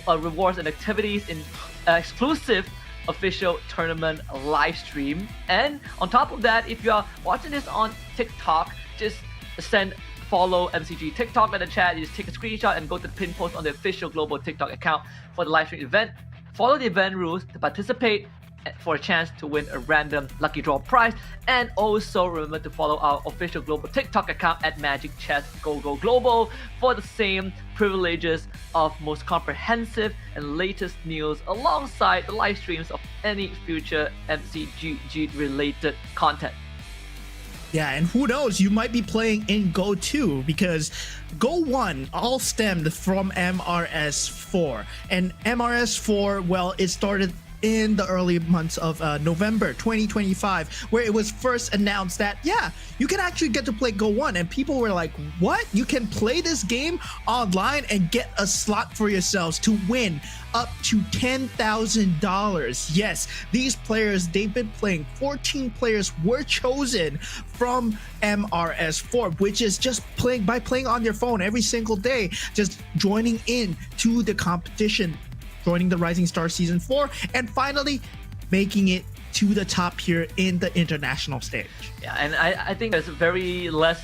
rewards and activities in exclusive official tournament live stream. And on top of that, if you are watching this on TikTok, just follow MCG TikTok in the chat. You just take a screenshot and go to the pin post on the official global TikTok account for the live stream event. Follow the event rules to participate for a chance to win a random lucky draw prize. And also remember to follow our official global TikTok account at Magic Chess Go Global for the same privileges of most comprehensive and latest news, alongside the live streams of any future MCGG related content. Yeah, and who knows, you might be playing in GO2, because GO1 all stemmed from MRS4. And MRS4, well, it started in the early months of November 2025, where it was first announced that, yeah, you can actually get to play GO1. And people were like, what? You can play this game online and get a slot for yourselves to win up to $10,000. Yes, these players, they've been playing. 14 players were chosen from MRS4, which is just playing on your phone every single day, just joining in to the competition, joining the Rising Star Season 4, and finally making it to the top here in the international stage. Yeah, and I think there's very less...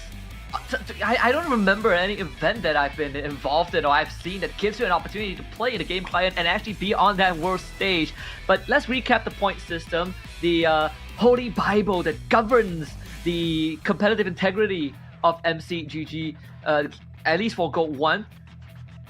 I don't remember any event that I've been involved in or I've seen that gives you an opportunity to play in the game client and actually be on that world stage. But let's recap the point system, the holy bible that governs the competitive integrity of MCGG, at least for GO1.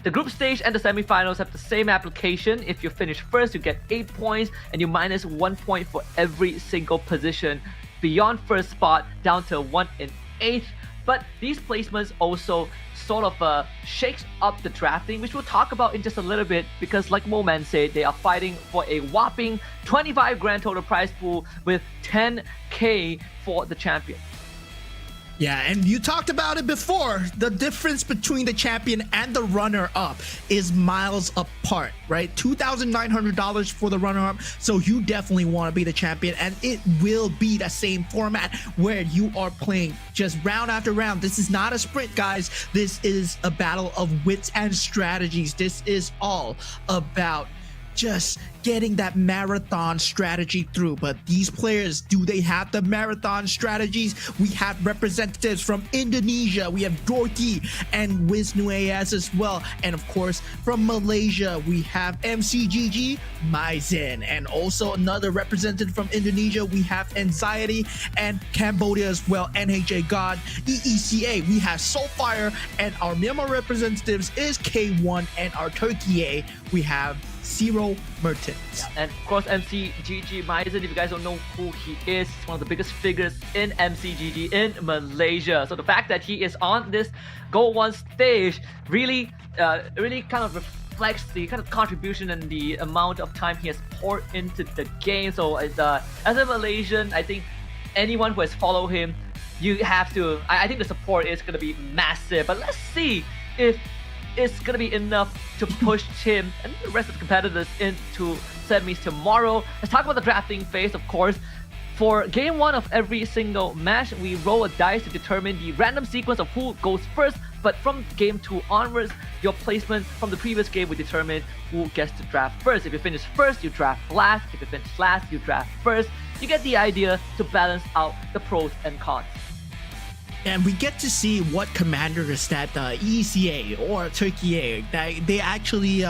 The group stage and the semifinals have the same application. If you finish first, you get 8 points, and you minus 1 point for every single position beyond first spot down to 1 in 8th. But these placements also sort of shakes up the drafting, which we'll talk about in just a little bit, because like Moman said, they are fighting for a whopping 25 grand total prize pool with 10k for the champion. Yeah, and you talked about it before. The difference between the champion and the runner-up is miles apart, right? $2,900 for the runner-up, so you definitely want to be the champion, and it will be the same format where you are playing just round after round. This is not a sprint, guys. This is a battle of wits and strategies. This is all about just getting that marathon strategy through. But these players, do they have the marathon strategies? We have representatives from Indonesia. We have Dorky and Wisnu AS as well. And of course, from Malaysia, we have MCGG, Maizen. And also another representative from Indonesia, we have Anxiety, and Cambodia as well, NHA God. EECA, we have Soulfire, and our Myanmar representatives is K1, and our Turkey A, we have Zero Mertens. Yeah, and of course, MCGG Maizen, if you guys don't know who he is, he's one of the biggest figures in MCGG in Malaysia. So the fact that he is on this GO1 stage really kind of reflects the kind of contribution and the amount of time he has poured into the game. So as a Malaysian, I think anyone who has followed him, you have to, I think the support is going to be massive. But let's see if it's going to be enough to push him and the rest of the competitors into semis tomorrow. Let's talk about the drafting phase, of course. For game 1 of every single match, we roll a dice to determine the random sequence of who goes first. But from game 2 onwards, your placement from the previous game will determine who gets to draft first. If you finish first, you draft last. If you finish last, you draft first. You get the idea to balance out the pros and cons. And we get to see what commanders that ECA or Turkey A that they actually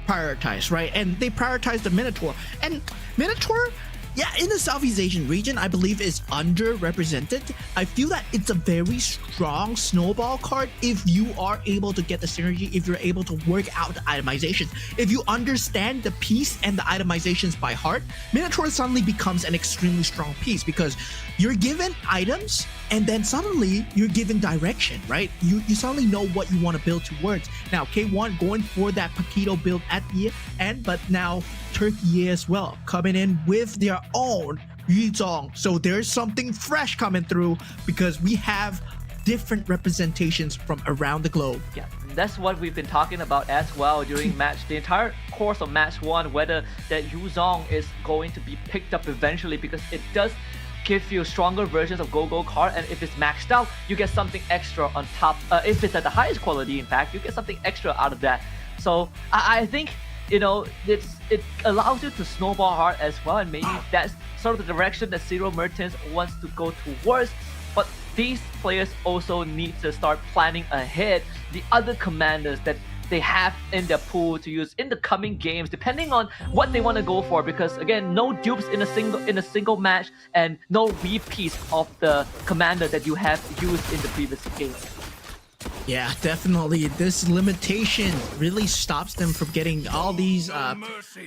prioritize, right? And they prioritize the Minotaur. And Minotaur, yeah, in the Southeast Asian region, I believe is underrepresented. I feel that it's a very strong snowball card if you are able to get the synergy, if you're able to work out the itemizations. If you understand the piece and the itemizations by heart, Minotaur suddenly becomes an extremely strong piece because you're given items and then suddenly you're given direction, right? You suddenly know what you want to build towards. Now, K1 going for that Paquito build at the end, but now Turkey as well, coming in with their own Yuzong. So there's something fresh coming through because we have different representations from around the globe. Yeah, that's what we've been talking about as well during the entire course of match 1, whether that Yuzong is going to be picked up eventually, because it does give you stronger versions of Go-Go card, and if it's maxed out, you get something extra on top. If it's at the highest quality, in fact, you get something extra out of that. So I think, you know, it allows you to snowball hard as well, and maybe that's sort of the direction that Zero Mertens wants to go towards. But these players also need to start planning ahead the other commanders that they have in their pool to use in the coming games, depending on what they want to go for. Because again, no dupes in a single match, and no repeats of the commander that you have used in the previous game. Yeah, definitely. This limitation really stops them from getting all these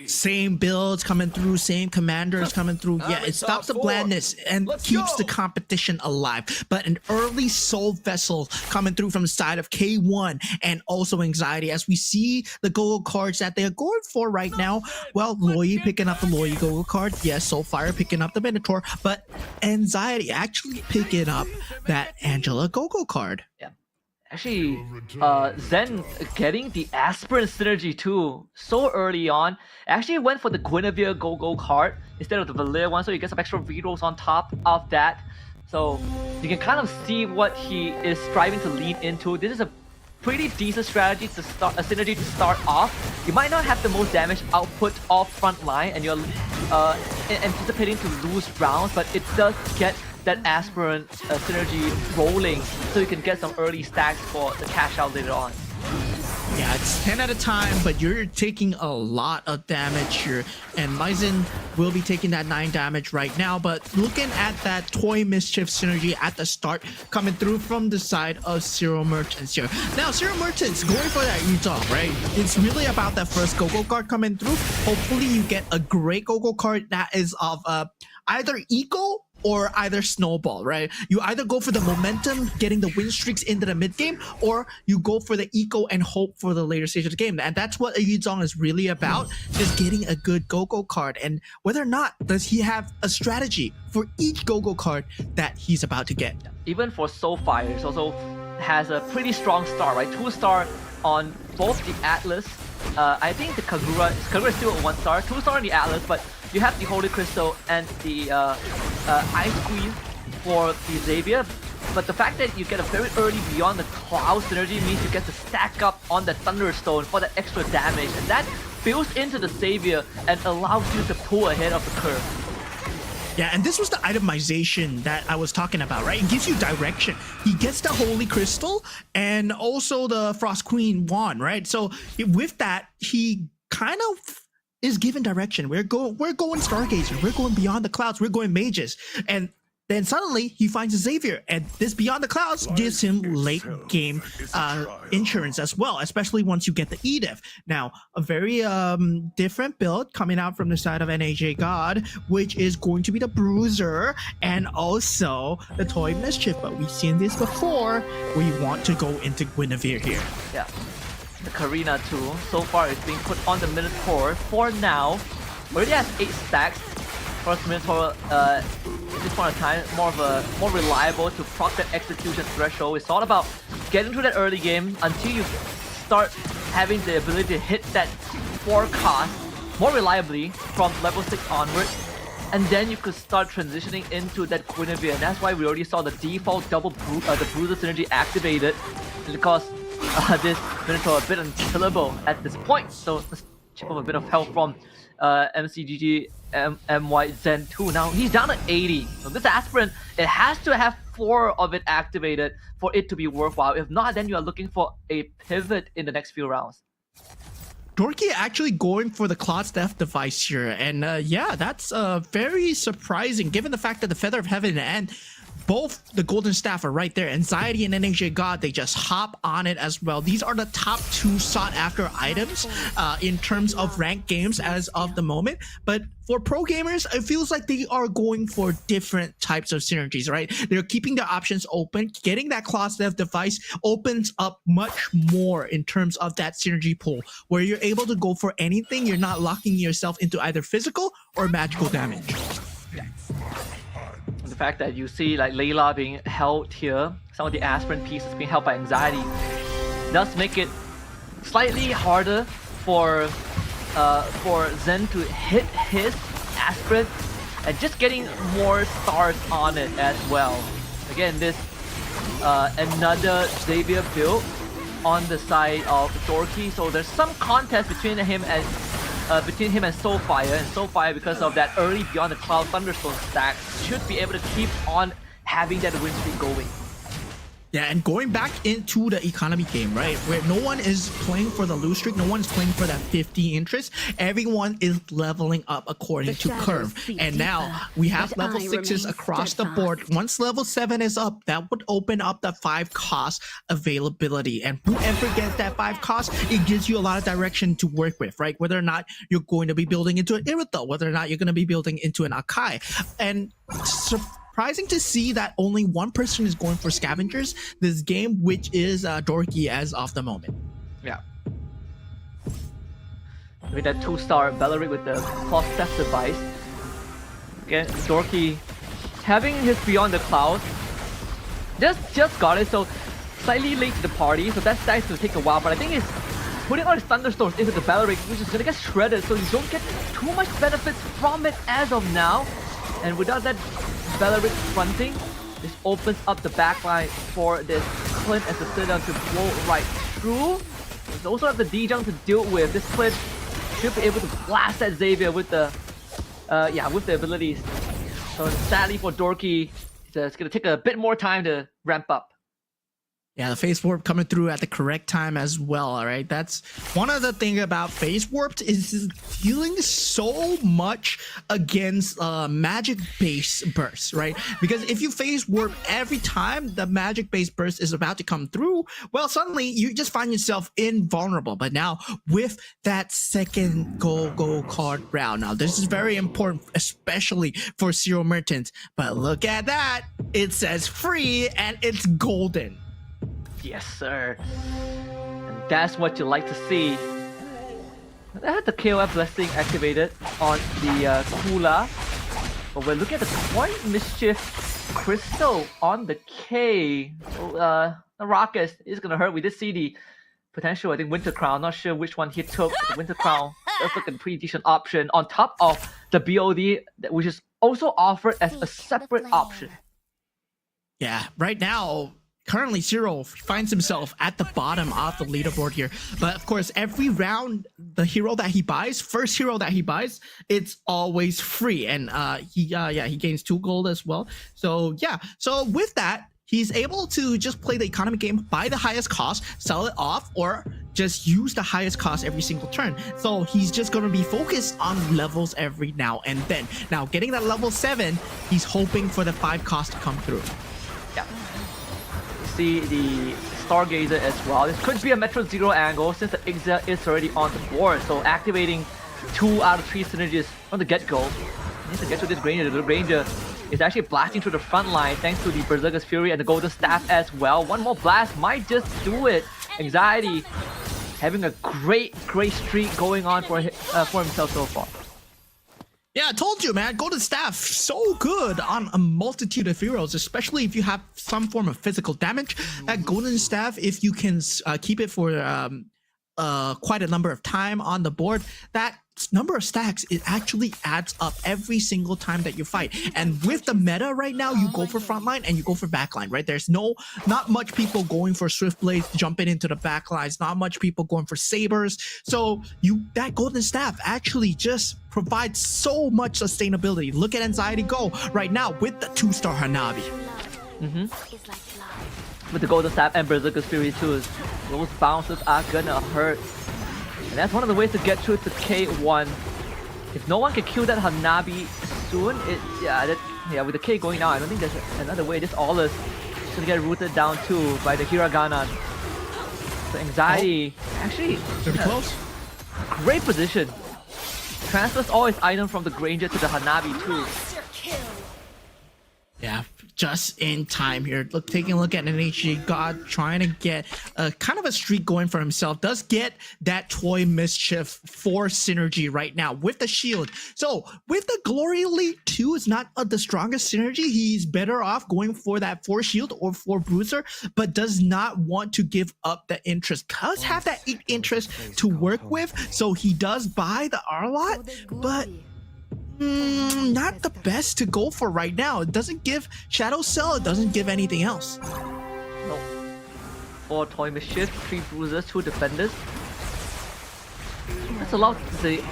same builds coming through, same commanders coming through. Yeah, it stops the blandness and keeps the competition alive. But an early Soul Vessel coming through from the side of K1 and also Anxiety, as we see the Go-Go cards that they're going for right now. Well, Loi picking up the Loi Go-Go card. Yes, Soulfire picking up the Minotaur. But Anxiety actually picking up that Angela Go-Go card. Yeah. Actually, Zen getting the Aspirin synergy too so early on. Actually went for the Guinevere Go-Go card instead of the Valir one, so you get some extra rerolls on top of that. So you can kind of see what he is striving to lean into. This is a pretty decent strategy to start, a synergy to start off. You might not have the most damage output off front line, and you're anticipating to lose rounds, but it does get that aspirant synergy rolling, so you can get some early stacks for the cash out later on. Yeah, it's 10 at a time, but you're taking a lot of damage here, and Maizen will be taking that 9 damage right now. But looking at that Toy Mischief synergy at the start coming through from the side of Zero Mertens here. Now, Zero Mertens going for that Yuzong, right? It's really about that first Go-Go card coming through. Hopefully you get a great Go-Go card that is of either eco or either snowball, right? You either go for the momentum, getting the win streaks into the mid game, or you go for the eco and hope for the later stage of the game. And that's what Yuzong is really about, just getting a good go-go card. And whether or not does he have a strategy for each go-go card that he's about to get. Even for Soulfire, it also has a pretty strong start, right? 2-star on both the Atlas. I think the Kagura is still a 1-star, 2-star on the Atlas, but you have the Holy Crystal and the Ice Squeeze for the Xavier. But the fact that you get a very early Beyond the Cloud synergy means you get to stack up on the Thunderstone for that extra damage, and that builds into the Xavier and allows you to pull ahead of the curve. Yeah, and this was the itemization that I was talking about, right? It gives you direction. He gets the Holy Crystal and also the Frost Queen wand, right? So with that, he kind of is given direction. We're going Stargazer, we're going Beyond the Clouds, we're going Mages. And then suddenly he finds a Xavier, and this Beyond the Clouds gives him late game insurance as well, especially once you get the Edith. Now, a very different build coming out from the side of NAJ God, which is going to be the Bruiser and also the Toy Mischief. But we've seen this before. We want to go into Guinevere here. Yeah. The Karina too, so far is being put on the Minotaur for now. Already has 8 stacks. First Minotaur, at this point in time, more reliable to proc that execution threshold. It's all about getting through that early game until you start having the ability to hit that forecast more reliably from level 6 onwards. And then you could start transitioning into that Guinevere. And that's why we already saw the default the Bruiser synergy activated. Because this Minotaur a bit unkillable at this point. So let's chip off a bit of health from MCGG MY Zen 2. Now he's down to 80. So this aspirant, it has to have 4 of it activated for it to be worthwhile. If not, then you are looking for a pivot in the next few rounds. Dorky actually going for the Cloud's Death device here. And yeah, that's very surprising given the fact that the Feather of Heaven and both the Golden Staff are right there. Anxiety and NAJ God, they just hop on it as well. These are the top 2 sought after items in terms of ranked games as of the moment. But for pro gamers, it feels like they are going for different types of synergies, right? They're keeping their options open. Getting that Cloud's Death device opens up much more in terms of that synergy pool, where you're able to go for anything. You're not locking yourself into either physical or magical damage. The fact that you see like Layla being held here, some of the aspirant pieces being held by Anxiety, does make it slightly harder for Zen to hit his aspirant and just getting more stars on it as well. Again, this another Xavier build on the side of Dorky, so there's some contest between him and Soulfire, and Soulfire, because of that early Beyond the Cloud Thunderstone stack, should be able to keep on having that win streak going. Yeah, and going back into the economy game, right, where no one is playing for the lose streak, no one is playing for that 50 interest, everyone is leveling up according to curve. And now we have level 6s across the board. Once level 7 is up, that would open up the 5 cost availability. And whoever gets that 5 cost, it gives you a lot of direction to work with, right? Whether or not you're going to be building into an Irithel, whether or not you're going to be building into an Akai. And surprising to see that only one person is going for scavengers this game, which is Dorky as of the moment. Yeah. With that 2-star Bellaric with the Cloth Theft device. Again, Dorky having his Beyond the Clouds. Just got it, so slightly late to the party, so that stack's gonna take a while, but I think it's putting all his Thunderstorms into the Bellaric, which is gonna get shredded, so you don't get too much benefits from it as of now. And without that Bellaric fronting, this opens up the backline for this Clint as the Citadel to blow right through. There's also have the D-Jump to deal with. This Clint should be able to blast that Xavier with the abilities. So sadly for Dorky, it's gonna take a bit more time to ramp up. Yeah, the phase warp coming through at the correct time as well. All right, that's one of the thing about phase warped is dealing so much against magic base bursts, right? Because if you phase warp every time the magic base burst is about to come through, well, suddenly you just find yourself invulnerable. But now with that second go card round, now this is very important, especially for Zero Merchants. But look at that, it says free and it's golden. Yes, sir. And that's what you like to see. I had the KOF blessing activated on the Kula. But we're looking at the Toy Mischief Crystal on the K. The Rocket is gonna hurt. We did see the potential, I think, Winter Crown. Not sure which one he took. The Winter Crown does look like a pretty decent option on top of the BOD, which is also offered as a separate option. Yeah, right now, currently Zero finds himself at the bottom of the leaderboard here. But of course, every round, the hero that he buys, first hero that he buys, it's always free. And he gains 2 gold as well. So yeah, so with that, he's able to just play the economy game, buy the highest cost, sell it off, or just use the highest cost every single turn. So he's just going to be focused on levels every now and then. Now, getting that level 7, he's hoping for the 5 cost to come through. Yeah. See the Stargazer as well. This could be a Metro Zero angle since the Ixa is already on the board. So activating 2 out of 3 synergies from the get-go. He needs to get to this Granger. The Granger is actually blasting through the front line thanks to the Berserker's Fury and the Golden Staff as well. One more blast might just do it. Anxiety having a great streak going on for himself so far. Yeah, I told you, man. Golden Staff, so good on a multitude of heroes, especially if you have some form of physical damage. That Golden Staff, if you can keep it for quite a number of time on the board, that number of stacks, it actually adds up every single time that you fight. And with the meta right now, you go for frontline and you go for backline, right? There's not much people going for Swift Blades, jumping into the backlines, not much people going for sabers. So that Golden Staff actually just provides so much sustainability. Look at Anxiety go right now with the 2-star Hanabi. With the Golden Staff and Berserker's Fury too, those bounces are gonna hurt. And that's one of the ways to get through to K1. If no one can kill that Hanabi soon, with the K going now, I don't think there's another way. This all is gonna get rooted down too by the Hiragana. So Anxiety, actually, Very close. Great position. Transfers all his item from the Granger to the Hanabi too. Yeah, just in time here. Taking a look at NHG God trying to get a kind of a streak going for himself. Does get that Toy Mischief for synergy right now with the shield. So with the Glory Elite 2 is not the strongest synergy. He's better off going for that 4 shield or 4 bruiser, but does not want to give up the interest. Does have that interest to work with, so he does buy the Arlot, but not the best to go for right now. It doesn't give Shadow Cell, it doesn't give anything else. No. 4 Toy Mischief, 3 bruisers, 2 defenders. That's allowed to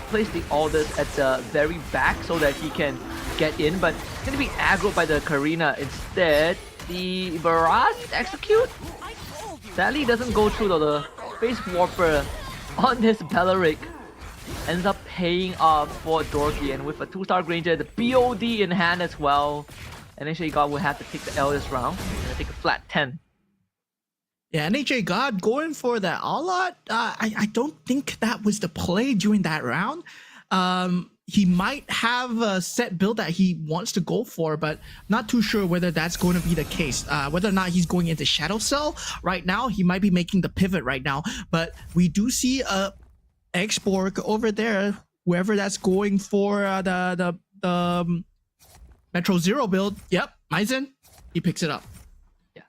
place the orders at the very back so that he can get in, but it's gonna be aggroed by the Karina instead. The Barrage execute sadly doesn't go through though. The Face Warper on this Bellaric ends up paying off for Dorky, and with a 2-star Granger, the BOD in hand as well. And NHA God will have to take the L this round. And take a flat 10. Yeah, NHA God going for that Arlot. I don't think that was the play during that round. He might have a set build that he wants to go for, but not too sure whether that's going to be the case. Whether or not he's going into Shadow Cell right now, he might be making the pivot right now. But we do see a Exborg over there, whoever that's going for the Metro Zero build. Yep, Maizen, he picks it up. Yeah.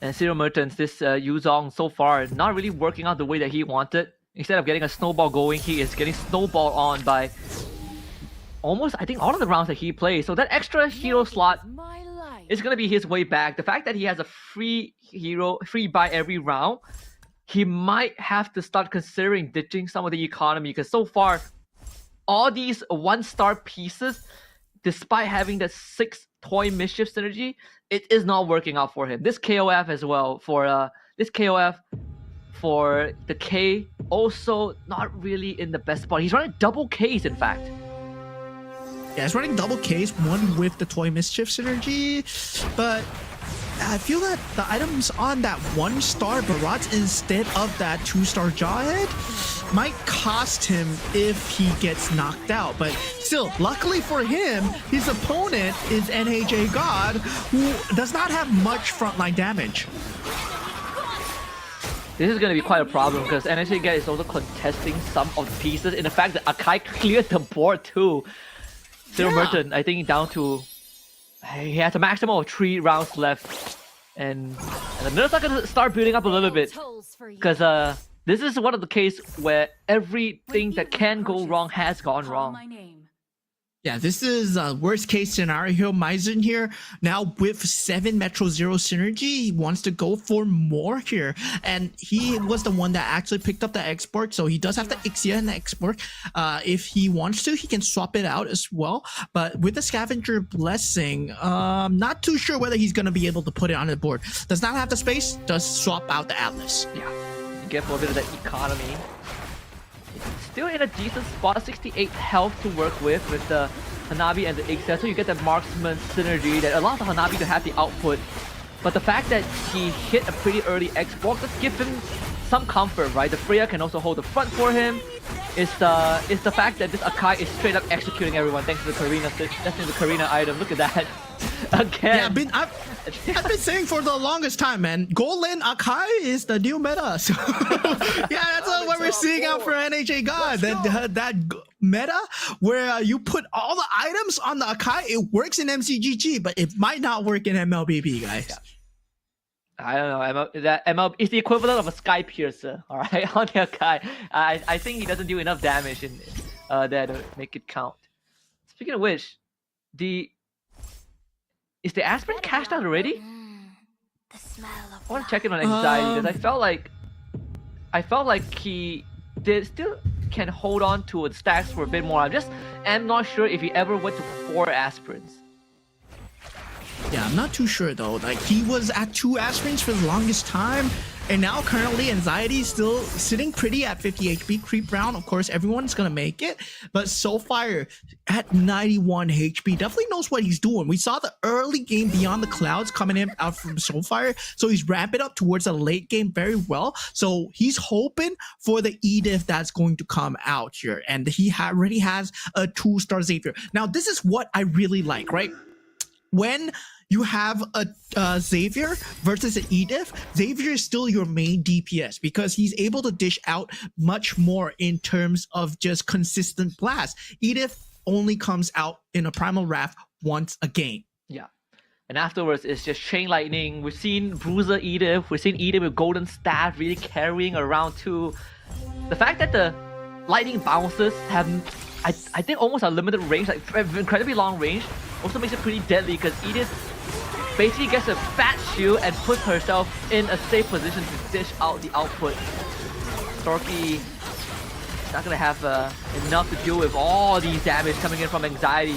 And Zero Merchants, this Yuzong so far not really working out the way that he wanted. Instead of getting a snowball going, he is getting snowball on by almost, I think, all of the rounds that he plays. So that extra hero slot is going to be his way back. The fact that he has a free buy every round, he might have to start considering ditching some of the economy, because so far, all these 1-star pieces, despite having the 6 Toy Mischief synergy, it is not working out for him. This KOF as well for this KOF for the K also not really in the best spot. He's running double Ks in fact. Yeah, he's running double Ks, one with the Toy Mischief synergy, but I feel that the items on that 1-star Barats instead of that 2-star Jawhead might cost him if he gets knocked out. But still, luckily for him, his opponent is NHA God, who does not have much frontline damage. This is going to be quite a problem because NHA God is also contesting some of the pieces. In the fact that Akai cleared the board too. Zero Merton, I think down to... He has a maximum of 3 rounds left. And the nerfs are going to start building up a little bit. Because this is one of the cases where everything that can go wrong has gone wrong. Yeah, this is a worst case scenario. Maizen here now with 7 Metro Zero synergy. He wants to go for more here. And he was the one that actually picked up the export. So he does have the Ixia and the export. If he wants to, he can swap it out as well. But with the Scavenger Blessing, not too sure whether he's going to be able to put it on the board. Does not have the space, does swap out the Atlas. Yeah, you get for a bit of that economy. Still in a decent spot, 68 health to work with the Hanabi and the Ixia, so you get that marksman synergy that allows the Hanabi to have the output. But the fact that he hit a pretty early export does give him some comfort, right? The Freya can also hold the front for him. It's the fact that this Akai is straight up executing everyone thanks to the Karina, that's the Karina item. Look at that. Again. Yeah, I've been saying for the longest time, man, gold lane Akai is the new meta. So yeah, that's what we're seeing out for NHA God. That meta where you put all the items on the Akai, it works in MCGG, but it might not work in MLBB, guys. Yeah. I don't know. That ML is the equivalent of a Sky Piercer, all right, on the Akai. I think he doesn't do enough damage in there to make it count. Speaking of which, is the aspirin cashed out already? I want to check in on anxiety because I felt like he still can hold on to the stacks for a bit more. I'm not sure if he ever went to 4 aspirins. Yeah, I'm not too sure though. Like he was at 2 aspirins for the longest time, and now currently anxiety is still sitting pretty at 50 HP. Creep round, of course, everyone's gonna make it, but Soulfire at 91 HP definitely knows what he's doing. We saw the early game Beyond the Clouds coming in out from Soulfire, so he's ramping up towards the late game very well. So he's hoping for the Edith that's going to come out here, and he already has a 2-star Xavier. Now this is what I really like, right? When you have a Xavier versus an Edith, Xavier is still your main DPS because he's able to dish out much more in terms of just consistent blast. Edith only comes out in a Primal Wrath once a game. Yeah. And afterwards, it's just Chain Lightning. We've seen Bruiser Edith. We've seen Edith with Golden Staff really carrying around too. The fact that the Lightning bounces have, I think, almost a limited range, like incredibly long range, also makes it pretty deadly because Edith basically gets a fat shield and puts herself in a safe position to dish out the output. Storky not gonna have enough to deal with all these damage coming in from Anxiety,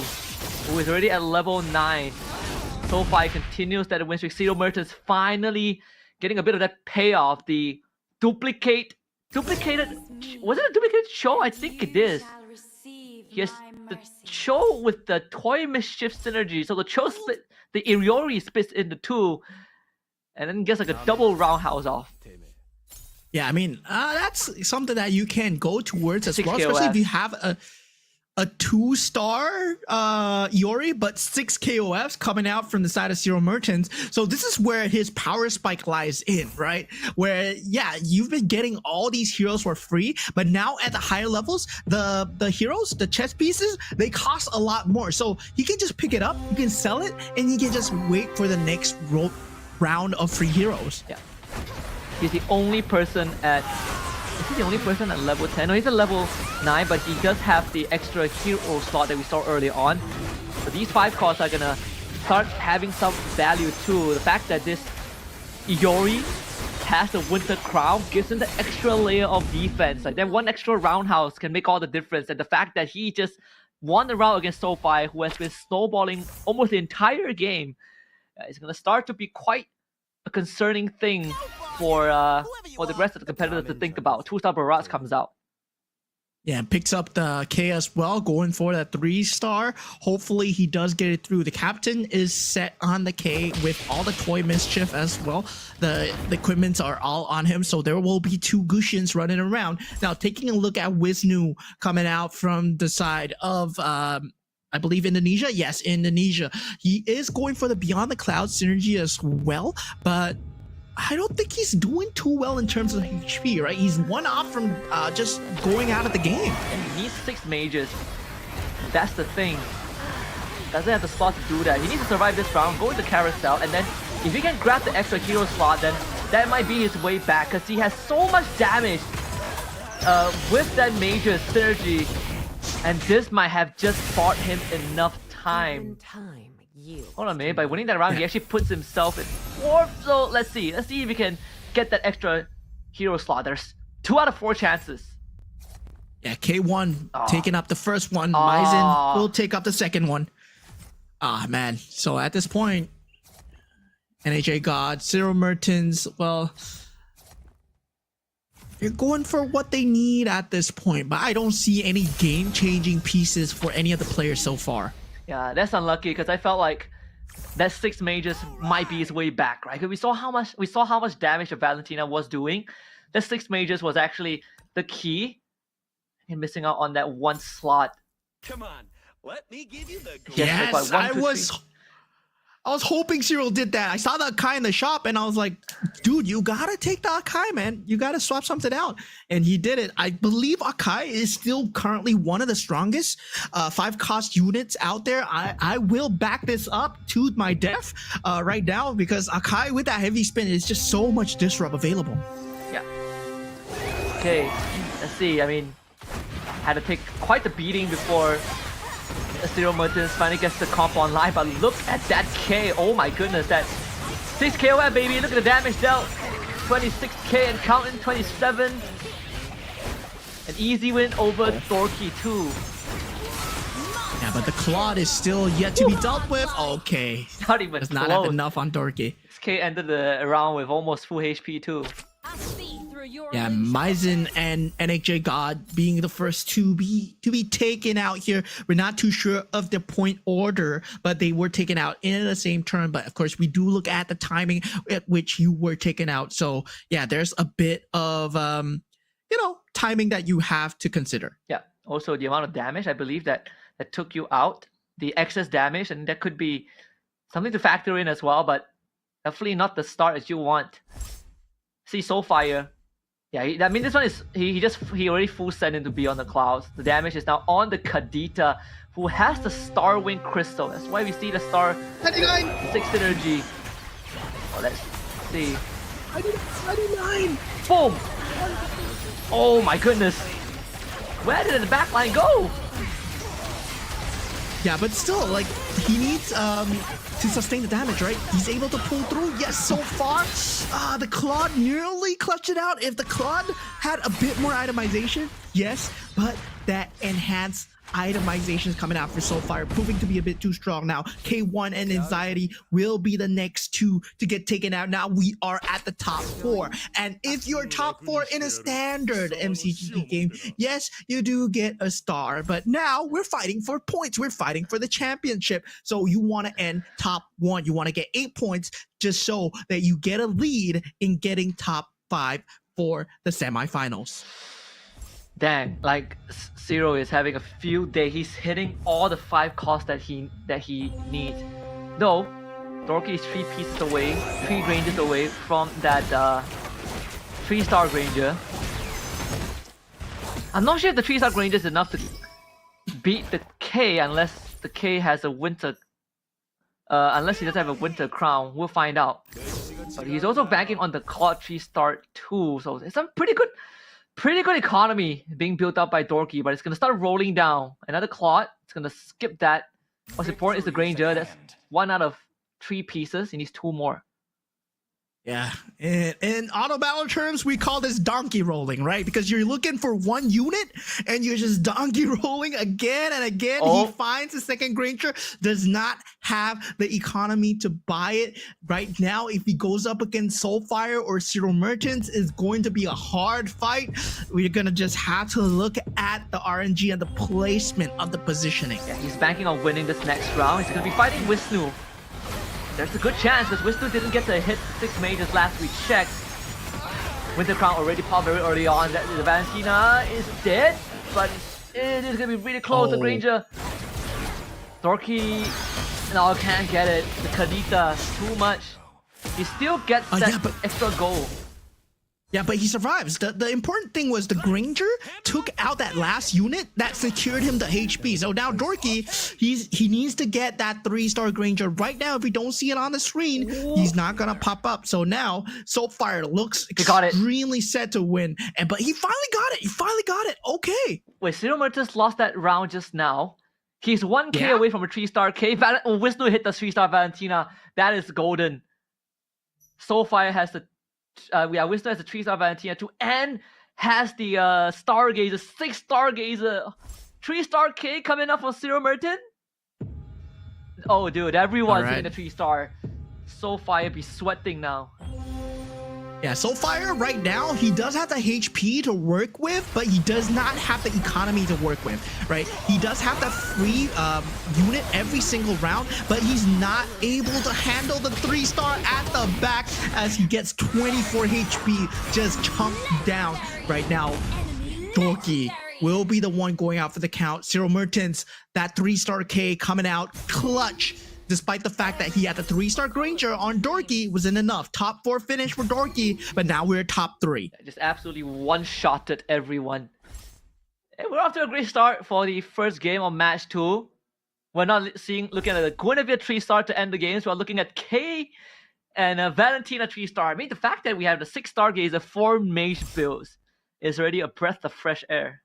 who is already at level 9. Soulfire continues that win streak. Zero Merchants finally getting a bit of that payoff. The duplicated, was it a duplicated show? I think it is. Yes, the show with the Toy Mischief synergy. So the show split, the Iriori splits into 2, and then gets like a double roundhouse off. Yeah, I mean, that's something that you can go towards as 6 well, KOF. especially if you have a 2-star Iori, but 6 KOFs coming out from the side of Zero Merchants. So this is where his power spike lies in, right? Where, yeah, you've been getting all these heroes for free, but now at the higher levels, the heroes, the chess pieces, they cost a lot more. So he can just pick it up, you can sell it, and he can just wait for the next round of free heroes. Yeah. He's the only person at... Is he the only person at level 10? No, he's at level 9, but he does have the extra hero slot that we saw early on. So these 5 costs are gonna start having some value too. The fact that this Iori has the Winter Crown gives him the extra layer of defense. Like that one extra roundhouse can make all the difference. And the fact that he just won the round against SoFi, who has been snowballing almost the entire game. It's going to start to be quite a concerning thing for the rest of the competitors to think about. 2-star Barats comes out. Yeah, picks up the K as well, going for that 3-star. Hopefully he does get it through. The captain is set on the K with all the toy mischief as well. The equipments are all on him, so there will be 2 Gushins running around. Now, taking a look at Wisnu coming out from the side of I believe Indonesia. Yes, Indonesia. He is going for the Beyond the Cloud synergy as well, but I don't think he's doing too well in terms of HP, right? He's 1 off from just going out of the game. And he needs 6 mages. That's the thing. Doesn't have the slot to do that. He needs to survive this round, go into carousel, and then if he can grab the extra hero slot, then that might be his way back, because he has so much damage with that mage's synergy, and this might have just bought him enough time. Hold on a minute, by winning that round, he actually puts himself in 4th, so let's see if he can get that extra hero slot. There's 2 out of 4 chances. Yeah, K1 taking up the first one. Maizen will take up the second one. Man. So at this point, NHA God, Zero Mertens, well, they're going for what they need at this point, but I don't see any game-changing pieces for any of the players so far. Yeah, that's unlucky, because I felt like that 6 mages might be his way back, right? Because we saw how much damage that Valentina was doing. That 6 mages was actually the key in missing out on that 1 slot. Come on, let me give you the Yes, I was hoping Cyril did that. I saw the Akai in the shop and I was like, dude, you gotta take the Akai, man. You gotta swap something out. And he did it. I believe Akai is still currently one of the strongest 5-cost units out there. I will back this up to my death right now, because Akai with that heavy spin is just so much disrupt available. Yeah. Okay, let's see. I mean, had to take quite the beating before Zero Mertens finally gets the comp online, but look at that K. Oh my goodness, that 6 KOM, baby. Look at the damage dealt. 26k and counting, 27. An easy win over Dorky too. Yeah, but the Claude is still yet to be dealt with. Okay. Not even Does close. not have enough on Dorky. 6k ended the round with almost full HP too. Yeah, Maizen and NHJ God being the first to be taken out here. We're not too sure of the point order, but they were taken out in the same turn. But of course, we do look at the timing at which you were taken out. So yeah, there's a bit of timing that you have to consider. Yeah. Also, the amount of damage I believe that took you out, the excess damage, and that could be something to factor in as well. But definitely not the start as you want. See Soulfire. Yeah, I mean this one is he already full sent into Beyond the Clouds. The damage is now on the Kadita, who has the Starwind Crystal. That's why we see the Star 6 synergy. Oh, let's see. 99. Boom! Oh my goodness! Where did the backline go? Yeah, but still, like, he needs to sustain the damage, right? He's able to pull through. Yes, so far, the Claude nearly clutched it out. If the Claude had a bit more itemization, yes, but that enhanced itemization is coming out for Soulfire, proving to be a bit too strong now. K1 and Anxiety will be the next 2 to get taken out. Now we are at the top 4. And if you're top 4 in a standard MCGP game, yes, you do get a star. But now we're fighting for points. We're fighting for the championship. So you want to end top 1. You want to get 8 points just so that you get a lead in getting top 5 for the semifinals. Dang, like Zero is having a field day. He's hitting all the 5 costs that he needs. Though, Dorky is 3 pieces away, 3 ranges away from that 3-star Granger. I'm not sure if the 3-star Granger is enough to beat the K unless the K has a winter. Unless he doesn't have a winter crown, we'll find out. But he's also banking on the Claude 3-star too, so it's some pretty good economy being built up by Dorky, but it's going to start rolling down. Another Claude, it's going to skip that. What's important is the Granger. That's 1 out of 3 pieces. He needs 2 more. Yeah, in auto battle terms, we call this donkey rolling, right? Because you're looking for one unit and you're just donkey rolling again and again. Oh. He finds the second Granger, does not have the economy to buy it right now. If he goes up against Soulfire or Zero Merchants, it's going to be a hard fight. We're gonna just have to look at the RNG and the placement of the positioning. Yeah, he's banking on winning this next round. He's gonna be fighting Wisnu. There's a good chance because Wisnu didn't get to hit 6 mages last week. Checked. Winter Crown already popped very early on. The Valentina is dead, but it is gonna be really close. The Granger. Dorky, no, can't get it. The Kadita, too much. He still gets that yeah, but- extra goal. Yeah, but he survives. The important thing was the Granger took out that last unit that secured him the HP. So now Dorky, he needs to get that 3-star Granger right now. If we don't see it on the screen, he's not gonna pop up. So now Soulfire looks got it. extremely set to win. But he finally got it. He finally got it. Okay. Wait, Zero Merchants lost that round just now. He's 1k Yeah. away from a 3-star K. Wisnu hit the 3-star Valentina. That is golden. Soulfire has the Wisnu has the 3-star Valentina too, and has the Stargazer, 6 Stargazer, 3-star K coming up for Zero Merchant. Oh, dude, everyone's Alright. hitting a 3-star. Soulfire be sweating now. Yeah, Soulfire right now, he does have the HP to work with, but he does not have the economy to work with, right? He does have that free unit every single round, but he's not able to handle the 3-star at the back as he gets 24 HP just chunked down right now. Dorky will be the one going out for the count. Zero Merchants, that 3-star K coming out clutch. Despite the fact that he had the 3-star Granger on Dorky wasn't enough. Top 4 finish for Dorky, but now we're top 3. Just absolutely one-shotted everyone. And we're off to a great start for the first game of match 2. We're not looking at the Guinevere 3-star to end the games. We're looking at K and Valentina 3-star. I mean, the fact that we have the 6 Stargazer, 4 mage builds is already a breath of fresh air.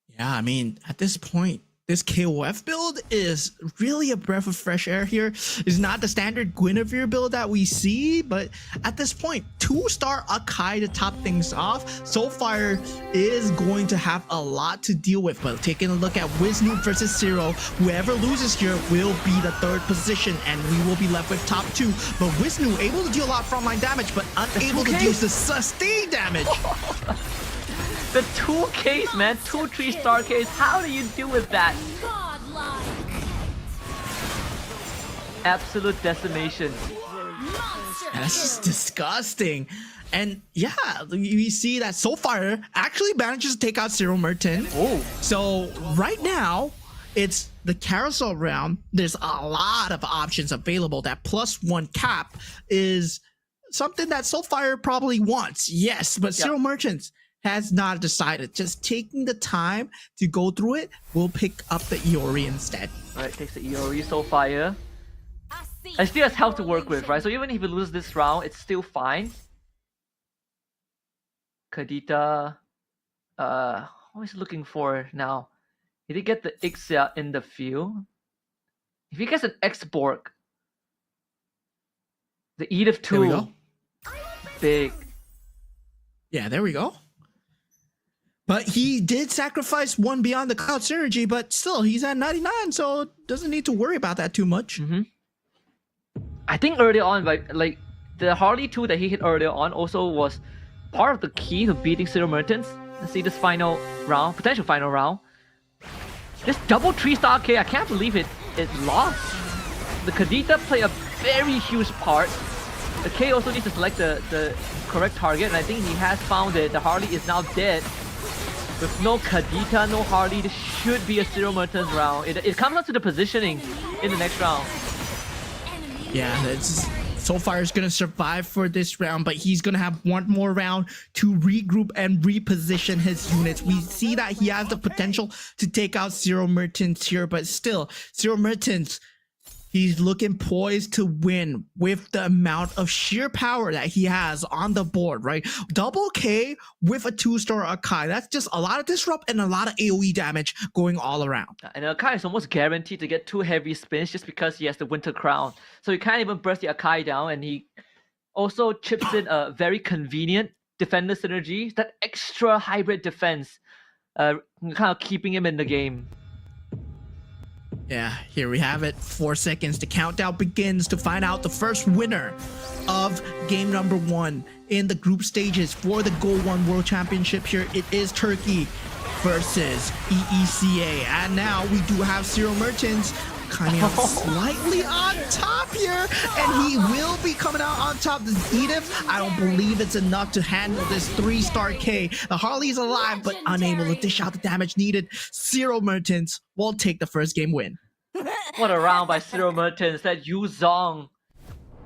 Yeah, I mean, at this point, this KOF build is really a breath of fresh air here. It's not the standard Guinevere build that we see, but at this point, 2-star Akai to top things off. Soulfire is going to have a lot to deal with, but taking a look at Wisnu versus Zero, whoever loses here will be the 3rd position, and we will be left with top 2. But Wisnu able to deal a lot of frontline damage, but unable to deal the sustain damage. The 2 Ks, man, 2 3-star Ks. How do you deal with that? Godlike. Absolute decimation. Monster That's just disgusting. And yeah, we see that Soulfire actually manages to take out Zero Merchant. Oh. So right now, it's the carousel round. There's a lot of options available. That +1 cap is something that Soulfire probably wants. Yes, but Zero Merchants has not decided. Just taking the time to go through it, we'll pick up the Iori instead. Alright, takes the Iori, Soulfire. And still has health to work with, right? So even if he loses this round, it's still fine. Kadita, what is he looking for now? He did get the Ixia in the field. If he gets an X-Borg, the Edith 2, There we go. big. Yeah, there we go. But he did sacrifice one Beyond the Cloud synergy, but still, he's at 99, so doesn't need to worry about that too much. I think early on, like the Harley 2 that he hit earlier on also was part of the key to beating Zero Merchants. Let's see this final round, potential final round. This double 3-star K, I can't believe it lost. The Kadita played a very huge part. The K also needs to select the correct target, and I think he has found it. The Harley is now dead. With no Kadita, no Harley, this should be a Zero Merchants round. It comes down to the positioning in the next round. Yeah, Soulfire's gonna survive for this round, but he's gonna have one more round to regroup and reposition his units. We see that he has the potential to take out Zero Merchants here, but still, Zero Merchants, he's looking poised to win with the amount of sheer power that he has on the board, right? Double K with a 2-star Akai. That's just a lot of disrupt and a lot of AoE damage going all around. And Akai is almost guaranteed to get 2 heavy spins just because he has the Winter Crown. So he can't even burst the Akai down, and he also chips in a very convenient defender synergy, that extra hybrid defense, kind of keeping him in the game. Yeah, here we have it. 4 seconds. The countdown begins to find out the first winner of game number 1 in the group stages for the GO1 World Championship. Here it is Turkey versus EECA. And now we do have Zero Merchants coming out slightly on top here, and he will be coming out on top. This Edith, I don't believe it's enough to handle this 3-star K. The Harley's alive, but unable to dish out the damage needed. Zero Merchants will take the first game win. What a round by Zero Merchants. That Yu Zong,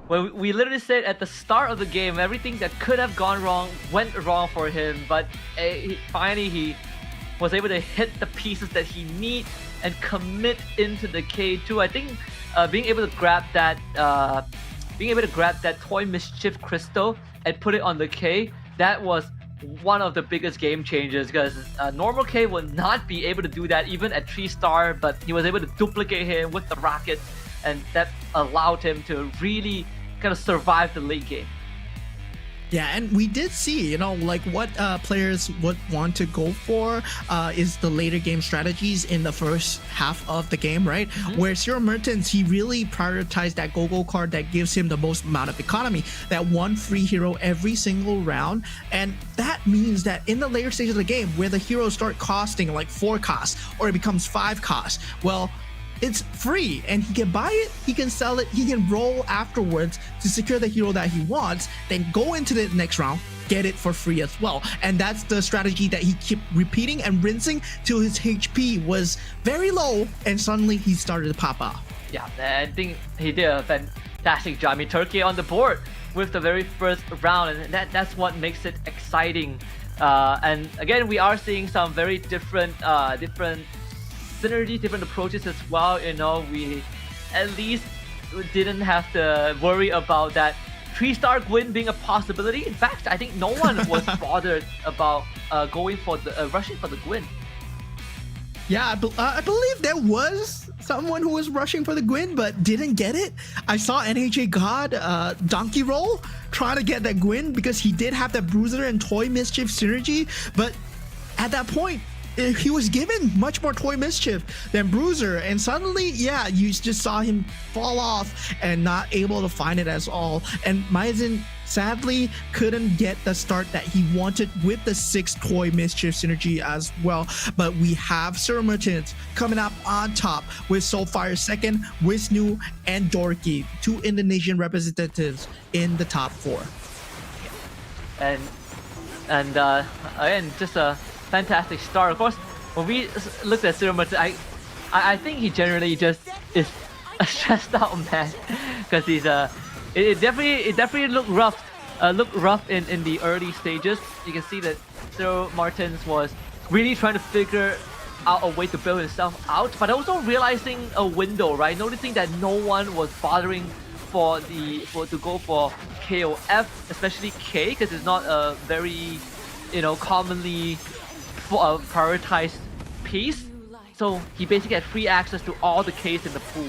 when we literally said at the start of the game, everything that could have gone wrong went wrong for him, but finally he was able to hit the pieces that he needs and commit into the K2. I think being able to grab that Toy Mischief crystal and put it on the K, that was one of the biggest game changers, because normal K would not be able to do that even at 3-star, but he was able to duplicate him with the rockets, and that allowed him to really kind of survive the late game. Yeah, and we did see, you know, like what players would want to go for is the later game strategies in the first half of the game, right? Where Zero Merchants, he really prioritized that go-go card that gives him the most amount of economy, that one free hero every single round. And that means that in the later stage of the game, where the heroes start costing like 4 costs or it becomes 5 costs, well, it's free and he can buy it, he can sell it, he can roll afterwards to secure the hero that he wants, then go into the next round, get it for free as well. And that's the strategy that he kept repeating and rinsing till his HP was very low and suddenly he started to pop off. Yeah, I think he did a fantastic job. I mean, Turkey on the board with the very first round, and that's what makes it exciting. And again, we are seeing some very different synergy, different approaches as well. You know, we at least didn't have to worry about that 3-star Gwyn being a possibility. In fact, I think no one was bothered about going for the rushing for the Gwyn. Yeah, I believe there was someone who was rushing for the Gwyn but didn't get it. I saw NHA God Donkey Roll trying to get that Gwyn because he did have that Bruiser and Toy Mischief synergy, but at that point he was given much more Toy Mischief than Bruiser, and suddenly, yeah, you just saw him fall off and not able to find it as all. And Maizen sadly couldn't get the start that he wanted with the 6 Toy Mischief synergy as well. But we have Zero Merchants coming up on top with Soulfire second, Wisnu and Dorky, 2 Indonesian representatives in the top 4. And again, just a fantastic start. Of course, when we looked at Zero Merchants, I think he generally just is a stressed out man, because he's it definitely looked rough in the early stages. You can see that Zero Merchants was really trying to figure out a way to build himself out, but also realizing a window, right? Noticing that no one was bothering to go for KOF, especially K, because it's not a very, you know, commonly prioritized piece. So he basically had free access to all the Ks in the pool.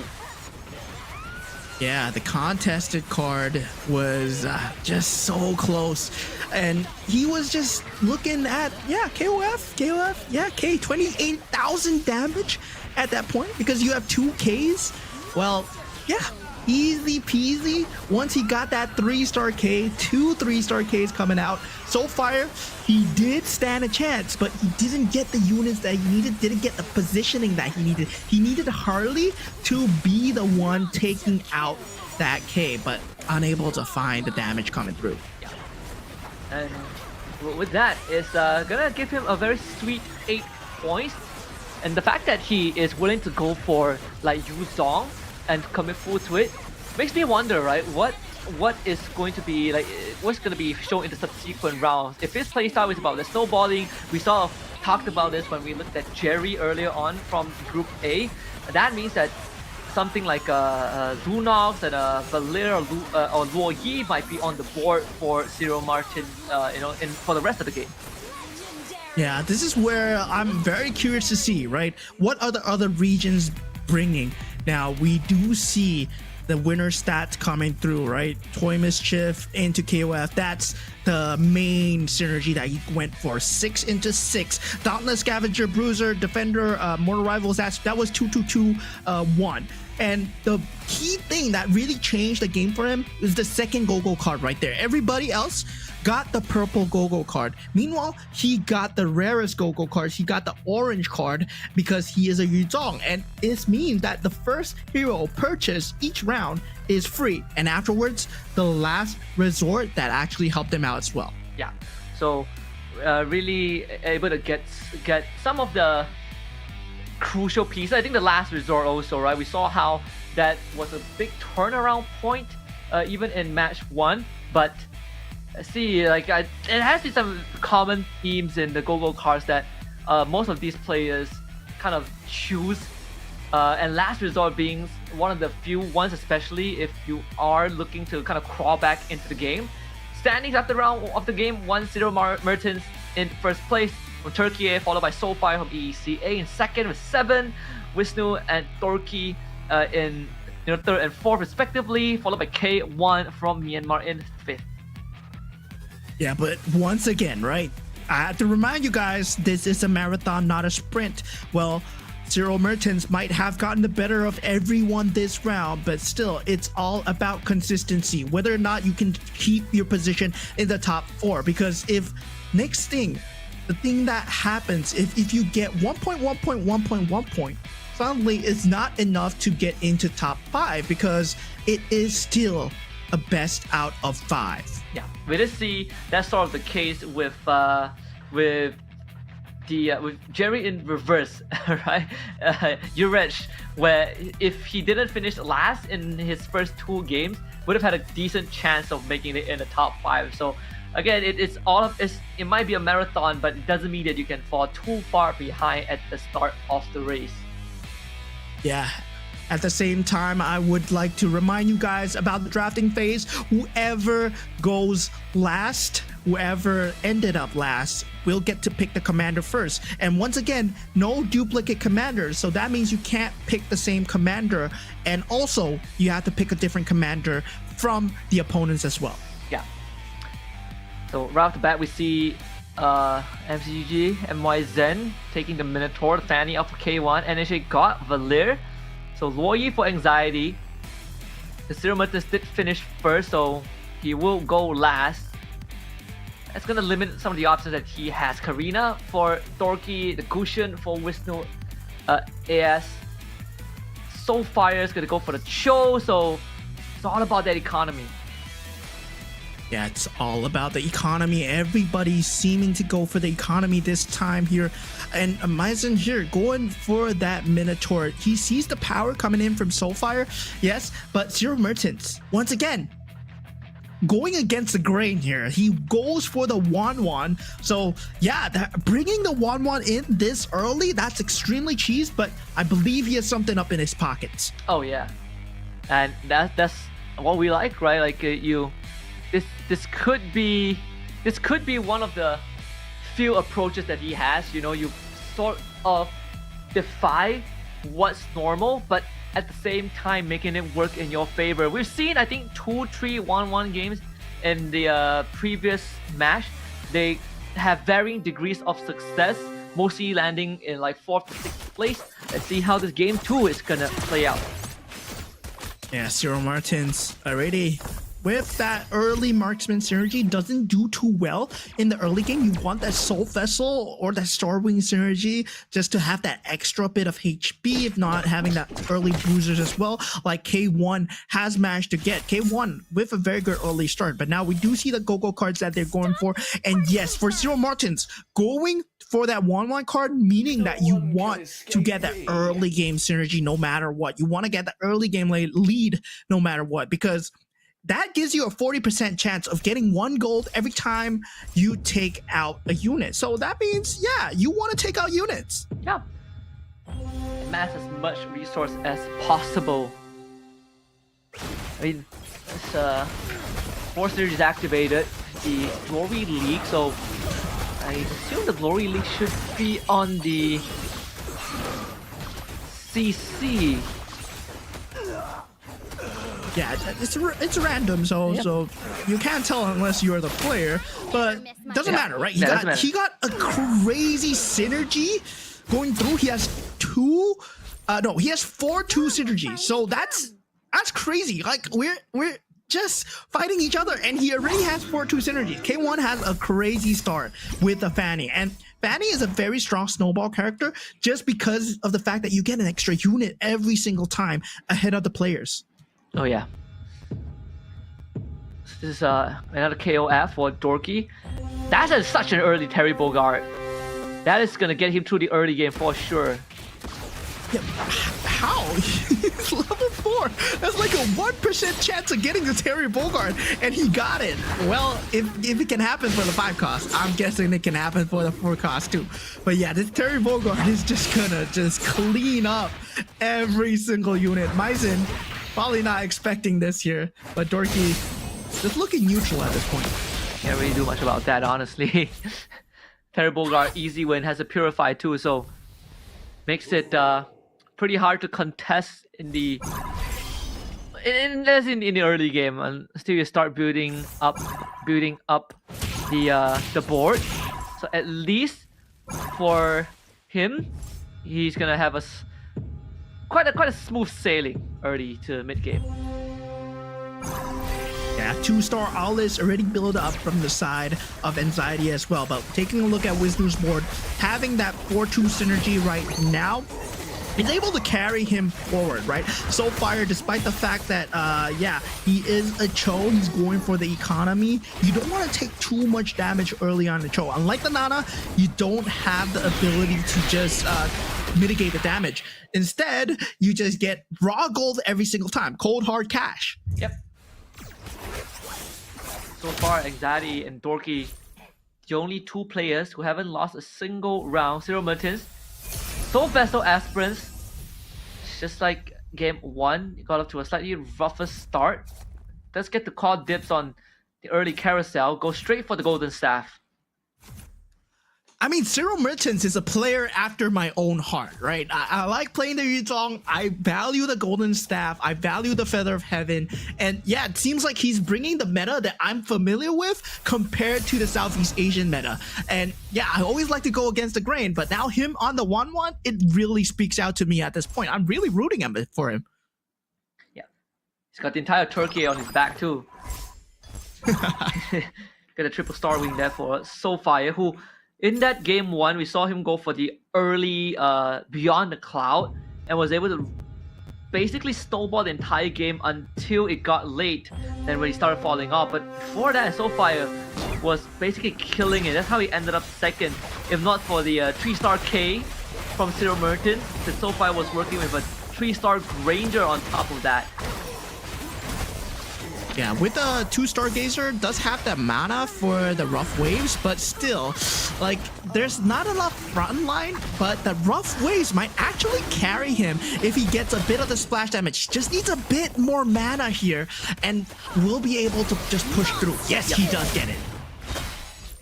Yeah, the contested card was just so close, and he was just looking at, yeah, KOF, yeah, K, 28,000 damage at that point because you have 2 Ks. Well, yeah, easy peasy. Once he got that 3-star K, 2 3-star Ks coming out. Soulfire, he did stand a chance, but he didn't get the units that he needed, didn't get the positioning that he needed. He needed Harley to be the one taking out that K, but unable to find the damage coming through. And with that, it's gonna give him a very sweet 8 points. And the fact that he is willing to go for like Yu Zong and commit full to it makes me wonder, right? What is going to be like? What's going to be shown in the subsequent rounds? If his playstyle is about the snowballing, we talked about this when we looked at Jerry earlier on from Group A. That means that something like Lunox and Valir or Luo Yi might be on the board for Zero Merchants, you know, for the rest of the game. Yeah, this is where I'm very curious to see, right? What are the other regions bringing? Now, we do see the winner stats coming through, right? Toy Mischief into KOF. That's the main synergy that he went for. 6 into 6. Dauntless Scavenger, Bruiser, Defender, Mortal Rivals. That was 2-2-2-1. And the key thing that really changed the game for him is the second Go-Go card right there. Everybody else got the purple Go-Go card. Meanwhile, he got the rarest Go-Go cards. He got the orange card because he is a Yuzong. And this means that the first hero purchase each round is free. And afterwards, the last resort that actually helped him out as well. Yeah. So really able to get some of the crucial pieces. I think the last resort also, right? We saw how that was a big turnaround point even in match 1. But see, like it has been some common themes in the Go-Go cards that most of these players kind of choose, and last resort being one of the few ones, especially if you are looking to kind of crawl back into the game. Standings after round of the game: 1-0 Mertens in first place from Turkey, followed by Soulfire from EECA in second with 7, Wisnu and Torki in third and fourth respectively, followed by K1 from Myanmar in fifth. Yeah, but once again, right? I have to remind you guys, this is a marathon, not a sprint. Well, Zero Mertens might have gotten the better of everyone this round, but still, it's all about consistency, whether or not you can keep your position in the top 4. Because if next thing, the thing that happens, if you get 1.1.1.1 point, suddenly it's not enough to get into top 5 because it is still a best out of 5. Yeah, we did see that's sort of the case with Jerry in reverse, right? Urech, where if he didn't finish last in his first 2 games, would have had a decent chance of making it in the top 5. So again, it might be a marathon, but it doesn't mean that you can fall too far behind at the start of the race. Yeah. At the same time, I would like to remind you guys about the drafting phase. Whoever goes last, whoever ended up last, will get to pick the commander first. And once again, no duplicate commanders. So that means you can't pick the same commander. And also, you have to pick a different commander from the opponents as well. Yeah. So right off the bat, we see MCG, MY Zen taking the Minotaur, Fanny up for K1, NHA got Valir. So Luoyi for Anxiety. The Zero Mertens did finish first, so he will go last. That's gonna limit some of the options that he has. Karina for Torki, the Gushin for Wisnu AS. Soulfire is gonna go for the Cho, so it's all about that economy. Yeah, it's all about the economy. Everybody's seeming to go for the economy this time here. And Maizen here going for that Minotaur. He sees the power coming in from Soulfire, yes, but Zero Mertens, once again, going against the grain here. He goes for the Wan. So yeah, bringing the Wan in this early, that's extremely cheese, but I believe he has something up in his pockets. Oh yeah, and that's what we like, right? Like This could be one of the few approaches that he has. You know, you sort of defy what's normal, but at the same time making it work in your favor. We've seen, I think, 2-3-1-1 games in the previous match. They have varying degrees of success, mostly landing in like 4th to 6th place. Let's see how this game 2 is gonna play out. Yeah, Zero Mertens already with that early marksman synergy doesn't do too well in the early game. You want that Soul Vessel or that Starwing synergy just to have that extra bit of HP, if not having that early bruisers as well, like K1 has managed to get. K1 with a very good early start, but now we do see the Go-Go cards that they're going for. And yes, for Zero Mertens, going for that 1-1 card, meaning that you want to get that early game synergy no matter what. You want to get the early game lead no matter what, because that gives you a 40% chance of getting 1 gold every time you take out a unit. So that means, yeah, you want to take out units. Yeah. Amass as much resource as possible. I mean, this 4 series is activated, the Glory League, so I assume the Glory League should be on the CC. Yeah, it's random, so you can't tell unless you're the player. But doesn't matter, right? He got a crazy synergy going through. He has he has 4-2 synergies. So that's crazy. Like we're just fighting each other, and he already has 4-2 synergies. K1 has a crazy start with the Fanny, and Fanny is a very strong snowball character just because of the fact that you get an extra unit every single time ahead of the players. Oh yeah. This is another KOF for Dorky. That's such an early Terry Bogard. That is gonna get him through the early game for sure. Yeah, how? He's level 4. That's like a 1% chance of getting the Terry Bogard, and he got it. Well, if it can happen for the 5 cost, I'm guessing it can happen for the 4 cost too. But yeah, this Terry Bogard is just gonna clean up every single unit. Maizen probably not expecting this here, but Dorky just looking neutral at this point. Can't really do much about that, honestly. Terry Bogard easy win, has a Purify too, so makes it pretty hard to contest in the early game until you start building up the board. So at least for him, he's gonna have quite a smooth sailing early to mid game. Yeah, 2-star Alice already built up from the side of Anxiety as well. But taking a look at Wisnu's board, having that 4-2 synergy right now, is able to carry him forward, right? Soulfire, despite the fact that, he is a Cho, he's going for the economy. You don't want to take too much damage early on the Cho. Unlike the Nana, you don't have the ability to just mitigate the damage. Instead, you just get raw gold every single time. Cold, hard cash. Yep. So far, Anxiety and Dorky, the only 2 players who haven't lost a single round. Zero Mertens. Soul Vessel Aspirants, just like game 1, got off to a slightly rougher start. Let's get to call dips on the early carousel, go straight for the Golden Staff. I mean, Zero Merchants is a player after my own heart, right? I like playing the Yuzong. I value the Golden Staff. I value the Feather of Heaven. And yeah, it seems like he's bringing the meta that I'm familiar with compared to the Southeast Asian meta. And yeah, I always like to go against the grain, but now him on the 1-1, it really speaks out to me at this point. I'm really rooting for him. Yeah. He's got the entire Turkey on his back too. Got a triple star wing there for Soulfire, who in that game 1, we saw him go for the early Beyond the Cloud and was able to basically snowball the entire game until it got late, then when he started falling off. But before that, Soulfire was basically killing it. That's how he ended up second. If not for the 3-star K from Zero Merton, the Soulfire was working with a 3-star Granger on top of that. Yeah, with the 2-star Gazer, does have that mana for the rough waves, but still, like, there's not enough front line, but the rough waves might actually carry him if he gets a bit of the splash damage. Just needs a bit more mana here, and will be able to just push through. Yes, he does get it.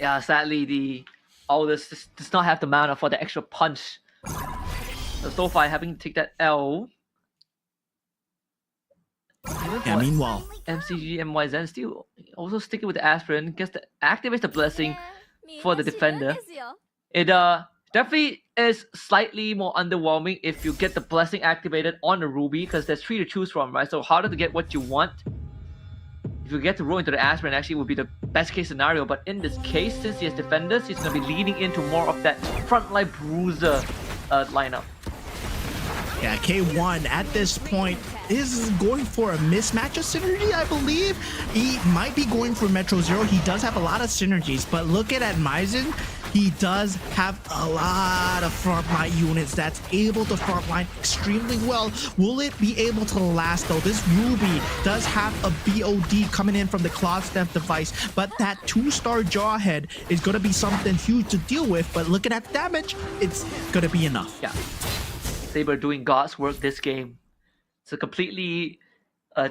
Yeah, sadly, the Aldous does not have the mana for the extra punch. So far, having to take that L. Yeah, meanwhile, MCG MYZ still also sticking with the Aspirin, gets to activate the blessing for the defender. It definitely is slightly more underwhelming if you get the blessing activated on the Ruby, because there's 3 to choose from, right? So harder to get what you want. If you get to roll into the Aspirin, actually would be the best case scenario. But in this case, since he has defenders, he's going to be leaning into more of that frontline bruiser lineup. Yeah, K1 at this point is going for a mismatch of synergy, I believe. He might be going for Metro Zero. He does have a lot of synergies, but looking at Maizen, he does have a lot of frontline units that's able to frontline extremely well. Will it be able to last though? This Ruby does have a BOD coming in from the Cloud Step device, but that 2-star Jawhead is going to be something huge to deal with, but looking at the damage, it's going to be enough. Yeah. Saber doing God's work this game. So completely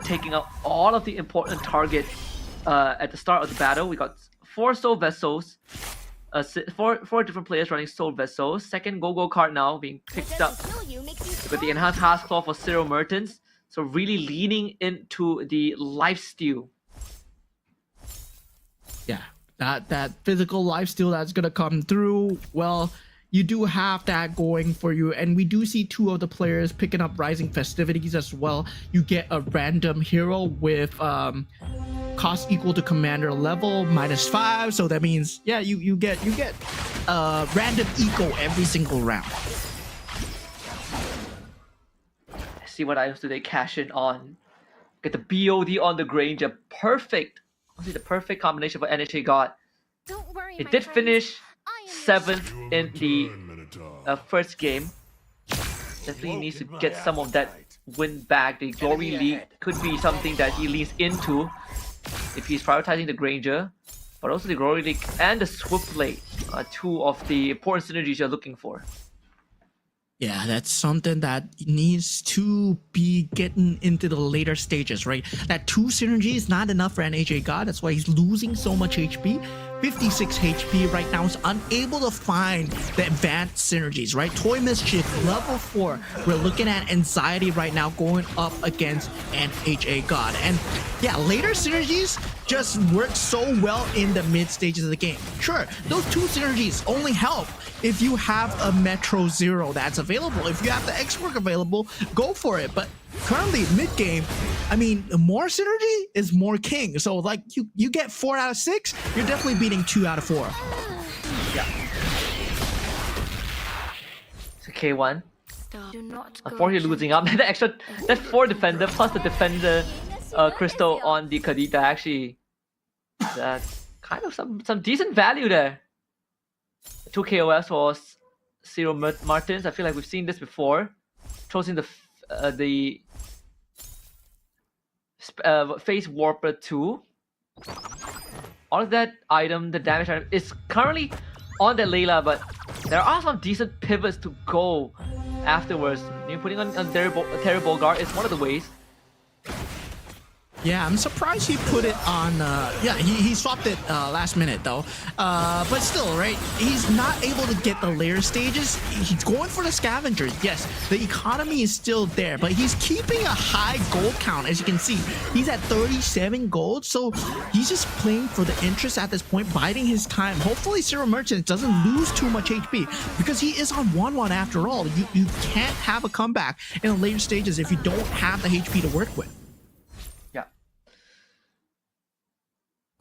taking out all of the important targets at the start of the battle. We got 4 Soul Vessels, 4 different players running Soul Vessels. Second Go-Go card now being picked up with the Enhanced Haas Claw for Zero Mertens. So really leaning into the lifesteal. Yeah, that physical lifesteal that's gonna come through. Well, you do have that going for you, and we do see two of the players picking up Rising Festivities as well. You get a random hero with cost equal to commander level -5, so that means you get random eco every single round. See what items do they cash in on. Get the BOD on the Granger. Perfect. Honestly, the perfect combination for NHA God. Don't worry, It my did friends. finish I am 7th Your in the return, Minotaur. first game. Definitely needs to get some of that win back. The Glory League could be something that he leans into if he's prioritizing the Granger. But also the Glory League and the Swift Blade are two of the important synergies you're looking for. Yeah, that's something that needs to be getting into the later stages, right? That 2 synergy is not enough for NHA God. That's why he's losing so much HP. 56 HP right now, is unable to find the advanced synergies, right? Toy Mischief, level 4. We're looking at Anxiety right now going up against NHA God. And yeah, later synergies just work so well in the mid stages of the game. Sure, those 2 synergies only help if you have a Metro Zero that's available. If you have the X-Work available, go for it. But currently, mid-game, I mean, more synergy is more king. So, like, you get 4 out of 6, you're definitely beating 2 out of 4. Yeah. So K1. Do not go Unfortunately losing up. that 4 defender plus the defender crystal on the Kadita actually kind of some decent value there. 2 KOS for Cyril Martins. I feel like we've seen this before. Throws in the Face Warper 2. All of that item, the damage item, is currently on the Layla, but there are some decent pivots to go afterwards. You're putting on Terry Bolgar is one of the ways. Yeah, I'm surprised he put it on. Yeah, he swapped it last minute though. But still, right? He's not able to get the layer stages. He's going for the scavenger. Yes, the economy is still there, but he's keeping a high gold count. As you can see, he's at 37 gold. So he's just playing for the interest at this point, biding his time. Hopefully, Cyril Merchant doesn't lose too much HP because he is on 1-1 after all. You can't have a comeback in the later stages if you don't have the HP to work with.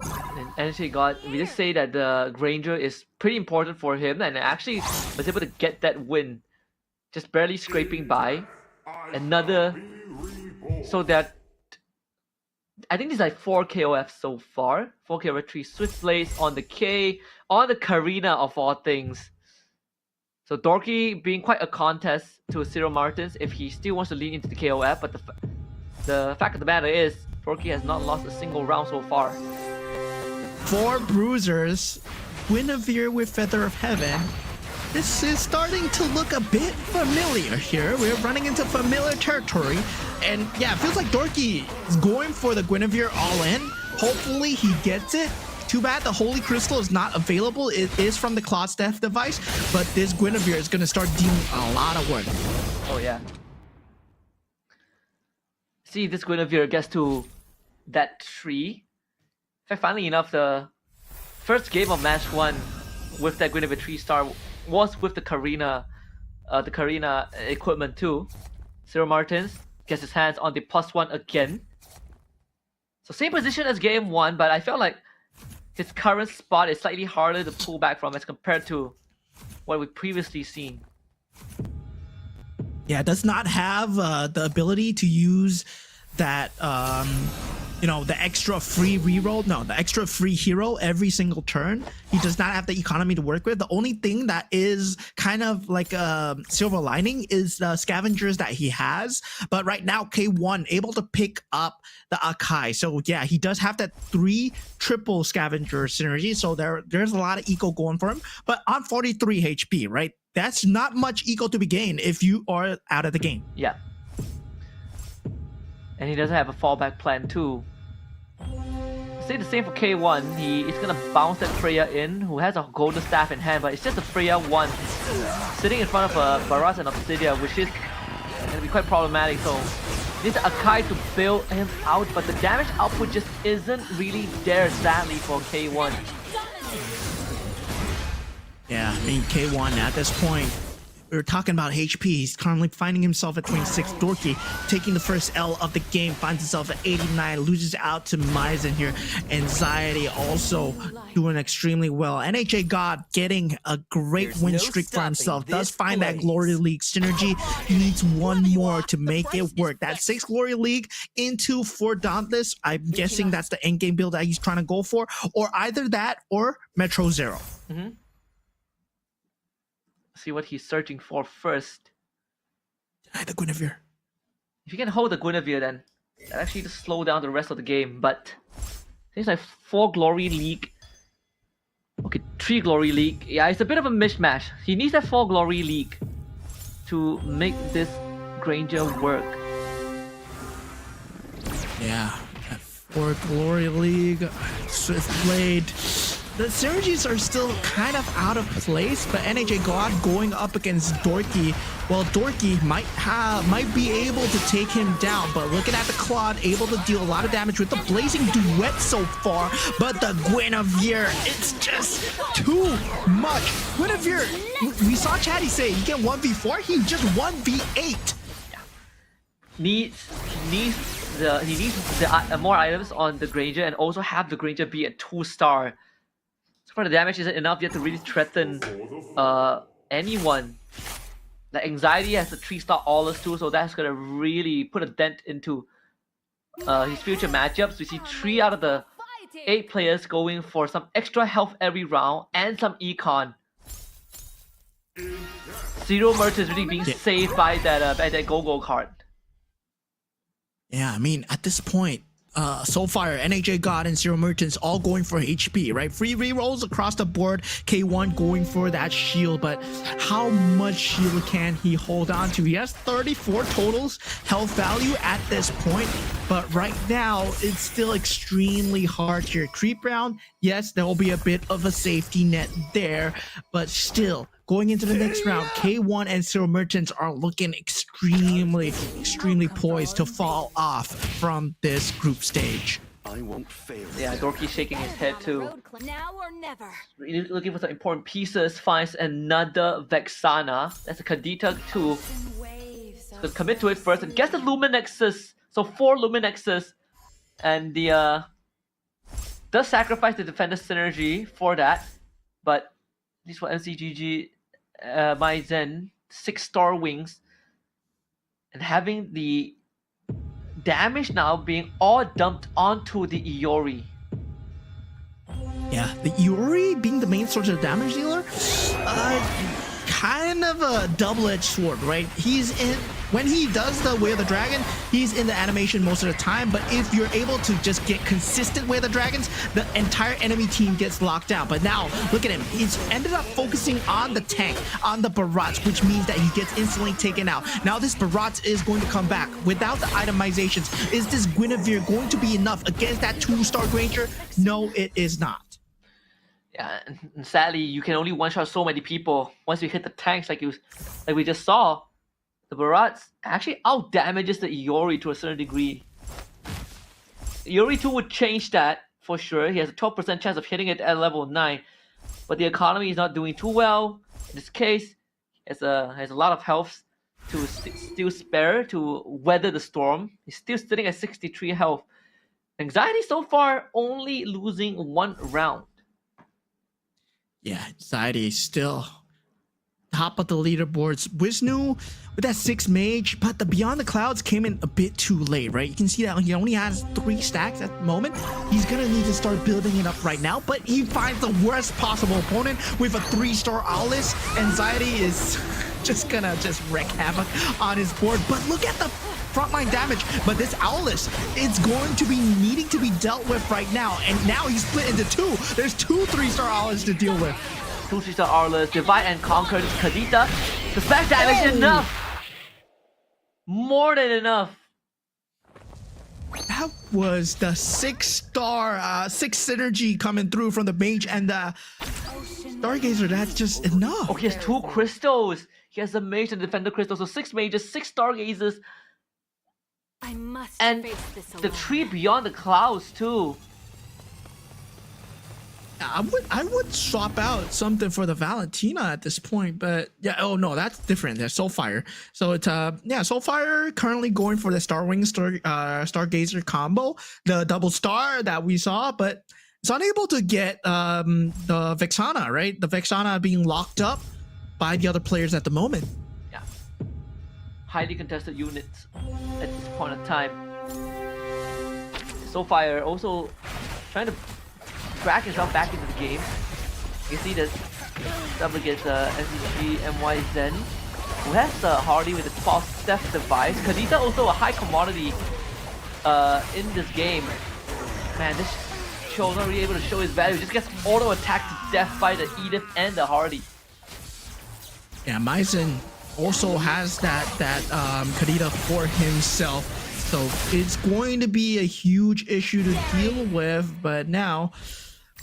And NHA God, we just say that the Granger is pretty important for him, and actually was able to get that win, just barely scraping by. Another, so that I think there's like 4 KOFs so far. 4 KOF, 3 Swift Blades on the K, on the Karina of all things. So Dorky being quite a contest to Cyril Martins if he still wants to lean into the KOF, but the fact of the matter is Dorky has not lost a single round so far. 4 bruisers, Guinevere with Feather of Heaven. This is starting to look a bit familiar here. We're running into familiar territory. And yeah, it feels like Dorky is going for the Guinevere all in. Hopefully he gets it. Too bad the Holy Crystal is not available. It is from the Cloud's Death device, but this Guinevere is going to start dealing a lot of work. Oh yeah. See, this Guinevere gets to that tree. In fact, funnily enough, the first game of match 1 with that Guinevere 3-star was with the Karina equipment too. Cyril Martins gets his hands on the +1 again. So same position as game 1, but I felt like his current spot is slightly harder to pull back from as compared to what we've previously seen. Yeah, does not have the ability to use that you know, the extra free reroll, no, the extra free hero every single turn. He does not have the economy to work with. The only thing that is kind of like a silver lining is the scavengers that he has. But right now, K1 able to pick up the Akai. So yeah, he does have that 3 triple scavenger synergy. So there's a lot of eco going for him. But on 43 HP, right? That's not much eco to be gained if you are out of the game. Yeah. And he doesn't have a fallback plan too. Say the same for K1. He is gonna bounce that Freya in, who has a golden staff in hand, but it's just a Freya 1 sitting in front of a Baras and Obsidia, which is gonna be quite problematic. So Needs Akai to bail him out, but the damage output just isn't really there, sadly, for K1. Yeah, I mean, K1 at this point, we were talking about HP. He's currently finding himself at 26. Dorky taking the first L of the game, finds himself at 89, loses out to Maizen here. Anxiety also doing extremely well. NHA God getting a great win streak for himself. Does find that Glory League synergy. He needs one more to make it work. That 6 Glory League into 4 Dauntless. I'm guessing that's the endgame build that he's trying to go for. Or either that or Metro Zero. See what he's searching for first. The Guinevere. If you can hold the Guinevere, then that actually just slow down the rest of the game. But seems like 4 Glory League. Okay, 3 Glory League. Yeah, it's a bit of a mismatch. He needs that 4 Glory League to make this Granger work. Yeah, 4 Glory League, Swiftblade. The synergies are still kind of out of place, but NHA God going up against Dorky. Well, Dorky might be able to take him down, but looking at the Claude, able to deal a lot of damage with the Blazing Duet so far, but the Guinevere, it's just too much. Guinevere, we saw Chatty say he can 1v4, he just 1v8. He needs the more items on the Granger and also have the Granger be a 2-star. So far the damage isn't enough yet to really threaten anyone. The Anxiety has a 3-star Aulus too, so that's gonna really put a dent into his future matchups. We see 3 out of the 8 players going for some extra health every round and some econ. Zero Merch is really being saved by that Go-Go card. Yeah, I mean, at this point, so far, NHA God and Zero Merchants all going for HP, right? Free rerolls across the board. K1 going for that shield, but how much shield can he hold on to? He has 34 totals health value at this point, but right now, it's still extremely hard here. Creep round, yes, there will be a bit of a safety net there, but still, going into the next round, K1 and Zero Merchants are looking extremely poised to fall off from this group stage. I won't fail. Yeah, Dorky's shaking his head too. Now or never. Really looking for some important pieces. Finds another Vexana. That's a Kadita too. So commit to it first and gets the Luminexus. So 4 Luminexus. And the does sacrifice the Defender synergy for that. But at least for MCGG, Maizen, 6-star wings, and having the damage now being all dumped onto the Iori. Yeah, the Iori being the main source of damage dealer, kind of a double-edged sword, right? When he does the Way of the Dragon, he's in the animation most of the time, but if you're able to just get consistent Way of the Dragons, the entire enemy team gets locked down. But now, look at him. He's ended up focusing on the tank, on the Barats, which means that he gets instantly taken out. Now this Barats is going to come back without the itemizations. Is this Guinevere going to be enough against that 2-star Granger? No, it is not. Yeah, and sadly, you can only one-shot so many people once you hit the tanks like we just saw. The Barats actually out-damages the Iori to a certain degree. Iori 2 would change that for sure. He has a 12% chance of hitting it at level 9. But the economy is not doing too well. In this case, has a lot of health to still spare to weather the storm. He's still sitting at 63 health. Anxiety so far only losing 1 round. Yeah, Anxiety is still top of the leaderboards. Wisnu with that 6 mage, but the Beyond the Clouds came in a bit too late, right? You can see that he only has 3 stacks at the moment. He's gonna need to start building it up right now, but he finds the worst possible opponent with a 3-star Aulus. Anxiety is just gonna wreak havoc on his board, but look at the frontline damage. But this Aulus, it's going to be needing to be dealt with right now, and now he's split into 2. There's 2 3-star Aulus to deal with. 2 3-star Aulus, Divide and Conquer Kadita. The smash damage enough! More than enough. That was the 6-star, 6 synergy coming through from the mage and the Stargazer. That's just enough. Oh, he has 2 crystals. He has the mage and defender crystal. So 6 mages, 6 stargazers. I must And face this the alone. tree beyond the clouds too. I would swap out something for the Valentina at this point, but yeah. Oh no, that's different. There's Soulfire. So it's yeah, Soulfire currently going for the Starwing Stargazer combo, the double star that we saw, but it's unable to get the Vexana, right? The Vexana being locked up by the other players at the moment. Yeah. Highly contested units at this point in time. Soulfire also trying to drag himself back into the game. You can see that up against SCG MYZ, who has Hardy with the false theft device. Kadita also a high commodity in this game. Man, this show not really able to show his value. Just gets auto attacked to death by the Edith and the Hardy. Yeah, Myzen also has that Kadita for himself, so it's going to be a huge issue to deal with. But now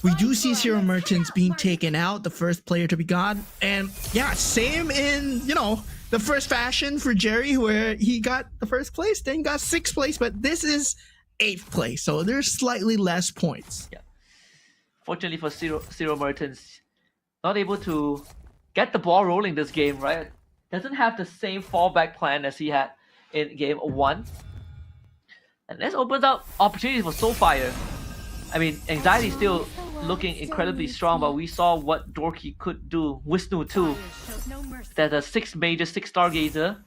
we do see Zero Merchants being taken out, the first player to be gone, and yeah, same in the first fashion for Jerry, where he got the first place, then got 6th place, but this is 8th place, so there's slightly less points. Yeah. Fortunately for Zero Merchants, not able to get the ball rolling this game, right? Doesn't have the same fallback plan as he had in game 1. And this opens up opportunities for Soulfire. I mean, Anxiety still looking incredibly strong, but we saw what Dorky could do. Wisnu too. There's a 6 major 6 Stargazer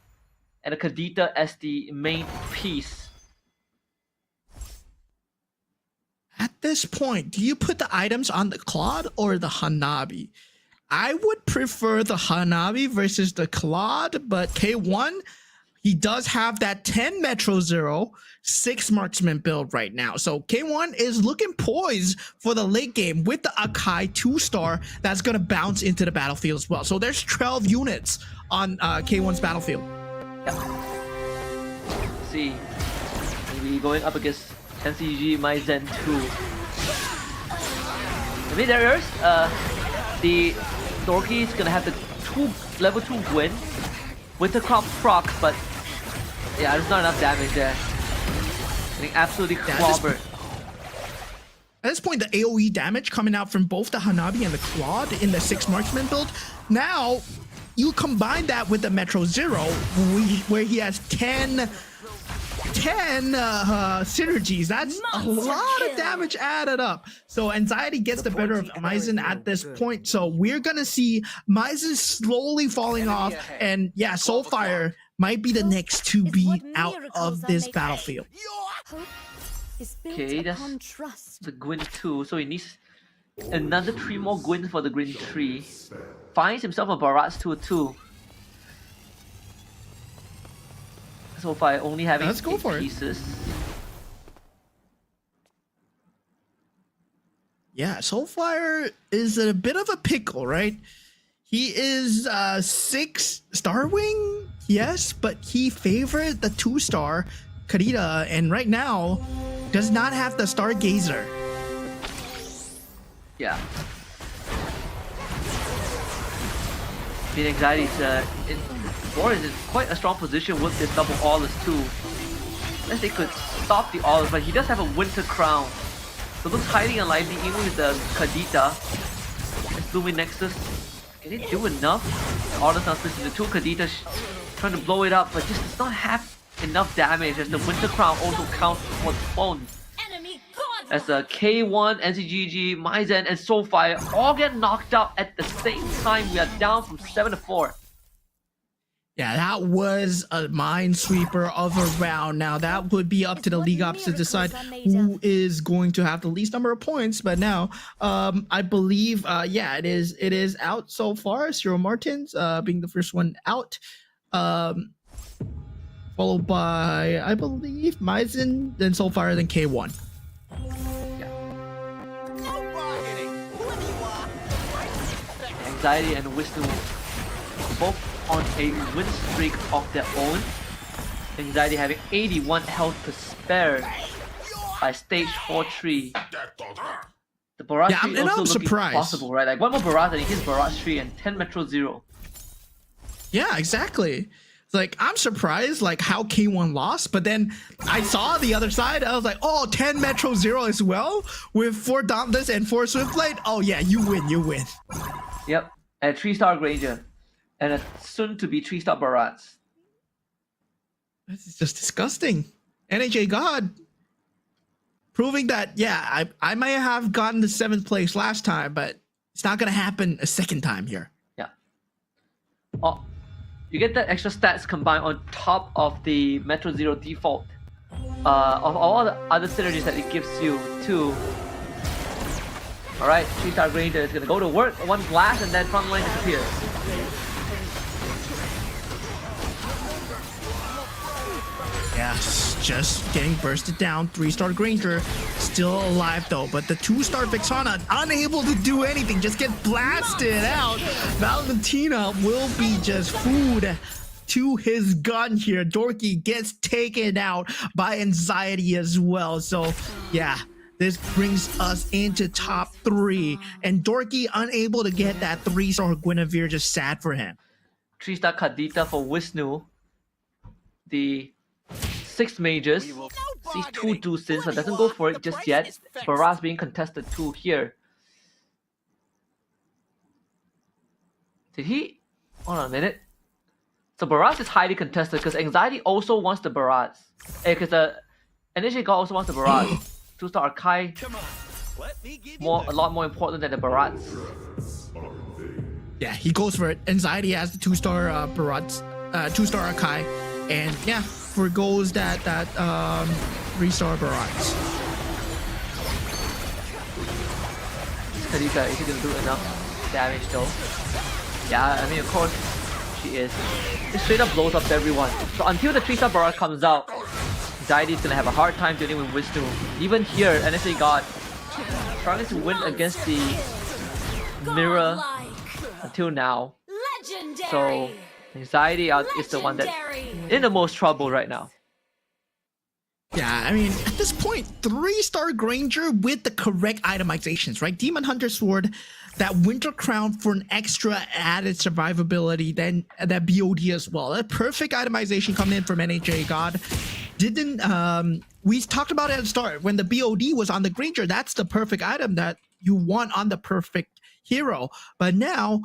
and a Kadita as the main piece. At this point, do you put the items on the Claude or the Hanabi? I would prefer the Hanabi versus the Claude, but K1, he does have that 10 Metro Zero, 6 Marksman build right now. So K1 is looking poised for the late game with the Akai 2-star that's going to bounce into the battlefield as well. So there's 12 units on K1's battlefield. Yep. See, maybe going up against NCG Myzen 2. Maybe there's the Dorky is gonna have the level 2 Gwyn with the crop proc, but yeah, there's not enough damage there. Getting absolutely clobbered. At this point, the AoE damage coming out from both the Hanabi and the Claude in the 6 Marksman build. Now, you combine that with the Metro Zero, where he has 10 synergies. That's a lot of damage added up. So Anxiety gets the better of Myzen at this point. So we're gonna see Myzen slowly falling off, and yeah, Soulfire might be the next to be out of this battlefield. Okay, that's the Gwyn 2, so he needs another 3 more Gwyn for the Gwyn 3. Finds himself a Barats 2 too. So far, only having 8 pieces. Yeah, Soulfire is in a bit of a pickle, right? He is 6 Starwing, yes, but he favored the 2-star Kadita, and right now does not have the Stargazer. Yeah. The Anxiety is Boris is in quite a strong position with this double Aulus too. Unless they could stop the Aulus, but he does have a Winter Crown. So looks highly unlikely even with the Kadita. And Blooming Nexus. Can it do enough? Aulus now splits into 2 Kadita trying to blow it up, but just does not have enough damage as the Winter Crown also counts for the phone. As K1, NCGG, Myzen, and Soulfire all get knocked out at the same time. We are down from 7 to 4. Yeah, that was a minesweeper of a round. Now that would be up to the league ops to decide who is going to have the least number of points. But now, I believe, yeah, it is out so far. Zero Martins being the first one out, followed by, I believe, Myzen, then Soulfire, then K1. Anxiety and Wisdom both on a win streak of their own. Anxiety having 81 health to spare by stage 4-3. The Barrage tree also looking possible, right? Like 1 more Barrage and his Barrage tree and 10 Metro Zero. Yeah, exactly. It's like, I'm surprised like how K1 lost, but then I saw the other side. I was like, oh, 10 Metro Zero as well with 4 Dauntless and 4 Swiftblade. Oh yeah, you win. Yep, and 3-star Granger, and a soon-to-be 3-star Barats. This is just disgusting. NHA God proving that, yeah, I might have gotten the 7th place last time, but it's not gonna happen a second time here. Yeah. Oh, you get that extra stats combined on top of the Metro Zero default of all the other synergies that it gives you too. Alright, 3-star Granger is gonna go to work, 1 blast, and then front line disappears. Yes, just getting bursted down. 3-star Granger still alive though, but the 2-star Vixana unable to do anything, just get blasted out. Valentina will be just food to his gun here. Dorky gets taken out by Anxiety as well. So yeah, this brings us into top 3, and Dorky unable to get that 3-star Guinevere, just sad for him. 3-star Kadita for Wisnu. The 6 mages sees 2 Deuces, but doesn't go for it just yet. Barras being contested too here. Did he? Hold on a minute. So Barras is highly contested because Anxiety also wants the Barras. Because the NHA God also wants the Barras. 2-star Arkai, a lot more important than the Barats. Yeah, he goes for it. Anxiety has the 2-star Barats, 2-star Akai, and yeah, forgoes that 3-star Barats. Kadita, is he gonna do enough damage though? Yeah, I mean, of course she is. It straight up blows up everyone. So until the 3-star Barat comes out, Anxiety is gonna have a hard time dealing with Wisnu. Even here, NSA God trying to win against the mirror until now. So Anxiety is the one that's in the most trouble right now. Yeah, I mean, at this point, 3-star Granger with the correct itemizations, right? Demon Hunter Sword, that Winter Crown for an extra added survivability, then that BOD as well. That perfect itemization coming in from NHA God. We talked about it at the start, when the BOD was on the Granger, that's the perfect item that you want on the perfect hero. But now,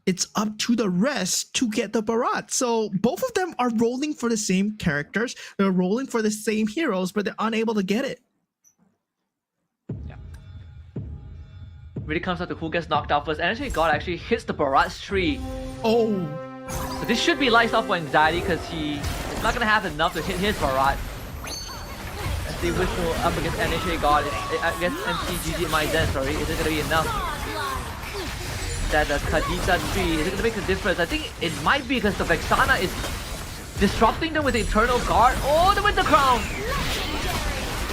it's up to the rest to get the Barat. So both of them are rolling for the same characters. They're rolling for the same heroes, but they're unable to get it. Yeah. Really comes down to who gets knocked out first. And actually, God actually hits the Barat's tree. Oh. So this should be lights off for Anxiety because he is not going to have enough to hit his Barat. As they whistle up against NHA God, against MCGG Maizen, sorry, isn't going to be enough. That the Kadita tree, is it going to make a difference? I think it might be because the Vexana is disrupting them with the Eternal Guard. Oh, the Winter Crown!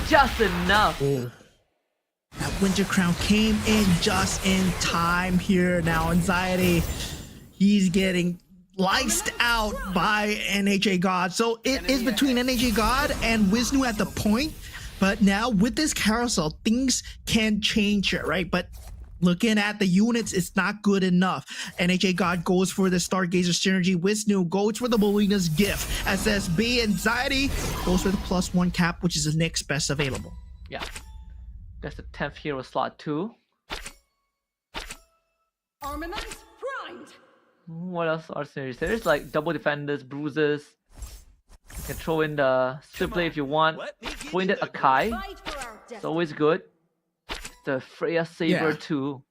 Just enough. Oh. That Winter Crown came in just in time here. Now Anxiety, he's getting sliced out by NHA God. So it is between NHA God and Wisnu at the point. But now with this carousel, things can change here, right? But looking at the units, it's not good enough. NHA God goes for the Stargazer Synergy. Wisnu goes for the Molina's Gift. SSB Anxiety goes for the +1 cap, which is the next best available. Yeah. That's the 10th hero slot too. Armaments primed. What else are series? There's like double defenders, bruisers. You can throw in the Swiftblade if you want. Throw in the Akai. It's always good. The Freya Saber too.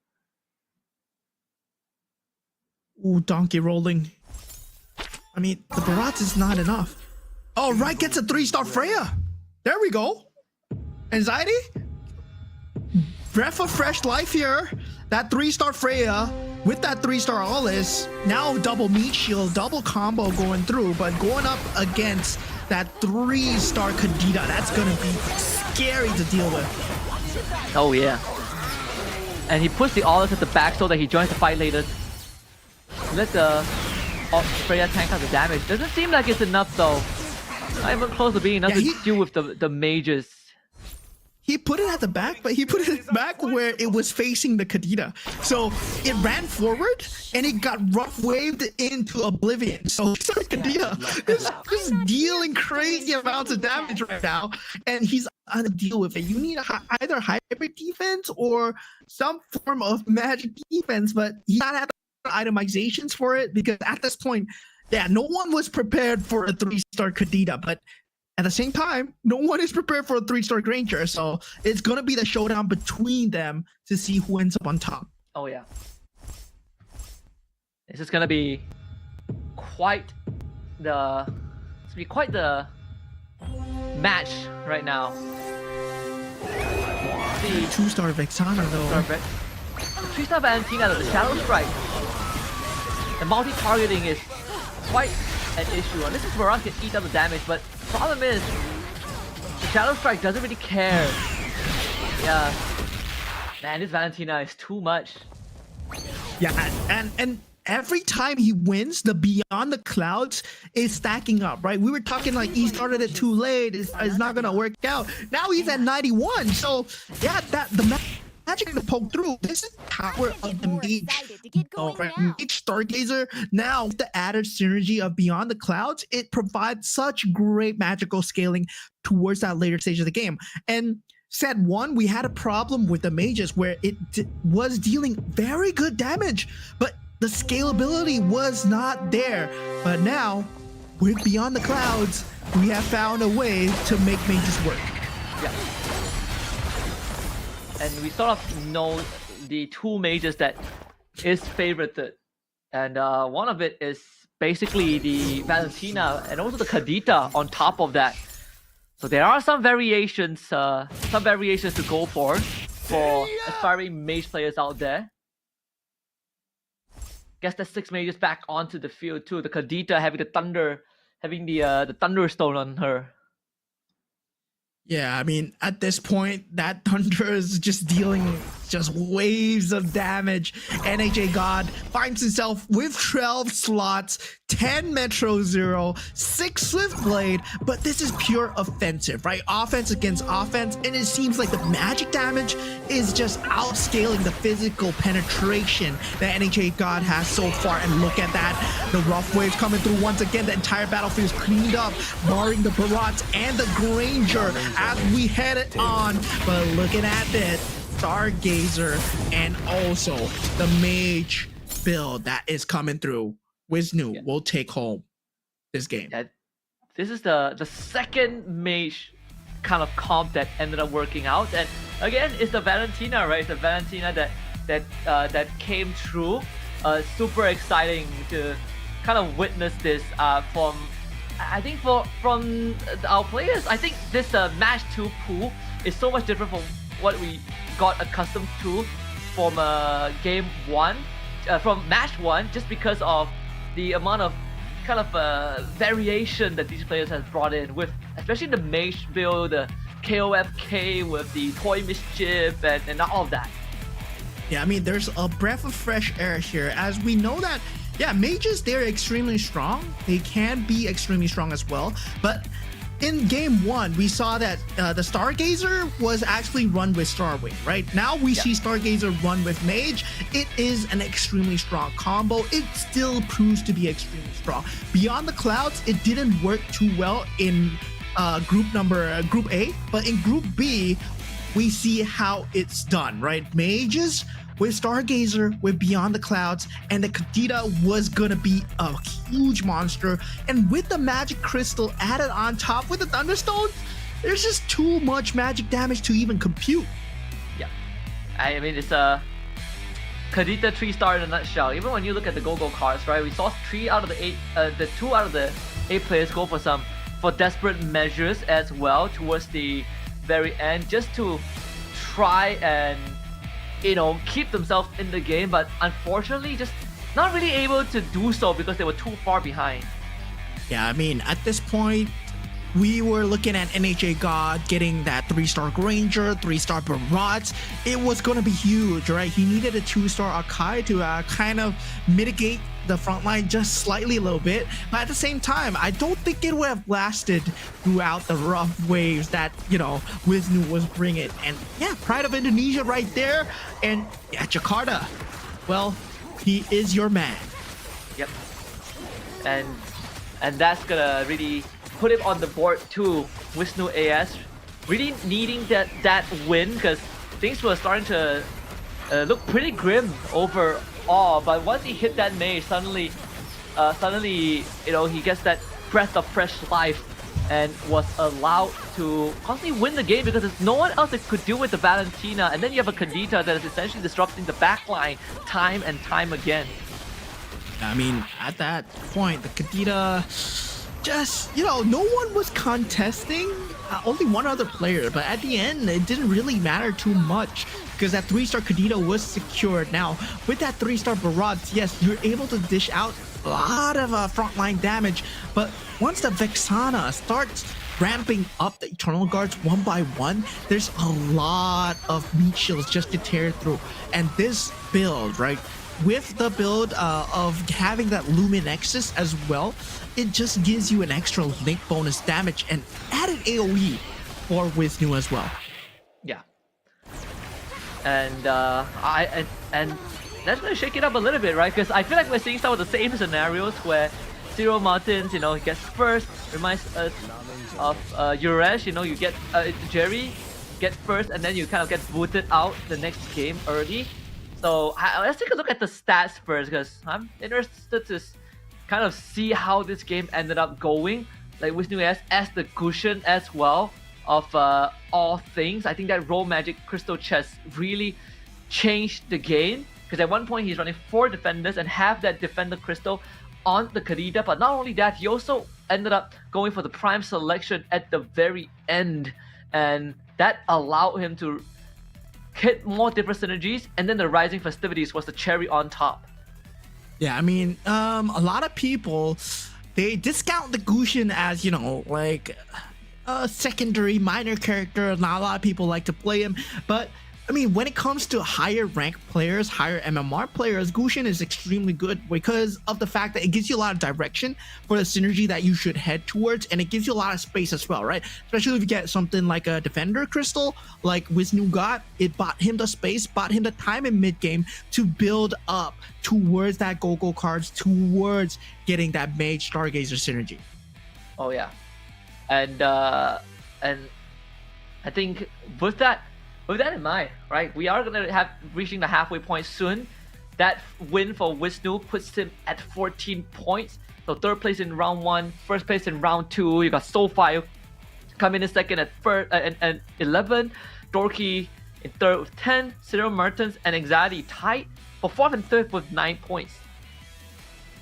Ooh, donkey rolling. I mean, the Barat is not enough. Oh, right, gets a 3-star Freya. There we go. Anxiety? Breath of fresh life here. That 3-star Freya with that 3-star Alice. Now double meat shield, double combo going through, but going up against that 3-star Kadita, that's gonna be scary to deal with. Oh yeah. And he puts the Olive at the back so that he joins the fight later. Let the Freya tank out the damage. Doesn't seem like it's enough though. Not even close to being enough to deal with the mages. he put it at the back, but he put it back where it was facing the Kadita. So it ran forward and it got rough waved into oblivion. So sorry, Kadita is just dealing crazy amounts of damage right now, and he's on to deal with it. You need either hybrid defense or some form of magic defense, but he not have the itemizations for it because at this point, yeah, no one was prepared for a 3-star Kadita, but at the same time, no one is prepared for a 3-star Granger, so it's gonna be the showdown between them to see who ends up on top. Oh yeah. This is gonna be quite the match right now. The 2-star Vexana though. 3-star Valentina, the Shadow Strike. The multi-targeting is quite an issue, and this is where Ron can eat up the damage, but problem is the Shadow Strike doesn't really care. Yeah. Man, this Valentina is too much. Yeah, and every time he wins, the Beyond the Clouds is stacking up, right? We were talking like he started it too late, it's not gonna work out. Now he's at 91, so yeah, the magic to poke through. This is the power of the mage. Mage Stargazer. Now with the added synergy of Beyond the Clouds, it provides such great magical scaling towards that later stage of the game. And set 1, we had a problem with the mages where it was dealing very good damage, but the scalability was not there. But now, with Beyond the Clouds, we have found a way to make mages work. Yeah. And we sort of know the 2 mages that is favorited. And one of it is basically the Valentina and also the Kadita on top of that. So there are some variations to go for aspiring mage players out there. Guess the 6 mages back onto the field too. The Kadita having the Thunderstone on her. Yeah, I mean, at this point, that Thunder is just dealing just waves of damage. NHA God finds himself with 12 slots, 10 Metro Zero, 6 Swift Blade, but this is pure offensive, right? Offense against offense, and it seems like the magic damage is just outscaling the physical penetration that NHA God has so far. And look at that, the rough waves coming through once again. The entire battlefield is cleaned up, barring the Barats and the Granger as we head it on. But looking at this, Stargazer and also the mage build that is coming through. Wisnu will take home this game. Yeah, this is the second mage kind of comp that ended up working out, and again, it's the Valentina, right? It's the Valentina that came through. Super exciting to kind of witness this from our players. I think this match 2 pool is so much different from what we got accustomed to from game 1, from match 1, just because of the amount of kind of variation that these players have brought in, with especially the mage build, the KOFK with the toy mischief and all of that. Yeah, I mean, there's a breath of fresh air here, as we know that, yeah, mages, they're extremely strong. They can be extremely strong as well, but in game 1, we saw that the Stargazer was actually run with Starwing, right? Now we see Stargazer run with Mage. It is an extremely strong combo. It still proves to be extremely strong. Beyond the Clouds, it didn't work too well in Group A, but in Group B, we see how it's done, right? Mages with Stargazer, with Beyond the Clouds, and the Kadita was gonna be a huge monster. And with the Magic Crystal added on top with the Thunderstone, there's just too much magic damage to even compute. Yeah, I mean, it's a Kadita 3-star in a nutshell. Even when you look at the go-go cards, right? We saw 3 out of the 8, the 2 out of the 8 players go for desperate measures as well towards the very end, just to try and keep themselves in the game, but unfortunately just not really able to do so because they were too far behind. Yeah, I mean, at this point, we were looking at NHA God getting that 3-star Granger, 3-star Barats. It was going to be huge, right? He needed a 2-star Akai to kind of mitigate the front line just slightly a little bit. But at the same time, I don't think it would have lasted throughout the rough waves that, Wisnu was bringing. And yeah, Pride of Indonesia right there. And yeah, Jakarta, well, he is your man. Yep. And that's gonna really put him on the board too. Wisnu AS really needing that win, because things were starting to look pretty grim overall. But once he hit that mage, suddenly he gets that breath of fresh life and was allowed to constantly win the game, because there's no one else that could deal with the Valentina. And then you have a Kadita that is essentially disrupting the backline time and time again. I mean, at that point, the Kadita just, no one was contesting, only one other player. But at the end, it didn't really matter too much, because that 3-star Kadita was secured. Now, with that 3-star Barrage, yes, you're able to dish out a lot of frontline damage. But once the Vexana starts ramping up the Eternal Guards one by one, there's a lot of meat shields just to tear through. And this build, right, with the build of having that Luminexus as well, it just gives you an extra link bonus damage and added AoE for Wisnu as well. Yeah. And and that's gonna shake it up a little bit, right? Because I feel like we're seeing some of the same scenarios where Cyril Martins, he gets first. Reminds us of Uresh, you get Jerry get first, and then you kind of get booted out the next game early. So let's take a look at the stats first, because I'm interested to kind of see how this game ended up going. Like Wisnu as the cushion as well of all things. I think that Roll Magic Crystal Chest really changed the game, because at one point he's running 4 defenders and have that defender crystal on the Kadita. But not only that, he also ended up going for the prime selection at the very end, and that allowed him to hit more different synergies, and then the Rising Festivities was the cherry on top. Yeah, I mean, a lot of people, they discount the Gushin as, like a secondary minor character. Not a lot of people like to play him, but I mean, when it comes to higher ranked players, higher MMR players, Gushin is extremely good because of the fact that it gives you a lot of direction for the synergy that you should head towards, and it gives you a lot of space as well, right? Especially if you get something like a Defender Crystal, like Wisnu got, it bought him the space, bought him the time in mid game to build up towards that go-go cards, towards getting that Mage Stargazer synergy. Oh yeah, and I think with that in mind, right, we are gonna have reaching the halfway point soon. That win for Wisnu puts him at 14 points. So 3rd place in round 1, 1st place in round 2. You got Soulfire coming in 2nd at 3rd and 11. Dorky in 3rd with 10. Cyril Mertens and Anxiety tied for 4th and 3rd with 9 points.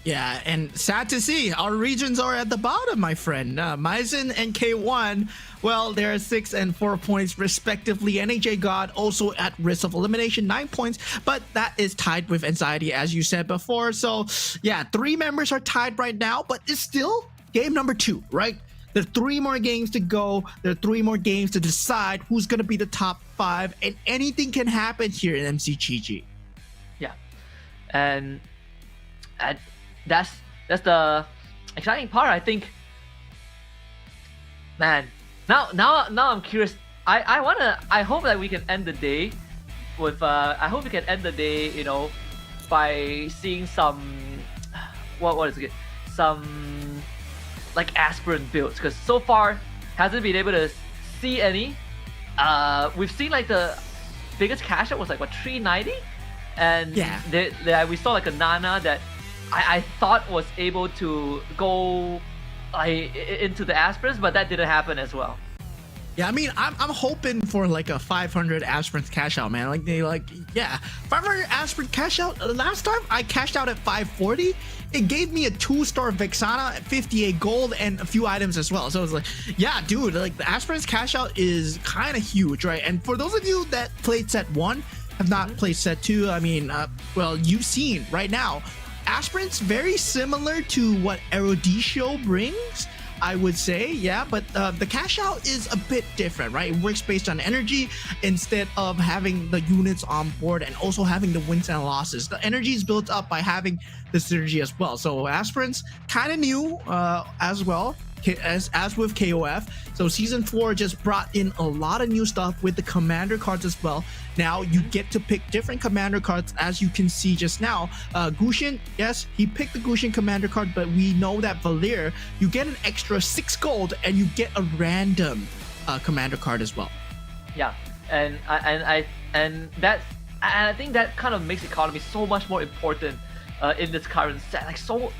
Yeah, and sad to see, our regions are at the bottom, my friend. Maizen and K1, well, they're 6 and 4 points respectively. NAJ God also at risk of elimination, 9 points, but that is tied with Anxiety, as you said before. So yeah, 3 members are tied right now, but it's still game number 2, right? There's 3 more games to go. There are 3 more games to decide who's going to be the top 5, and anything can happen here in MCGG. Yeah, and that's the exciting part, I think. Man, now I'm curious. I hope that we can end the day with I hope we can end the day, by seeing some what is it? Some like aspirant builds, because so far hasn't been able to see any. We've seen like the biggest cash out was like 390, and yeah, we saw like a Nana that I thought was able to go into the aspirants, but that didn't happen as well. Yeah, I mean, I'm hoping for like a 500 aspirants cash out, man. 500 aspirant cash out. Last time I cashed out at 540. It gave me a 2-star Vexana at 58 gold and a few items as well. So I was like, yeah, dude, like the aspirants cash out is kind of huge, right? And for those of you that played set 1, have not played set 2, I mean, well, you've seen right now, aspirants very similar to what Eruditio brings, I would say. Yeah, but the cash out is a bit different, right? It works based on energy instead of having the units on board and also having the wins and losses. The energy is built up by having the synergy as well. So aspirants kind of new as well. As with KOF, so season 4 just brought in a lot of new stuff with the commander cards as well. Now you get to pick different commander cards, as you can see just now. Gushin, yes, he picked the Gushin commander card, but we know that Valir, you get an extra 6 gold and you get a random commander card as well. Yeah, and I think that kind of makes economy so much more important in this current set.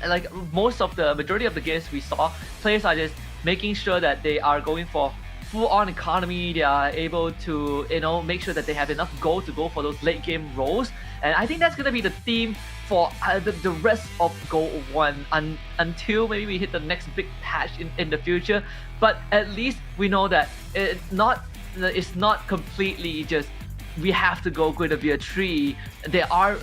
Like most of the majority of the games we saw, players are just making sure that they are going for full-on economy. They are able to, make sure that they have enough gold to go for those late game roles. And I think that's gonna be the theme for the rest of GO1 until maybe we hit the next big patch in the future. But at least we know that it's not completely just we have to go Guinevere tree. There are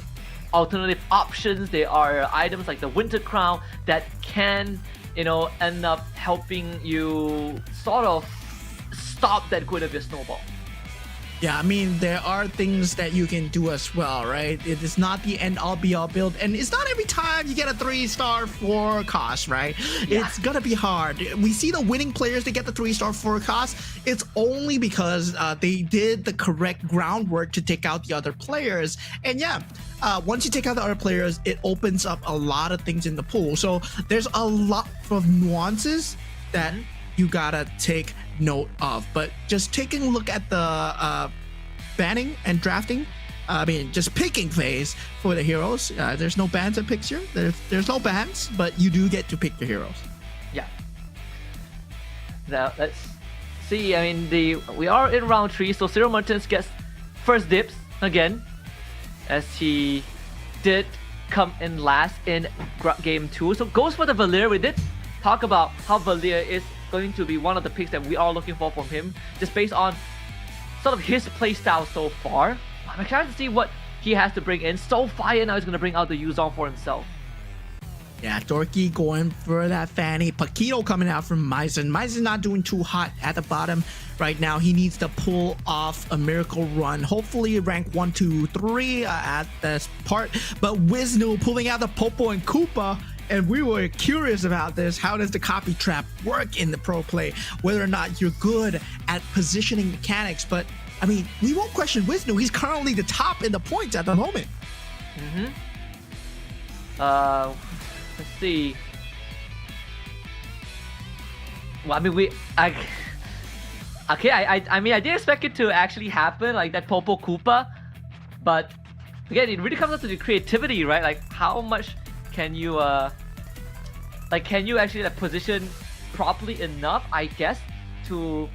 alternative options. There are items like the Winter Crown that can, end up helping you sort of stop that Guinevere snowball. Yeah, I mean, there are things that you can do as well, right? It is not the end-all be-all build, and it's not every time you get a 3-star forecast, right? Yeah. It's gonna be hard. We see the winning players, they get the 3-star forecast. It's only because they did the correct groundwork to take out the other players. And yeah, once you take out the other players, it opens up a lot of things in the pool. So there's a lot of nuances that you gotta take note of. But just taking a look at the banning and drafting, just picking phase for the heroes. There's no bans and picks here. There's no bans, but you do get to pick the heroes. Yeah. Now let's see. I mean, we are in round 3, so Zero Mertens gets first dibs again, as he did come in last in game 2. So goes for the Valir. We did talk about how Valir is going to be one of the picks that we are looking for from him, just based on sort of his playstyle so far. I'm excited to see what he has to bring in. So fire now he's going to bring out the Yuzong for himself. Yeah, Dorky going for that Fanny. Paquito coming out from Maizen. Maizen's not doing too hot at the bottom right now. He needs to pull off a miracle run. Hopefully rank 1, 2, 3 at this part. But Wisnu pulling out the Popo and Koopa. And we were curious about this. How does the copy trap work in the pro play? Whether or not you're good at positioning mechanics. But, I mean, we won't question Wisnu. He's currently the top in the points at the moment. Let's see. Well, I mean, I mean, I didn't expect it to actually happen, like that Popo Koopa. But, again, it really comes down to the creativity, right? Like, how much can you can you actually position properly enough, I guess, to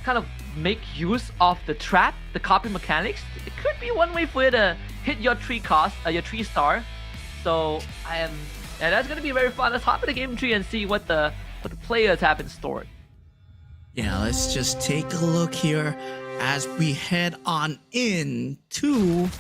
kind of make use of the trap, the copy mechanics? It could be one way for you to hit your 3-star. So and that's gonna be very fun. Let's hop into game 3 and see what the players have in store. Yeah, let's just take a look here as we head on in to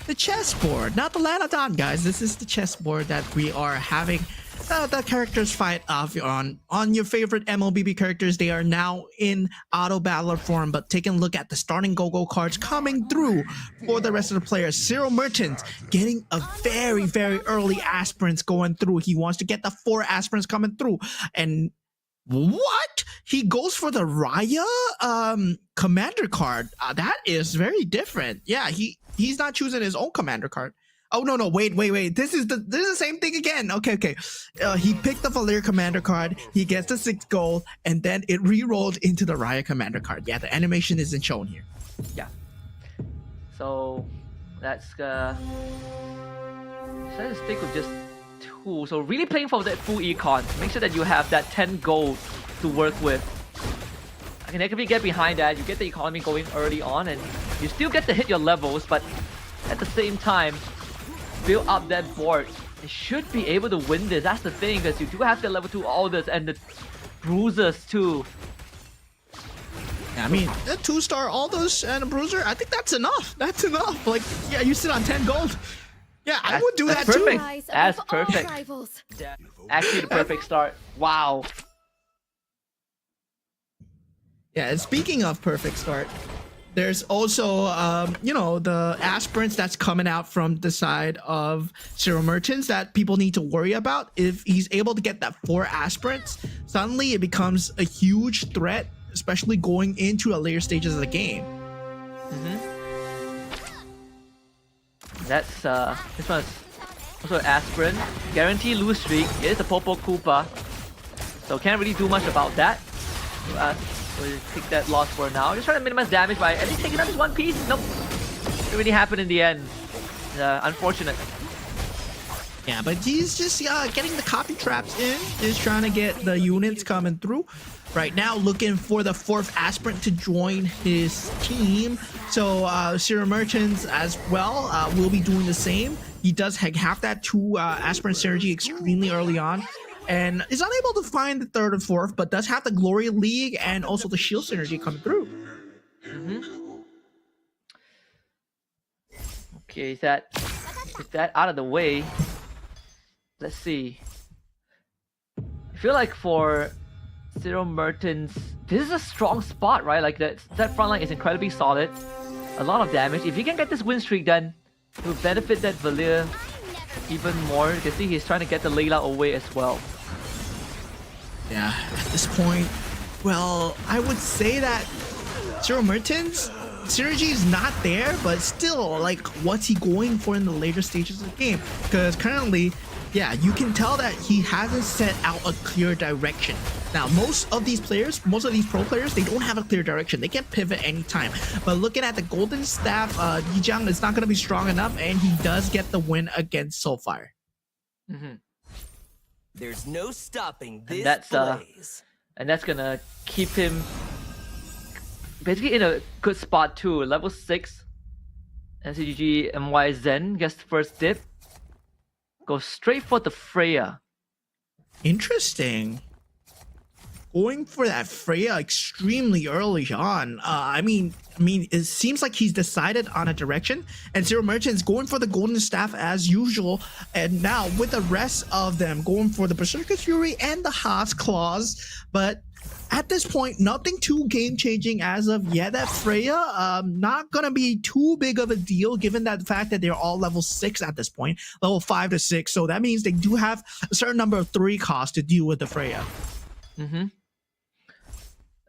the chessboard, not the Lanadon, guys. This is the chessboard that we are having the characters fight off on your favorite MLBB characters. They are now in auto battler form, but taking a look at the starting go-go cards coming through for the rest of the players. Zero Merchant getting a very, very early aspirants going through. He wants to get the 4 aspirants coming through. And what? He goes for the Raya commander card. That is very different. Yeah, he's not choosing his own commander card. Oh no, wait. This is the same thing again. Okay. He picked the Valir commander card. He gets the 6 gold, and then it re-rolled into the Raya commander card. Yeah, the animation isn't shown here. Yeah. So let's stick with just 2. So really playing for that full econ. Make sure that you have that 10 gold to work with. I can definitely get behind that. You get the economy going early on, and you still get to hit your levels, but at the same time, build up that board. You should be able to win this. That's the thing, because you do have the level 2 Alders and the Bruisers too. Yeah, I mean, a 2-star Alders and a Bruiser, I think that's enough. That's enough. Like, yeah, you sit on 10 gold. Yeah, I would do that perfect. too. That's perfect. Actually, the perfect start. Wow. Yeah, and speaking of perfect start, there's also, the aspirants that's coming out from the side of Zero Merchants that people need to worry about. If he's able to get that 4 aspirants, suddenly it becomes a huge threat, especially going into the later stages of the game. That's this one's also aspirant. Guarantee lose streak. It is a Popo Koopa, so can't really do much about that. We'll take that loss for now. Just trying to minimize damage by at least taking out this one piece. Nope, it really happened in the end. Unfortunate. Yeah, but he's just getting the copy traps in. Is trying to get the units coming through. Right now, looking for the 4th aspirant to join his team. So Zero Merchants as well will be doing the same. He does have that 2 aspirant synergy extremely early on, and is unable to find the 3rd and 4th, but does have the Glory League and also the Shield synergy coming through. Okay, is that out of the way? Let's see. I feel like for Zero Merchants, this is a strong spot, right? Like that front line is incredibly solid. A lot of damage. If you can get this win streak, then it will benefit that Valir even more. You can see he's trying to get the Layla away as well. Yeah, at this point, well, I would say that Zero Merchants synergy is not there, but still, like, what's he going for in the later stages of the game? Because currently, yeah, you can tell that he hasn't set out a clear direction. Now, most of these pro players, they don't have a clear direction. They can pivot anytime. But looking at the Golden Staff, Yijang is not going to be strong enough, and he does get the win against Soulfire. There's no stopping this blaze. And that's gonna keep him basically in a good spot too. Level 6. NCGG MY Zen gets the first dip. Goes straight for the Freya. Interesting. Going for that Freya extremely early on. I mean, it seems like he's decided on a direction, and Zero Merchant's going for the Golden Staff as usual. And now with the rest of them going for the Berserker's Fury and the Haas Claws, but at this point, nothing too game-changing as of yet. That Freya, not gonna be too big of a deal given that the fact that they're all level 6 at this point, level 5 to 6. So that means they do have a certain number of 3 costs to deal with the Freya.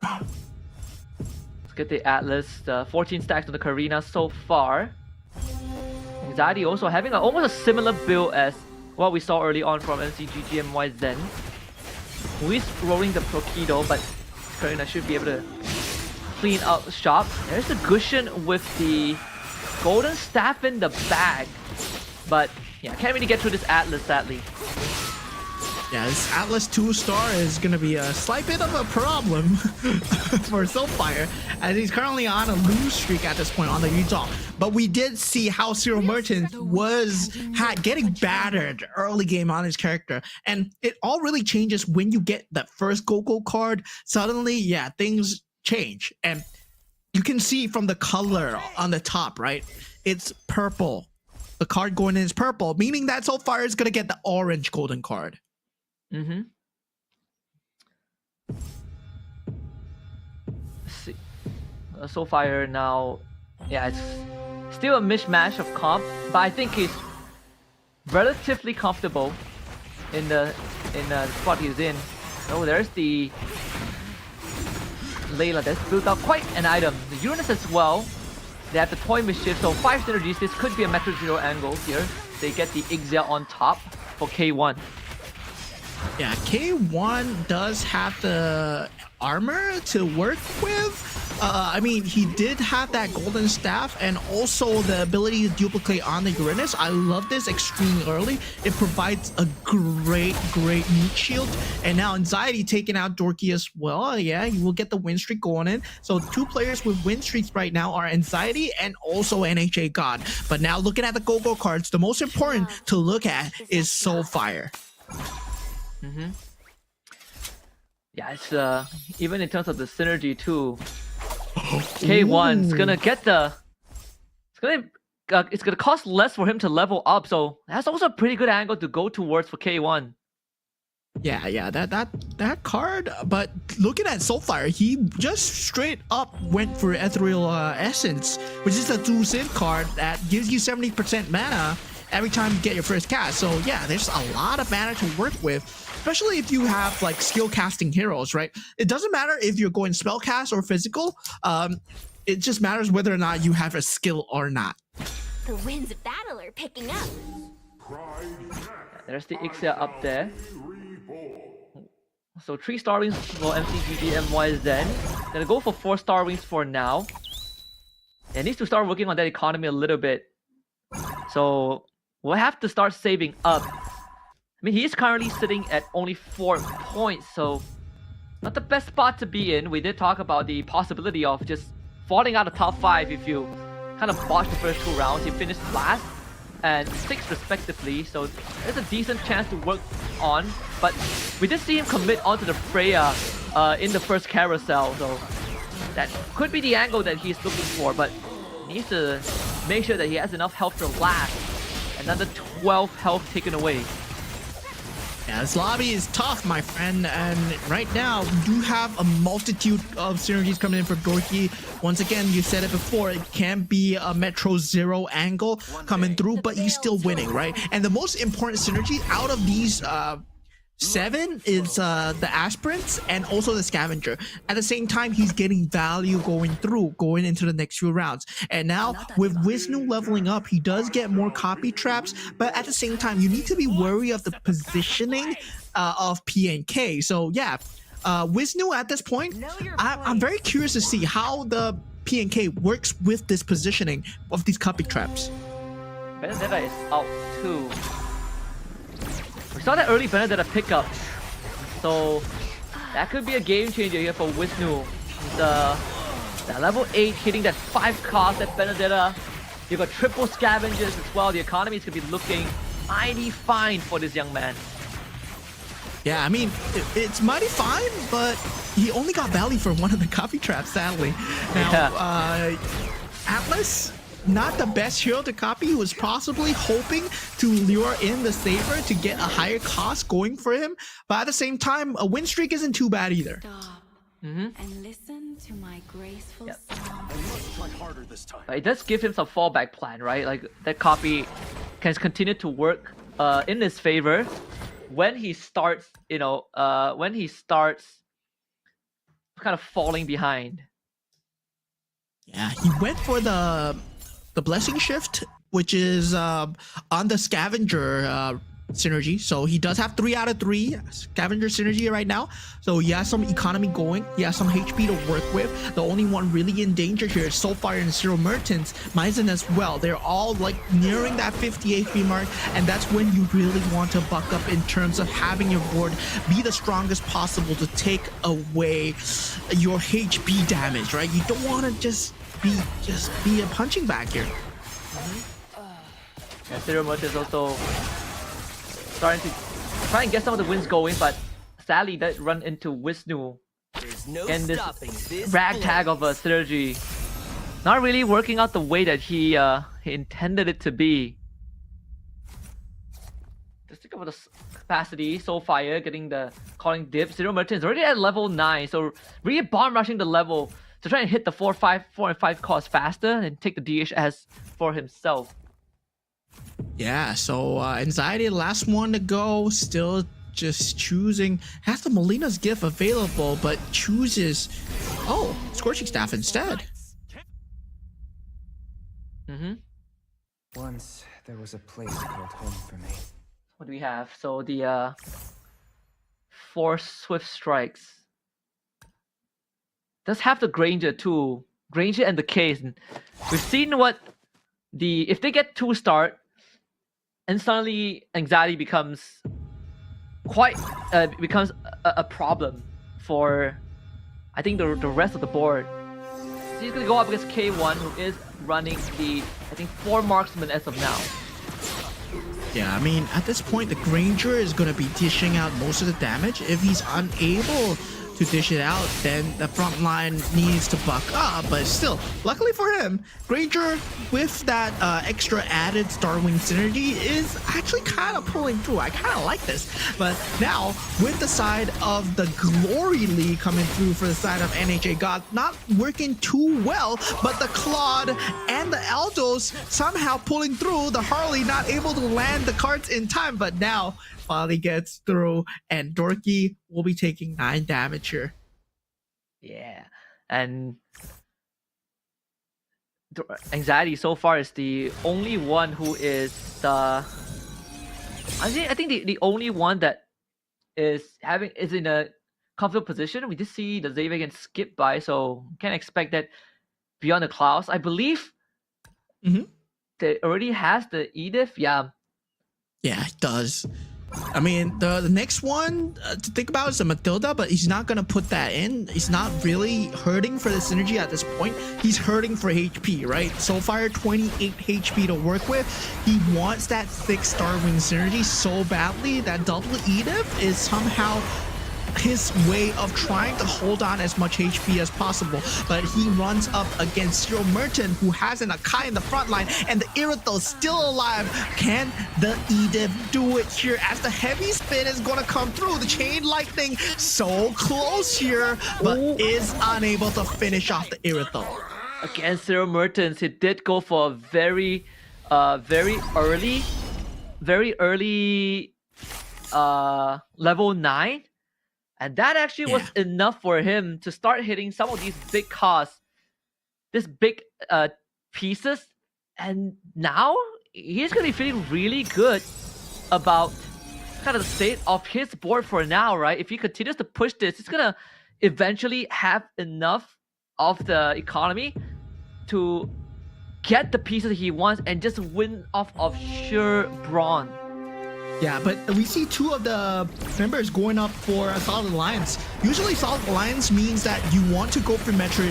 Let's get the Atlas. 14 stacks on the Karina so far. Anxiety also having almost a similar build as what we saw early on from NCGGMY Zen. Who is rolling the Prokido, but Karina should be able to clean up shop. There's the Gushin with the Golden Staff in the bag. But yeah, can't really get through this Atlas, sadly. Yeah, this Atlas 2-star is going to be a slight bit of a problem for Soulfire, as he's currently on a lose streak at this point on the Utah. But we did see how Zero Merchant was getting battered early game on his character. And it all really changes when you get that first Go-Go card. Suddenly, yeah, things change. And you can see from the color on the top, right? It's purple. The card going in is purple, meaning that Soulfire is going to get the orange golden card. Let's see. Soulfire now, yeah, it's still a mishmash of comp, but I think he's relatively comfortable in the spot he's in. Oh, there's the Layla. That's built out quite an item. The Uranus as well. They have the Toy Mischief, so 5 synergies. This could be a Metro Zero angle here. They get the Ixia on top for K1. Yeah, K1 does have the armor to work with. I mean, he did have that Golden Staff and also the ability to duplicate on the Uranus. I love this extremely early. It provides a great meat shield. And now Anxiety taking out Dorky as well. Yeah, you will get the win streak going in. So 2 players with win streaks right now are Anxiety and also NHA God. But now looking at the Go-Go cards, the most important to look at is Soulfire. Yeah, it's even in terms of the synergy too. K1's gonna get the. It's gonna cost less for him to level up, so that's also a pretty good angle to go towards for K1. Yeah, that card. But looking at Soulfire, he just straight up went for Ethereal Essence, which is a 2 synth card that gives you 70% mana every time you get your first cast. So yeah, there's a lot of mana to work with, especially if you have like skill casting heroes, right? It doesn't matter if you're going spell cast or physical. It just matters whether or not you have a skill or not. The winds of battle are picking up. There's the Ixia up there. So 3 star wings for MCGG and YZen. Gonna go for 4 star wings for now. It needs to start working on that economy a little bit. So we'll have to start saving up. I mean, he is currently sitting at only 4 points, so not the best spot to be in. We did talk about the possibility of just falling out of top 5 if you kind of botch the first 2 rounds. He finished last and 6th respectively, so there's a decent chance to work on. But we did see him commit onto the Freya in the first carousel, so that could be the angle that he's looking for, but he needs to make sure that he has enough health to last. Another 12 health taken away. Yeah, this lobby is tough, my friend, and right now we do have a multitude of synergies coming in for Dorky. Once again, you said it before, it can be a Metro Zero angle coming through, but he's still winning, right? And the most important synergy out of these 7 is the aspirants and also the scavenger. At the same time, he's getting value going into the next few rounds. And now with Wisnu leveling up, he does get more copy traps, but at the same time, you need to be wary of the positioning of PNK. So yeah, Wisnu at this point, I'm very curious to see how the PNK works with this positioning of these copy traps. Benedetta is out too. We saw that early Benedetta pickup, so that could be a game changer here for Wisnu. That level 8 hitting that 5 cost at Benedetta. You've got triple scavengers as well. The economy is going to be looking mighty fine for this young man. Yeah, I mean, it's mighty fine, but he only got value for one of the copy traps, sadly. Now, Atlas, not the best hero to copy. He was possibly hoping to lure in the Saber to get a higher cost going for him, but at the same time, a win streak isn't too bad either. Stop and listen to my graceful song. I must try harder this time. It does give him some fallback plan, right? Like that copy can continue to work in his favor when he starts, when he starts kind of falling behind. Yeah, he went for the blessing shift, which is on the scavenger synergy. So he does have 3 out of 3 scavenger synergy right now. So he has some economy going. He has some HP to work with. The only one really in danger here is Soulfire and Zero Mertens. Maizen as well. They're all like nearing that 50 HP mark, and that's when you really want to buck up in terms of having your board be the strongest possible to take away your HP damage, right? You don't want to just be a punching bag here. And Zero Merchant is also starting to try and get some of the wins going, but sadly that run into Wisnu and this ragtag of a synergy. Not really working out the way that he intended it to be. Just think about the capacity. Soulfire getting the calling dip. Zero Merchant is already at level 9, so really bomb rushing the level to try and hit the 4 and 5 cost faster and take the DHS for himself. Yeah, so Anxiety, last one to go, still just choosing, has the Molina's gift available, but chooses, Scorching Staff instead. Once there was a place called home for me. What do we have? So the 4 Swift Strikes. Does have the Granger too. Granger and the Case. We've seen what if they get 2 start, instantly Anxiety becomes a problem for I think the rest of the board. So he's gonna go up against K1, who is running the 4 marksman as of now. Yeah, I mean, at this point, the Granger is going to be dishing out most of the damage. If he's unable to dish it out, then the front line needs to buck up. But still, luckily for him, Granger with that extra added Starwing synergy is actually kind of pulling through. I kind of like this. But now with the side of the Glory League coming through for the side of NHA God, not working too well, but the Claude and the Aldos somehow pulling through. The Harley not able to land the cards in time, but now finally gets through, and Dorky will be taking 9 damage here. Yeah, and Anxiety so far is the only one who is I think the only one that is in a comfortable position. We did see the Xavier get skipped by, so can't expect that beyond the clouds. I believe that already has the Edith. Yeah, it does. I mean, the next one to think about is the Matilda, but he's not going to put that in. He's not really hurting for the synergy at this point. He's hurting for HP, right? Soulfire, 28 HP to work with. He wants that 6-star wing synergy so badly that double Edith is somehow his way of trying to hold on as much HP as possible, but he runs up against Zero Merton, who has an Akai in the front line, and the Irithel still alive. Can the Edith do it here as the heavy spin is going to come through? The Chain Lightning so close here, but is unable to finish off the Irithel. Against Zero Mertens, he did go for a very early level 9. And that actually was enough for him to start hitting some of these big costs, these big pieces. And now he's going to be feeling really good about kind of the state of his board for now, right? If he continues to push this, he's going to eventually have enough of the economy to get the pieces he wants and just win off of sheer brawn. Yeah, but we see 2 of the members going up for a Solid Alliance. Usually Solid Alliance means that you want to go for Metro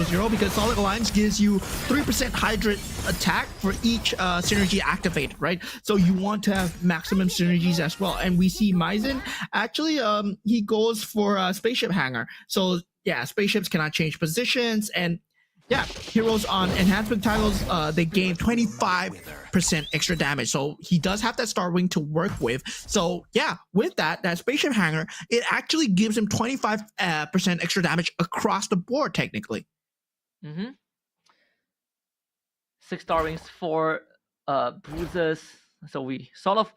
Zero, because Solid Alliance gives you 3% Hydrate attack for each synergy activated, right? So you want to have maximum synergies as well. And we see Maizen, actually, he goes for Spaceship Hanger. So yeah, spaceships cannot change positions, and yeah, heroes on enhancement titles, they gain 25% extra damage. So he does have that Star Wing to work with. So yeah, with that Spaceship Hanger, it actually gives him 25% extra damage across the board, technically. 6 Star Wings, 4 bruises. So we sort of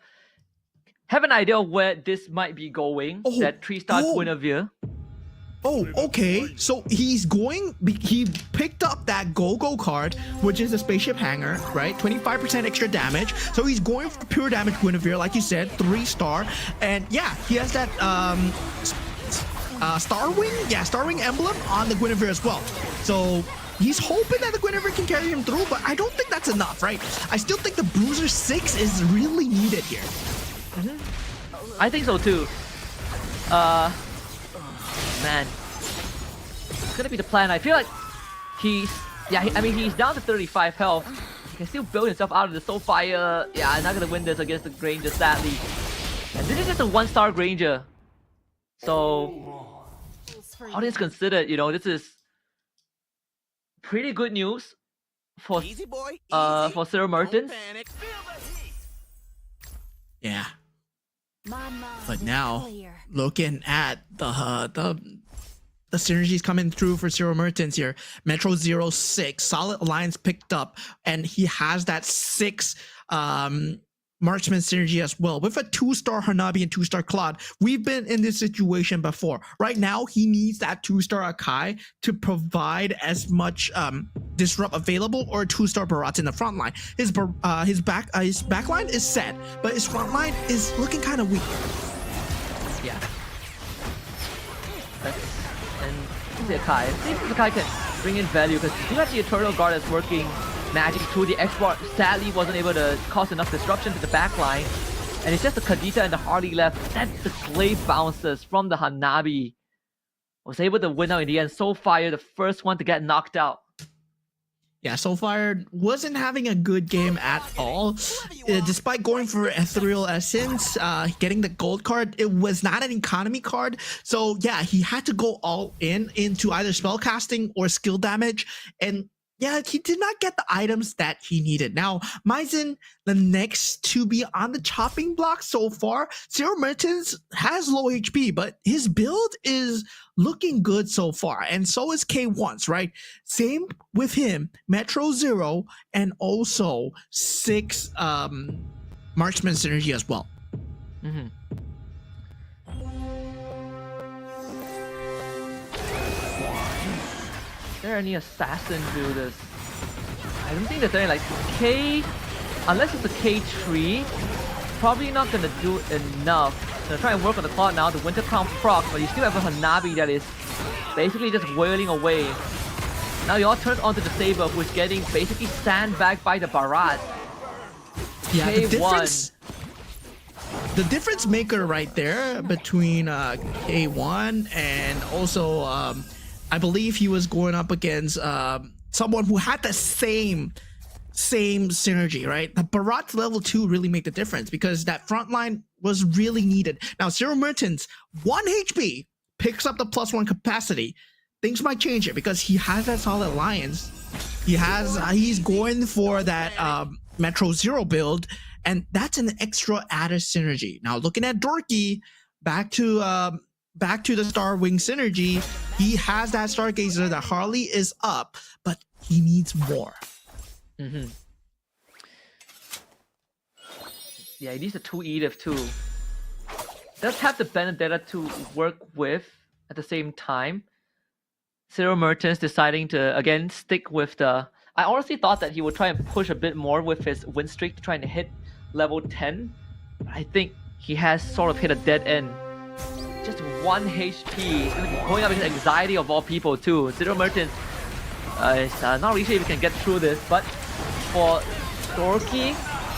have an idea of where this might be going. That 3-star Guinevere. Oh, okay. So he picked up that Go-Go card, which is a Spaceship Hanger, right? 25% extra damage. So he's going for pure damage Guinevere, like you said, 3-star. And yeah, he has that Star Wing emblem on the Guinevere as well. So he's hoping that the Guinevere can carry him through, but I don't think that's enough, right? I still think the Bruiser 6 is really needed here. I think so too. Man, it's gonna be the plan. I feel like he's down to 35 health. He can still build himself out of the Soulfire. Yeah, I'm not gonna win this against the Granger, sadly. And this is just a 1-star Granger. So, all things considered, this is pretty good news for Zero Mertens. Yeah. But now, looking at the synergies coming through for Zero Mertens here, Metro 06, Solid Alliance picked up, and he has that 6 Marksman synergy as well. With a 2-star Hanabi and 2-star Claude, we've been in this situation before. Right now, he needs that 2-star Akai to provide as much disrupt available, or 2-star Barat in the front line. His back line is set, but his front line is looking kind of weak. Yeah. And the Akai. I think the Akai can bring in value, because you have the Eternal Guard that's working magic through the export. Sadly wasn't able to cause enough disruption to the backline, and it's just the Kadita and the Harley left. That's the Glaive Bouncers from the Hanabi. Was able to win out in the end. Soulfire, the first one to get knocked out. Yeah, so far wasn't having a good game at all. Despite going for Ethereal Essence, getting the gold card, it was not an economy card. So yeah, he had to go all in into either spellcasting or skill damage. And yeah, he did not get the items that he needed. Now, Maizen, the next to be on the chopping block so far, Zero Mertens has low HP, but his build is looking good so far. And so is K1's, right? Same with him, Metro Zero, and also 6 Marksman Synergy as well. Mm-hmm. Is there any assassin builders? I don't think there's any like K, unless it's a K3, probably not gonna do enough. Gonna try and work on the clock now, the Winter Crown proc, but you still have a Hanabi that is basically just wailing away. Now you all turn onto the Saber, who is getting basically sandbagged by the Barat. Yeah, K1. The difference maker right there between K1 and also I believe he was going up against someone who had the same synergy, right? The Barat level 2 really made the difference because that front line was really needed. Now Zero Mertens, 1 HP, picks up the +1 capacity. Things might change it because he has that solid alliance. He's going for that Metro Zero build, and that's an extra added synergy. Now looking at Dorky, back to the Star Wing synergy, he has that Stargazer, that Harley is up, but he needs more. Mm-hmm. Yeah, he needs a 2 Edith too. Does have the Benedetta to work with at the same time. Zero Mertens deciding to again stick with the... I honestly thought that he would try and push a bit more with his win streak to try and hit level 10. I think he has sort of hit a dead end. Just 1 HP. He's going to be going up against anxiety of all people too. Zero Mertens is not really sure if he can get through this, but for Dorky,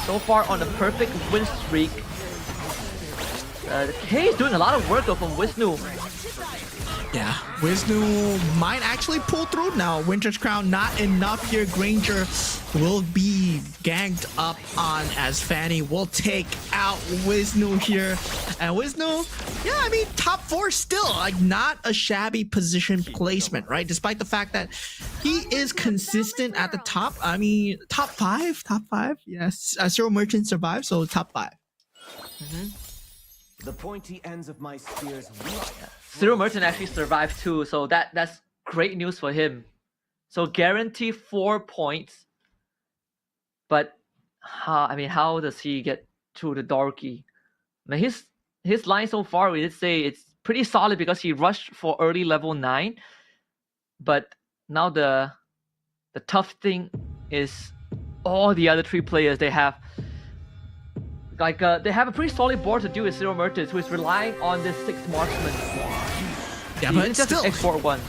so far on a perfect win streak. K is doing a lot of work though from Wisnu. Yeah, Wisnu might actually pull through now. Winter's Crown not enough here. Granger will be ganked up on as Fanny will take out Wisnu here. And Wisnu, yeah, I mean, top 4 still, like not a shabby position placement, right? Despite the fact that he is consistent at the top. I mean, top 5, yes. Zero Merchant survived, so top 5. Mm-hmm. The pointy ends of my spears. Zero Merchant actually survived too, so that's great news for him. So guarantee 4 points. But how does he get through the Dorky? I mean, his line so far, we did say it's pretty solid because he rushed for early level 9. But now the tough thing is all the other 3 players they have. Like they have a pretty solid board to deal with Zero Merchants, who is relying on this 6 marksman. Yeah, He but didn't just still, export 1.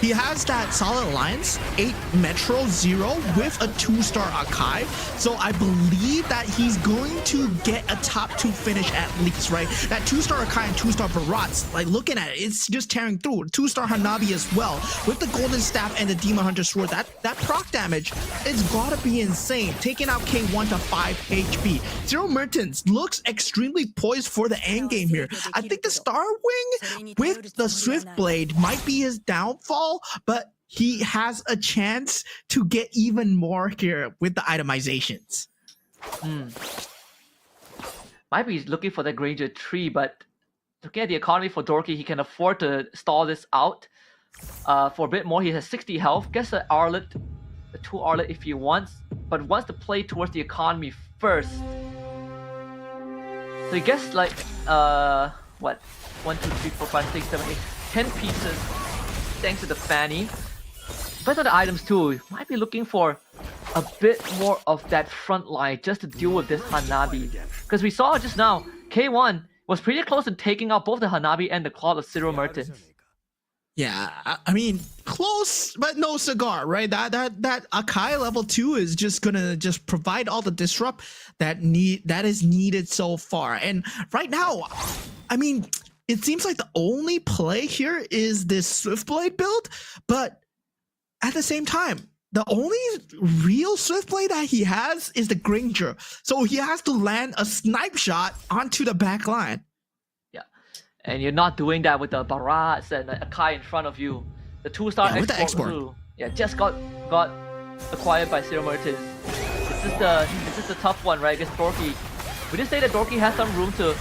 he has that solid alliance, 8 Metro Zero with a 2-star Akai. So I believe that he's going to get a top 2 finish at least, right? That 2-star Akai and 2-star Barats, like looking at it, it's just tearing through. 2-star Hanabi as well. With the Golden Staff and the Demon Hunter Sword, that proc damage, it's gotta be insane. Taking out K1 to 5 HP. Zero Mertens looks extremely poised for the end game here. I think the Star Wing with the Swift Blade might be his downfall, but he has a chance to get even more here with the itemizations. Might be looking for that Granger 3, but looking at the economy for Dorky, he can afford to stall this out. For a bit more, he has 60 health. Gets the Arlet, the 2 Arlet if he wants, but wants to play towards the economy first. So he gets like, what? 1, 2, 3, 4, 5, 6, 7, 8, 10 pieces. Thanks to the Fanny. But the items too, might be looking for a bit more of that front line just to deal with this Hanabi. Because we saw just now, K1 was pretty close to taking out both the Hanabi and the Claw of Zero Mertens. Yeah, I mean, close, but no cigar, right? That Akai level 2 is just gonna just provide all the disrupt that is needed so far. And right now, I mean, it seems like the only play here is this Swiftblade build, but at the same time, the only real Swiftblade that he has is the Granger. So he has to land a snipe shot onto the back line. Yeah. And you're not doing that with the Barats and Akai in front of you. The 2-star Yeah, with the export export. too. Yeah, just got acquired by Zero Mertens. This is the tough one, right? Against Dorky. We did say that Dorky has some room to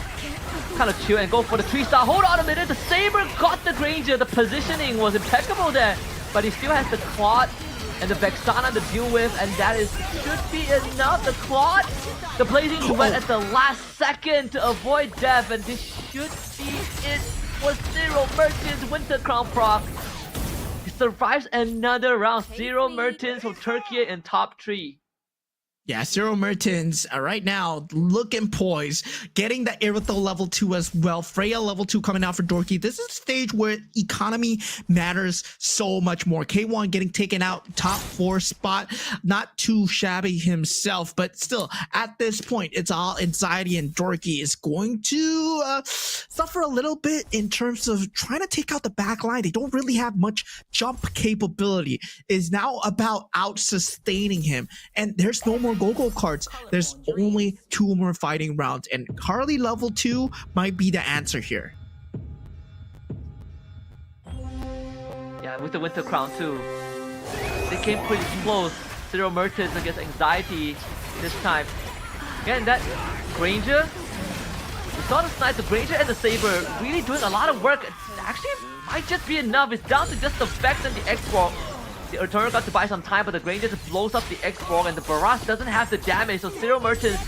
kind of chill and go for the 3-star. Hold on a minute, the Saber got the Granger. The positioning was impeccable there, but he still has the Claude and the Vexana to deal with, and that should be enough. The Claude, the Blazing Duet at the last second to avoid death, and this should be it for Zero Mertens Winter Crown proc. He survives another round. Zero Mertens from Turkey in top 3. Yeah, Zero Mertens right now looking poised, getting the Aerithal level 2 as well. Freya level 2 coming out for Dorky. This is a stage where economy matters so much more. K1 getting taken out, top 4 spot. Not too shabby himself, but still, at this point, it's all anxiety, and Dorky is going to suffer a little bit in terms of trying to take out the back line. They don't really have much jump capability. It's now about out-sustaining him, and there's no more go-go cards. There's only 2 more fighting rounds, and Harley level 2 might be the answer here. Yeah, with the Winter Crown too. They came pretty close. Zero Mertens against Anxiety this time. Again, that Granger, we saw the snipe, the Granger and the Saber really doing a lot of work. Actually, it might just be enough. It's down to just the Vex and the X-Borg. The Eternal got to buy some time, but the Granger just blows up the X-Borg, and the Baras doesn't have the damage, so Zero Mertens,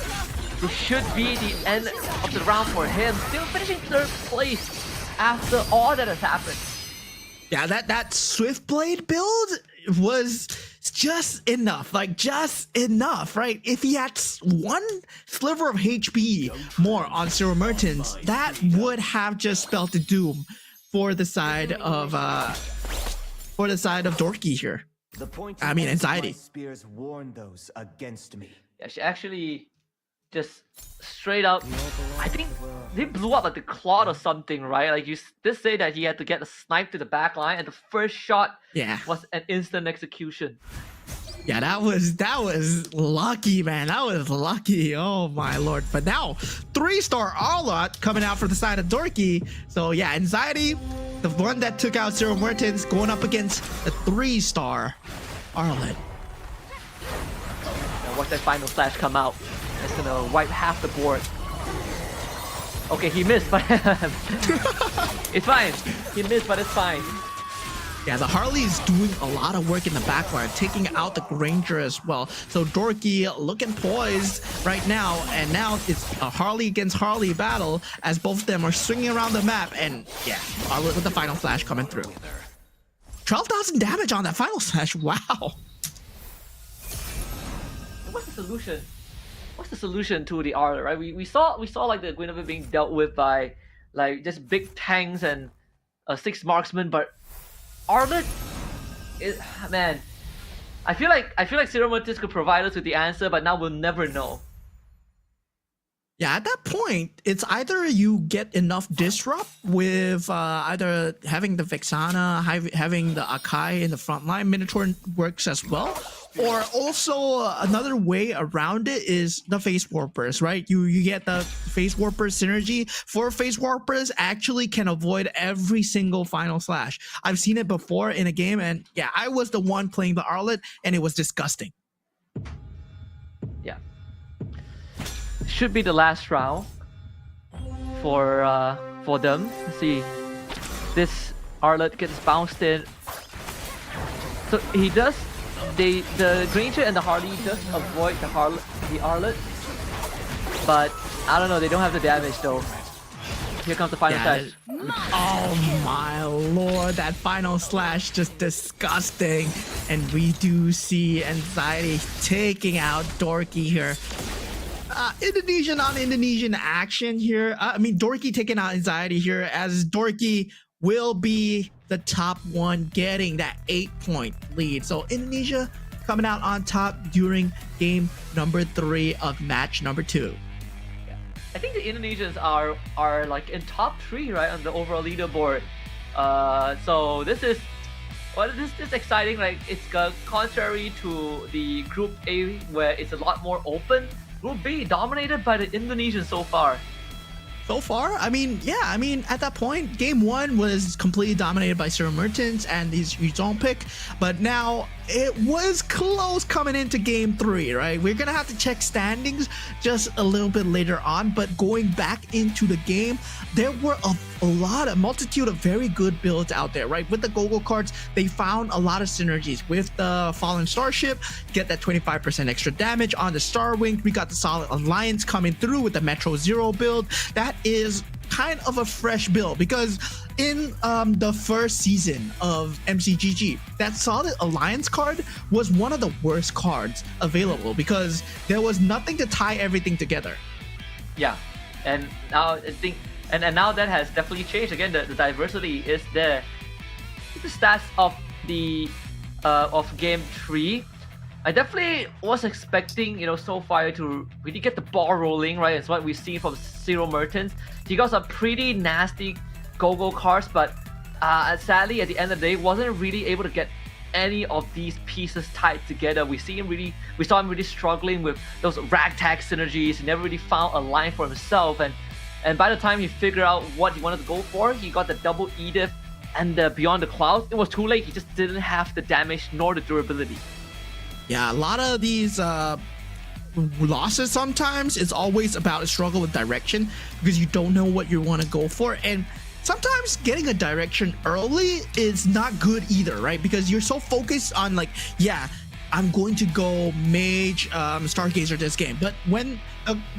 this should be the end of the round for him. Still finishing 3rd place after all that has happened. Yeah, that Swiftblade build was just enough, like just enough, right? If he had one sliver of HP more on Zero Mertens, that would have just spelled the doom for the side of Dorky here. I mean, Anxiety. Spears warn those against me. Yeah, she actually just straight up, I think they blew up like the Claude or something, right? Like you did say that he had to get a snipe to the back line, and the first shot was an instant execution. Yeah, that was lucky, man. That was lucky. Oh my lord. But now 3-star Arlott coming out for the side of Dorky. So yeah, Anxiety, the one that took out Zero Mertens, going up against the 3-star Arlott. Now watch that final flash come out. It's gonna wipe half the board. Okay, he missed, but it's fine. He missed, but it's fine. Yeah, the Harley is doing a lot of work in the backline, taking out the Granger as well. So Dorky looking poised right now, and now it's a Harley against Harley battle as both of them are swinging around the map, and yeah, Arlott with the final flash coming through. 12,000 damage on that final flash, wow. What's the solution? What's the solution to the Arlott, right? We saw like the Guinevere being dealt with by like just big tanks and 6 marksmen, but Arlott is, man, I feel like Zero Mertens could provide us with the answer, but now we'll never know. Yeah, at that point, it's either you get enough disrupt with either having the Vexana, having the Akai in the front line, Minotaur works as well, or also another way around it is the Face Warpers, right? You get the Face Warpers synergy. 4 Face Warpers actually can avoid every single final slash. I've seen it before in a game, and yeah, I was the one playing the Arlott, and it was disgusting. Yeah. Should be the last round for them. Let's see, this Arlott gets bounced in. So he does. The Granger and the Harley just avoid the Arlott, but I don't know. They don't have the damage though. Here comes the final slash. Oh my lord, that final slash just disgusting. And we do see Anxiety taking out Dorky here. Indonesian on Indonesian action here. I mean, Dorky taking out Anxiety here, as Dorky will be the top one, getting that 8-point lead. So Indonesia coming out on top during game number 3 of match number 2. I think the Indonesians are like in top 3, right, on the overall leaderboard. So this is Well, this is exciting. Like it's contrary to the Group A where it's a lot more open. Group B dominated by the Indonesians so far. So far, I mean, yeah, I mean, at that point, game one was completely dominated by Zero Mertens and his own pick, but now it was close coming into game three, right? We're gonna have to check standings just a little bit later on, but going back into the game, there were a multitude of very good builds out there, right? With the GO1 cards, they found a lot of synergies with the Fallen Starship, get that 25% extra damage on the Starwing. We got the Solid Alliance coming through with the Metro Zero build. That is kind of a fresh build because in the first season of MCGG, that Solid Alliance card was one of the worst cards available because there was nothing to tie everything together. Yeah, and now I think, and now that has definitely changed. Again, the diversity is there. The stats of the of game 3, I definitely was expecting, SoFire to really get the ball rolling, right? It's what we've seen from Zero Mertens. He got some pretty nasty GO1 cards, but sadly, at the end of the day, wasn't really able to get any of these pieces tied together. We saw him really struggling with those ragtag synergies. He never really found a line for himself, and by the time he figured out what he wanted to go for, he got the double Edith and the Beyond the Clouds. It was too late. He just didn't have the damage nor the durability. Yeah, a lot of these losses sometimes it's always about a struggle with direction because you don't know what you want to go for, and sometimes getting a direction early is not good either, right? Because you're so focused on like, yeah, I'm going to go Mage, Stargazer this game, but when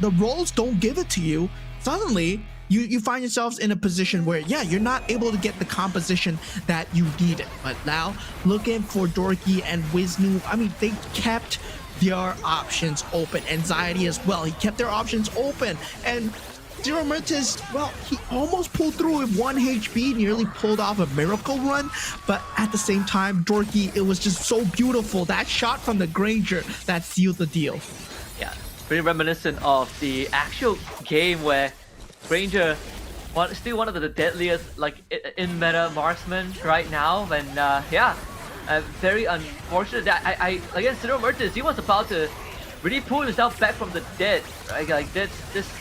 the roles don't give it to you, suddenly you find yourselves in a position where, yeah, you're not able to get the composition that you needed. But now, looking for Dorky and Wisnu, I mean, they kept their options open. Anxiety as well, he kept their options open. And Zero Mertens, well, he almost pulled through with 1 HP, nearly pulled off a miracle run. But at the same time, Dorky, it was just so beautiful. That shot from the Granger that sealed the deal. Yeah, pretty reminiscent of the actual game where Granger, still one of the deadliest like in meta marksmen right now, and very unfortunate that I against Zero Mertens, he was about to really pull himself back from the dead, right? Like this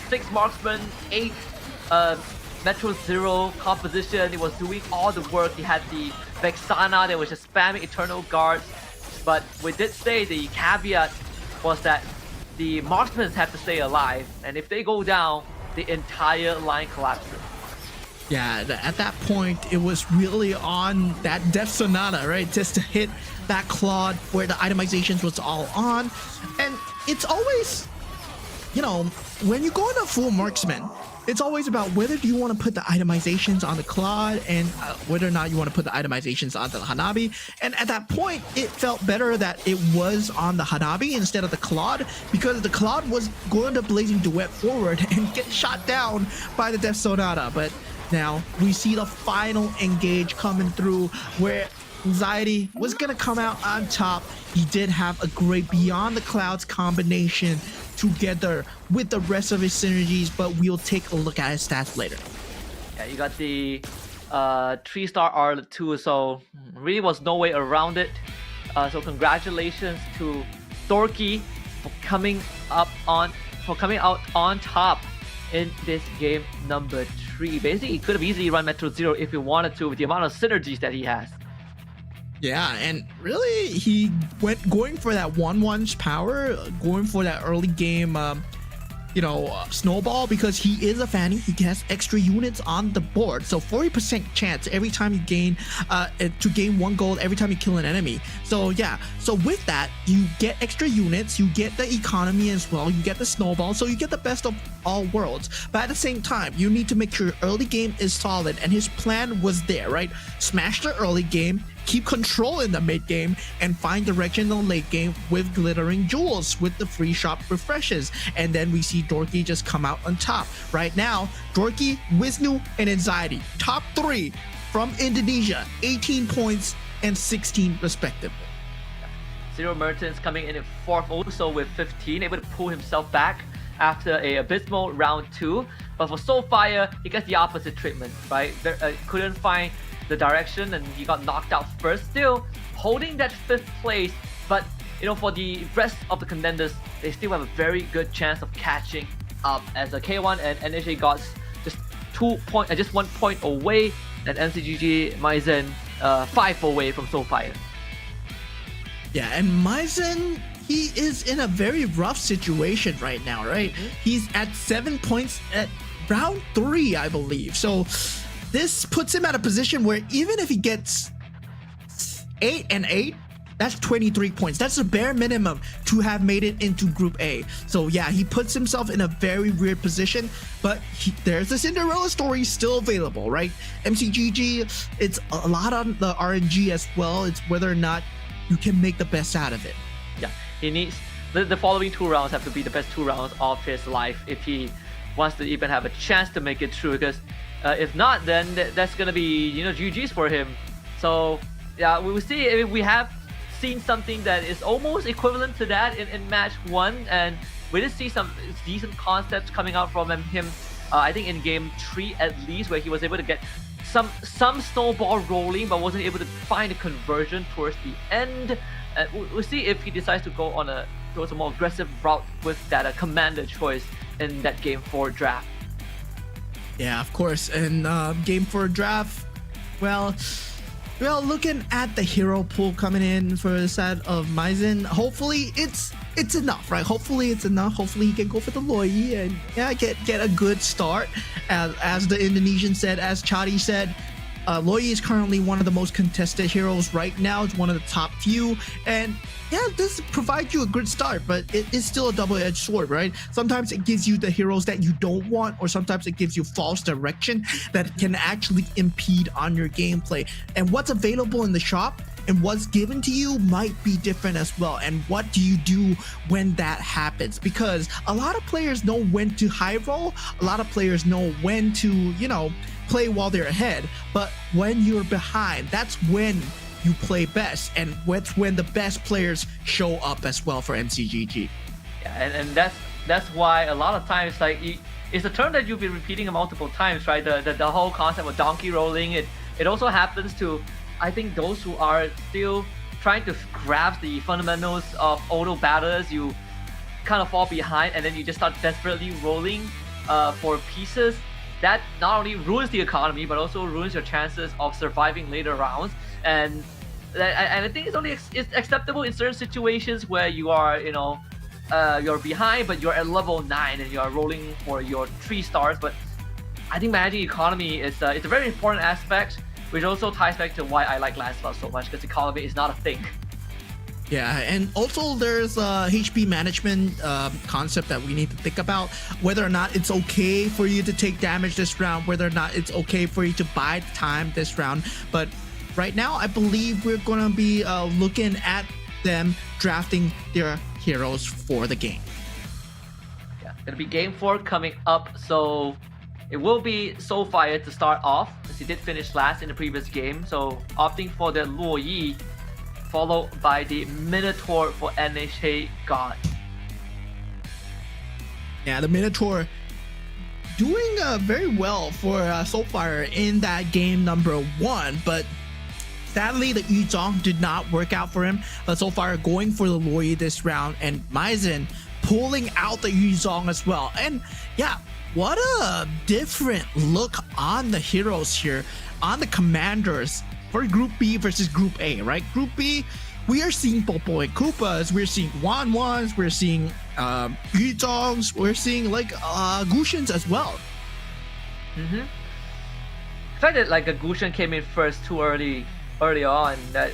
6 marksman, 8 Metro Zero composition. He was doing all the work. He had the Vexana that was just spamming Eternal Guards, but we did say the caveat was that the marksmen have to stay alive, and if they go down, the entire line collapses. Yeah, at that point, it was really on that Death Sonata, right? Just to hit that Claude where the itemizations was all on. And it's always, when you go into full marksman, it's always about whether do you want to put the itemizations on the Claude and whether or not you want to put the itemizations on the Hanabi. And at that point, it felt better that it was on the Hanabi instead of the Claude, because the Claude was going to Blazing Duet forward and get shot down by the Death Sonata. But now we see the final engage coming through where Anxiety was going to come out on top. He did have a great Beyond the Clouds combination together with the rest of his synergies, but we'll take a look at his stats later. Yeah, you got the 3-star Arlet too, so really was no way around it. So congratulations to Dorky for coming out on top in this game number 3. Basically, he could have easily run Metro Zero if he wanted to with the amount of synergies that he has. Yeah, and really, he went going for that 1-1's power, going for that early game, snowball, because he is a fanny. He has extra units on the board, so 40% chance every time you gain to gain 1 gold every time you kill an enemy. So yeah, so with that, you get extra units, you get the economy as well, you get the snowball, so you get the best of all worlds. But at the same time, you need to make sure your early game is solid, and his plan was there, right? Smash the early game, keep control in the mid game, and find direction in the late game with glittering jewels with the free shop refreshes. And then we see Dorky just come out on top. Right now, Dorky, Wisnu, and Anxiety, top 3 from Indonesia, 18 points and 16 respectively. Zero Mertens coming in 4th also with 15, able to pull himself back after a abysmal round 2. But for SoFire, he gets the opposite treatment, right? Couldn't find the direction and he got knocked out first. Still holding that 5th place, but for the rest of the contenders, they still have a very good chance of catching up as a K1 and NHA got just 1 point away, and MCGG Maizen 5 away from Soulfire. Yeah, and Maizen, he is in a very rough situation right now, right? He's at 7 points at round 3, I believe. So this puts him at a position where even if he gets 8 and 8, that's 23 points. That's the bare minimum to have made it into Group A. So yeah, he puts himself in a very weird position, but there's the Cinderella story still available, right? MCGG, it's a lot on the RNG as well. It's whether or not you can make the best out of it. Yeah, he needs the following 2 rounds have to be the best 2 rounds of his life if he wants to even have a chance to make it through, because if not, then that's gonna be GG's for him. So yeah, we will see. If we have seen something that is almost equivalent to that in match 1, and we did see some decent concepts coming out from him. I think in game 3 at least, where he was able to get some snowball rolling, but wasn't able to find a conversion towards the end. We'll see if he decides to go towards a more aggressive route with that commander choice in that game 4 draft. Yeah, of course. And game 4 draft, well, looking at the hero pool coming in for the side of Maizen, hopefully it's enough, right? Hopefully it's enough. Hopefully he can go for the Loi and get a good start. As the Indonesian said, as Chadi said, Loi is currently one of the most contested heroes right now. It's one of the top few, and yeah, this provides you a good start, but it is still a double-edged sword, right? Sometimes it gives you the heroes that you don't want, or sometimes it gives you false direction that can actually impede on your gameplay. And what's available in the shop and what's given to you might be different as well. And what do you do when that happens? Because a lot of players know when to high roll, a lot of players know when to, play while they're ahead, but when you're behind, that's when you play best, and that's when the best players show up as well for MCGG. Yeah, and that's why a lot of times, like, it's a term that you've been repeating multiple times, right? The whole concept of donkey rolling. It also happens to, I think, those who are still trying to grasp the fundamentals of auto batters. You kind of fall behind, and then you just start desperately rolling for pieces. That not only ruins the economy, but also ruins your chances of surviving later rounds. And I think it's acceptable in certain situations where you are, you're behind, but you're at level 9 and you're rolling for your 3 stars. But I think managing economy is it's a very important aspect, which also ties back to why I like Lancelot so much, because economy is not a thing. Yeah, and also there's a HP management concept that we need to think about, whether or not it's okay for you to take damage this round, whether or not it's okay for you to buy time this round. But right now, I believe we're going to be looking at them drafting their heroes for the game. Yeah, gonna be game 4 coming up, so it will be Soulfire to start off, as he did finish last in the previous game. So opting for the Luo Yi, followed by the Minotaur for NHA God. Yeah, the Minotaur doing very well for Soulfire in that game number 1, but sadly the Yuzong did not work out for him. But Soulfire going for the Loi this round, and Maizen pulling out the Yuzong as well. And yeah, what a different look on the heroes here, on the commanders for Group B versus Group A, right? Group B, we are seeing Popo and Koopas, we're seeing Wanwans, we're seeing Yuzongs, we're seeing like Gushins as well. The fact that like a Gushin came in first too early on, that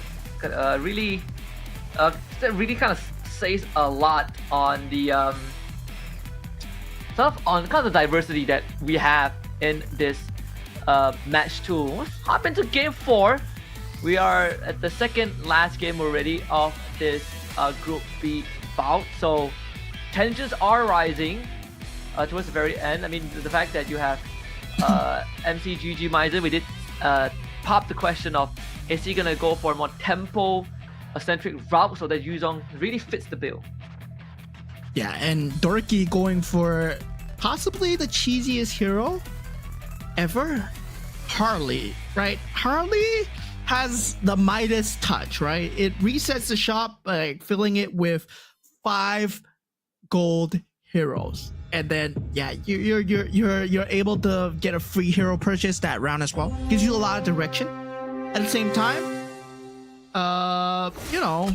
really kind of says a lot on the the diversity that we have in this match 2. What happened to game 4? We are at the second last game already of this Group B bout, so tensions are rising towards the very end. I mean, the fact that you have MCGG Maizen, we did pop the question of, is he gonna go for a more tempo-centric route so that Yuzong really fits the bill? Yeah, and Dorky going for possibly the cheesiest hero ever. Harley, right? Harley has the Midas touch, right? It resets the shop by filling it with 5 gold heroes, and then yeah, you're able to get a free hero purchase that round as well. Gives you a lot of direction. At the same time, you know,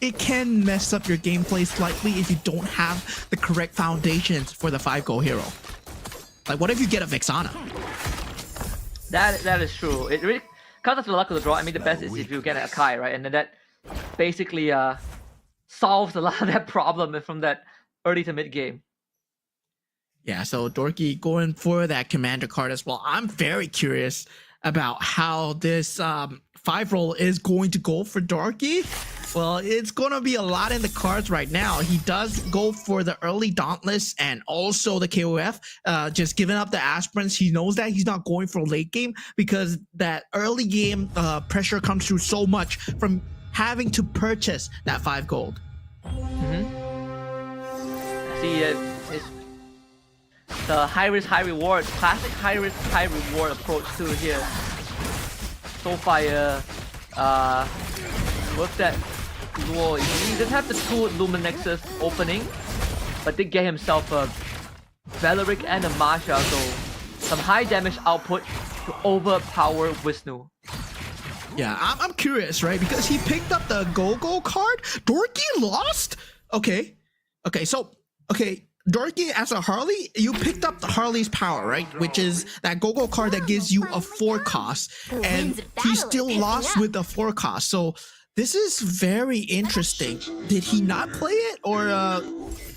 it can mess up your gameplay slightly if you don't have the correct foundations for the 5 gold hero. Like, what if you get a Vexana? That is true. It really comes down to the luck of the draw. I mean, the best is if you get a Kai, right? And then that basically solves a lot of that problem from that early to mid game. Yeah, so Dorky going for that commander card as well. I'm very curious about how this 5 roll is going to go for Dorky. Well, it's going to be a lot in the cards right now. He does go for the early Dauntless and also the KOF, just giving up the aspirants. He knows that he's not going for late game because that early game pressure comes through so much from having to purchase that 5 gold. See, it's the high risk, high reward, classic high risk, high reward approach to here. Soulfire, with that duel, he doesn't have the 2 Luminexes opening, but did get himself a Valeric and a Masha, so some high damage output to overpower Wisnu. Yeah, I'm curious, right? Because he picked up the Go-Go card. Dorky lost? Okay, so Dorky as a Harley, you picked up the Harley's power, right? Which is that Go-Go card that gives you a 4 cost, and he still lost with the 4 cost. So this is very interesting. Did he not play it, or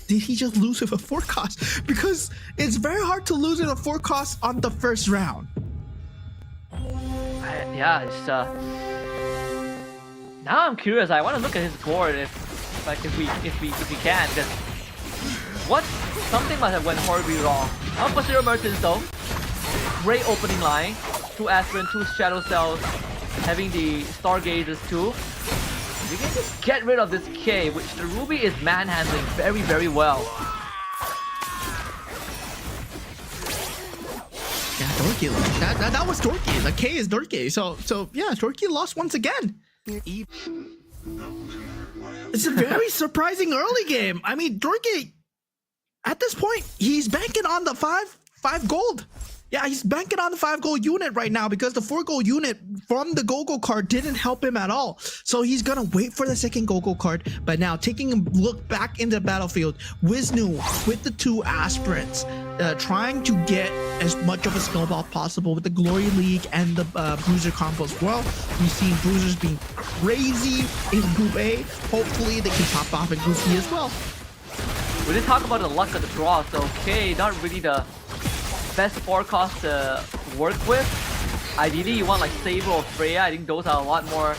did he just lose with a 4 cost? Because it's very hard to lose with a 4 cost on the first round. Yeah, it's now I'm curious. I want to look at his board if we can. Because something must have went horribly wrong. Not for Zero Merchants though. Great opening line. 2 Aspirin, 2 Shadow Cells, having the Stargazers too. You can just get rid of this K, which the Ruby is manhandling very, very well. Yeah, Dorky. That was Dorky. The K is Dorky. So yeah, Dorky lost once again. It's a very surprising early game. I mean, Dorky, at this point, he's banking on the 5 gold. Yeah, he's banking on the 5 gold unit right now because the 4 gold unit from the Go-Go card didn't help him at all. So he's gonna wait for the second Go-Go card. But now taking a look back into the battlefield, Wisnu with the 2 aspirants, trying to get as much of a snowball possible with the Glory League and the Bruiser combo as well. We've seen Bruisers being crazy in Group A. Hopefully they can pop off in Group B as well. We didn't talk about the luck of the draw, so okay, not really the best forecast to work with. Ideally, you want like Saber or Freya. I think those are a lot more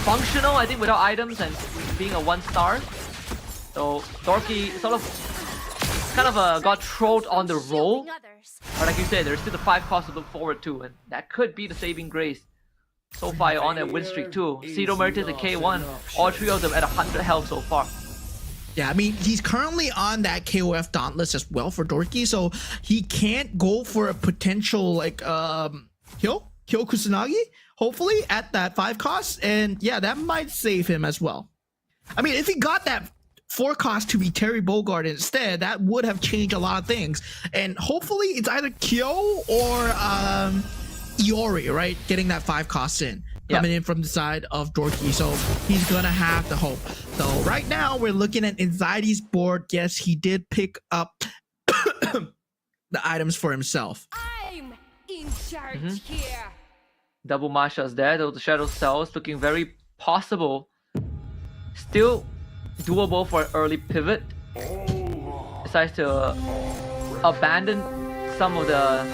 functional. I think without items and being a 1-star. So Dorky sort of kind of got trolled on the roll. But like you said, there's still the 5 cost to look forward to, and that could be the saving grace. Soulfire on that win streak too. Zero Merchants and K1, all 3 of them at 100 health so far. Yeah, I mean, he's currently on that KOF Dauntless as well for Dorky, so he can't go for a potential, like, kill Kusanagi, hopefully, at that 5 cost, and yeah, that might save him as well. I mean, if he got that 4 cost to be Terry Bogard instead, that would have changed a lot of things, and hopefully it's either Kyo or Iori, right, getting that 5 cost in. Coming in from the side of Dorky, so he's gonna have to hope. So right now we're looking at Anxiety's board. Yes, he did pick up the items for himself. I'm in charge here. Double Masha's there, though the Shadow Cells looking very possible. Still doable for an early pivot. Decides to abandon some of the...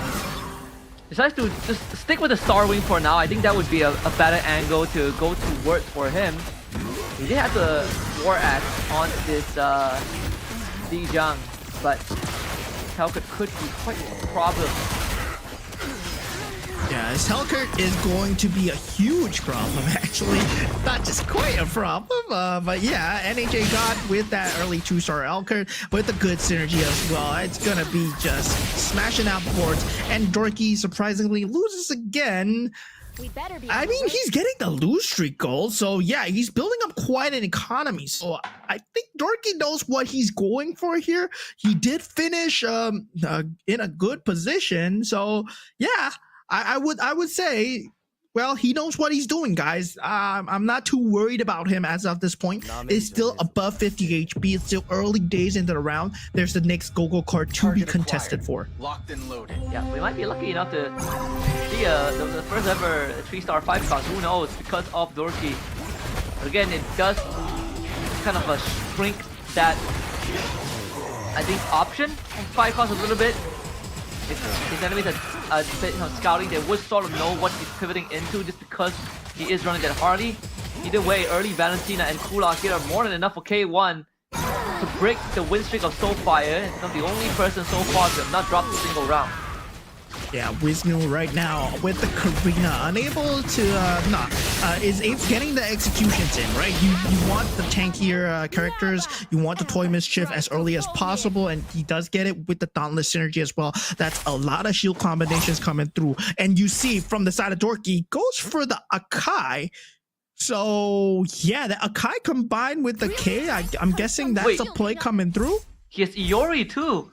Decides to just stick with the Star Wing for now. I think that would be a better angle to go towards for him. He did have the War Axe on this Zhejiang, but Talcott could be quite a problem. Yeah, his Hellcurt is going to be a huge problem, actually. Not just quite a problem, but yeah, NHA got with that early 2-star Hellcurt with a good synergy as well. It's gonna be just smashing out boards, and Dorky surprisingly loses again. We better be I mean, he's getting the lose streak goal, so yeah, he's building up quite an economy. So I think Dorky knows what he's going for here. He did finish in a good position, so yeah. I would say, well, he knows what he's doing, guys. I'm not too worried about him as of this point. It's still above 50 HP. It's still early days into the round. There's the next Go-Go card to be contested for. Locked and loaded. Yeah, we might be lucky enough to see the first ever 3-star 5 cost. Who knows? Because of Dorky. But again, it does kind of shrink that, I think, option on 5 cost a little bit. If his enemies are scouting, they would sort of know what he's pivoting into just because he is running that Harley. Either way, early Valentina and Kulak here are more than enough for K1 to break the win streak of Soulfire. He's not the only person so far to have not dropped a single round. Yeah, Wisnu right now with the Karina, unable to, is getting the executions in, right? You want the tankier characters, you want the Toy Mischief as early as possible, and he does get it with the Dauntless synergy as well. That's a lot of shield combinations coming through. And you see from the side of Dorky, goes for the Akai. So, yeah, the Akai combined with the K, I'm guessing that's a play coming through. He has Iori too.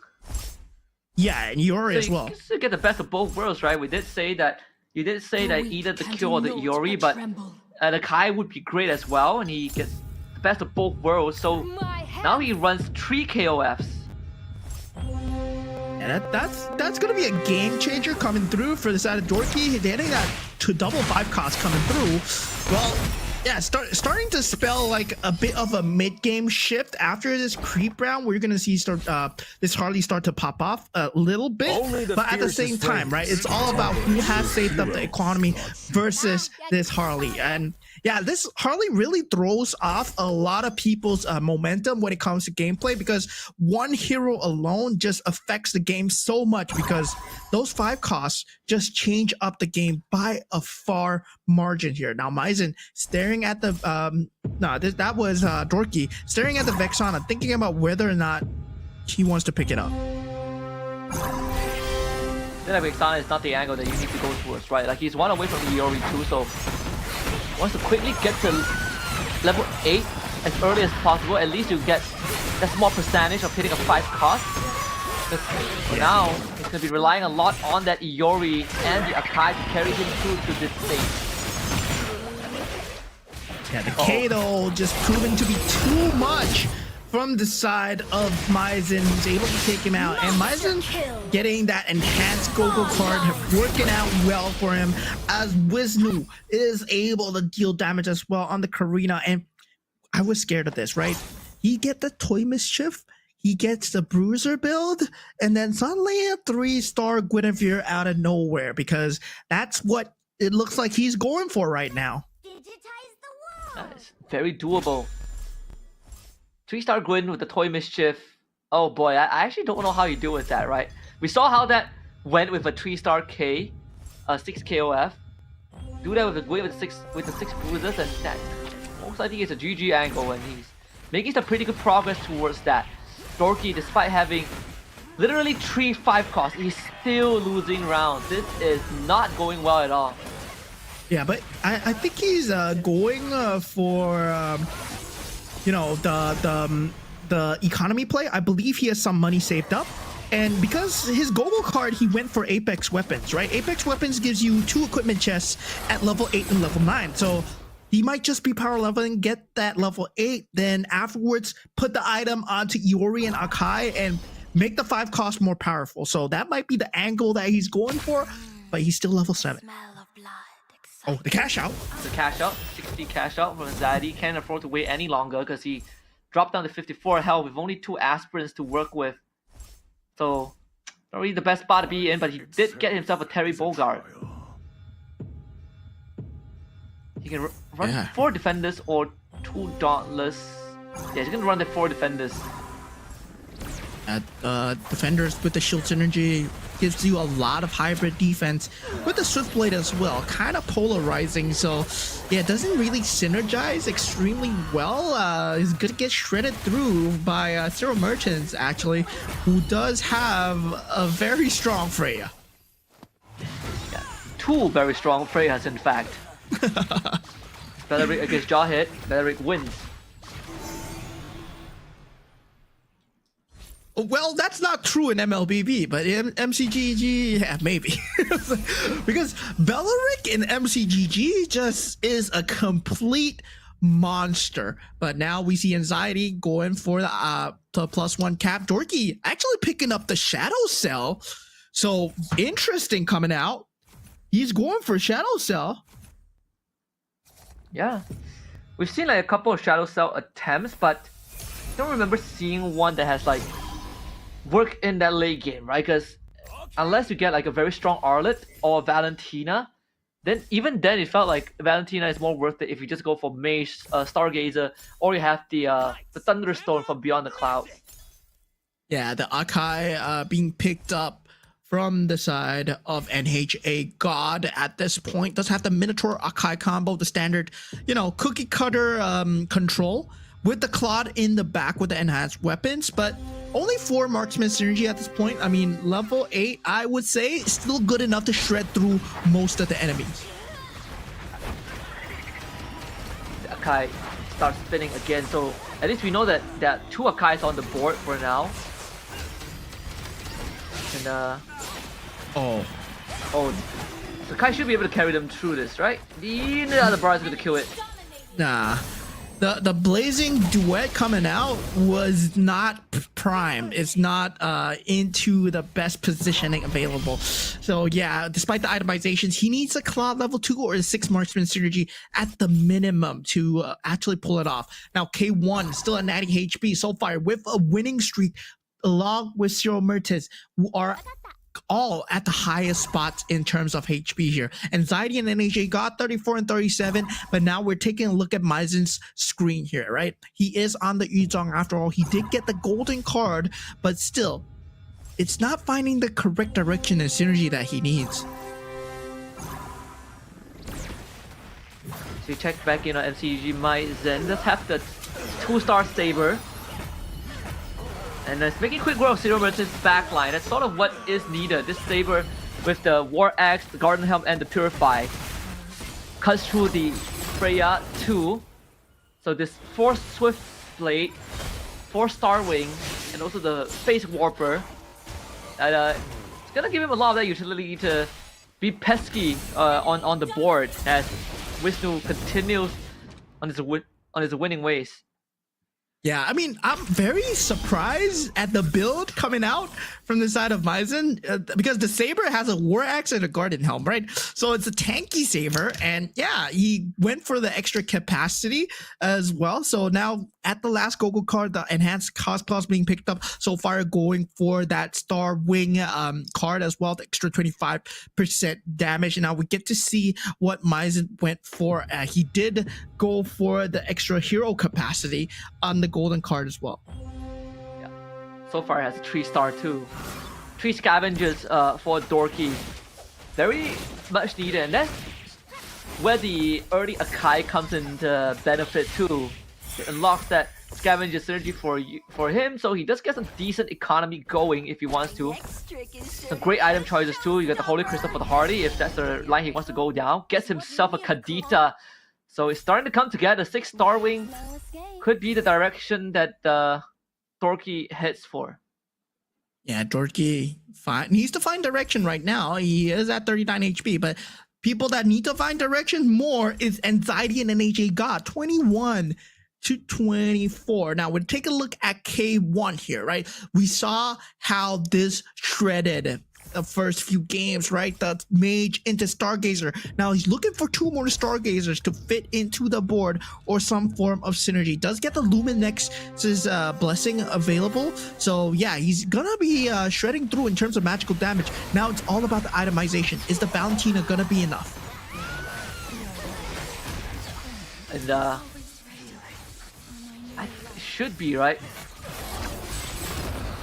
Yeah, and Iori so as well. You get the best of both worlds, right? You did say that either the Q or the Iori, but the Kai would be great as well, and he gets the best of both worlds. So now he runs 3 KOFs. And that's gonna be a game changer coming through for the side of Dorky. Getting that to double 5 cost coming through. Well, yeah, starting to spell like a bit of a mid-game shift after this creep round. We're gonna see this Harley start to pop off a little bit, but at the same time, right? It's all about who has saved up the economy versus this Harley. And yeah, this Harley really throws off a lot of people's momentum when it comes to gameplay, because one hero alone just affects the game so much, because those 5 costs just change up the game by a far margin here. Now, Maizen staring at the that was Dorky staring at the Vexana, thinking about whether or not he wants to pick it up. Then Vexana is not the angle that you need to go towards, right? Like, he's one away from the Iori too, so wants to quickly get to level 8 as early as possible. At least you get that small percentage of hitting a 5 cost. For now, he's going to be relying a lot on that Iori and the Akai to carry him through to this stage. Yeah, the K though just proving to be too much from the side of Maizen. He's able to take him out, and Maizen getting that enhanced Go-Go card working out well for him, as Wisnu is able to deal damage as well on the Karina. And I was scared of this, right? He get the Toy Mischief, he gets the Bruiser build, and then suddenly a 3-star Guinevere out of nowhere, because that's what it looks like he's going for right now. It's very doable. 3-star Gwyn with the Toy Mischief. Oh boy, I actually don't know how you deal with that, right? We saw how that went with a 3-star K, 6 KOF. Do that with the Gwyn with the 6 bruises, and that most likely is a GG angle, and he's making some pretty good progress towards that. Dorky, despite having literally 3 5 costs, he's still losing rounds. This is not going well at all. Yeah, but I think he's going for you know, the economy play. I believe he has some money saved up, and because his Go-Go card, he went for Apex Weapons, right? Apex Weapons gives you 2 equipment chests at level 8 and level 9, so he might just be power leveling, get that level 8, then afterwards put the item onto Iori and Akai and make the 5 cost more powerful. So that might be the angle that he's going for, but he's still level 7. Oh, the cash out. The cash out, 60 cash out from Zaddy. Can't afford to wait any longer because he dropped down to 54 health with only 2 aspirants to work with. So, not really the best spot to be in, but he did get himself a Terry Bogard. He can run 4 defenders or 2 dauntless. Yeah, he's gonna run the 4 defenders. Defenders with the shield synergy gives you a lot of hybrid defense with the swift blade as well, kind of polarizing. So yeah, it doesn't really synergize extremely well. It's gonna get shredded through by Zero Merchants, actually, who does have a very strong Freya. Yeah, two very strong Freyas, in fact. Beleric against Jawhead, Beleric wins. Well, that's not true in MLBB, but in MCGG, yeah, maybe. Because Beleric in MCGG just is a complete monster. But now we see Anxiety going for the +1 cap. Dorky actually picking up the Shadow Cell. So interesting coming out. He's going for Shadow Cell. Yeah. We've seen like a couple of Shadow Cell attempts, but I don't remember seeing one that has like work in that late game, right? Because unless you get like a very strong Arlet or Valentina, then even then it felt like Valentina is more worth it if you just go for Mage, Stargazer, or you have the Thunderstone from Beyond the Clouds. Yeah, the Akai being picked up from the side of NHA God at this point. Does have the Minotaur Akai combo, the standard, cookie cutter control with the Claude in the back with the enhanced weapons, but only 4 marksman synergy at this point. I mean, level 8, I would say, is still good enough to shred through most of the enemies. The Akai starts spinning again, so at least we know that there are 2 Akais on the board for now. And so Akai should be able to carry them through this, right? The other bar is going to kill it. Nah. The Blazing Duet coming out was not prime. It's not into the best positioning available. So yeah, despite the itemizations, he needs a Claw level 2 or a 6 marksman synergy at the minimum to actually pull it off. Now K1 still at 90 HP so far with a winning streak along with Zero Mertens, who are all at the highest spots in terms of HP here. Anxiety and NHA got 34 and 37, but now we're taking a look at Maizen's screen here, right? He is on the Yuzong after all. He did get the golden card, but still, it's not finding the correct direction and synergy that he needs. So you check back in on MCG, Maizen does have the 2-star Saber. And it's making quick work of Zero Merchant's backline. That's sort of what is needed. This Saber with the War Axe, the Garden Helm, and the Purify cuts through the Freya 2. So this 4 Swift Blade, 4 Star Wing, and also the Face Warper. And it's gonna give him a lot of that utility to be pesky on the board as Vishnu continues on his winning ways. Yeah, I mean, I'm very surprised at the build coming out from the side of Maizen because the Saber has a War Axe and a Garden Helm, right? So it's a tanky Saber, and yeah, he went for the extra capacity as well. So now at the last Gogo card, the Enhanced Cost Plus being picked up, so far going for that Star Wing card as well, the extra 25% damage. And now we get to see what Maizen went for. He did go for the extra hero capacity on the golden card as well. Yeah. So far it has a 3-star too. 3 scavengers for Dorky. Very much needed, and that's where the early Akai comes into benefit too. It unlocks that scavenger synergy for him, so he does get some decent economy going if he wants to. Some great item choices too. You got the Holy Crystal for the Hardy if that's the line he wants to go down. Gets himself a Kadita. So it's starting to come together. 6-star wing could be the direction that Dorky heads for. Yeah, Dorky needs to find direction right now. He is at 39 HP, but people that need to find direction more is Anxiety and NHA God, 21 to 24. Now we'll take a look at K1 here, right? We saw how this shredded the first few games, right? The Mage into Stargazer. Now he's looking for 2 more Stargazers to fit into the board or some form of synergy. Does get the Luminex's blessing available. So yeah, he's gonna be shredding through in terms of magical damage. Now it's all about the itemization. Is the Valentina gonna be enough? And it should be, right?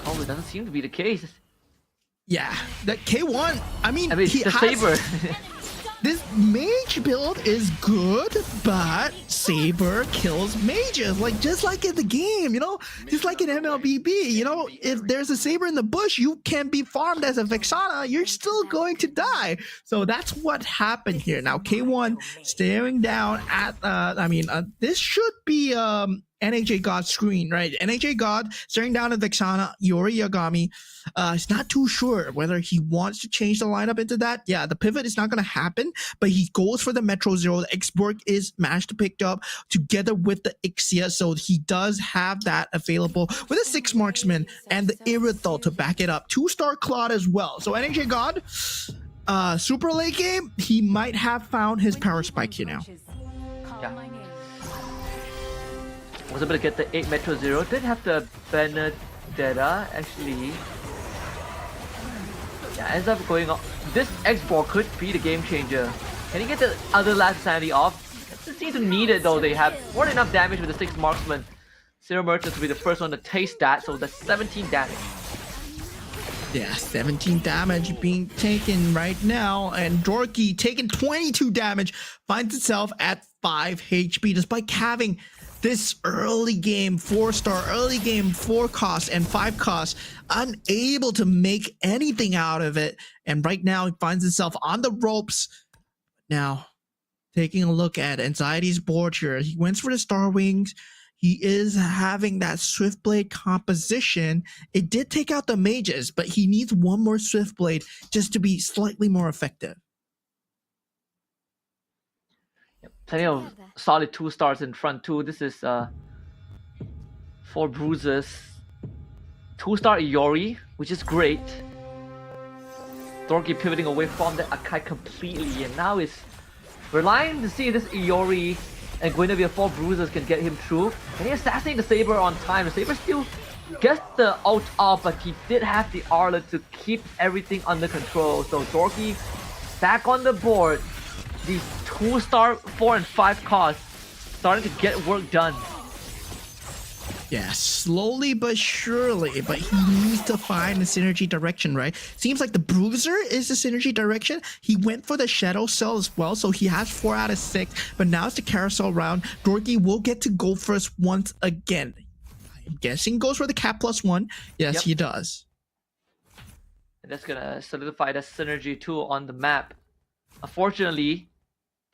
Oh, Well, it doesn't seem to be the case. Yeah, that K1. I mean the Saber. This mage build is good, but Saber kills mages. Like, just like in the game, you know? Just like in MLBB, you know? If there's a Saber in the bush, you can be farmed as a Vexana, you're still going to die. So that's what happened here. Now, K1 staring down at, this should be, NHA God screen, right? NHA God staring down at Vexana, Yori Yagami. He's not too sure whether he wants to change the lineup into that. Yeah, the pivot is not going to happen, but he goes for the Metro Zero. The X-Borg is managed to pick up together with the Ixia, so he does have that available with a 6 marksman and the Irithel to back it up. 2-star Claude as well. So NHA God, super late game, he might have found his power spike here now. Yeah. Was able to get the 8 Metro Zero. Did have the Benedetta actually. Yeah, ends up going on. This X-Ball could be the game changer. Can he get the other last sanity off? Doesn't seem to need it though. They have more than enough damage with the 6 marksman. Zero Merchants will be the first one to taste that, so that's 17 damage. Yeah, 17 damage being taken right now, and Dorky taking 22 damage, finds itself at 5 HP despite having this early game 4-star, early game 4 cost and 5 cost, unable to make anything out of it. And right now, he finds himself on the ropes. Now, taking a look at Anxiety's board here, he went for the Star Wings. He is having that Swiftblade composition. It did take out the mages, but he needs one more Swiftblade just to be slightly more effective. Plenty of solid 2 stars in front too. This is 4 bruises. 2-star Iori, which is great. Dorky pivoting away from the Akai completely, and now is relying to see this Iori and Guinevere 4 bruises can get him through. Can he assassinate the Saber on time? The Saber still gets the ult off, but he did have the Arlet to keep everything under control. So Dorky back on the board. These 2-star 4 and 5 costs starting to get work done. Yeah, slowly but surely, but he needs to find the synergy direction, right? Seems like the Bruiser is the synergy direction. He went for the Shadow Cell as well, so he has 4 out of 6, but now it's the carousel round. Dorky will get to go first once again. I'm guessing goes for the cap +1. Yes, he does. And that's gonna solidify that synergy too on the map. Unfortunately,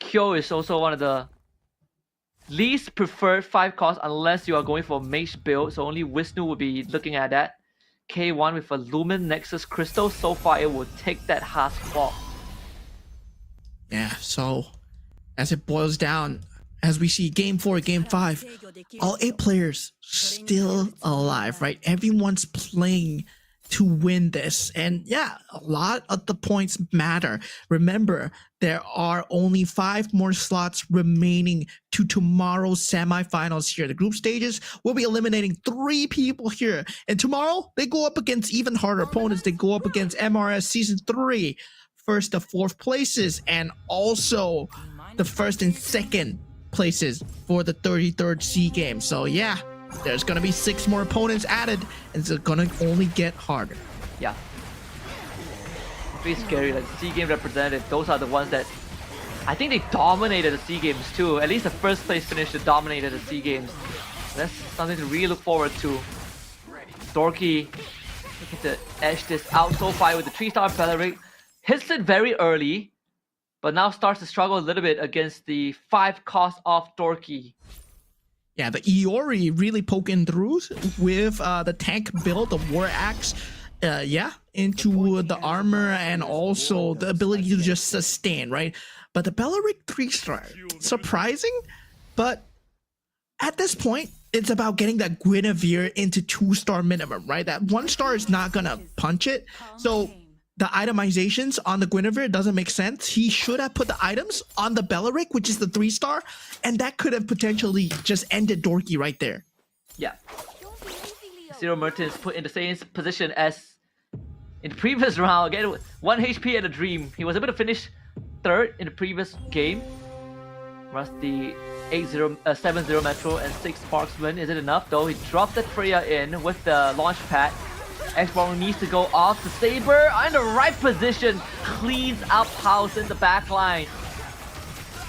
Kyo is also one of the least preferred 5 costs unless you are going for mage build, so only Wisnu will be looking at that. K1 with a Lumen Nexus Crystal, so far it will take that Haas Claw. Yeah, so as it boils down, as we see game 4, game 5, all 8 players still alive, right? Everyone's playing to win this, and yeah, a lot of the points matter. Remember, there are only 5 more slots remaining to tomorrow's semifinals here. The group stages will be eliminating 3 people here, and tomorrow they go up against even harder opponents. They go up against MRS Season 3, 1st to 4th places, and also the 1st and 2nd places for the 33rd C game. So yeah, there's gonna be 6 more opponents added, and it's gonna only get harder. Yeah. Pretty scary, like C game representative, those are the ones that I think they dominated the C games too. At least the first place finish that dominated the C games. That's something to really look forward to. Dorky looking to edge this out so far with the 3-star Belleric. Hits it very early, but now starts to struggle a little bit against the 5 cost of Dorky. Yeah, the Iori really poking through with the tank build, the War Axe, into the armor and also the ability to just sustain, right? But the Belleric 3-star, surprising, but at this point, it's about getting that Guinevere into 2-star minimum, right? That 1-star is not gonna punch it, so the itemizations on the Guinevere doesn't make sense. He should have put the items on the Belleric, which is the 3-star, and that could have potentially just ended Dorky right there. Yeah. Zero Mertens put in the same position as in the previous round. Again, 1 HP and a dream. He was able to finish 3rd in the previous game. Rush the 7-0 Metro and 6 Marksman. Is it enough though? He dropped the Freya in with the launch pad. X-Bomber needs to go off. The Saber in the right position, cleans up House in the backline.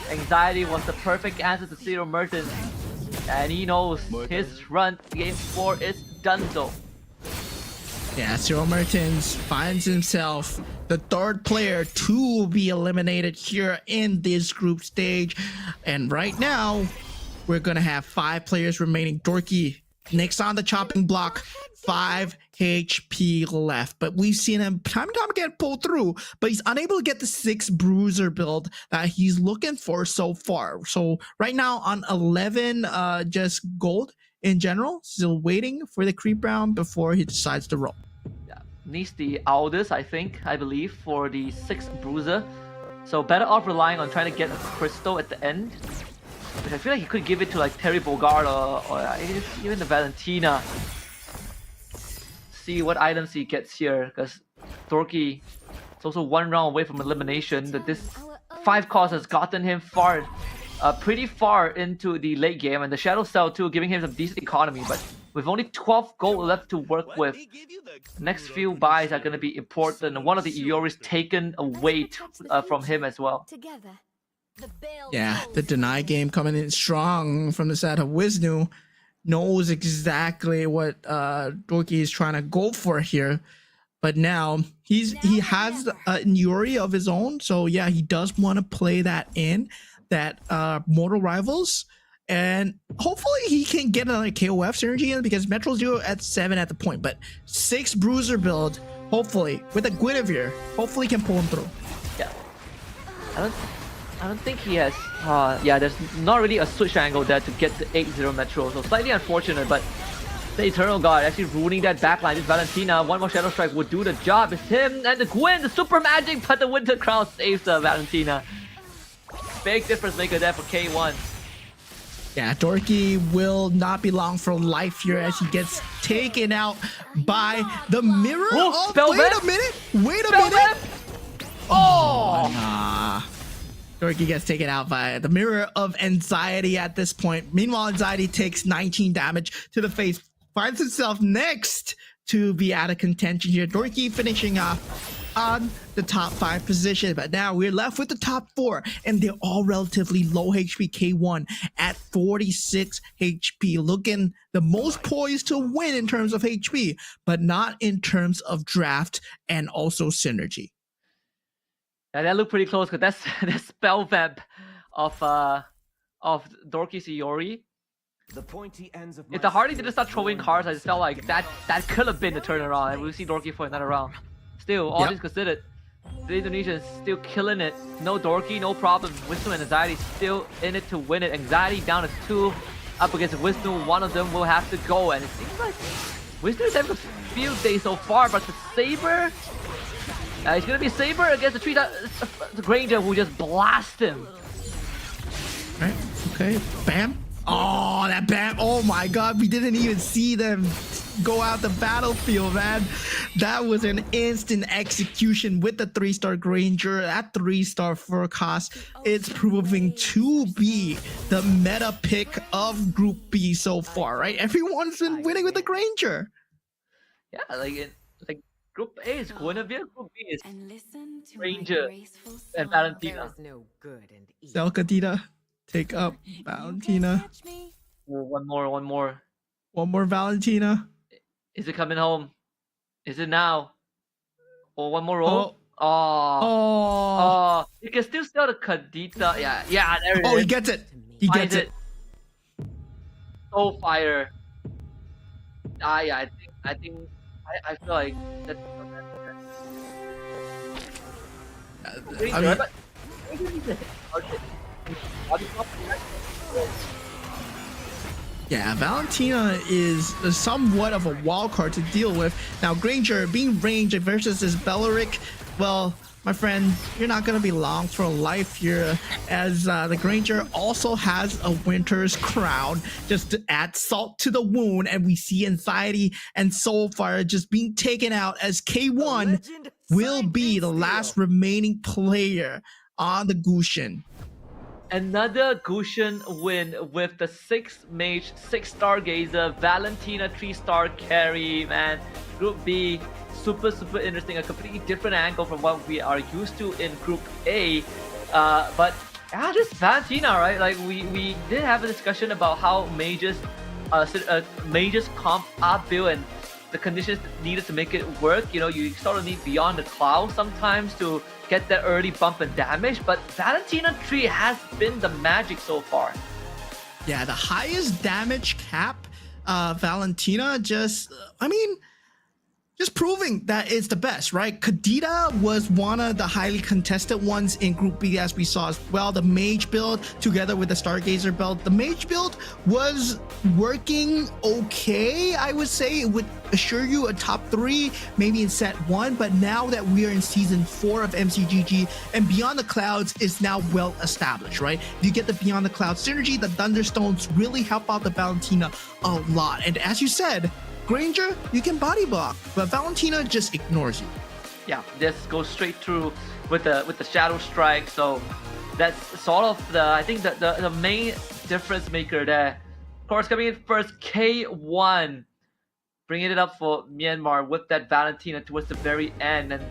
Anxiety was the perfect answer to Zero Merchant. And he knows his run game 4 is done though. Yeah, Zero Mertens finds himself the third player to be eliminated here in this group stage. And right now, we're gonna have 5 players remaining. Dorky, next on the chopping block, 5 HP left. But we've seen him time and time again pull through, but he's unable to get the 6 bruiser build that he's looking for so far. So right now on 11 just gold in general, still waiting for the creep round before he decides to roll. Yeah, needs the Aldous, I believe, for the 6 bruiser. So better off relying on trying to get a crystal at the end. Which I feel like he could give it to like Terry Bogard or even the Valentina. See what items he gets here, because Dorky is also 1 round away from elimination. That this 5 cost has gotten him far, pretty far into the late game, and the Shadow Cell too, giving him some decent economy. But with only 12 gold left to work with, next few buys are going to be important. And one of the Ioris taken away from him as well. Together. Yeah, the deny game coming in strong from the side of Wisnu. Knows exactly what Dorky is trying to go for here, but now he has an Yuri of his own, so yeah, he does want to play that in that mortal rivals, and hopefully he can get another KOF synergy in, because Metro Zero at 7 at the point, but 6 bruiser build, hopefully with a Guinevere, hopefully can pull him through. Yeah, I don't think he has. Yeah, there's not really a switch angle there to get to 8-0 Metro, so slightly unfortunate, but the Eternal God actually ruining that backline. This Valentina, one more Shadow Strike would do the job. It's him and the Gwyn, the super magic, but the Winter Crown saves the Valentina. Big difference maker there for K1. Yeah, Dorky will not be long for life here as he gets taken out by the mirror. Oh, wait a minute! Wait a minute! Oh! Nah. Dorky gets taken out by the mirror of anxiety at this point. Meanwhile, anxiety takes 19 damage to the face, finds himself next to be out of contention here. Dorky finishing off on the top 5 position, but now we're left with the top 4, and they're all relatively low HP. K1 at 46 HP, looking the most poised to win in terms of HP, but not in terms of draft and also synergy. Yeah, that looked pretty close, because that's the spell vamp of Dorky's Iori. The pointy ends of If the Hardy didn't start throwing cards, I just felt like that could have been the turnaround, and we'll see Dorky for another round. Still, all things considered, the Indonesians still killing it. No Dorky, no problem. Wisnu and Anxiety still in it to win it. Anxiety down to 2 up against Wisnu. One of them will have to go, and it seems like Wisnu is having a field day so far, but the Saber, it's gonna be Saber against the Granger, who just blast him. Right, okay, bam. Oh, that bam. Oh my god, we didn't even see them go out the battlefield, man. That was an instant execution with the 3-star Granger. That 3-star forecast, it's proving to be the meta pick of Group B so far, right? Everyone's been winning with the Granger. Yeah, like Group A is Guinevere, Group B is Granger and Valentina. Zelkadita, take up Valentina. Oh, one more. One more Valentina. Is it coming home? Is it now? Oh, one more roll. Oh. You can still sell the Kadita. Yeah, there it is. Oh, he gets it. He gets it. So fire. Yeah, I feel like that's. Yeah, Valentina is somewhat of a wild card to deal with. Now, Granger being ranged versus this Belleric, well, my friend, you're not going to be long for life here, as the Granger also has a Winter's Crown, just to add salt to the wound, and we see Anxiety and Soulfire just being taken out, as K1 will be the last remaining player on the Gushin. Another Gushin win with the 6 mage, 6 stargazer, Valentina 3-star carry, man. Group B, super interesting, a completely different angle from what we are used to in Group A. But yeah, this Valentina, right? Like we did have a discussion about how mages comp are built and the conditions needed to make it work. You know, you sort of need Beyond the Cloud sometimes to get that early bump and damage, but Valentina 3 has been the magic so far. Yeah, the highest damage cap, Valentina just proving that it's the best, right? Kadita was one of the highly contested ones in Group B, as we saw as well. The Mage build together with the Stargazer build. The Mage build was working okay, I would say. It would assure you a top 3, maybe in set 1, but now that we are in season 4 of MCGG and Beyond the Clouds is now well established, right? You get the Beyond the Clouds synergy, the Thunderstones really help out the Valentina a lot. And as you said, Granger, you can body block, but Valentina just ignores you. Yeah, this goes straight through with the Shadow Strike. So that's sort of I think the main difference maker there. Of course, coming in first, K1, bringing it up for Myanmar with that Valentina towards the very end. And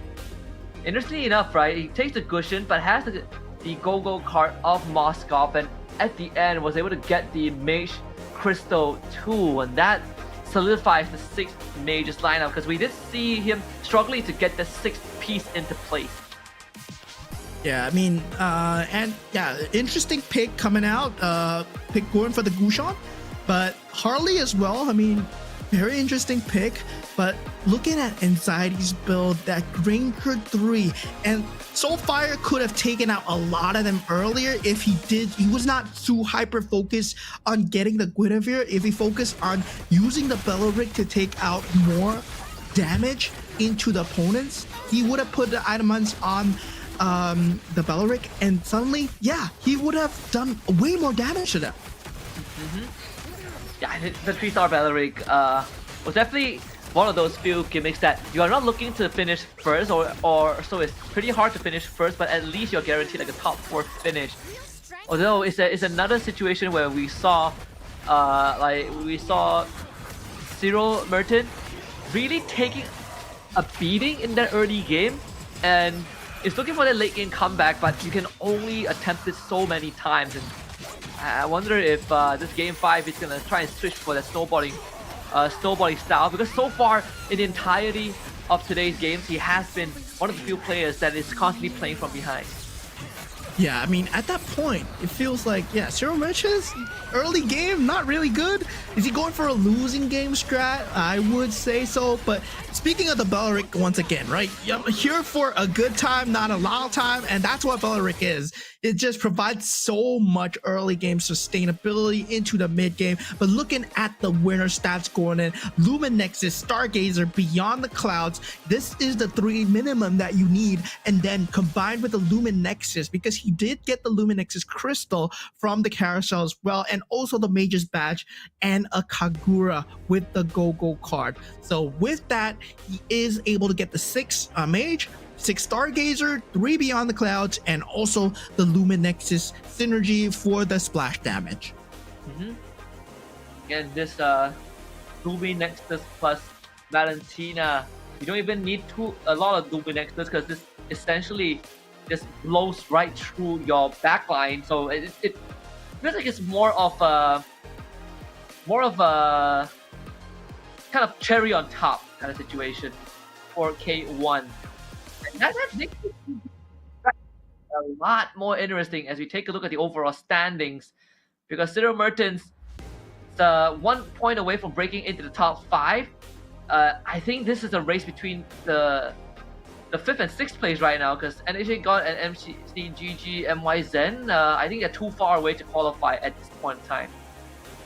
interestingly enough, right, he takes the Gushin, but has the go-go card of Moskov, and at the end was able to get the Mage Crystal too, and that solidifies the 6th mage's lineup, because we did see him struggling to get the 6th piece into place. Yeah, I mean, and yeah, interesting pick coming out. Pick going for the Gushon, but Harley as well. I mean, very interesting pick. But looking at Anxiety's build, that Granger 3, and Soulfire could have taken out a lot of them earlier if he was not too hyper focused on getting the Guinevere. If he focused on using the Belleric to take out more damage into the opponents, he would have put the Itemans on the Belleric, and suddenly, yeah, he would have done way more damage to them. Yeah, the 3-star Belleric was definitely one of those few gimmicks that you are not looking to finish first, or so it's pretty hard to finish first, but at least you're guaranteed like a top 4 finish. Although it's another situation where we saw Cyril Merton really taking a beating in that early game, and is looking for that late game comeback, but you can only attempt it so many times. And I wonder if this game 5 is gonna try and switch for the snowboarding style, because so far in the entirety of today's games, he has been one of the few players that is constantly playing from behind. Yeah, I mean, at that point, it feels like, yeah, Cyril Merchant's early game, not really good. Is he going for a losing game strat? I would say so. But speaking of the Belleric once again, right? I'm here for a good time, not a long time. And that's what Belleric is. It just provides so much early game sustainability into the mid game. But looking at the winner stats going in, Lumen Nexus, Stargazer, Beyond the Clouds, this is the 3 minimum that you need. And then combined with the Lumen Nexus, because he did get the Lumen Nexus crystal from the carousel as well, and also the Mage's Badge and a Kagura with the Go-Go card. So with that, he is able to get the 6 Mage, 6 Stargazer, 3 Beyond the Clouds, and also the Lumen Nexus synergy for the splash damage. Again, this Lumen Nexus plus Valentina, you don't even need a lot of Lumen Nexus, because this essentially just blows right through your backline. So it feels like it's more of a kind of cherry on top kind of situation for K1. And that makes it a lot more interesting as we take a look at the overall standings, because Cyril Mertens is 1 point away from breaking into the top 5. I think this is a race between the 5th and 6th place right now, because NHA God and MCGG MY Zen, I think they're too far away to qualify at this point in time.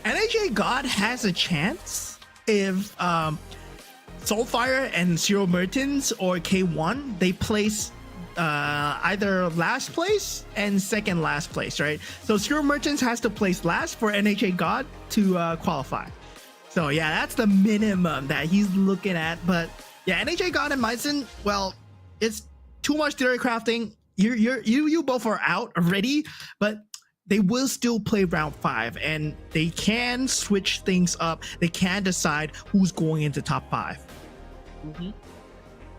NHA God has a chance if Soulfire and Cyril Mertens or K1, they place either last place and second last place, right? So Cyril Mertens has to place last for NHA God to qualify. So yeah, that's the minimum that he's looking at. But yeah, NHA God and Myzen, well, it's too much theory crafting. You both are out already, but they will still play round 5, and they can switch things up. They can decide who's going into top 5.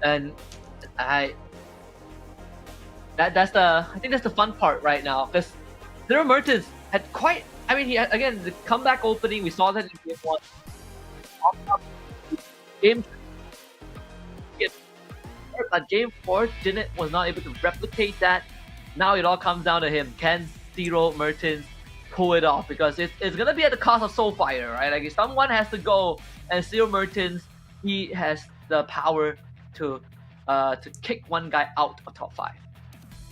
And I think that's the fun part right now, because Zero Mertens had quite. I mean, he had, again, the comeback opening. We saw that in game 1. Game but game 4 was not able to replicate that. Now it all comes down to him. Can Zero Mertens pull it off? Because it's gonna be at the cost of Soulfire, right? Like, if someone has to go, and Zero Mertens, he has the power to kick one guy out of top 5.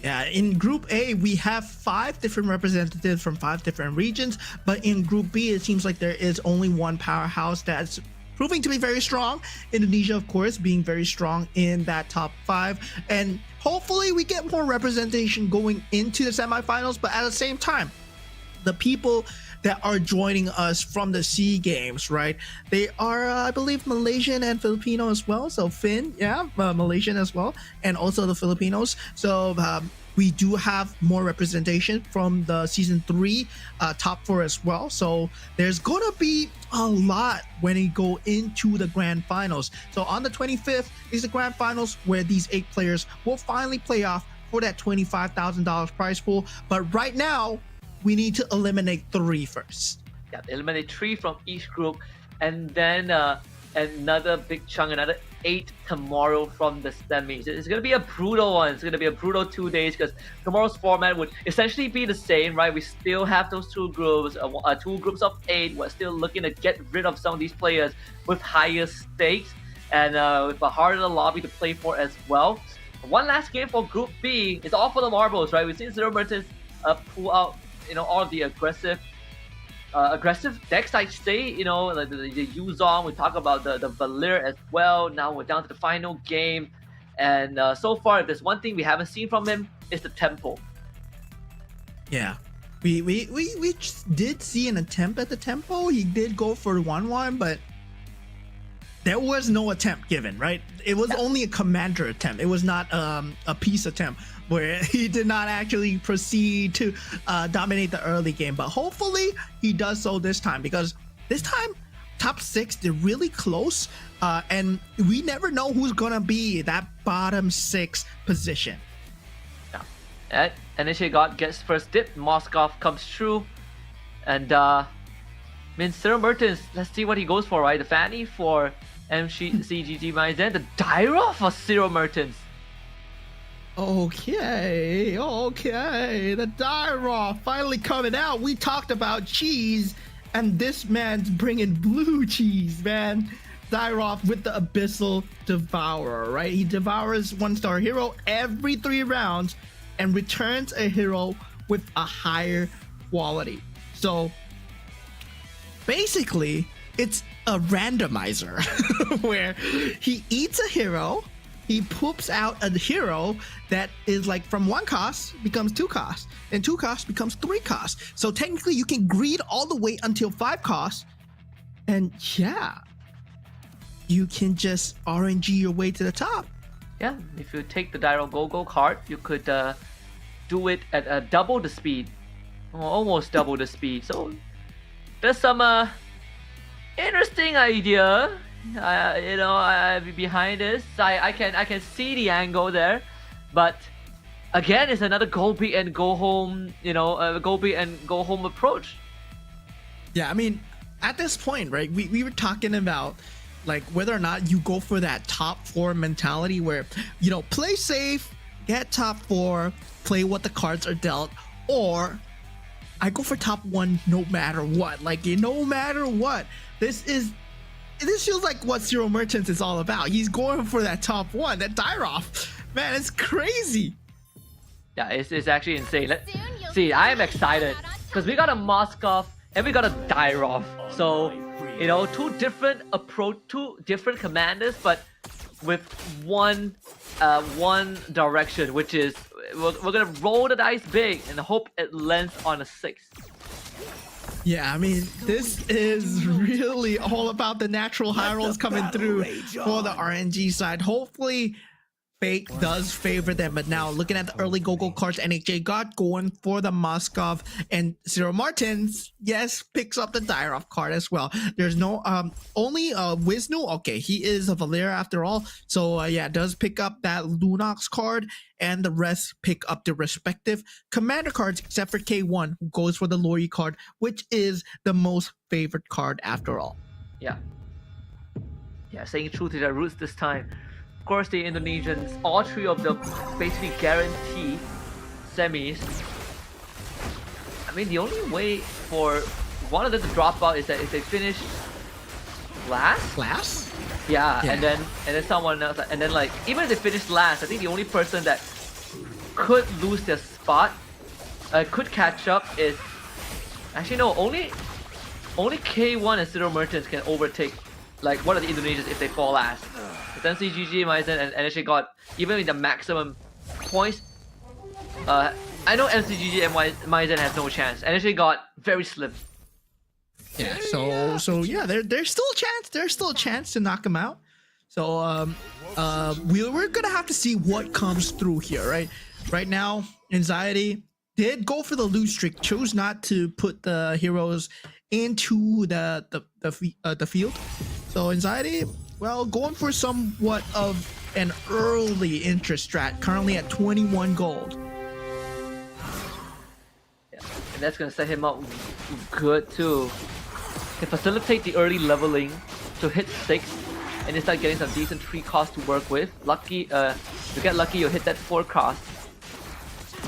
Yeah, in Group A, we have 5 different representatives from 5 different regions, but in Group B, it seems like there is only one powerhouse that's proving to be very strong. Indonesia, of course, being very strong in that top 5, and hopefully we get more representation going into the semifinals. But at the same time, the people that are joining us from the SEA Games, right? They are, I believe, Malaysian and Filipino as well. So Finn, Malaysian as well, and also the Filipinos. So we do have more representation from the season 3 top 4 as well. So there's gonna be a lot when we go into the grand finals. So on the 25th is the grand finals, where these 8 players will finally play off for that $25,000 prize pool. But right now, we need to eliminate 3 first. Yeah, eliminate 3 from each group, and then another big chunk, another 8 tomorrow from the semis. It's going to be a brutal one. It's going to be a brutal 2 days, because tomorrow's format would essentially be the same, right? We still have those 2 groups, 2 groups of 8. We're still looking to get rid of some of these players with higher stakes and with a harder lobby to play for as well. One last game for Group B. It's all for the marbles, right? We've seen Zero Mertens pull out, all of the aggressive decks, I'd say, like the Yuzong. We talk about the Valir as well. Now we're down to the final game, and so far, if there's one thing we haven't seen from him, it's the tempo. Yeah, we did see an attempt at the tempo. He did go for 1-1, but there was no attempt given, right? It was only a commander attempt. It was not a peace attempt, where he did not actually proceed to dominate the early game. But hopefully he does so this time, because this time top 6, they're really close, and we never know who's gonna be that bottom 6 position. Yeah. Initiate God gets first dip. Moskov comes through, and Zero Mertens, let's see what he goes for, right? The Fanny for CGG Maizen, the Dyra for Zero Mertens. Okay, the Dyra finally coming out. We talked about cheese, and this man's bringing blue cheese, man. Dyra with the Abyssal Devourer, right? He devours 1-star hero every 3 rounds and returns a hero with a higher quality. So basically, it's a randomizer where he eats a hero, he poops out a hero that is like from 1 cost becomes 2 cost, and 2 cost becomes 3 cost. So technically you can greed all the way until 5 costs, and yeah, you can just RNG your way to the top. Yeah, if you take the Dyro Go card, you could do it at double the speed, or almost double the speed. So there's some interesting idea, behind this. I can see the angle there, but again, it's another go big and go home, go big and go home approach. Yeah, I mean, at this point, right, we were talking about like whether or not you go for that top 4 mentality where, play safe, get top 4, play what the cards are dealt, or I go for top 1 no matter what. Like, no matter what. This feels like what Zero Merchants is all about. He's going for that top 1, that Dyroff. Man, it's crazy. Yeah, it's actually insane. See, I am excited because we got a Moskov and we got a Dyroff. So, 2 different commanders, but with one direction, which is we're gonna roll the dice big and hope it lands on a 6. Yeah, I mean, this is really all about the natural high rolls coming through for the RNG side. Hopefully, fate does favor them, but now looking at the early go-go cards, NHA got going for the Moskov, and Zero Martins, yes, picks up the Dyrov card as well. There's no only Wisnu. Okay, he is a Valera after all, so yeah, does pick up that Lunox card, and the rest pick up the respective commander cards, except for K1, who goes for the Lori card, which is the most favorite card after all. Yeah. Yeah, saying true to their roots this time. Of course, the Indonesians, all three of them basically guarantee semis. I mean, the only way for one of them to drop out is that if they finish last. Last? Yeah, Yeah. and then someone else, and then like even if they finish last, I think the only person that could lose their spot, could catch up is actually no, only K1 and Zero Merchants can overtake like one of the Indonesians if they fall last. It's MCGG, Maizen, and NHA got even with the maximum points. I know MCGG and Maizen has no chance. NHA got very slim. Yeah, so yeah, there's still a chance. There's still a chance to knock him out. So we're gonna have to see what comes through here, right? Right now, Anxiety did go for the lose streak, chose not to put the heroes into the field. So Anxiety, well, going for somewhat of an early interest strat, currently at 21 gold. Yeah, and that's gonna set him up good too. Can facilitate the early leveling to hit 6 and then start getting some decent 3 cost to work with. Lucky, you get lucky, you'll hit that 4 cost.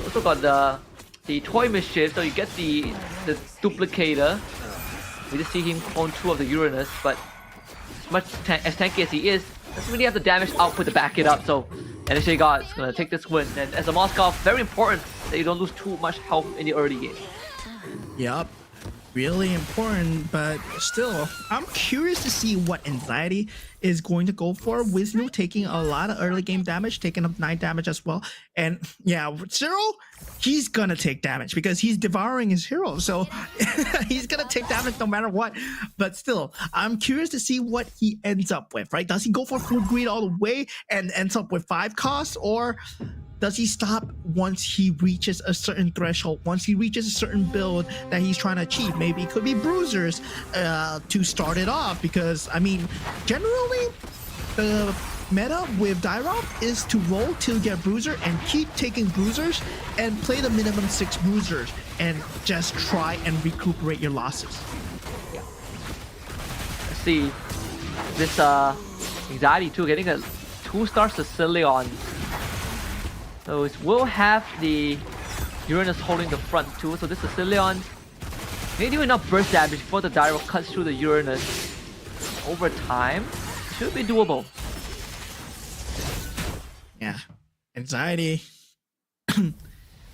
Also got the Toy Mischief, so you get the duplicator. We just see him clone 2 of the Uranus, but as much as tanky as he is, doesn't really have the damage output to back it up. So NHA God's gonna take this win, and as a Moskov, very important that you don't lose too much health in the early game. Yup. Really important, but still, I'm curious to see what Anxiety is going to go for. Wisnu taking a lot of early game damage, taking up 9 damage as well. And yeah, Zero, he's gonna take damage because he's devouring his hero. So he's gonna take damage no matter what. But still, I'm curious to see what he ends up with, right? Does he go for full greed all the way and ends up with 5 costs, or does he stop once he reaches a certain threshold, once he reaches a certain build that he's trying to achieve? Maybe it could be bruisers to start it off, because I mean, generally the meta with Dyrop is to roll till you get bruiser and keep taking bruisers and play the minimum 6 bruisers and just try and recuperate your losses. Let's see this Anxiety too, getting a 2-star Sicilion. So it will have the Uranus holding the front too. So this Sicilion may do enough burst damage before the Dyro cuts through the Uranus. Over time, should be doable. Yeah, Anxiety.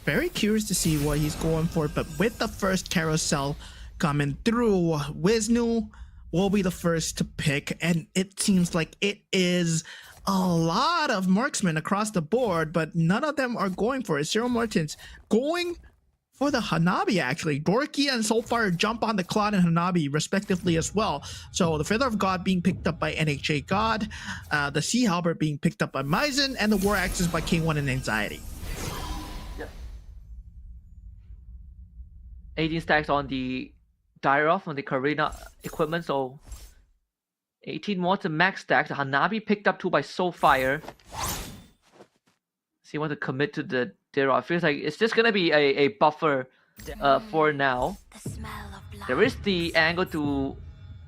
Very curious to see what he's going for, but with the first carousel coming through, Wisnu will be the first to pick, and it seems like it is a lot of marksmen across the board, but none of them are going for it. Zero Martins going for the Hanabi, actually. Dorky and Soulfire jump on the Claude and Hanabi respectively as well. So the Feather of God being picked up by NHA God, the Sea Halberd being picked up by Maizen, and the War Axes by K1 and Anxiety. Yeah. 18 stacks on the Dyrov, on the Karina equipment, so 18 more to max stacks. The Hanabi picked up 2 by Soulfire. So you want to commit to the Dyrov. It feels like it's just gonna be a buffer for now. There is the angle to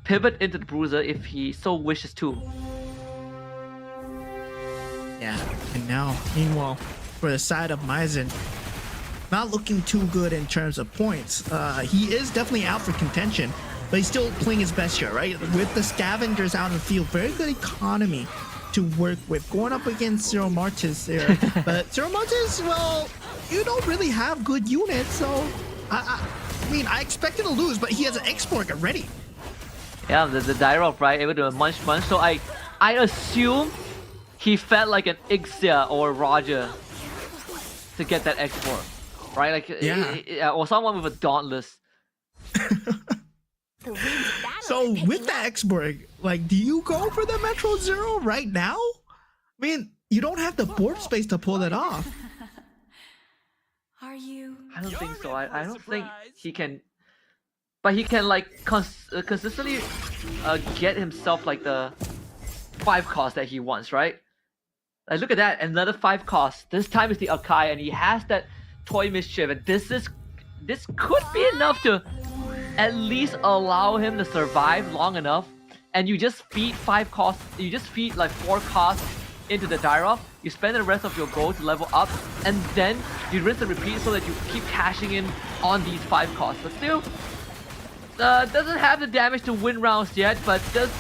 pivot into the Bruiser if he so wishes to. Yeah, and now, meanwhile, for the side of Maizen, not looking too good in terms of points. He is definitely out for contention, but he's still playing his best here, right? With the scavengers out in the field, very good economy to work with. Going up against Zero Martis there. But Zero Martis, well, you don't really have good units, so I mean, I expected to lose, but he has an export already. Yeah, the Dyrov, right? Able to munch. So I assume he felt like an Ixia or Roger to get that export, right? Like, yeah. Or someone with a Dauntless. So with the export, like, do you go for the Metro Zero right now? I mean, you don't have the board space to pull it off. Are you? I don't think so. I don't think he can. But he can like consistently get himself like the 5 cost that he wants, right? Like look at that, another 5 cost. This time is the Akai, and he has that Toy Mischief, and this could be enough to at least allow him to survive long enough. And you just feed 5 costs. You just feed like 4 costs into the Dairoff. You spend the rest of your gold to level up, and then you rinse and repeat so that you keep cashing in on these 5 costs. But still, doesn't have the damage to win rounds yet, but does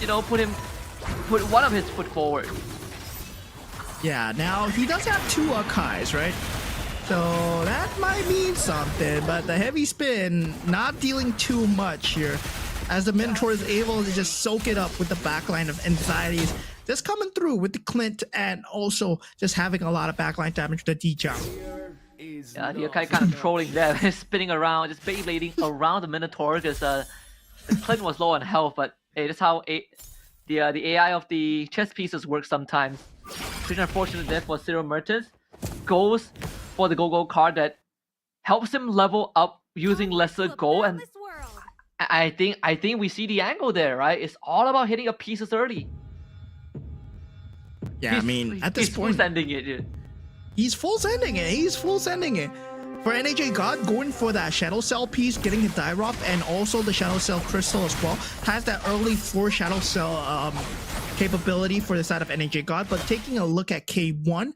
put one of his foot forward. Yeah, now he does have 2 Akais, right? So that might mean something, but the heavy spin not dealing too much here, as the Minotaur is able to just soak it up with the backline of Anxieties, just coming through with the Clint, and also just having a lot of backline damage with the D-Jump. Yeah, the Akai kind of trolling there, spinning around, just Beyblading around the Minotaur because the Clint was low on health, but hey, that's how the AI of the chess pieces work sometimes. Pretty unfortunate death for Cyril Mertens. Goes for the go-go card that helps him level up using lesser gold, and I think we see the angle there, right? It's all about hitting your pieces early. Yeah, I mean, at this point, he's full sending it, dude. He's full sending it. He's full sending it. For NAJ God, going for that Shadow Cell piece, getting the Dairoff, and also the Shadow Cell Crystal as well. Has that early 4 Shadow Cell capability for the side of NAJ God, but taking a look at K1,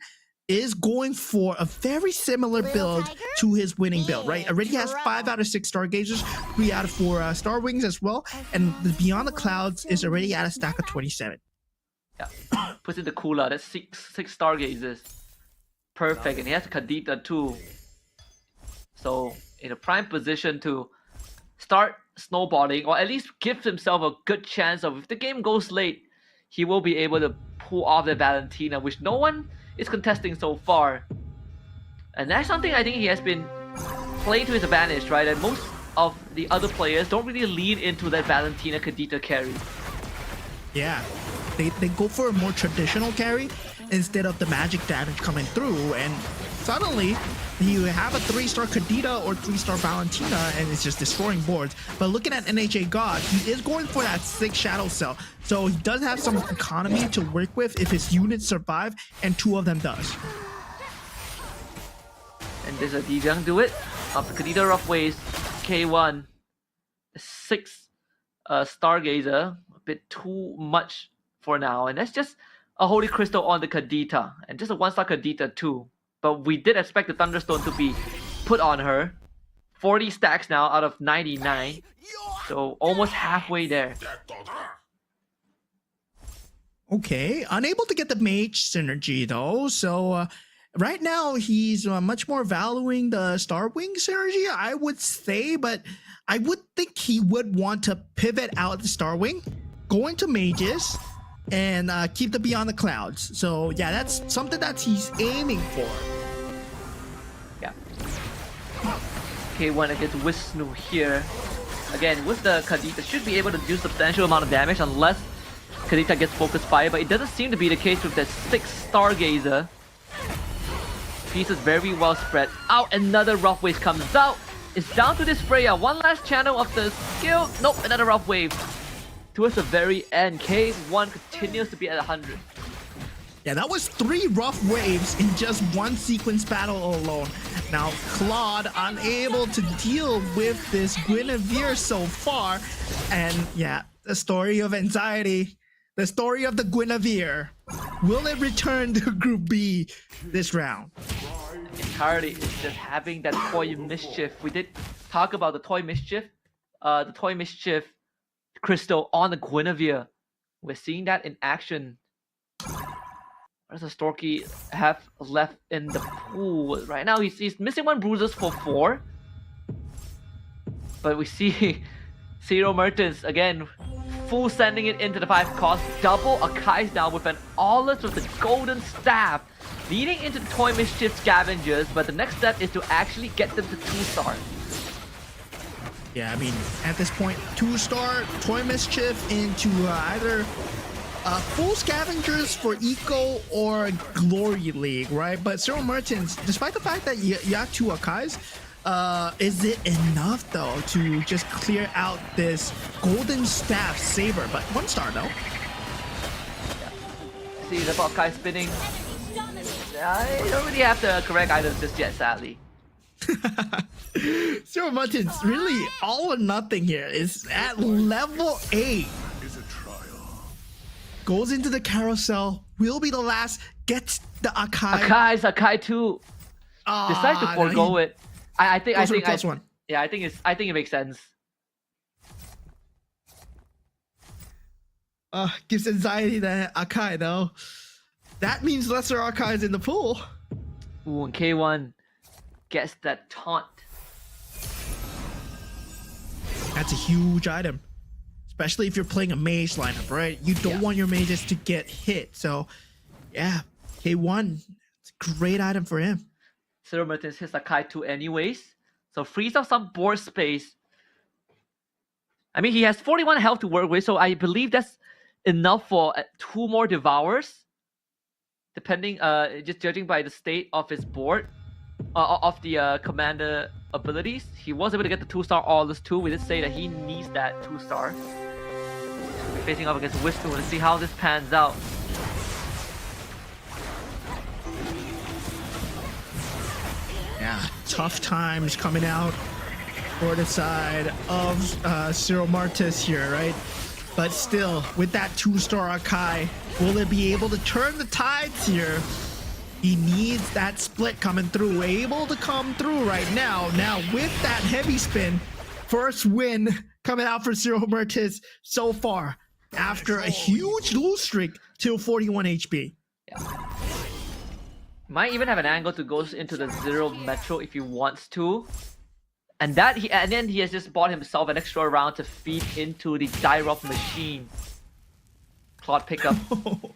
is going for a very similar build to his winning build, right? Already has 5 out of 6 Stargazers, 3 out of 4 Star Wings as well, and the Beyond the Clouds is already at a stack of 27. Yeah, puts in the cooler. That's 6 Stargazers. Perfect, and he has Kadita too. So in a prime position to start snowballing, or at least give himself a good chance of, if the game goes late, he will be able to pull off the Valentina, which no one is contesting so far. And that's something I think he has been playing to his advantage, right? And most of the other players don't really lean into that Valentina Kadita carry. Yeah, they go for a more traditional carry instead of the magic damage coming through, and suddenly you have a 3-star Kadita or 3-star Valentina and it's just destroying boards. But looking at NHA God, he is going for that 6 Shadow Cell, so he does have some economy to work with if his units survive, and 2 of them does. And does a D-Jung do it? Of the Kadita Rough Waves, K1, 6 Stargazer, a bit too much for now, and that's just a Holy Crystal on the Kadita, and just a 1-star Kadita too. But we did expect the Thunderstone to be put on her. 40 stacks now out of 99, so almost halfway there. Okay, unable to get the mage synergy though, so right now he's much more valuing the Star Wing synergy, I would say, but I would think he would want to pivot out the Star Wing, go into mages, and keep the Beyond the Clouds. So yeah, that's something that he's aiming for. Yeah. K1 against Wisnu here. Again, with the Kadita, should be able to do substantial amount of damage unless Kadita gets focus fire, but it doesn't seem to be the case with that 6 Stargazer. Pieces very well spread out. Another Rough Wave comes out. It's down to this Freya. One last channel of the skill. Nope, another Rough Wave. Towards the very end, K1 continues to be at 100. Yeah, that was 3 Rough Waves in just 1 sequence battle alone. Now, Claude unable to deal with this Guinevere so far. And yeah, the story of Anxiety, the story of the Guinevere. Will it return to Group B this round? Entirely is just having that Toy Mischief. We did talk about the Toy Mischief. The Toy Mischief Crystal on the Guinevere. We're seeing that in action. What does the Storky have left in the pool? Right now he's missing 1 bruises for 4. But we see Cyril Mertens again full sending it into the 5 cost. Double Akai's down with an Aulus with the golden staff, leading into the Toy Mischief Scavengers, but the next step is to actually get them to 2-star. Yeah, I mean, at this point, 2-star Toy Mischief into either full scavengers for Eco or Glory League, right? But Zero Merchants, despite the fact that you have 2 Akais, is it enough though to just clear out this Golden Staff Saber? But 1 star though. See the Akai spinning. I don't really have the correct items just yet, sadly. Zero Merchants really all or nothing here. Is at level 8. Is a trial. Goes into the carousel. Will be the last. Gets the Akai. Akai 2 decides to forego it. I think +1. Yeah, I think it makes sense. Gives anxiety to Akai though. That means lesser Akais in the pool. Ooh, and K1 gets that taunt. That's a huge item. Especially if you're playing a mage lineup, right? You don't want your mages to get hit. So, yeah, K1, it's a great item for him. Zero Merchants hits Akai 2 anyways. So frees up some board space. I mean, he has 41 health to work with, so I believe that's enough for 2 more Devours. Depending, just judging by the state of his board, of the commander abilities, he was able to get the 2-star Aulus 2. We did say that he needs that 2-star. Facing up against Wisnu. Let's see how this pans out. Yeah, tough times coming out for the side of Zero Martis here, right? But still, with that 2-star Akai, will it be able to turn the tides here? He needs that split coming through, able to come through right now. Now, with that heavy spin, first win coming out for Zero Mertis so far, after a huge lose streak till 41 HP. Yeah. Might even have an angle to go into the Zero Metro if he wants to. And then he has just bought himself an extra round to feed into the Dyrop machine. Claude pickup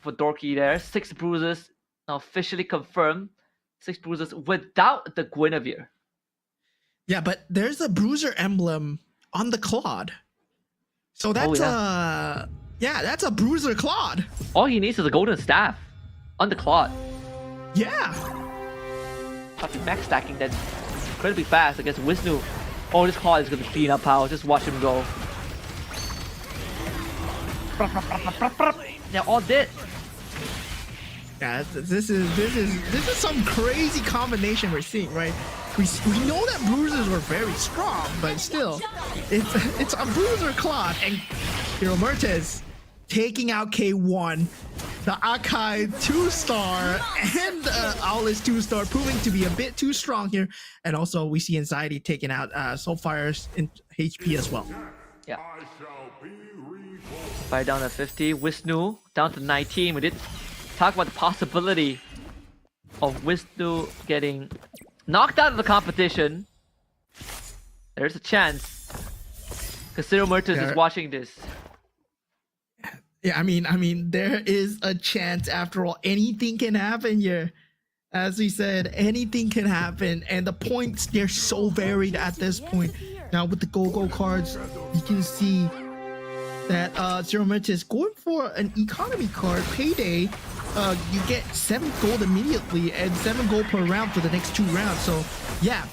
for Dorky there. 6 bruises now officially confirmed. 6 bruises without the Guinevere. Yeah, but there's a bruiser emblem on the Claude. So that's that's a bruiser Claude. All he needs is a golden staff on the Claude. Yeah. After max stacking that incredibly fast against Wisnu. Oh, this Claude is gonna clean up power. Just watch him go. They're all dead. Yeah, this is some crazy combination we're seeing, right? We know that bruisers were very strong, but still, it's a bruiser Claude and Zero Mertis taking out K1, the Akai 2-star and Aulus 2-star proving to be a bit too strong here, and also we see Anxiety taking out Soulfire's in HP as well. Yeah. Fire down to 50. Wisnu down to 19. We did talk about the possibility of Wisnu getting knocked out of the competition. There's a chance. Because Zero Mertis is watching this. Yeah, I mean, there is a chance. After all, anything can happen here. As we said, anything can happen, and the points, they're so varied at this point. Now with the go-go cards, you can see that Zero Mertis going for an economy card, Payday. You get 7 gold immediately and 7 gold per round for the next 2 rounds. So yeah,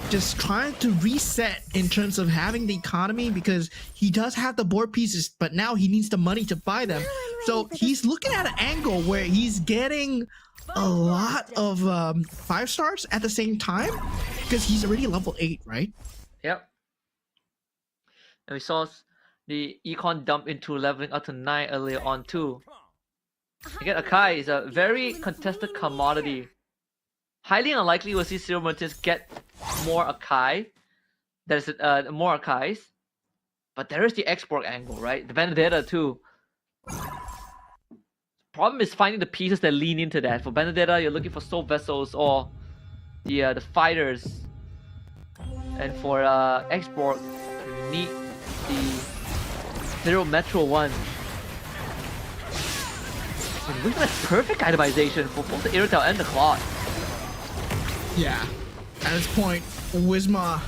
just trying to reset in terms of having the economy, because he does have the board pieces, but now he needs the money to buy them. So he's looking at an angle where he's getting a lot of 5 stars at the same time, because he's already level 8, right? Yep. And we saw the econ dump into leveling up to 9 earlier on too. Again, Akai is a very contested commodity. Highly unlikely we'll see Zero Mertis get more Akai. There's more Akais. But there is the export angle, right? The Benedetta too. Problem is finding the pieces that lean into that. For Benedetta, you're looking for Soul Vessels or the fighters. And for export, you need the Zero Metro one. And look at that perfect itemization for both the Irrital and the Claude. Yeah. At this point, Wisma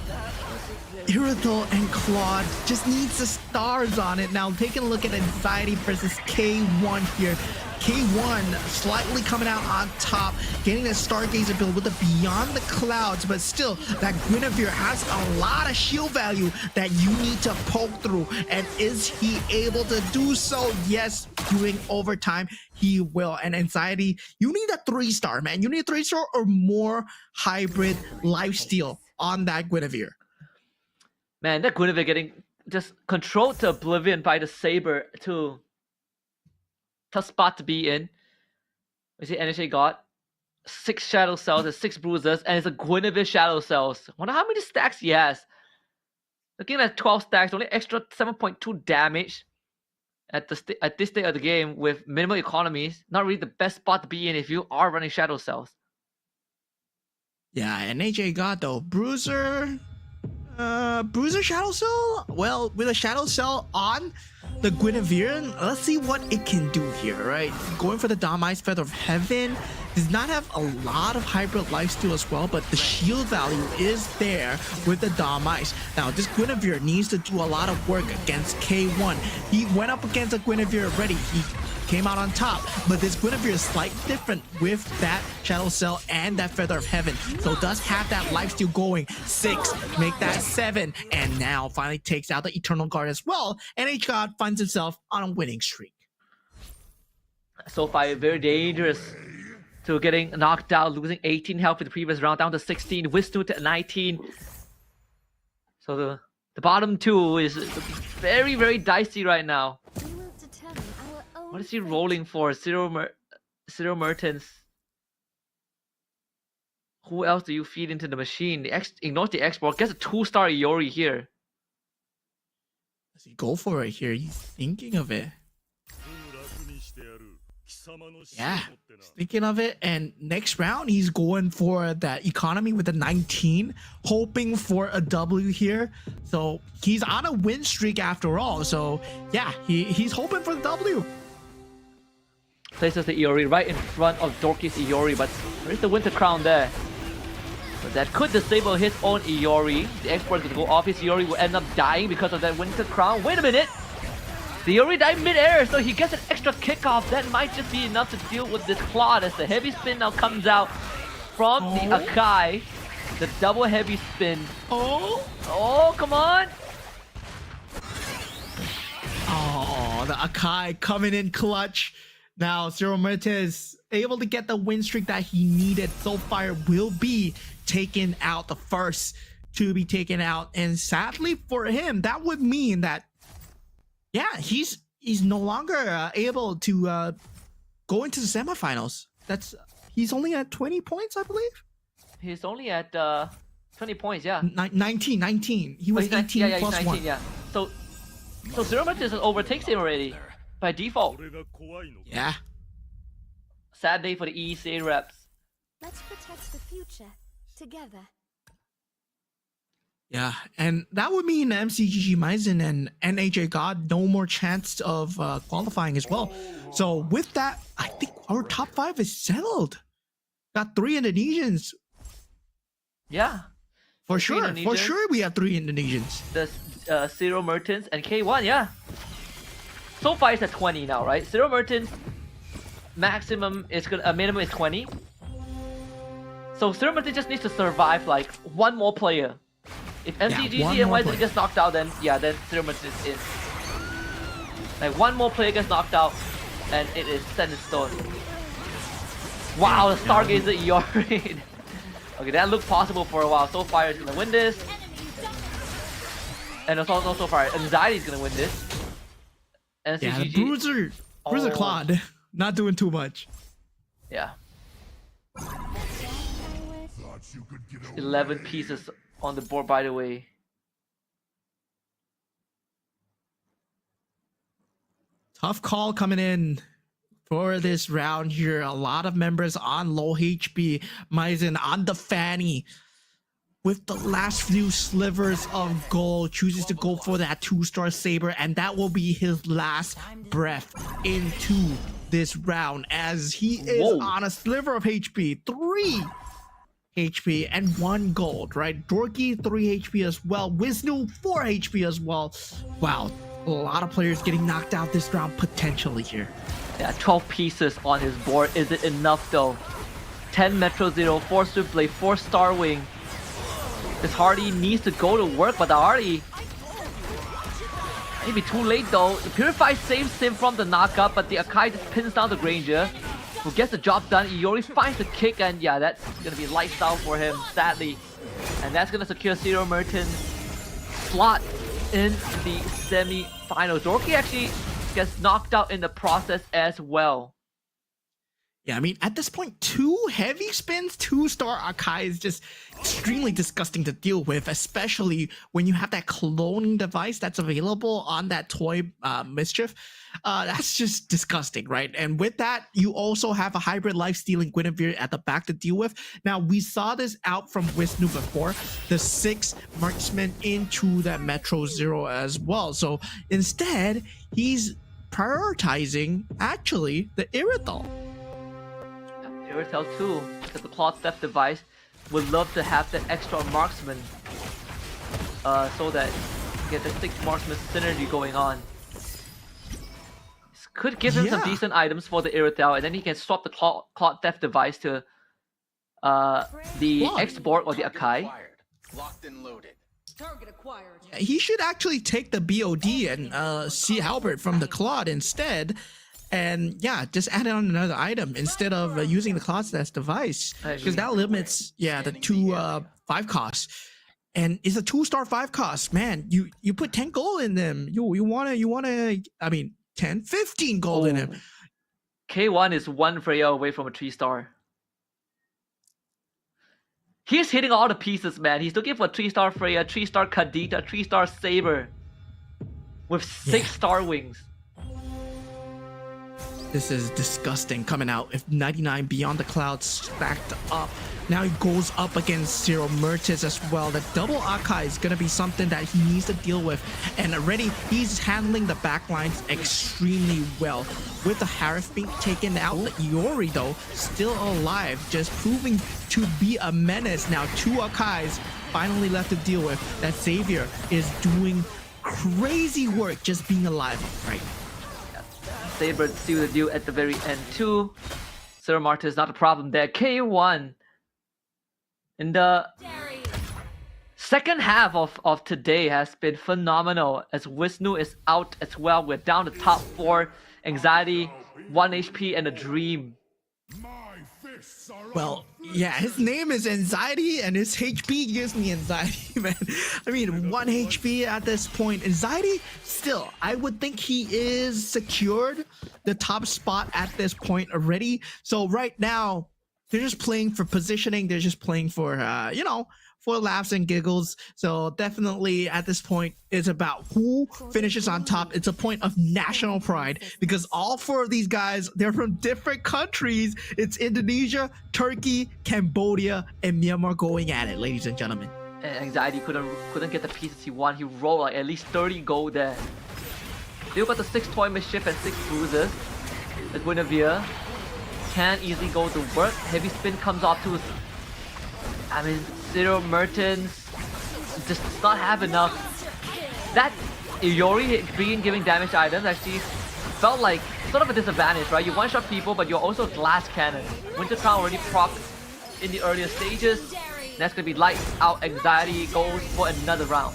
Iridol and Claude just needs the stars on it. Now taking a look at Anxiety versus K1 here. K1 slightly coming out on top, getting the Stargazer build with the Beyond the Clouds, but still that Guinevere has a lot of shield value that you need to poke through. And is he able to do so? Yes, doing overtime, he will. And Anxiety, you need a 3-star, man. You need a 3-star or more hybrid lifesteal on that Guinevere. Man, that Guinevere getting just controlled to oblivion by the Saber too. Tough spot to be in. We see NHA got 6 Shadow Cells and 6 Bruisers, and it's a Guinevere Shadow Cells. Wonder how many stacks he has. Looking at 12 stacks, only extra 7.2 damage at this state of the game with minimal economies. Not really the best spot to be in if you are running Shadow Cells. Yeah, NHA got though. Bruiser Shadow Cell? Well, with a Shadow Cell on the Guinevere, let's see what it can do here, right? Going for the Dami's Feather of Heaven. Does not have a lot of hybrid lifesteal as well, but the shield value is there with the Dami's. Now, this Guinevere needs to do a lot of work against K1. He went up against a Guinevere already. He came out on top, but this Guinevere is slightly different with that Shadow Cell and that Feather of Heaven. So does have that lifesteal going. 6, make that 7, and now finally takes out the Eternal Guard as well. And H God finds himself on a winning streak. So far, very dangerous to getting knocked out, losing 18 health in the previous round, down to 16, Wisnu to 19. So the bottom 2 is very, very dicey right now. What is he rolling for? Zero Mertens. Who else do you feed into the machine? Ignores the export. Gets a 2-star Iori here. Does he go for it here? He's thinking of it. Yeah, he's thinking of it. And next round, he's going for that economy with the 19, hoping for a W here. So he's on a win streak after all. So yeah, he's hoping for the W. Places the Iori right in front of Dorky's Iori, but where's the Winter Crown there? But that could disable his own Iori. The export will go off. His Iori will end up dying because of that Winter Crown. Wait a minute! The Iori died mid-air, so he gets an extra kickoff. That might just be enough to deal with this Claude as the heavy spin now comes out from the Akai. The double heavy spin. Oh, come on! Oh, the Akai coming in clutch. Now, Zero Mertes able to get the win streak that he needed. Soulfire will be taken out, the first to be taken out. And sadly for him, that would mean that, yeah, he's no longer able to go into the semifinals. He's only at 20 points, I believe. He's only at 20 points, yeah. 19. He was 18 he's plus 19, 1. yeah. So Zero Mertes overtakes him already by default. Yeah. Sad day for the EECA reps. Let's protect the future together. Yeah, and that would mean MCGG Maizen and NHA God no more chance of qualifying as well. So with that, I think our top 5 is settled. Got 3 Indonesians. Yeah. For sure we have 3 Indonesians. The Zero Mertens and K1, yeah. So far it's at 20 now, right? Zero Mertens maximum is minimum is 20. So Zero Mertens just needs to survive like one more player. If MCGG and YZ gets knocked out, then yeah, then Zero Mertens is in. Like one more player gets knocked out, and it is set in stone. Wow, the Stargazer Iori. Okay, that looked possible for a while. Soulfire is gonna win this. And also Soulfire, Anxiety is gonna win this. NCGG. Yeah, the Bruiser Claude, not doing too much. Yeah. 11 pieces on the board, by the way. Tough call coming in for this round here. A lot of members on low HP. Maizen on the fanny. With the last few slivers of gold, chooses to go for that 2-star Saber, and that will be his last breath into this round as he is on a sliver of HP. 3 HP and 1 gold, right? Dorky 3 HP as well. Wisnu 4 HP as well. Wow, a lot of players getting knocked out this round potentially here. Yeah, 12 pieces on his board. Is it enough though? 10 Metro Zero, 4 Swiftblade, 4 Starwing. This Hardy needs to go to work, but the Hardy maybe too late though. The Purify saves him from the knockup, but the Akai just pins down the Granger, who gets the job done. Iori finds the kick, and yeah, that's gonna be lifestyle for him, sadly. And that's gonna secure Zero Merton's slot in the semi-final. Dorky actually gets knocked out in the process as well. Yeah, I mean, at this point, 2 heavy spins, 2-star Akai is just extremely disgusting to deal with, especially when you have that cloning device that's available on that toy Mischief. That's just disgusting, right? And with that, you also have a hybrid life-stealing Guinevere at the back to deal with. Now, we saw this out from Wisnu before, the 6 marksman into that Metro Zero as well. So instead, he's prioritizing, actually, the Irithel. Irithel too, because the Claw Theft device would love to have that extra marksman, so that you get the 6 marksman synergy going on. This could give him some decent items for the Irithel, and then he can swap the Claw Theft device to the X-Borg or the Akai. Locked and loaded. Target acquired. He should actually take the BOD and see Halbert from the Claude instead. And yeah, just add on another item instead of using the Claude Theft device, because that limits the 2 5 costs. And it's a 2-star 5 cost, man. You put 10 gold in them. You wanna I mean 10, 15 gold in him. K1 is 1 Freya away from a 3-star. He's hitting all the pieces, man. He's looking for 3-star Freya, 3-star Kadita, 3-star Saber with 6 Star Wings. This is disgusting coming out. If 99 Beyond the Clouds stacked up, now he goes up against Zero Mertis as well. The double Akai is going to be something that he needs to deal with. And already he's handling the backlines extremely well. With the Harif being taken out, the Iori though, still alive, just proving to be a menace. Now 2 Akais finally left to deal with. That Xavier is doing crazy work just being alive right. Saber seal the deal at the very end too. Zero Martyr is not a problem there. K1 in the second half of today has been phenomenal, as Wisnu is out as well. We're down to top 4. Anxiety, 1 HP, and a Dream. Well, yeah, his name is Anxiety, and his HP gives me anxiety, man. I mean, 1 HP at this point. Anxiety, still, I would think he is secured the top spot at this point already. So right now, they're just playing for positioning. They're just playing for, for laughs and giggles. So definitely at this point, it's about who finishes on top. It's a point of national pride, because all 4 of these guys, they're from different countries. It's Indonesia, Turkey, Cambodia, and Myanmar going at it, ladies and gentlemen. And Anxiety couldn't get the pieces he wanted. He rolled like at least 30 gold there. Still got the 6 Toy Mischief and 6 Bruises. The Guinevere can easily go to work. Heavy Spin comes off too. I mean, Zero Mertens just does not have enough. That Iori giving damage items actually felt like sort of a disadvantage, right? You one-shot people, but you're also glass cannon. Winter Crown already procced in the earlier stages. That's gonna be lights out. Anxiety goes for another round.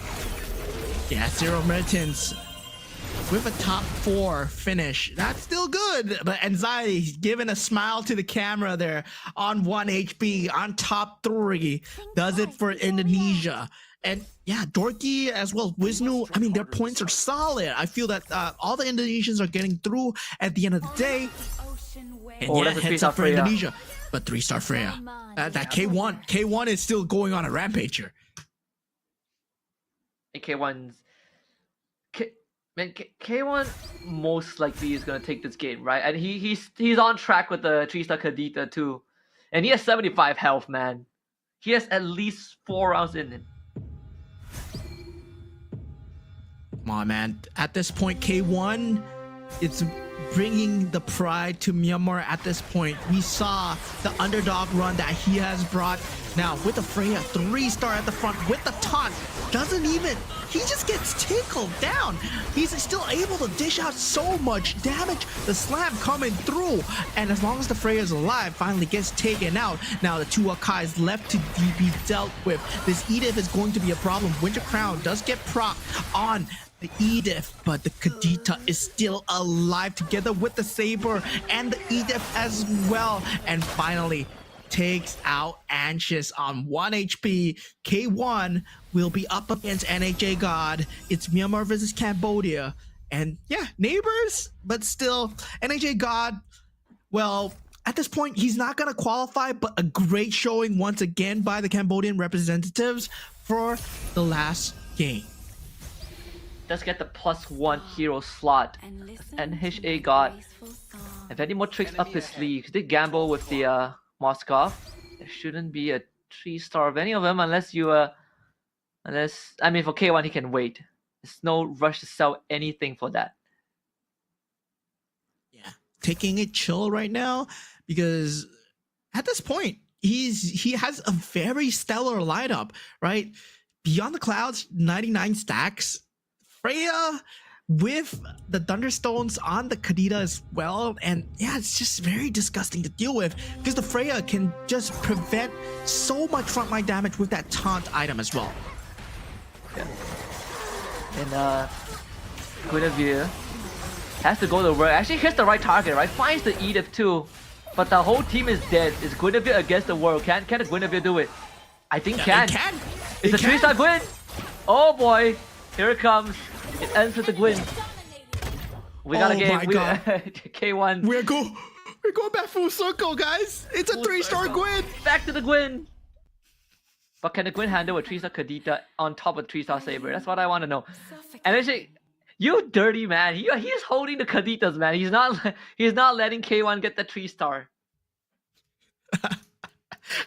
Yeah, Zero Mertens with a top 4 finish. That's still good, but Anxiety giving a smile to the camera there on 1 HP on top 3 does it for Indonesia. And yeah, Dorky as well, Wisnu, I mean, their points are solid. I feel that all the Indonesians are getting through at the end of the day. And yeah, that's a heads up for Freya. Indonesia. But 3-star Freya. That K1 is still going on a rampage here. K1's K1 most likely is gonna take this game, right? And he's on track with the 3-star Kadita too, and he has 75 health, man. He has at least 4 rounds in him. Come on, man. At this point, K1 It's bringing the pride to Myanmar at this point. We saw the underdog run that he has brought. Now with the Freya 3-star at the front with the taunt, he just gets tickled down. He's still able to dish out so much damage. The slam coming through, and as long as the Freya is alive, finally gets taken out. Now the 2 Akais left to be dealt with. This Edith is going to be a problem. Winter Crown does get proc on the Edith, but the Kadita is still alive together with the Saber and the Edith as well. And finally takes out Anxious on 1 HP. K1 will be up against NHA God. It's Myanmar versus Cambodia. And yeah, neighbors, but still, NHA God, well, at this point, he's not going to qualify, but a great showing once again by the Cambodian representatives for the last game. Does get the +1 hero slot. NHA God. If any more tricks up his sleeve, he did gamble with the Moskov. There shouldn't be a 3-star of any of them unless for K1 he can wait. There's no rush to sell anything for that. Yeah, taking it chill right now because at this point he has a very stellar lineup, right? Beyond the Clouds, 99 stacks. Freya with the Thunderstones on the Kadita as well, and yeah, it's just very disgusting to deal with because the Freya can just prevent so much frontline damage with that taunt item as well. Yeah. And Guinevere has to go to work. Actually hits the right target, right? Finds the Edith too, but the whole team is dead. Is Guinevere against the world? Can the Guinevere do it? I think It can. It's a 3-star Gwyn. Oh boy, here it comes. It ends with the Gwyn. We got a game. K1. We're going back full circle, guys. It's a 3-star Gwyn. Back to the Gwyn. But can the Gwyn handle a 3-star Kadita on top of a 3-star Saber? That's what I want to know. And actually, you dirty man. He's holding the Kaditas, man. He's not letting K1 get the 3-star.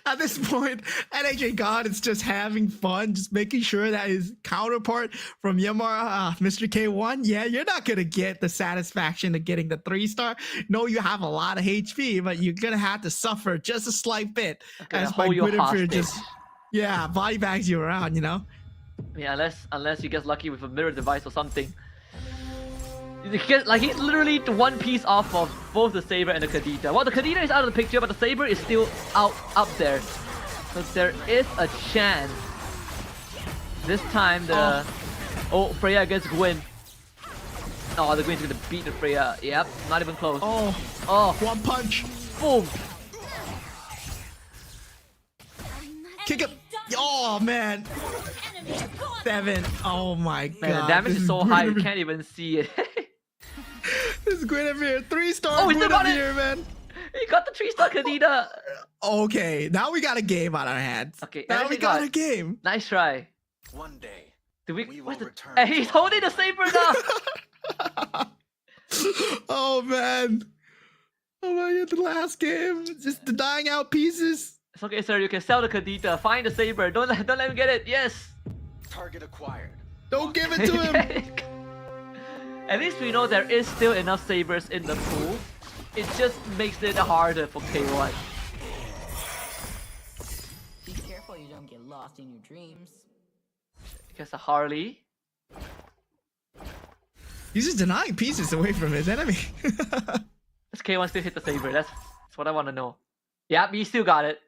At this point, NHA God is just having fun, just making sure that his counterpart from Myanmar, Mr. K1, yeah, you're not going to get the satisfaction of getting the 3-star. No, you have a lot of HP, but you're going to have to suffer just a slight bit. As my Guinevere just, body bags you around, you know? Yeah, unless you get lucky with a mirror device or something. He's literally one piece off of both the Saber and the Kadita. Well, the Kadita is out of the picture, but the Saber is still up there. So there is a chance. This time Freya against Gwyn. Oh, the Gwyn's gonna beat the Freya. Yep, not even close. Oh, one punch. Boom. Kick it. Oh man. 7. Oh my god. Man, the damage is so high you can't even see it. This Guinevere, 3-star Guinevere, man. He got the 3-star Kadita. Okay, now we got a game on our hands. Okay, now we got a game. Nice try. One day, we will return. Hey, he's holding the Saber now. Oh man. Oh my god, the last game. Just the dying out pieces. It's okay, sir. You can sell the Kadita. Find the Saber. Don't let him get it. Yes. Target acquired. Don't give it to him. At least we know there is still enough Sabers in the pool. It just makes it harder for K1. Be careful you don't get lost in your dreams. Because the Harley. He's just denying pieces away from his enemy. Does K1 still hit the Saber? That's what I want to know. Yep, he still got it.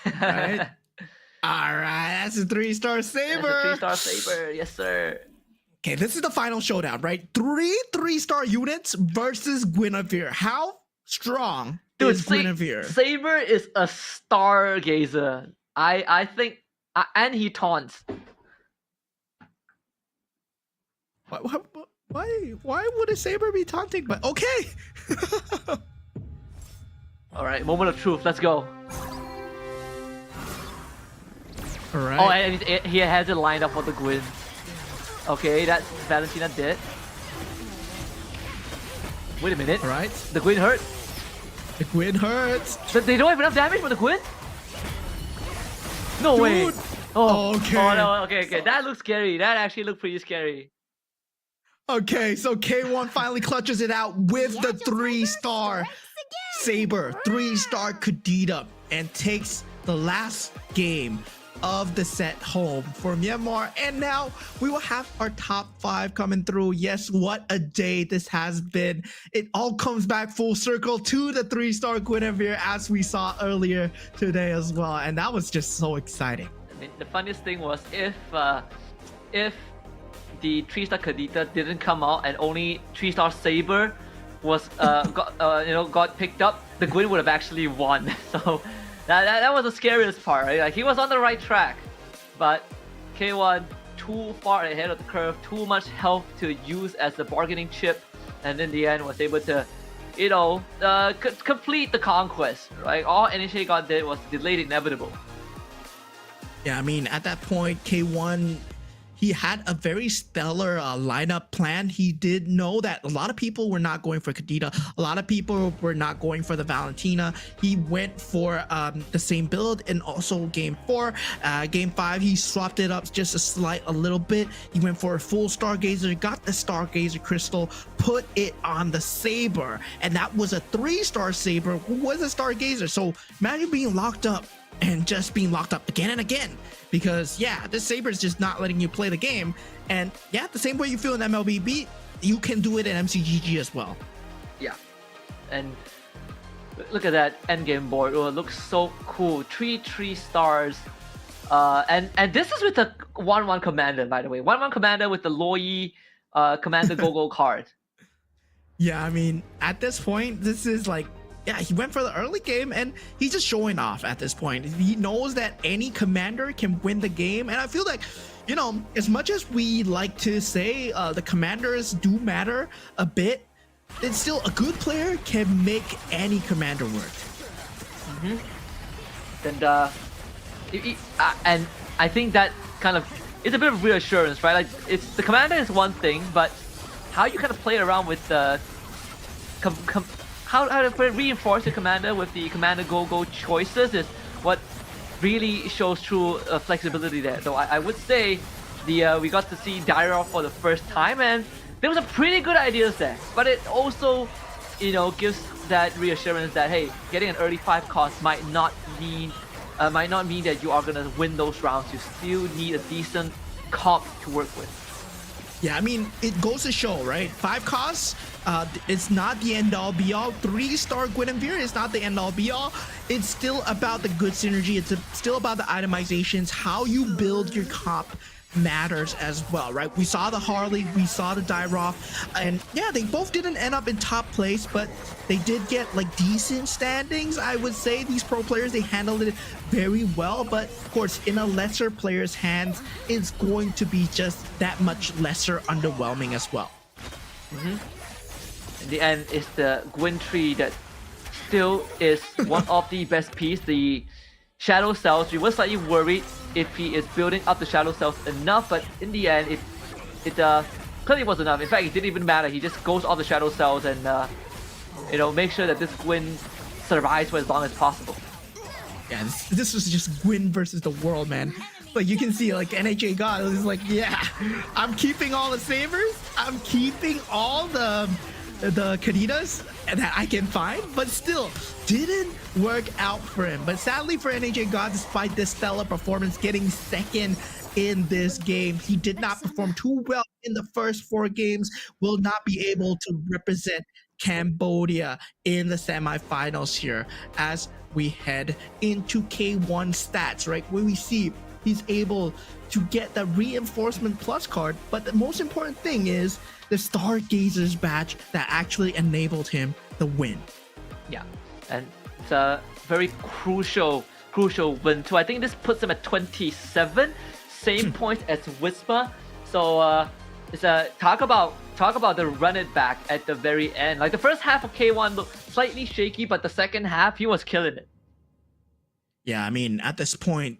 Alright. Alright, that's a 3-star Saber. That's a 3-star Saber, yes sir. Okay, this is the final showdown, right? 3-3-star units versus Guinevere. How strong is Guinevere? Saber is a stargazer. I think, and he taunts. Why would a Saber be taunting? But okay. All right, moment of truth. Let's go. All right. Oh, and he has it lined up for the Gwyn. Okay, that's Valentina dead. Wait a minute. All right. The Gwyn hurt. The Gwyn hurts. But they don't have enough damage for the Gwyn? No way. Oh, okay. Oh no, okay. That looks scary. That actually looked pretty scary. Okay, so K1 finally clutches it out with the 3-star Saber, 3-star Kadita, and takes the last game of the set home for Myanmar. And now we will have our top 5 coming through. Yes, what a day this has been. It all comes back full circle to the 3-star Guinevere, as we saw earlier today as well. And that was just so exciting. I mean, the funniest thing was if the 3-star Kadita didn't come out and only 3-star Saber was got picked up, the Gwyn would have actually won. So that was the scariest part, right? Like, he was on the right track, but K1 too far ahead of the curve, too much health to use as the bargaining chip, and in the end was able to, complete the conquest, right? All NHA God did was delay the inevitable. Yeah, I mean, at that point, K1, he had a very stellar lineup plan. He did know that a lot of people were not going for Kadita. A lot of people were not going for the Valentina. He went for the same build, and also game 4. Game 5, he swapped it up just a little bit. He went for a full Stargazer, got the Stargazer crystal, put it on the Saber, and that was a 3-star Saber who was a Stargazer. So imagine being locked up and just being locked up again and again, because yeah, this Saber is just not letting you play the game. And yeah, the same way you feel in MLBB, you can do it in MCGG as well. Yeah, and look at that endgame board. Oh, it looks so cool. 3 stars. And this is with the 1-1 commander, by the way. 1-1 commander with the Loi commander go card. Yeah, I mean, at this point, this is like, yeah, he went for the early game and he's just showing off at this point. He knows that any commander can win the game. And I feel like, as much as we like to say the commanders do matter a bit, it's still a good player can make any commander work. And I think that kind of is a bit of reassurance, right? Like, it's the commander is one thing, but how you kind of play around with the how to reinforce your commander with the commander go choices is what really shows true flexibility there. Though I would say we got to see Daira for the first time, and there was a pretty good ideas there. But it also, gives that reassurance that, hey, getting an early 5 cost might not mean that you are gonna win those rounds. You still need a decent comp to work with. Yeah, I mean, it goes to show, right? 5 costs, it's not the end-all be-all. 3-star Guinevere is not the end-all be-all. It's still about the good synergy. It's still about the itemizations. How you build your comp matters as well, right? We saw the Harley, we saw the Dairoff, and yeah, they both didn't end up in top place, but they did get like decent standings. I would say these pro players, they handled it very well, but of course in a lesser player's hands, it's going to be just that much lesser underwhelming as well. In the end, it's the Gwyn tree that still is one of the best pieces. The Shadow Cells, we were slightly worried if he is building up the Shadow Cells enough, but in the end, it clearly was enough. In fact, it didn't even matter. He just goes off the Shadow Cells and make sure that this Gwyn survives for as long as possible. Yeah, this was just Gwyn versus the world, man. Like, you can see, like, NHA God is like, yeah, I'm keeping all the Sabers, I'm keeping all the Kaditas that I can find, but still didn't work out for him. But sadly for NHA God, despite this stellar performance, getting second in this game, he did not perform too well in the first 4 games, will not be able to represent Cambodia in the semifinals here as we head into K1 stats, right? Where we see he's able to get the reinforcement plus card, but the most important thing is the Stargazer's badge that actually enabled him the win. Yeah, and it's a very crucial win too. I think this puts him at 27, same point as Whisper. So it's a talk about the run it back at the very end. Like, the first half of K1 looked slightly shaky, but the second half he was killing it. Yeah, I mean, at this point,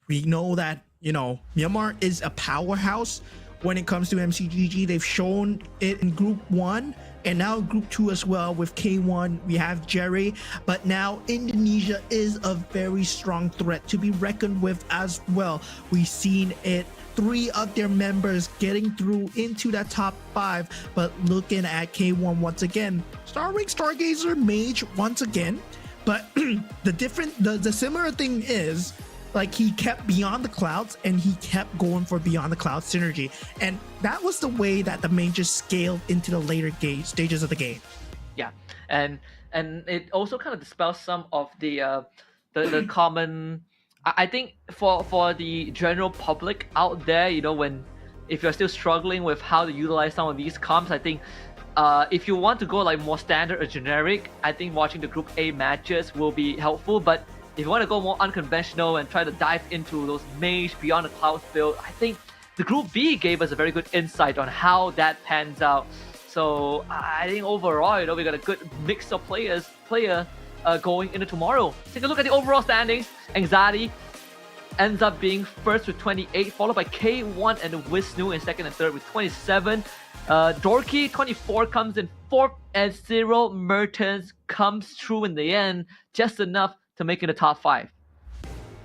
we know that, Myanmar is a powerhouse when it comes to MCGG. They've shown it in Group 1 and now Group 2 as well with K1. We have Jerry, but now Indonesia is a very strong threat to be reckoned with as well. We've seen it, 3 of their members getting through into that top 5, but looking at K1 once again, Starring Stargazer Mage once again, but the similar thing is, like, he kept Beyond the Clouds and he kept going for Beyond the Clouds synergy, and that was the way that the mages scaled into the later stages of the game. Yeah, and it also kind of dispels some of the common. I think for the general public out there, you know, if you're still struggling with how to utilize some of these comps, I think if you want to go like more standard or generic, I think watching the Group A matches will be helpful. But if you want to go more unconventional and try to dive into those mage Beyond the Clouds build, I think the Group B gave us a very good insight on how that pans out. So I think overall, you know, we got a good mix of player going into tomorrow. Take a look at the overall standings. Anxiety ends up being first with 28, followed by K1 and Wisnu in second and third with 27. Dorky 24 comes in fourth, and Zero Mertens comes through in the end, just enough to make it a top 5.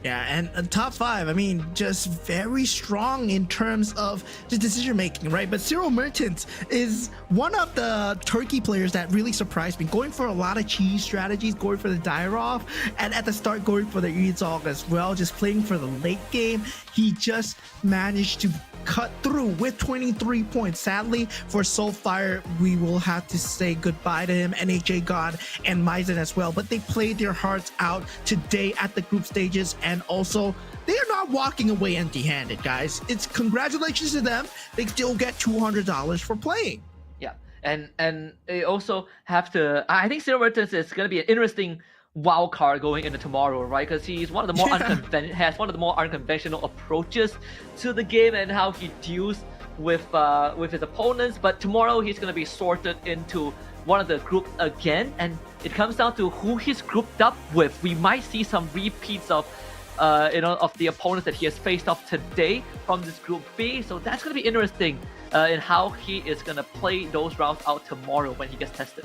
Yeah, and top 5, I mean, just very strong in terms of the decision making, right? But Cyril Mertens is one of the Turkey players that really surprised me, going for a lot of cheese strategies, going for the Dyrov, and at the start going for the Yuzog as well, just playing for the late game. He just managed to cut through with 23 points. Sadly, for Soulfire, we will have to say goodbye to him, NHA God and Maizen as well, but they played their hearts out today at the group stages, and also they are not walking away empty-handed, guys. It's congratulations to them. They still get $200 for playing. Yeah, and they also have to, I think Zero Mertens is going to be an interesting wild card going into tomorrow, right? Because he's one of the more has one of the more unconventional approaches to the game and how he deals with his opponents. But tomorrow he's going to be sorted into one of the groups again, and it comes down to who he's grouped up with. We might see some repeats of of the opponents that he has faced off today from this Group B. So that's going to be interesting in how he is going to play those rounds out tomorrow when he gets tested.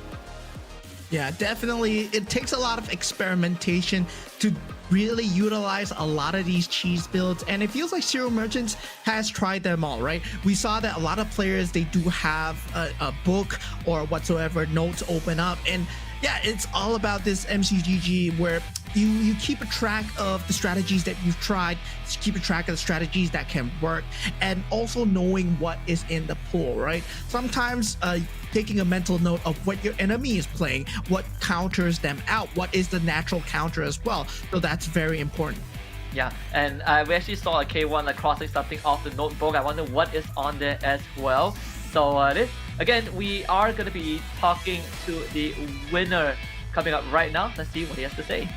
Yeah, definitely. It takes a lot of experimentation to really utilize a lot of these cheese builds, and it feels like Zero Merchants has tried them all, right? We saw that a lot of players, they do have a book or whatsoever, notes open up, and yeah, it's all about this MCGG where you keep a track of the strategies that you've tried, keep a track of the strategies that can work, and also knowing what is in the pool, right? Sometimes taking a mental note of what your enemy is playing, what counters them out, what is the natural counter as well. So that's very important. Yeah, and we actually saw a K1 like crossing something off the notebook. I wonder what is on there as well. So again, we are going to be talking to the winner coming up right now. Let's see what he has to say.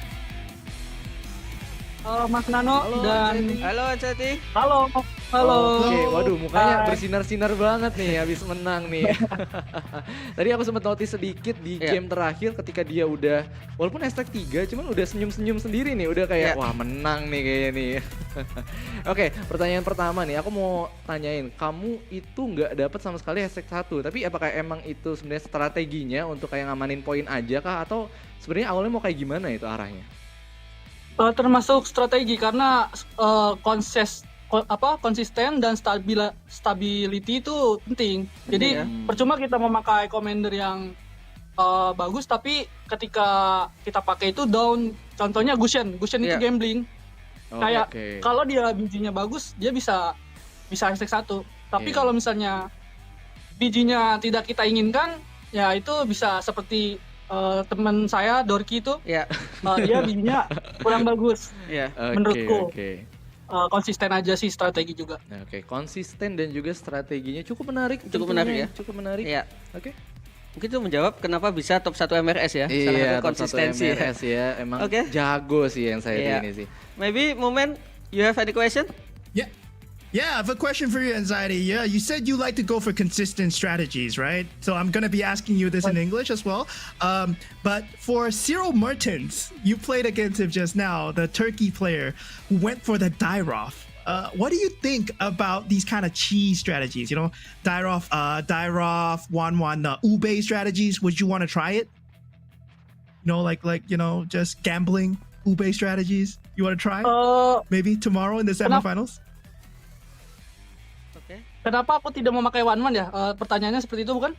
Halo Mas Nano dan halo Ceti. Halo. Oke, waduh mukanya bersinar-sinar banget nih habis menang nih. Tadi aku sempat notice sedikit di game terakhir ketika dia udah, walaupun hashtag 3, cuman udah senyum-senyum sendiri nih, udah kayak wah menang nih kayaknya nih. Oke, pertanyaan pertama nih, aku mau tanyain, kamu itu nggak dapat sama sekali hashtag 1, tapi apakah emang itu sebenarnya strateginya untuk kayak ngamanin poin aja kah, atau sebenarnya awalnya mau kayak gimana itu arahnya? Termasuk strategi karena konsisten dan stability itu penting. Jadi percuma kita memakai commander yang bagus tapi ketika kita pakai itu down. Contohnya Gusion itu gambling. Kayak kalau dia bijinya bagus dia bisa hashtag 1. Tapi kalau misalnya bijinya tidak kita inginkan, ya itu bisa seperti teman saya Dorky itu, dia bijinya kurang bagus, menurutku. Konsisten aja sih strategi juga. Konsisten dan juga strateginya cukup menarik. Cukup menarik. Iya. Mungkin itu menjawab kenapa bisa top 1 MRS ya. Iya, top 1 konsistensi MRS ya. Emang jago sih yang saya ini sih. Maybe Moment, you have any question? Yeah, I have a question for you, Anxiety. Yeah, you said you like to go for consistent strategies, right? So I'm going to be asking you this in English as well. But for Cyril Mertens, you played against him just now, the Turkey player who went for the Dyrov. what do you think about these kind of cheese strategies? You know, Dairoff, 1-1, Ube strategies. Would you want to try it? You know, like just gambling Ube strategies. You want to try? Maybe tomorrow in the semifinals. Oke. Kenapa aku tidak memakai 1-1 ya? Pertanyaannya seperti itu bukan?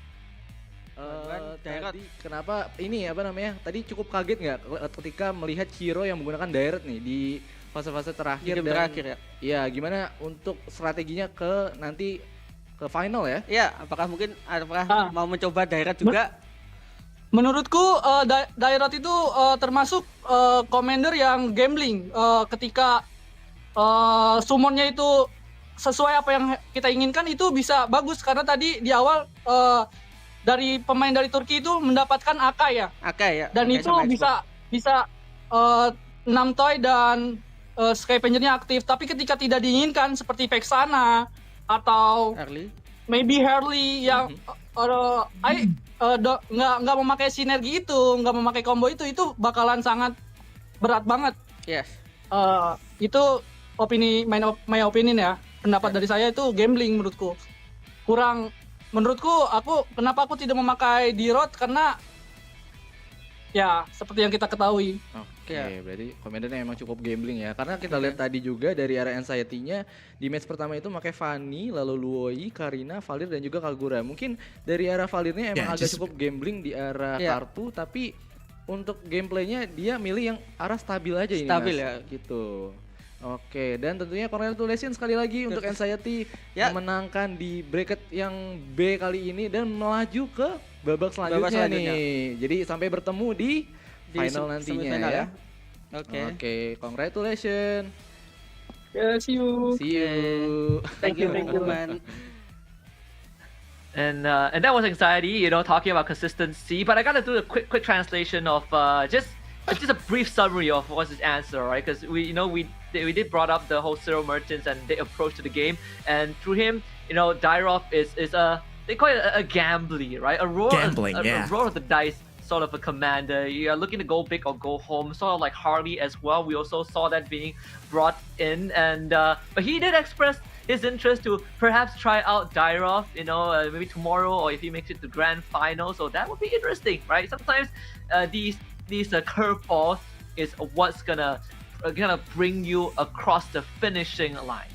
Tadi kenapa ini apa namanya? Tadi cukup kaget nggak ketika melihat Chiro yang menggunakan direct nih di fase-fase terakhir Game terakhir ya? Iya, gimana untuk strateginya ke nanti ke final ya? Iya, apakah mau mencoba direct juga? Menurutku Dairot itu termasuk commander yang gambling ketika summonnya itu sesuai apa yang kita inginkan itu bisa bagus karena tadi di awal dari pemain dari Turki itu mendapatkan Akai ya. Akai ya. Dan Akai itu bisa 6 toy dan Skypenger-nya aktif. Tapi ketika tidak diinginkan seperti Vexana atau maybe Harley yang nggak memakai sinergi itu, nggak memakai combo itu bakalan sangat berat banget. Yes. Itu my opinion ya. Pendapat dari saya itu gambling menurutku. Menurutku kenapa aku tidak memakai D-Rod karena ya seperti yang kita ketahui. Oke, berarti komandannya emang cukup gambling ya. Karena kita lihat tadi juga dari area anxiety-nya di match pertama itu pakai Fanny, lalu Luoi, Karina, Valir dan juga Kagura. Mungkin dari arah Valirnya emang agak cukup gambling di arah kartu, tapi untuk gameplaynya dia milih yang arah stabil aja ini. Stabil Mas. ya. Gitu. Oke, dan tentunya congratulations sekali lagi untuk Anxiety memenangkan di bracket yang B kali ini dan melaju ke babak selanjutnya nih. Jadi sampai bertemu di final nantinya ya. Oke, congratulations. Yeah, see you. See you. Thank you man. And that was Anxiety, talking about consistency. But I gotta do a quick translation of just a brief summary of what's his answer, right? Because we did brought up the whole Zero Merchants and their approach to the game, and through him, Dairoff is they call it a gambly, right? A roll of the dice sort of a commander. You are looking to go big or go home, sort of like Harley as well. We also saw that being brought in, and but he did express his interest to perhaps try out Dairoff, maybe tomorrow or if he makes it to grand final. So that would be interesting, right? Sometimes these curveballs is what's gonna bring you across the finishing line.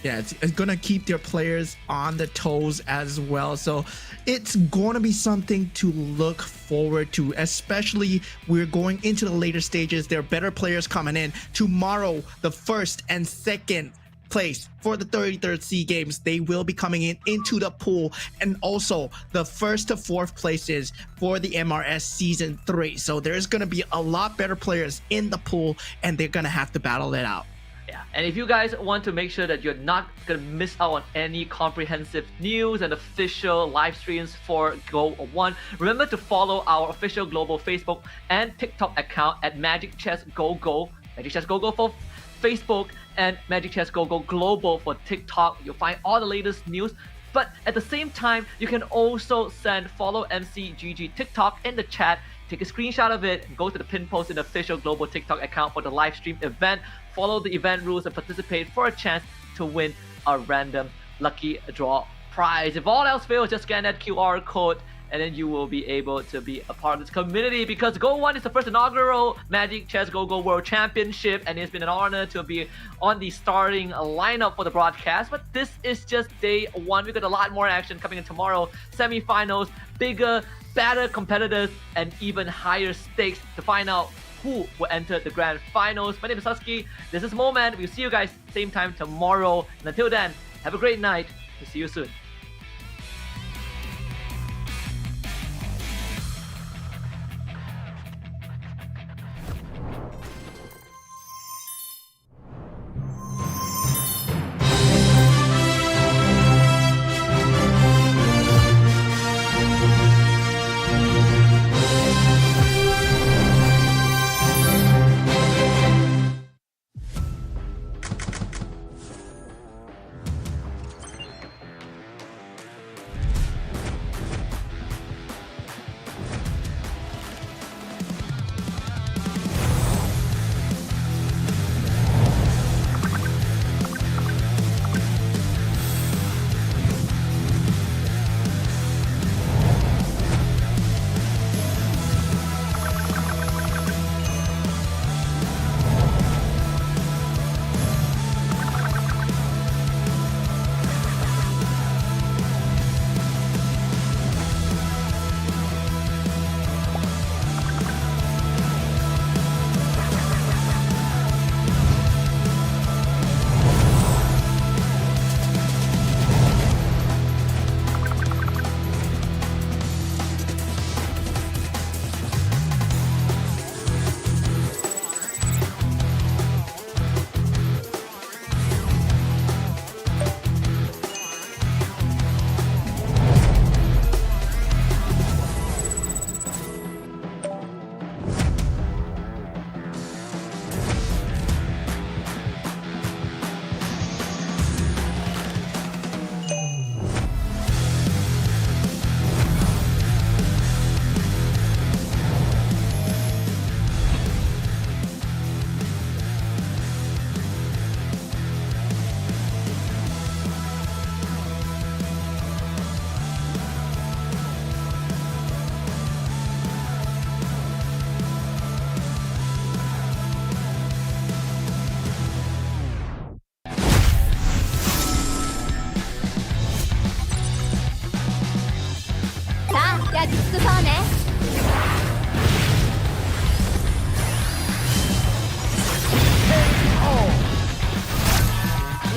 Yeah, it's gonna keep their players on the toes as well. So it's gonna be something to look forward to, especially we're going into the later stages. There are better players coming in. Tomorrow, the first and second place for the 33rd SEA Games, they will be coming into the pool, and also the first to fourth places for the MRS Season 3. So there's going to be a lot better players in the pool, and they're going to have to battle it out. Yeah, and if you guys want to make sure that you're not going to miss out on any comprehensive news and official live streams for GO1, remember to follow our official global Facebook and TikTok account at Magic Chess Go Go. Magic Chess Go Go for Facebook and Magic Chess Go Go Global for TikTok. You'll find all the latest news. But at the same time, you can also follow MCGG TikTok in the chat. Take a screenshot of it, go to the pin post in the official global TikTok account for the live stream event. Follow the event rules and participate for a chance to win a random lucky draw prize. If all else fails, just scan that QR code and then you will be able to be a part of this community, because GO1 is the first inaugural Magic Chess Go Go World Championship, and it's been an honor to be on the starting lineup for the broadcast. But this is just day one. We've got a lot more action coming in tomorrow. Semi-finals, bigger, better competitors, and even higher stakes to find out who will enter the grand finals. My name is Husky. This is Moment. We'll see you guys same time tomorrow. And until then, have a great night. We'll see you soon.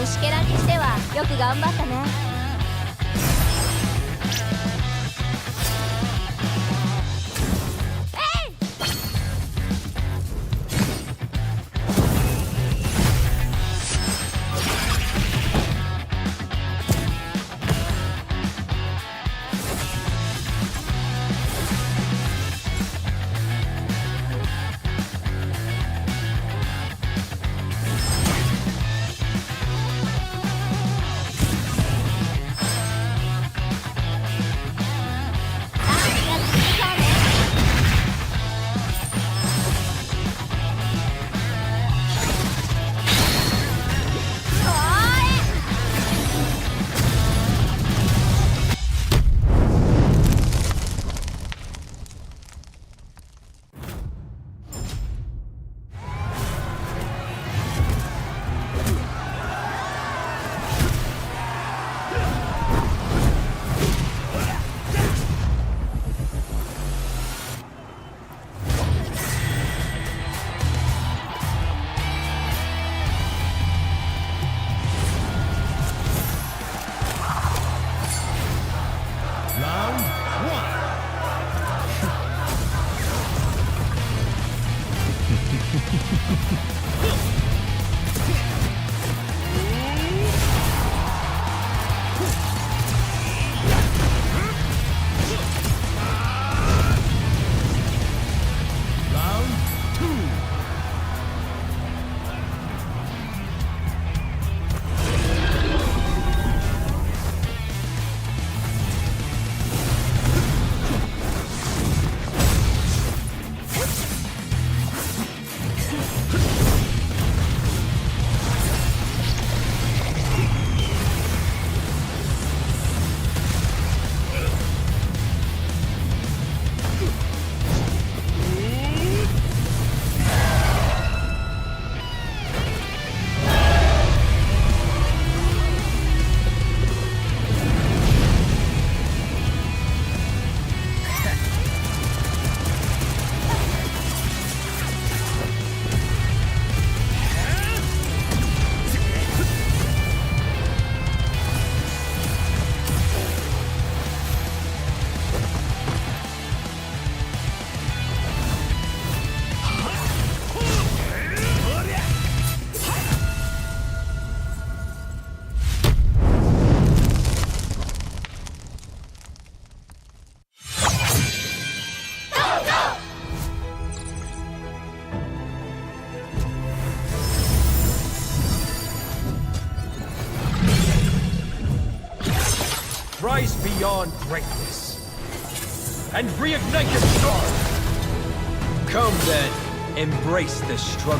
虫けらにしてはよく頑張ったね。Rise beyond greatness and reignite your star. Come then, embrace the struggle.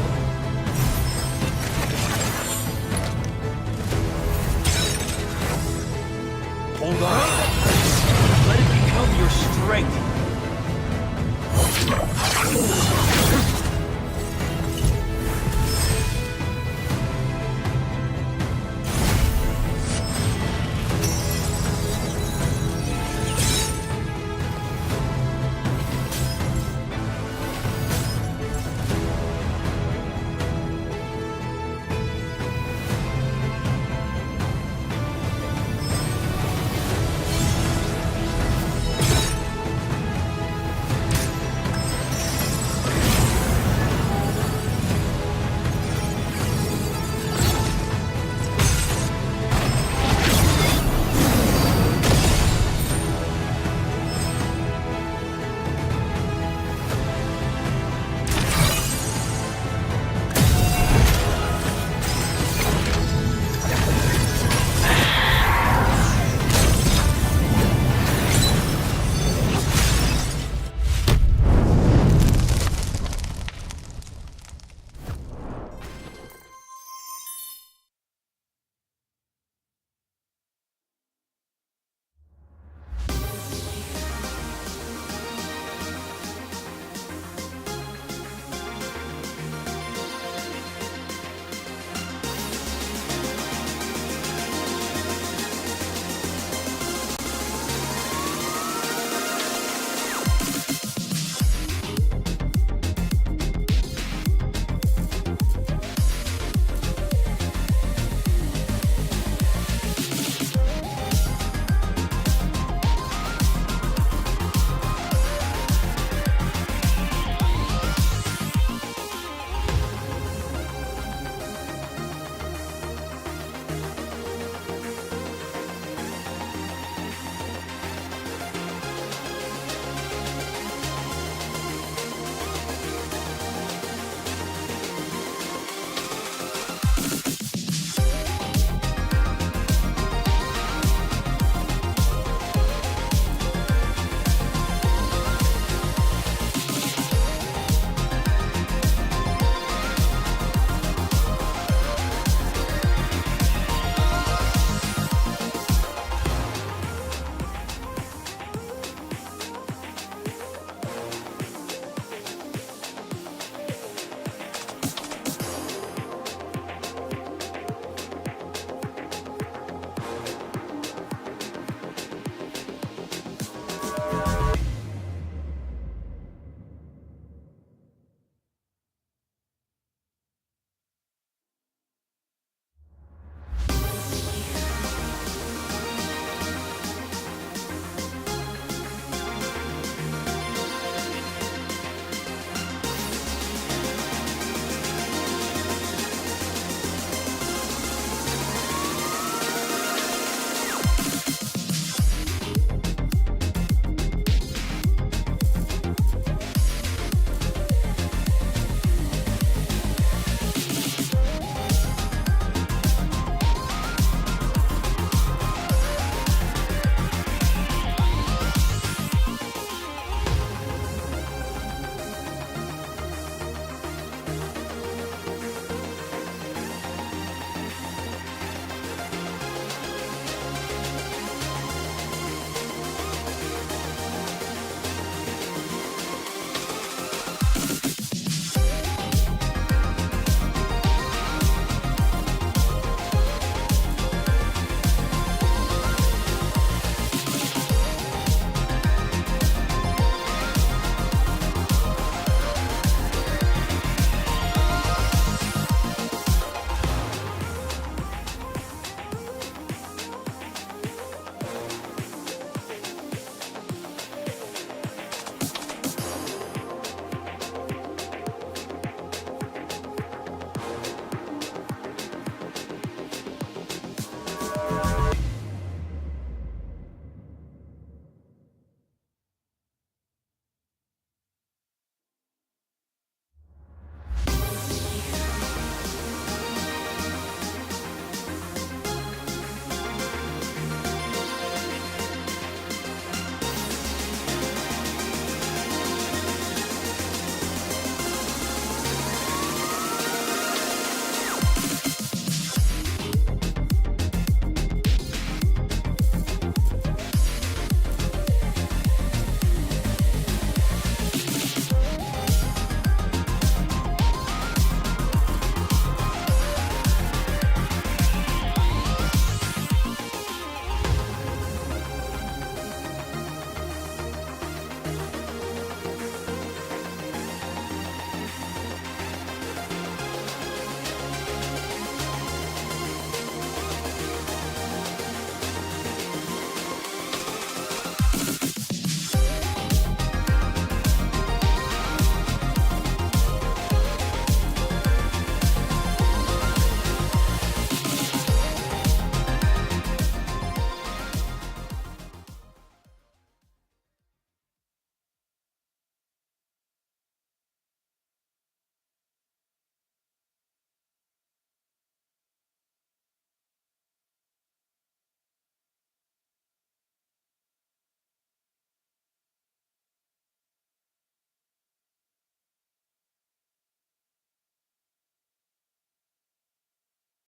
Hold on. Let it become your strength.